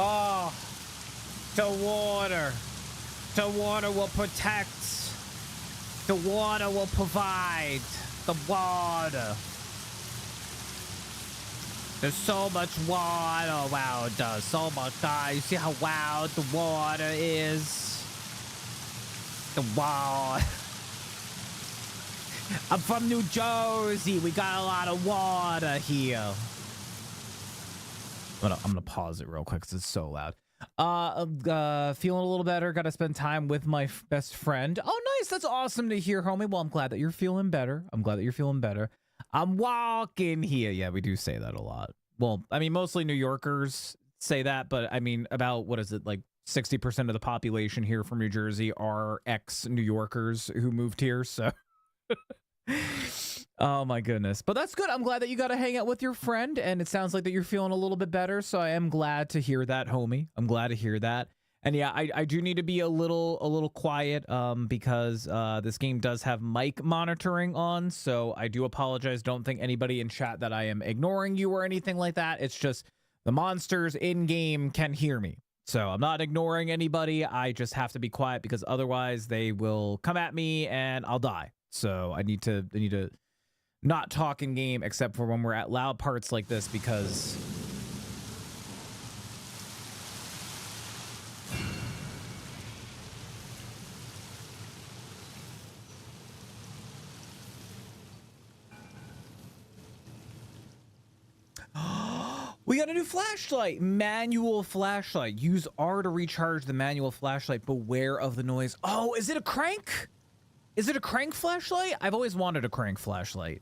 Oh, the water. The water will protect. The water will provide. The water. There's so much water around us. So much, guys. You see how wild the water is? The water. I'm from New Jersey. We got a lot of water here. I'm gonna pause it real quick because it's so loud. Feeling a little better. Got to spend time with my best friend. Oh, nice. That's awesome to hear, homie. Well, I'm glad that you're feeling better. I'm walking here. Yeah, we do say that a lot. Well, I mean, mostly New Yorkers say that, but I mean, about, what is it, like 60% of the population here from New Jersey are ex-New Yorkers who moved here, so... Oh my goodness. But that's good. I'm glad that you got to hang out with your friend, and it sounds like that you're feeling a little bit better, so I am glad to hear that, homie. I'm glad to hear that. And yeah, I do need to be a little quiet because this game does have mic monitoring on, so I do apologize. Don't think anybody in chat that I am ignoring you or anything like that. It's just the monsters in game can hear me. So I'm not ignoring anybody. I just have to be quiet because otherwise they will come at me and I'll die. So I need to not talk in game except for when we're at loud parts like this because we got a new flashlight, manual flashlight. Use R to recharge the manual flashlight. Beware of the noise. Oh, is it a crank? Is it a crank flashlight? I've always wanted a crank flashlight.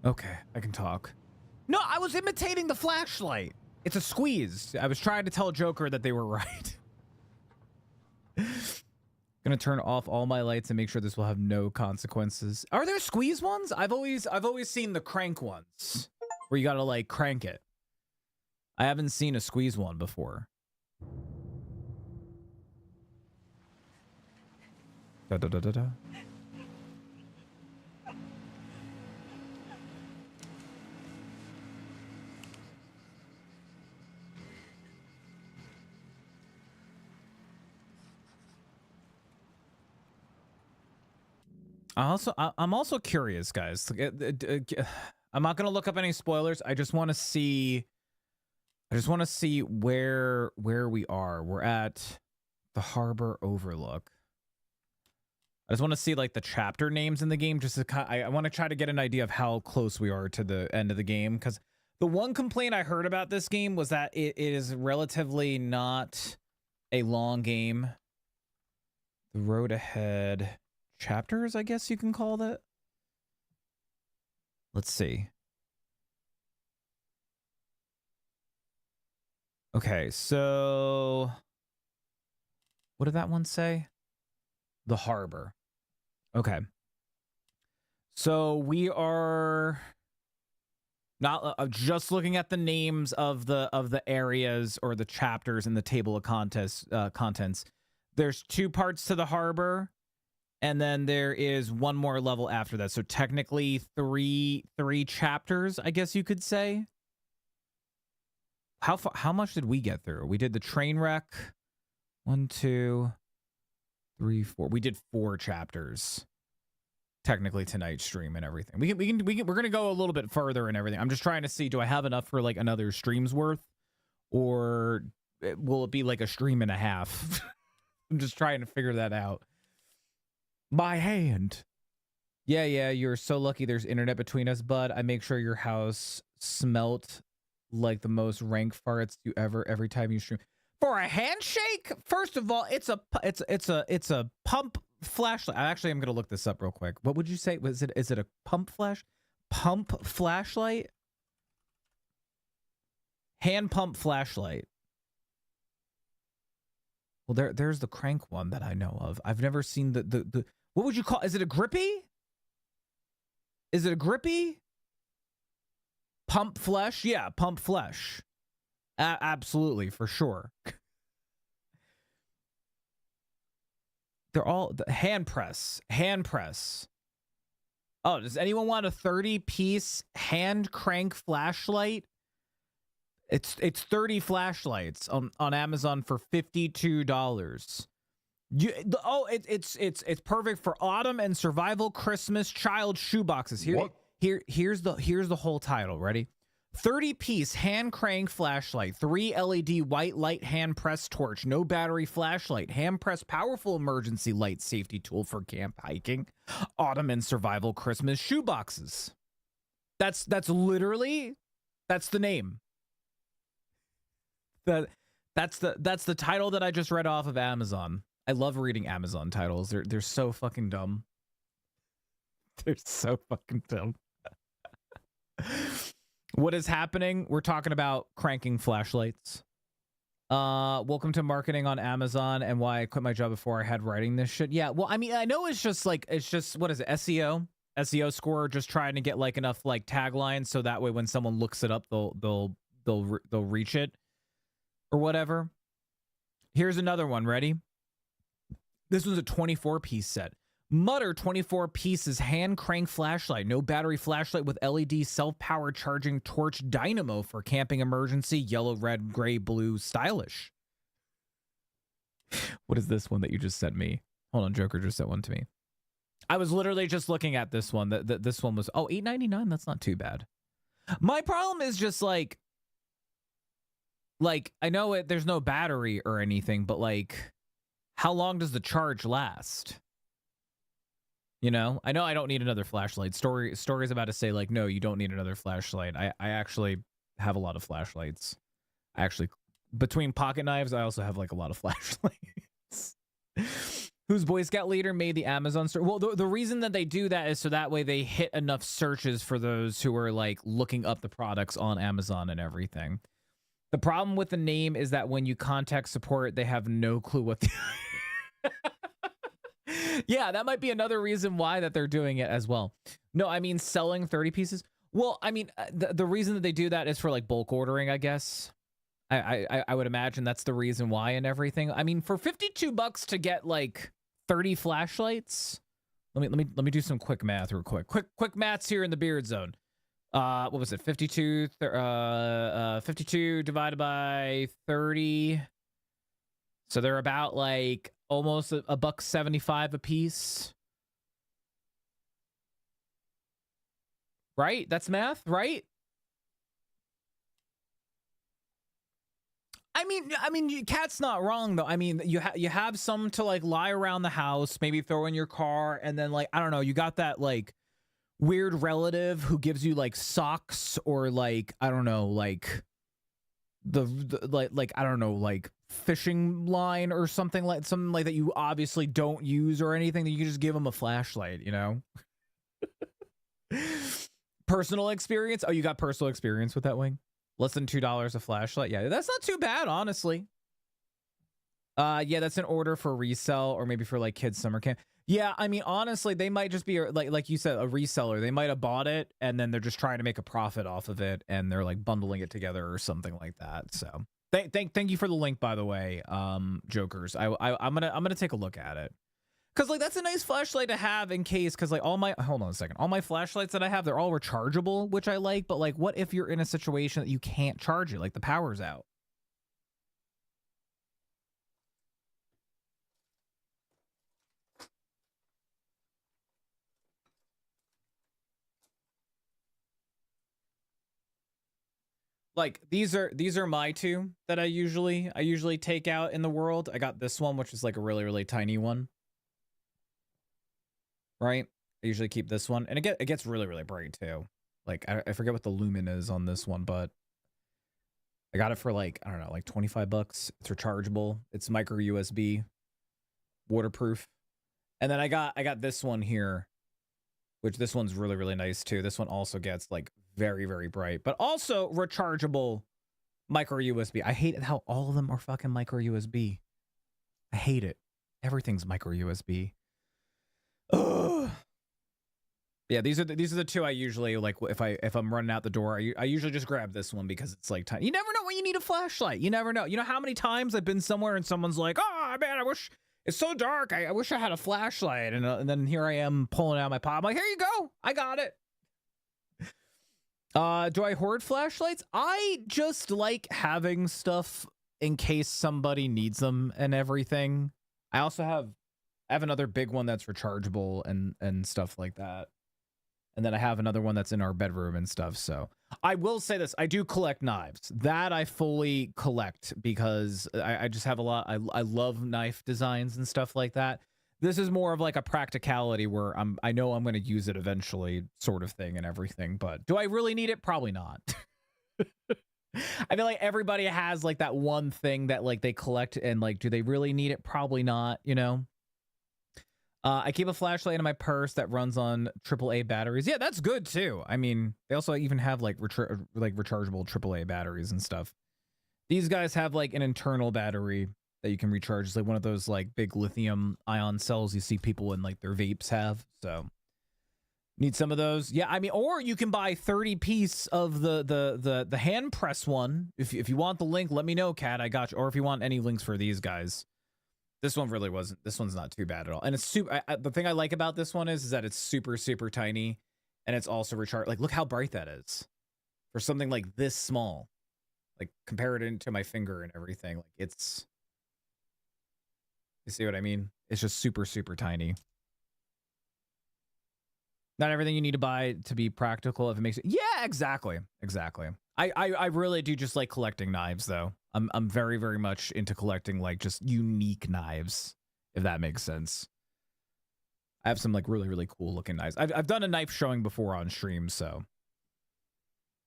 Okay, I can talk. No, I was imitating the flashlight. It's a squeeze. I was trying to tell Joker that they were right. Gonna turn off all my lights and make sure this will have no consequences. Are there squeeze ones? I've always seen the crank ones where you gotta like crank it. I haven't seen a squeeze one before. Da da da da da. I'm also curious, guys. I'm not gonna look up any spoilers. I just want to see. Where we are. We're at the Harbor Overlook. I just want to see like the chapter names in the game. Just to I want to try to get an idea of how close we are to the end of the game. Because the one complaint I heard about this game was that it is relatively not a long game. The road ahead. Chapters, I guess you can call that. Let's see. Okay, so what did that one say? The harbor. Okay. So we are not just looking at the names of the areas or the chapters in the table of contents. There's 2 parts to the harbor. And then there is one more level after that. So technically three chapters, I guess you could say. How much did we get through? We did the train wreck. 1, 2, 3, 4. We did 4 chapters. Technically tonight's stream and everything. We're gonna go a little bit further and everything. I'm just trying to see, do I have enough for like another stream's worth? Or will it be like a stream and a half? I'm just trying to figure that out. My hand. Yeah, you're so lucky there's internet between us, bud. I make sure your house smelt like the most rank farts you every time you stream. For a handshake? First of all, it's a pump flashlight. Actually, I'm gonna look this up real quick. What would you say? Is it a pump flashlight? Hand pump flashlight. Well, there's the crank one that I know of. I've never seen the what would you call? Is it a grippy? Is it a grippy? Pump flesh? Yeah, pump flesh. Absolutely, for sure. They're all the hand press. Oh, does anyone want a 30-piece hand crank flashlight? It's 30 flashlights on Amazon for $52. It's perfect for autumn and survival Christmas child shoe boxes. Here's the whole title. Ready? 30-piece hand crank flashlight, 3 LED white light hand press torch, no battery flashlight, hand press powerful emergency light safety tool for camp hiking, autumn and survival Christmas shoe boxes. That's literally the name. That's the title that I just read off of Amazon. I love reading Amazon titles. They're so fucking dumb. They're so fucking dumb. What is happening? We're talking about cranking flashlights. Welcome to marketing on Amazon and why I quit my job before I had writing this shit. Yeah, well, I mean, I know it's just what is it? SEO score, just trying to get like enough like taglines so that way when someone looks it up, they'll reach it or whatever. Here's another one. Ready? This was a 24-piece set. Mutter 24 pieces hand crank flashlight. No battery flashlight with LED self-powered charging torch dynamo for camping emergency. Yellow, red, gray, blue. Stylish. What is this one that you just sent me? Hold on, Joker just sent one to me. I was literally just looking at this one. This one was, oh, $8.99. That's not too bad. My problem is just like I know there's no battery or anything, but like, how long does the charge last? You know, I don't need another flashlight. Story's about to say like, no, you don't need another flashlight. I actually have a lot of flashlights. Between pocket knives, I also have like a lot of flashlights. whose Boy Scout leader made the Amazon store. Well, the reason that they do that is so that way they hit enough searches for those who are like looking up the products on Amazon and everything. The problem with the name is that when you contact support, they have no clue what the yeah, that might be another reason why that they're doing it as well. No, I mean selling 30 pieces. Well, I mean the reason that they do that is for like bulk ordering, I guess. I would imagine that's the reason why and everything. I mean, for $52 to get like 30 flashlights. Let me do some quick math real quick. Quick maths here in the beard zone. What was it? 52 divided by 30. So they're about like almost $1.75 a piece. Right? That's math, right? I mean, Cat's not wrong though. I mean, you have some to like lie around the house, maybe throw in your car, and then like I don't know, you got that like weird relative who gives you like socks or like I don't know, like the like I don't know, like fishing line or something like that you obviously don't use or anything, that you can just give them a flashlight, you know. Personal experience. Oh, you got personal experience with that, Wing? Less than $2 a flashlight. Yeah, that's not too bad, honestly. Yeah, that's an order for resell or maybe for like kids summer camp. Yeah, I mean, honestly, they might just be like you said, a reseller. They might have bought it and then they're just trying to make a profit off of it and they're like bundling it together or something like that. So thank you for the link, by the way, Jokers. I'm gonna take a look at it. Cause like that's a nice flashlight to have in case, cause like all my flashlights that I have, they're all rechargeable, which I like, but like what if you're in a situation that you can't charge it, like the power's out? Like these are my two that I usually take out in the world. I got this one, which is like a really tiny one. Right? I usually keep this one, and it gets really bright too. Like I forget what the lumen is on this one, but I got it for like I don't know, like $25. It's rechargeable. It's micro USB, waterproof, and then I got this one here, which this one's really nice too. This one also gets like very bright, but also rechargeable micro USB. I hate how all of them are fucking micro USB. I hate it. Everything's micro USB. Ugh. Yeah, these are the two I usually like. If I'm running out the door, I usually just grab this one because it's like tiny. You never know when you need a flashlight. You never know. You know how many times I've been somewhere and someone's like, "Oh man, I wish it's so dark. I wish I had a flashlight." And then here I am pulling out my pocket. I'm like, "Here you go. I got it." Do I hoard flashlights? I just like having stuff in case somebody needs them and everything. I also have another big one that's rechargeable and stuff like that. And then I have another one that's in our bedroom and stuff. So I will say this. I do collect knives. That I fully collect because I just have a lot. I love knife designs and stuff like that. This is more of like a practicality where I know I'm going to use it eventually sort of thing and everything. But do I really need it? Probably not. I feel like everybody has like that one thing that like they collect and like, do they really need it? Probably not, you know? I keep a flashlight in my purse that runs on AAA batteries. Yeah, that's good too. I mean, they also even have like rechargeable AAA batteries and stuff. These guys have like an internal battery that you can recharge. It's like one of those like big lithium ion cells you see people in like their vapes have. So need some of those. Yeah, I mean, or you can buy 30 piece of the hand press one. If you want the link, let me know, Kat. I got you. Or if you want any links for these guys. This one really wasn't. This one's not too bad at all. And it's super. The thing I like about this one is that it's super tiny, and it's also recharged. Like, look how bright that is for something like this small. Like, compare it into my finger and everything. Like, it's. You see what I mean? It's just super tiny. Not everything you need to buy to be practical if it makes it. Yeah, exactly. I really do just like collecting knives though. I'm very much into collecting like just unique knives, if that makes sense. I have some like really cool looking knives. I've done a knife showing before on stream, so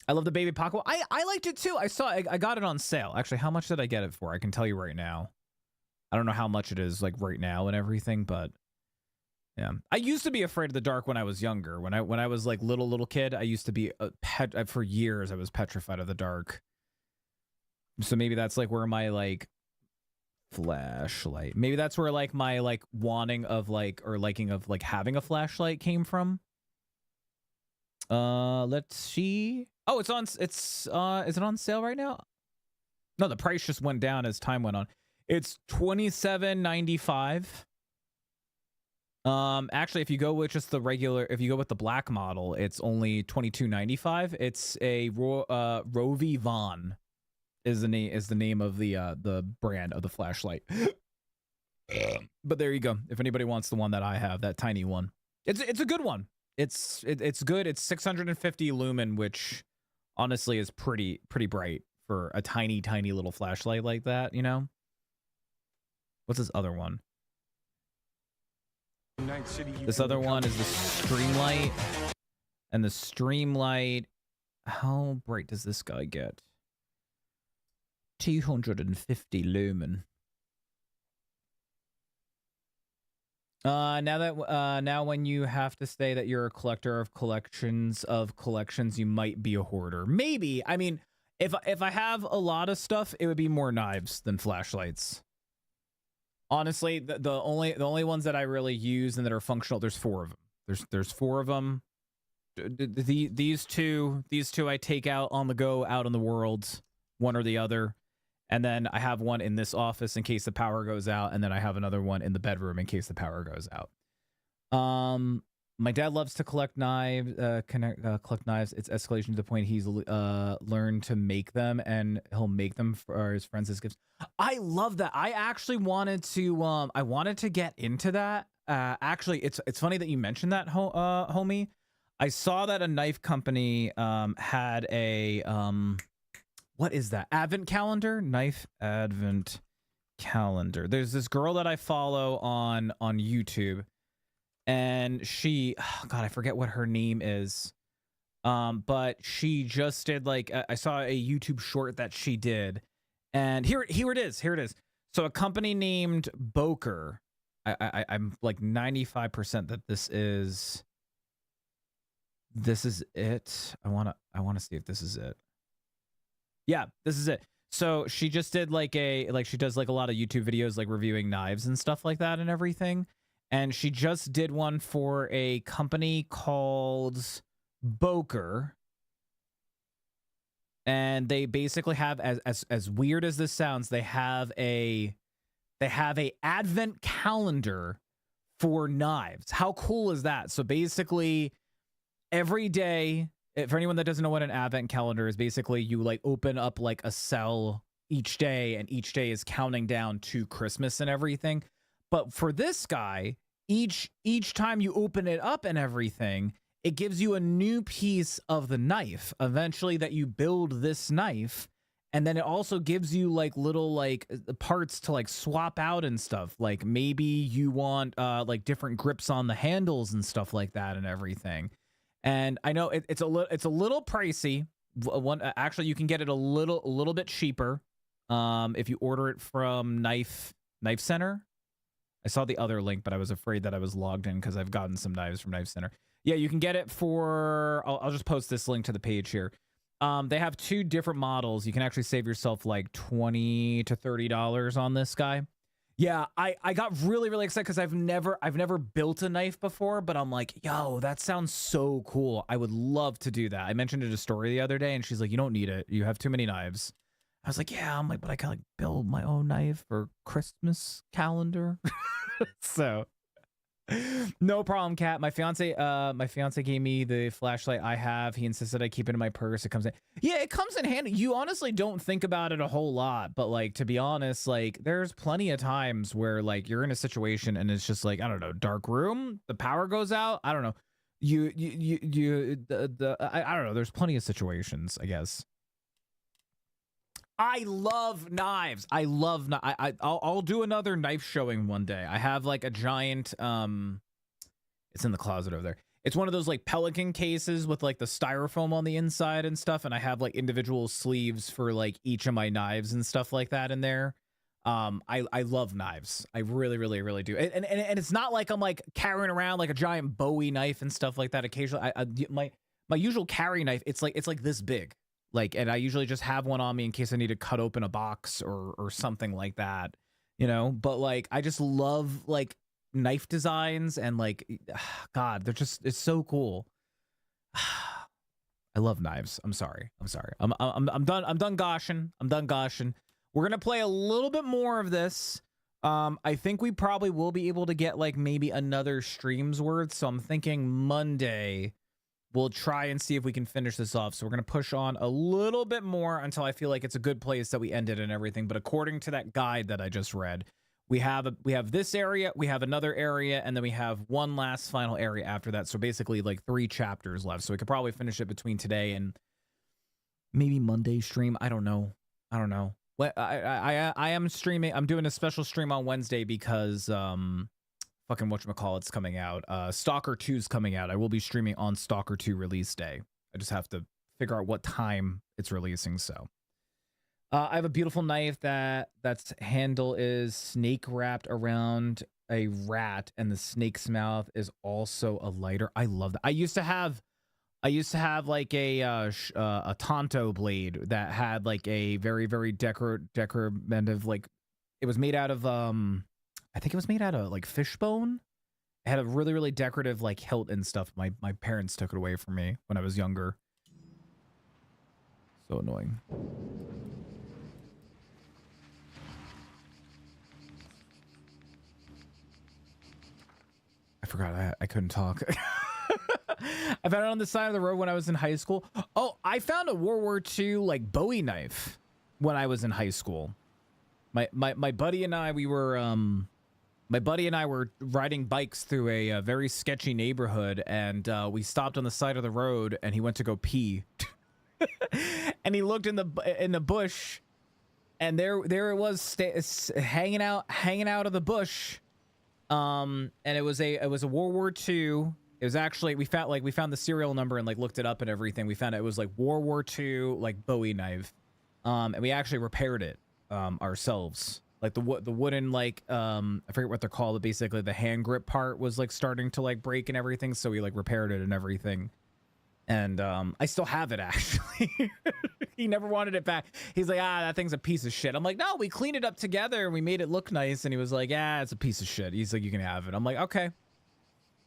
I love the baby pocket. I liked it too. I got it on sale. Actually, how much did I get it for? I can tell you right now. I don't know how much it is like right now and everything, but yeah. I used to be afraid of the dark when I was younger. When I was like little kid, I used to be for years I was petrified of the dark. So maybe that's like where my like flashlight. Maybe that's where like my like wanting of like or liking of like having a flashlight came from. Let's see. Oh, is it on sale right now? No, the price just went down as time went on. It's $27.95. Actually, if you go with just the regular, if you go with the black model, it's only $22.95. It's a Rovi Von is the name of the brand of the flashlight. But there you go. If anybody wants the one that I have, that tiny one, it's a good one. It's good. It's 650 lumen, which honestly is pretty bright for a tiny little flashlight like that, you know? What's this other one? This other one is the Streamlight. And the Streamlight, how bright does this guy get? 250 lumen. Now when you have to say that you're a collector of collections, you might be a hoarder. Maybe. I mean, if I have a lot of stuff, it would be more knives than flashlights. Honestly, the only ones that I really use and that are functional, there's 4 of them. There's 4 of them. These two I take out on the go, out in the world, one or the other. And then I have one in this office in case the power goes out, and then I have another one in the bedroom in case the power goes out. My dad loves to collect knives. Collect knives. It's escalation to the point he's learned to make them, and he'll make them for his friends as gifts. I love that. I actually wanted to get into that. Actually, it's funny that you mentioned that, homie. I saw that a knife company had a what is that? Advent calendar? Knife advent calendar. There's this girl that I follow on YouTube, and she, oh God, I forget what her name is. But she just did like, I saw a YouTube short that she did, and here it is. So a company named Boker. I'm like 95% that this is it. I want to see if this is it. Yeah, this is it. So she just did like she does like a lot of YouTube videos like reviewing knives and stuff like that and everything. And she just did one for a company called Boker. And they basically have, as weird as this sounds, they have a advent calendar for knives. How cool is that? So basically every day, for anyone that doesn't know what an advent calendar is, basically you like open up like a cell each day, and each day is counting down to Christmas and everything. But for this guy, each time you open it up and everything, it gives you a new piece of the knife eventually that you build this knife. And then it also gives you like little like parts to like swap out and stuff. Like maybe you want like different grips on the handles and stuff like that and everything. And I know it's a little pricey. Actually, you can get it a little bit cheaper if you order it from Knife Center. I saw the other link, but I was afraid that I was logged in because I've gotten some knives from Knife Center. Yeah, you can get it for. I'll just post this link to the page here. They have 2 different models. You can actually save yourself like $20 to $30 on this guy. Yeah, I got really excited because I've never built a knife before, but I'm like, yo, that sounds so cool. I would love to do that. I mentioned it to Story the other day, and she's like, you don't need it. You have too many knives. I was like, yeah. I'm like, but I can like build my own knife for Christmas calendar. So no problem, Kat. My fiance gave me the flashlight I have. He insisted I keep it in my purse. It comes in. Yeah, it comes in handy. You honestly don't think about it a whole lot, but like, to be honest, like there's plenty of times where like you're in a situation and it's just like, I don't know, dark room, the power goes out. I don't know. I don't know. There's plenty of situations, I guess. I love knives. I'll do another knife showing one day. I have like a giant, it's in the closet over there. It's one of those like Pelican cases with like the styrofoam on the inside and stuff. And I have like individual sleeves for like each of my knives and stuff like that in there. I love knives. I really, really, really do. And it's not like I'm like carrying around like a giant Bowie knife and stuff like that. Occasionally, my usual carry knife, it's like this big. Like, and I usually just have one on me in case I need to cut open a box or something like that, you know. But like, I just love like knife designs and like, God, they're just, it's so cool. I love knives. I'm sorry. I'm done. I'm done goshing. We're gonna play a little bit more of this. I think we probably will be able to get like maybe another stream's worth. So I'm thinking Monday we'll try and see if we can finish this off. So we're gonna push on a little bit more until I feel like it's a good place that we ended and everything. But according to that guide that I just read, we have this area, we have another area, and then we have one last final area after that. So basically like 3 chapters left. So we could probably finish it between today and maybe Monday stream. I don't know. I am streaming. I'm doing a special stream on Wednesday because fucking whatchamacallit's coming out. Stalker 2's coming out. I will be streaming on Stalker 2 release day. I just have to figure out what time it's releasing. So I have a beautiful knife that's handle is snake wrapped around a rat, and the snake's mouth is also a lighter. I love that. I used to have like a Tonto blade that had like a very, very decorative, like it was made out of I think it was made out of like fish bone. It had a really, really decorative like hilt and stuff. My parents took it away from me when I was younger. So annoying. I forgot I couldn't talk. I found it on the side of the road when I was in high school. Oh, I found a World War II like Bowie knife when I was in high school. My buddy and I, my buddy and I were riding bikes through a very sketchy neighborhood, and we stopped on the side of the road, and he went to go pee, and he looked in the bush, and there it was hanging out of the bush, and it was a World War II. It was actually, we found the serial number and like looked it up and everything. We found it was like World War II like Bowie knife, and we actually repaired it ourselves. Like the wooden like I forget what they're called, but basically the hand grip part was like starting to like break and everything, so we like repaired it and everything. And I still have it actually. He never wanted it back. He's like, that thing's a piece of shit. I'm like, no, we cleaned it up together and we made it look nice. And he was like, it's a piece of shit. He's like, you can have it. I'm like, okay.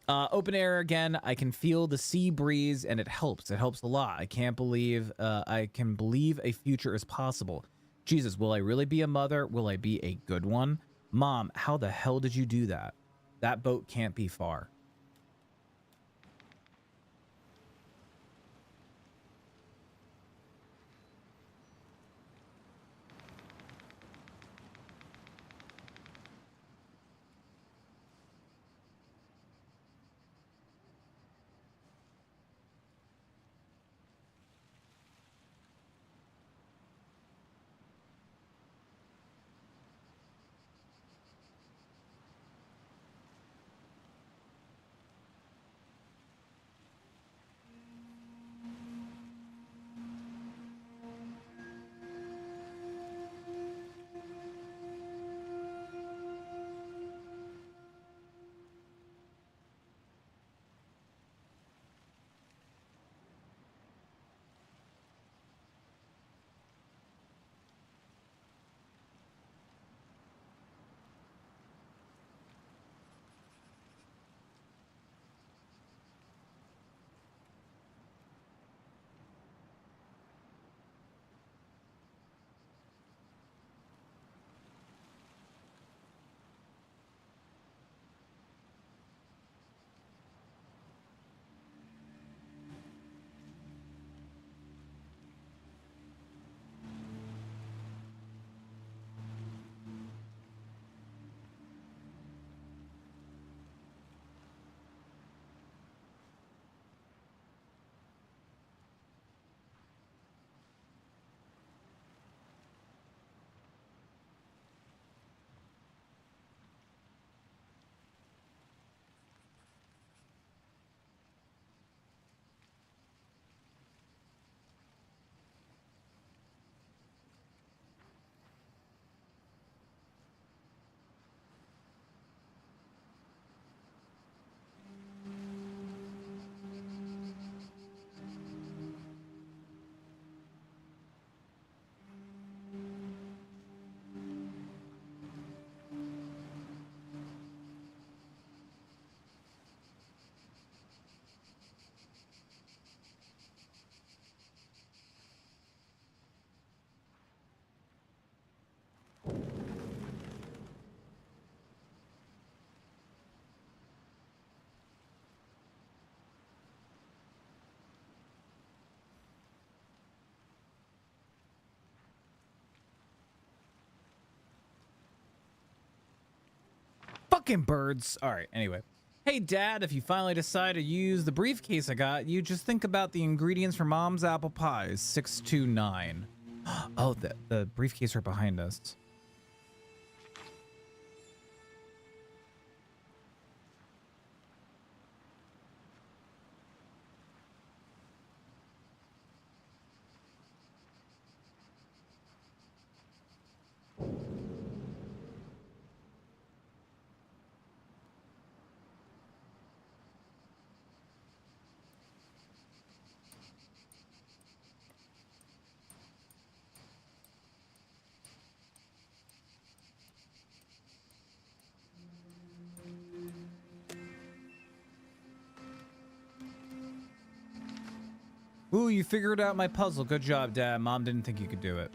Open air again. I can feel the sea breeze and it helps. It helps a lot. I can believe a future is possible. Jesus, will I really be a mother? Will I be a good one? Mom, how the hell did you do that? That boat can't be far. Fucking birds. All right, anyway. Hey, Dad, if you finally decide to use the briefcase I got you, just think about the ingredients for Mom's apple pies. 629. Oh, the briefcase right behind us. Ooh, you figured out my puzzle. Good job, Dad. Mom didn't think you could do it.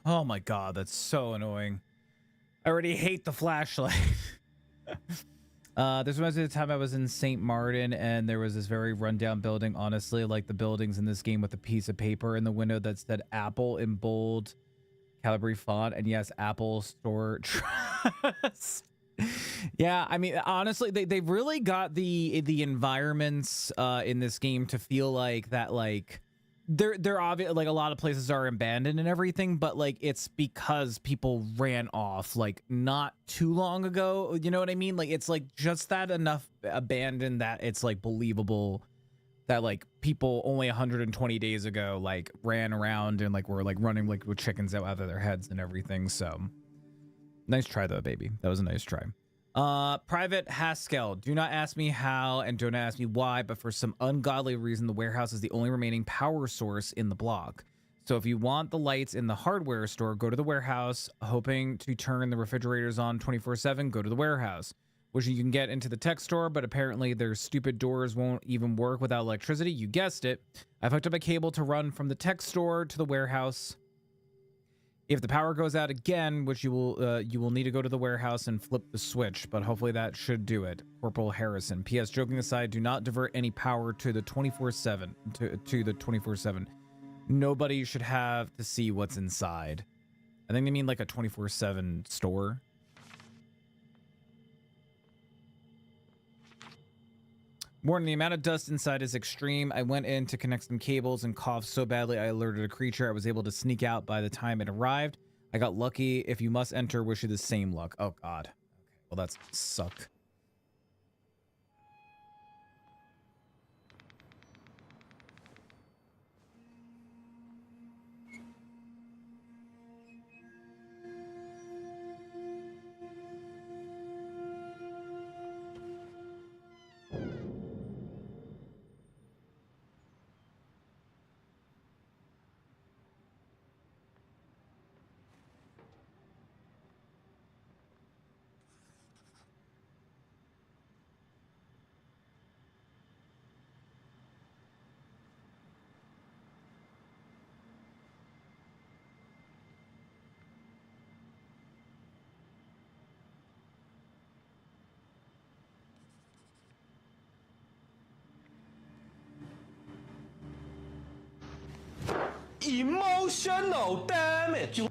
Oh my god, that's so annoying. I already hate the flashlight. This reminds me of the time I was in St. Martin and there was this very rundown building, honestly, like the buildings in this game with a piece of paper in the window that said Apple in bold Calibri font. And yes, Apple Store Trust. Yeah, I mean, honestly, they've really got the environments in this game to feel like that, like they're obvious, like a lot of places are abandoned and everything, but like it's because people ran off like not too long ago, you know what I mean? Like it's like just that enough abandoned that it's like believable that like people only 120 days ago like ran around and like were like running like with chickens out of their heads and everything. So nice try though, baby. That was a nice try. Private Haskell, do not ask me how and don't ask me why, but for some ungodly reason, the warehouse is the only remaining power source in the block. So if you want the lights in the hardware store, go to the warehouse. Hoping to turn the refrigerators on 24/7, go to the warehouse. Which you can get into the tech store, but apparently their stupid doors won't even work without electricity. You guessed it. I've hooked up a cable to run from the tech store to the warehouse. If the power goes out again, which you will need to go to the warehouse and flip the switch, but hopefully that should do it. Corporal Harrison. P.S. Joking aside, do not divert any power to the 24/7 to the 24/7. Nobody should have to see what's inside. I think they mean like a 24/7 store. Warning, the amount of dust inside is extreme. I went in to connect some cables and coughed so badly I alerted a creature. I was able to sneak out by the time it arrived. I got lucky. If you must enter, wish you the same luck. Oh, God. Okay, well, that's suck. Emotional damage.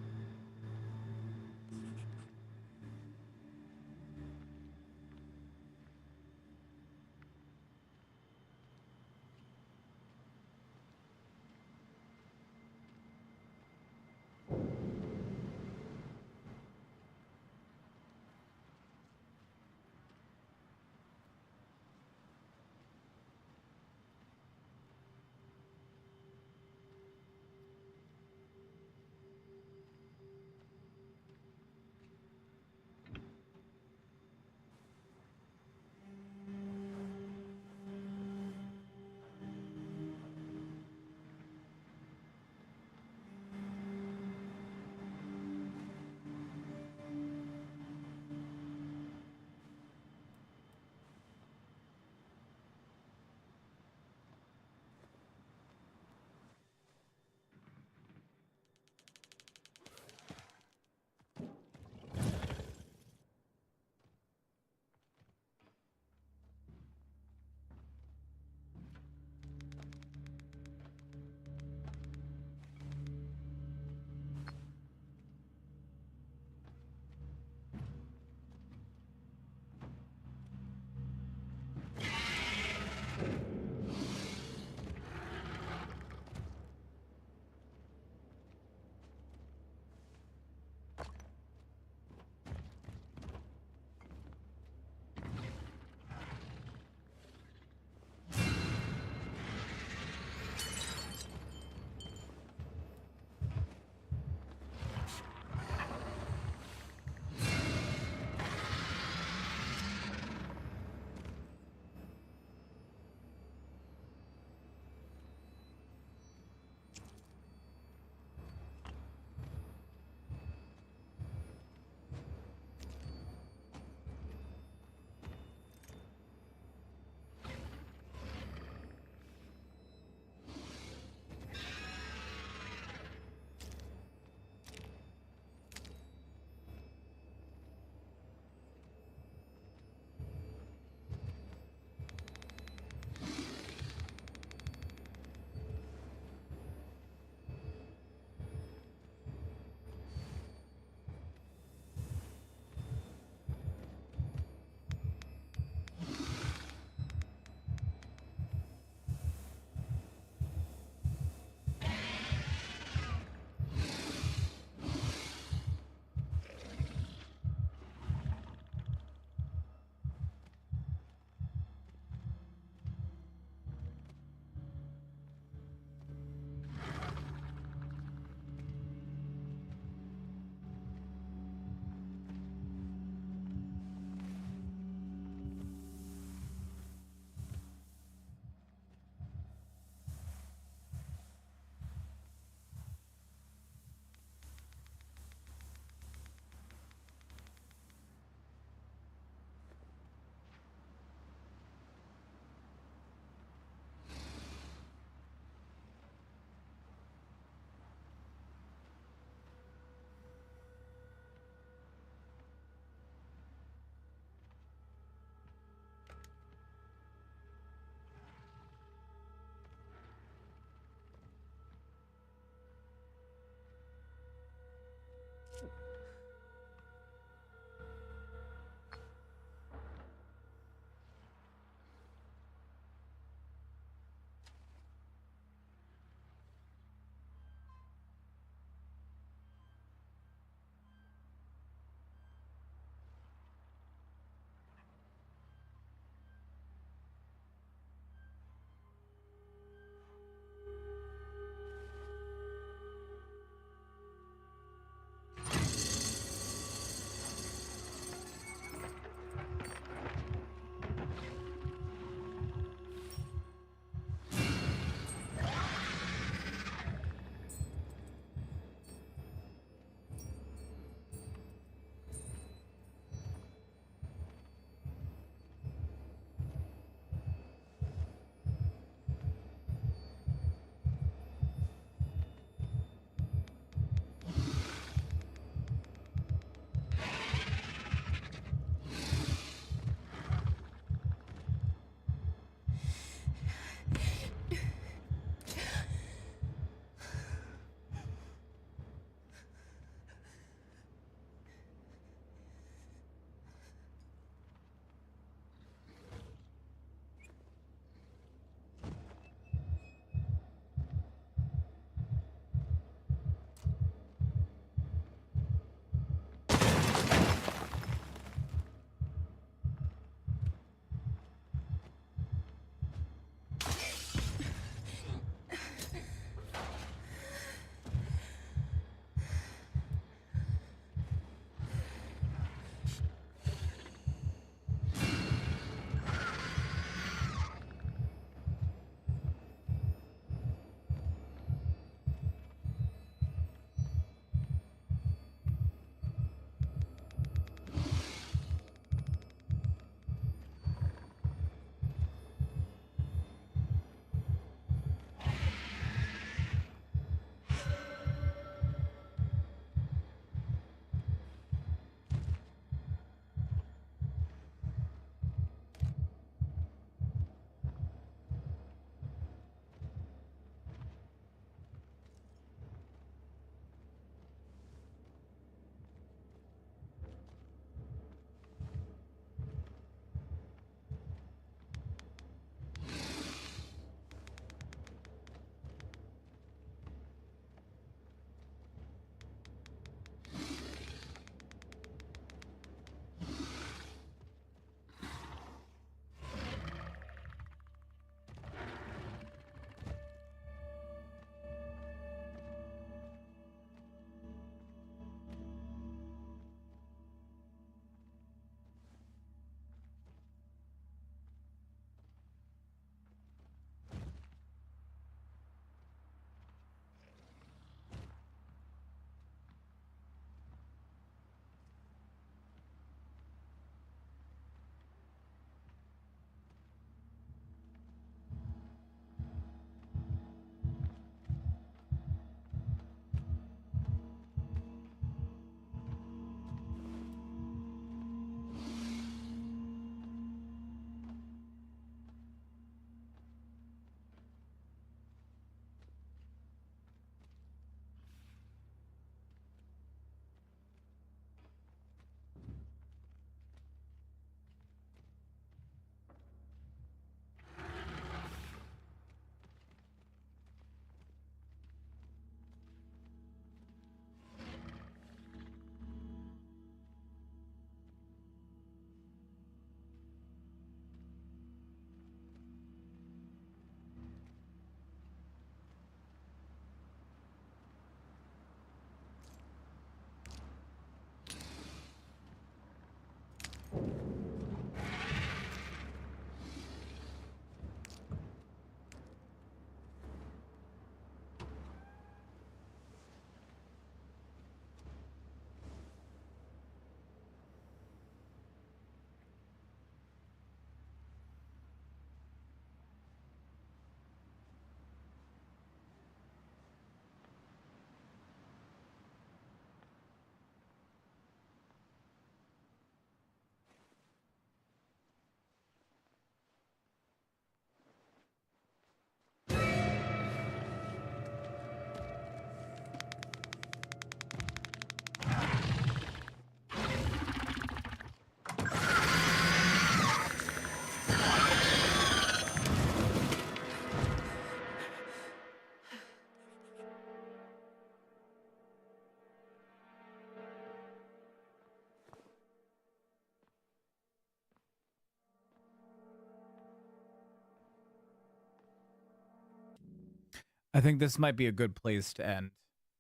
I think this might be a good place to end.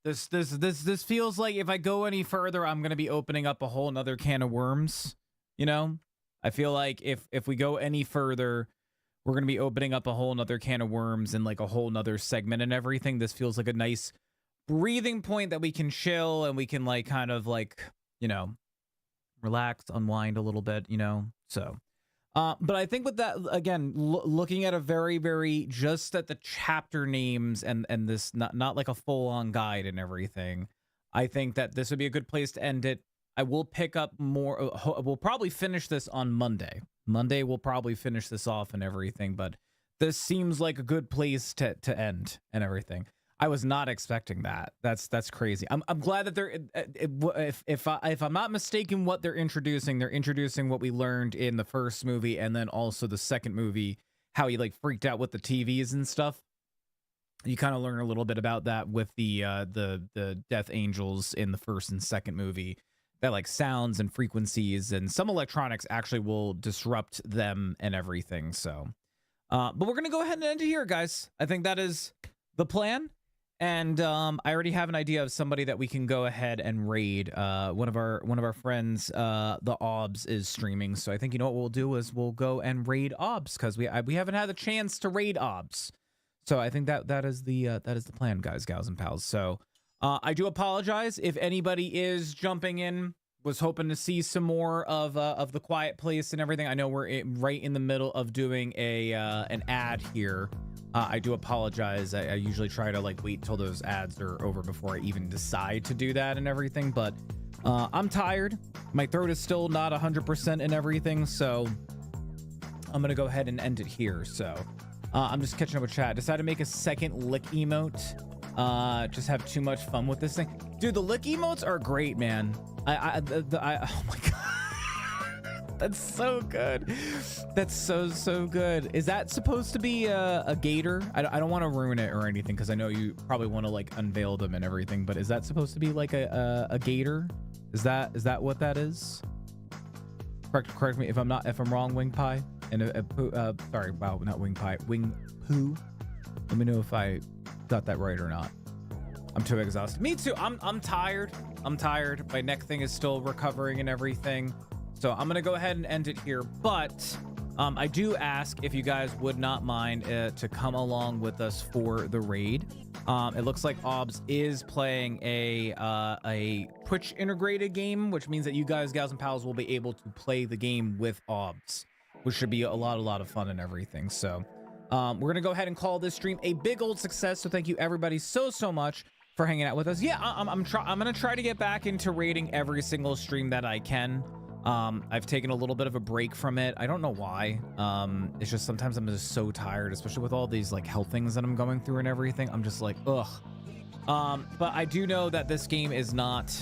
This feels like if I go any further, I'm gonna be opening up a whole nother can of worms. You know, I feel like if we go any further, we're gonna be opening up a whole nother can of worms and like a whole nother segment and everything. This feels like a nice breathing point that we can chill and we can like kind of like, you know, relax, unwind a little bit, you know. So but I think with that, again, looking at a very just at the chapter names and this not like a full-on guide and everything, I think that this would be a good place to end it. I will pick up more. We'll probably finish this on Monday. Monday we'll probably finish this off and everything, but this seems like a good place to end and everything. I was not expecting that. That's crazy. I'm glad that they're if I'm not mistaken, what they're introducing what we learned in the first movie and then also the second movie, how he like freaked out with the TVs and stuff. You kind of learn a little bit about that with the Death Angels in the first and second movie. That like sounds and frequencies and some electronics actually will disrupt them and everything. So, but we're gonna go ahead and end it here, guys. I think that is the plan. And I already have an idea of somebody that we can go ahead and raid. One of our friends, the Obs, is streaming. So I think, you know what we'll do is we'll go and raid Obs because we haven't had the chance to raid Obs. So I think that is the plan, guys, gals, and pals. So I do apologize if anybody is jumping in. Was hoping to see some more of the Quiet Place and everything. I know we're right in the middle of doing an ad here. I do apologize. I usually try to like wait till those ads are over before I even decide to do that and everything. But I'm tired. My throat is still not 100% and everything. So I'm gonna go ahead and end it here. So I'm just catching up with chat. Decided to make a second lick emote. Just have too much fun with this thing, dude. The lick emotes are great, man. Oh my god, that's so good. That's so good. Is that supposed to be a gator? I don't want to ruin it or anything because I know you probably want to like unveil them and everything. But is that supposed to be like a gator? Is that what that is? Correct me if I'm wrong, Wing Pie. And sorry, wow, not Wing Pie, Wing Poo. Let me know if I got that right or not. I'm too exhausted. Me too. I'm tired. My neck thing is still recovering and everything. So I'm gonna go ahead and end it here. But I do ask if you guys would not mind to come along with us for the raid. It looks like Obs is playing a Twitch integrated game, which means that you guys, gals, and pals will be able to play the game with Obs, which should be a lot of fun and everything. So we're gonna go ahead and call this stream a big old success. So thank you everybody so much for hanging out with us. Yeah, I'm gonna try to get back into rating every single stream that I can. I've taken a little bit of a break from it. I don't know why. It's just sometimes I'm just so tired, especially with all these like health things that I'm going through and everything. I'm just like, ugh. But I do know that this game is not,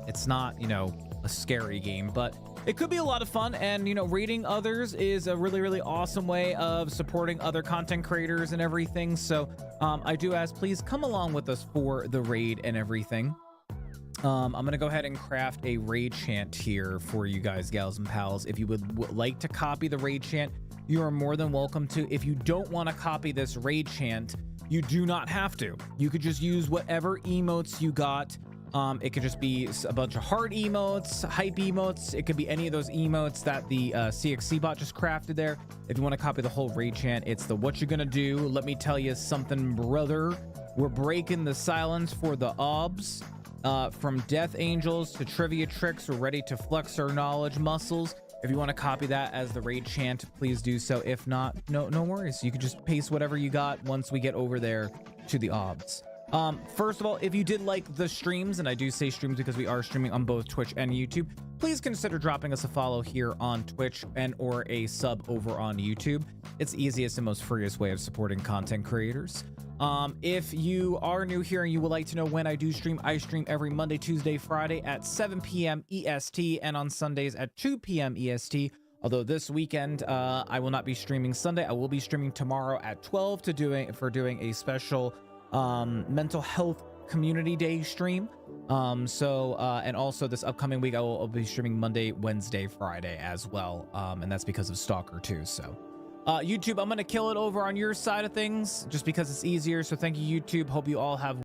it's not, you know, a scary game, but it could be a lot of fun. And, you know, raiding others is a really awesome way of supporting other content creators and everything. So I do ask, please come along with us for the raid and everything. I'm gonna go ahead and craft a raid chant here for you guys, gals, and pals. If you would like to copy the raid chant, you are more than welcome to. If you don't want to copy this raid chant, you do not have to. You could just use whatever emotes you got. It could just be a bunch of heart emotes, hype emotes. It could be any of those emotes that the CXC bot just crafted there. If you want to copy the whole raid chant, it's the what you gonna do. Let me tell you something, brother. We're breaking the silence for the Obs. From Death Angels to Trivia Tricks, we're ready to flex our knowledge muscles. If you want to copy that as the raid chant, please do so. If not, no worries. You can just paste whatever you got once we get over there to the Obs. First of all, if you did like the streams, and I do say streams because we are streaming on both Twitch and YouTube, please consider dropping us a follow here on Twitch and or a sub over on YouTube. It's the easiest and most freest way of supporting content creators. If you are new here and you would like to know when I do stream, I stream every Monday, Tuesday, Friday at 7 p.m. EST and on Sundays at 2 p.m. EST. Although this weekend, I will not be streaming Sunday. I will be streaming tomorrow at 12 for doing a special mental health community day stream. And also this upcoming week, I'll be streaming Monday, Wednesday, Friday as well. And that's because of Stalker too. So YouTube, I'm gonna kill it over on your side of things just because it's easier. So thank you, YouTube. Hope you all have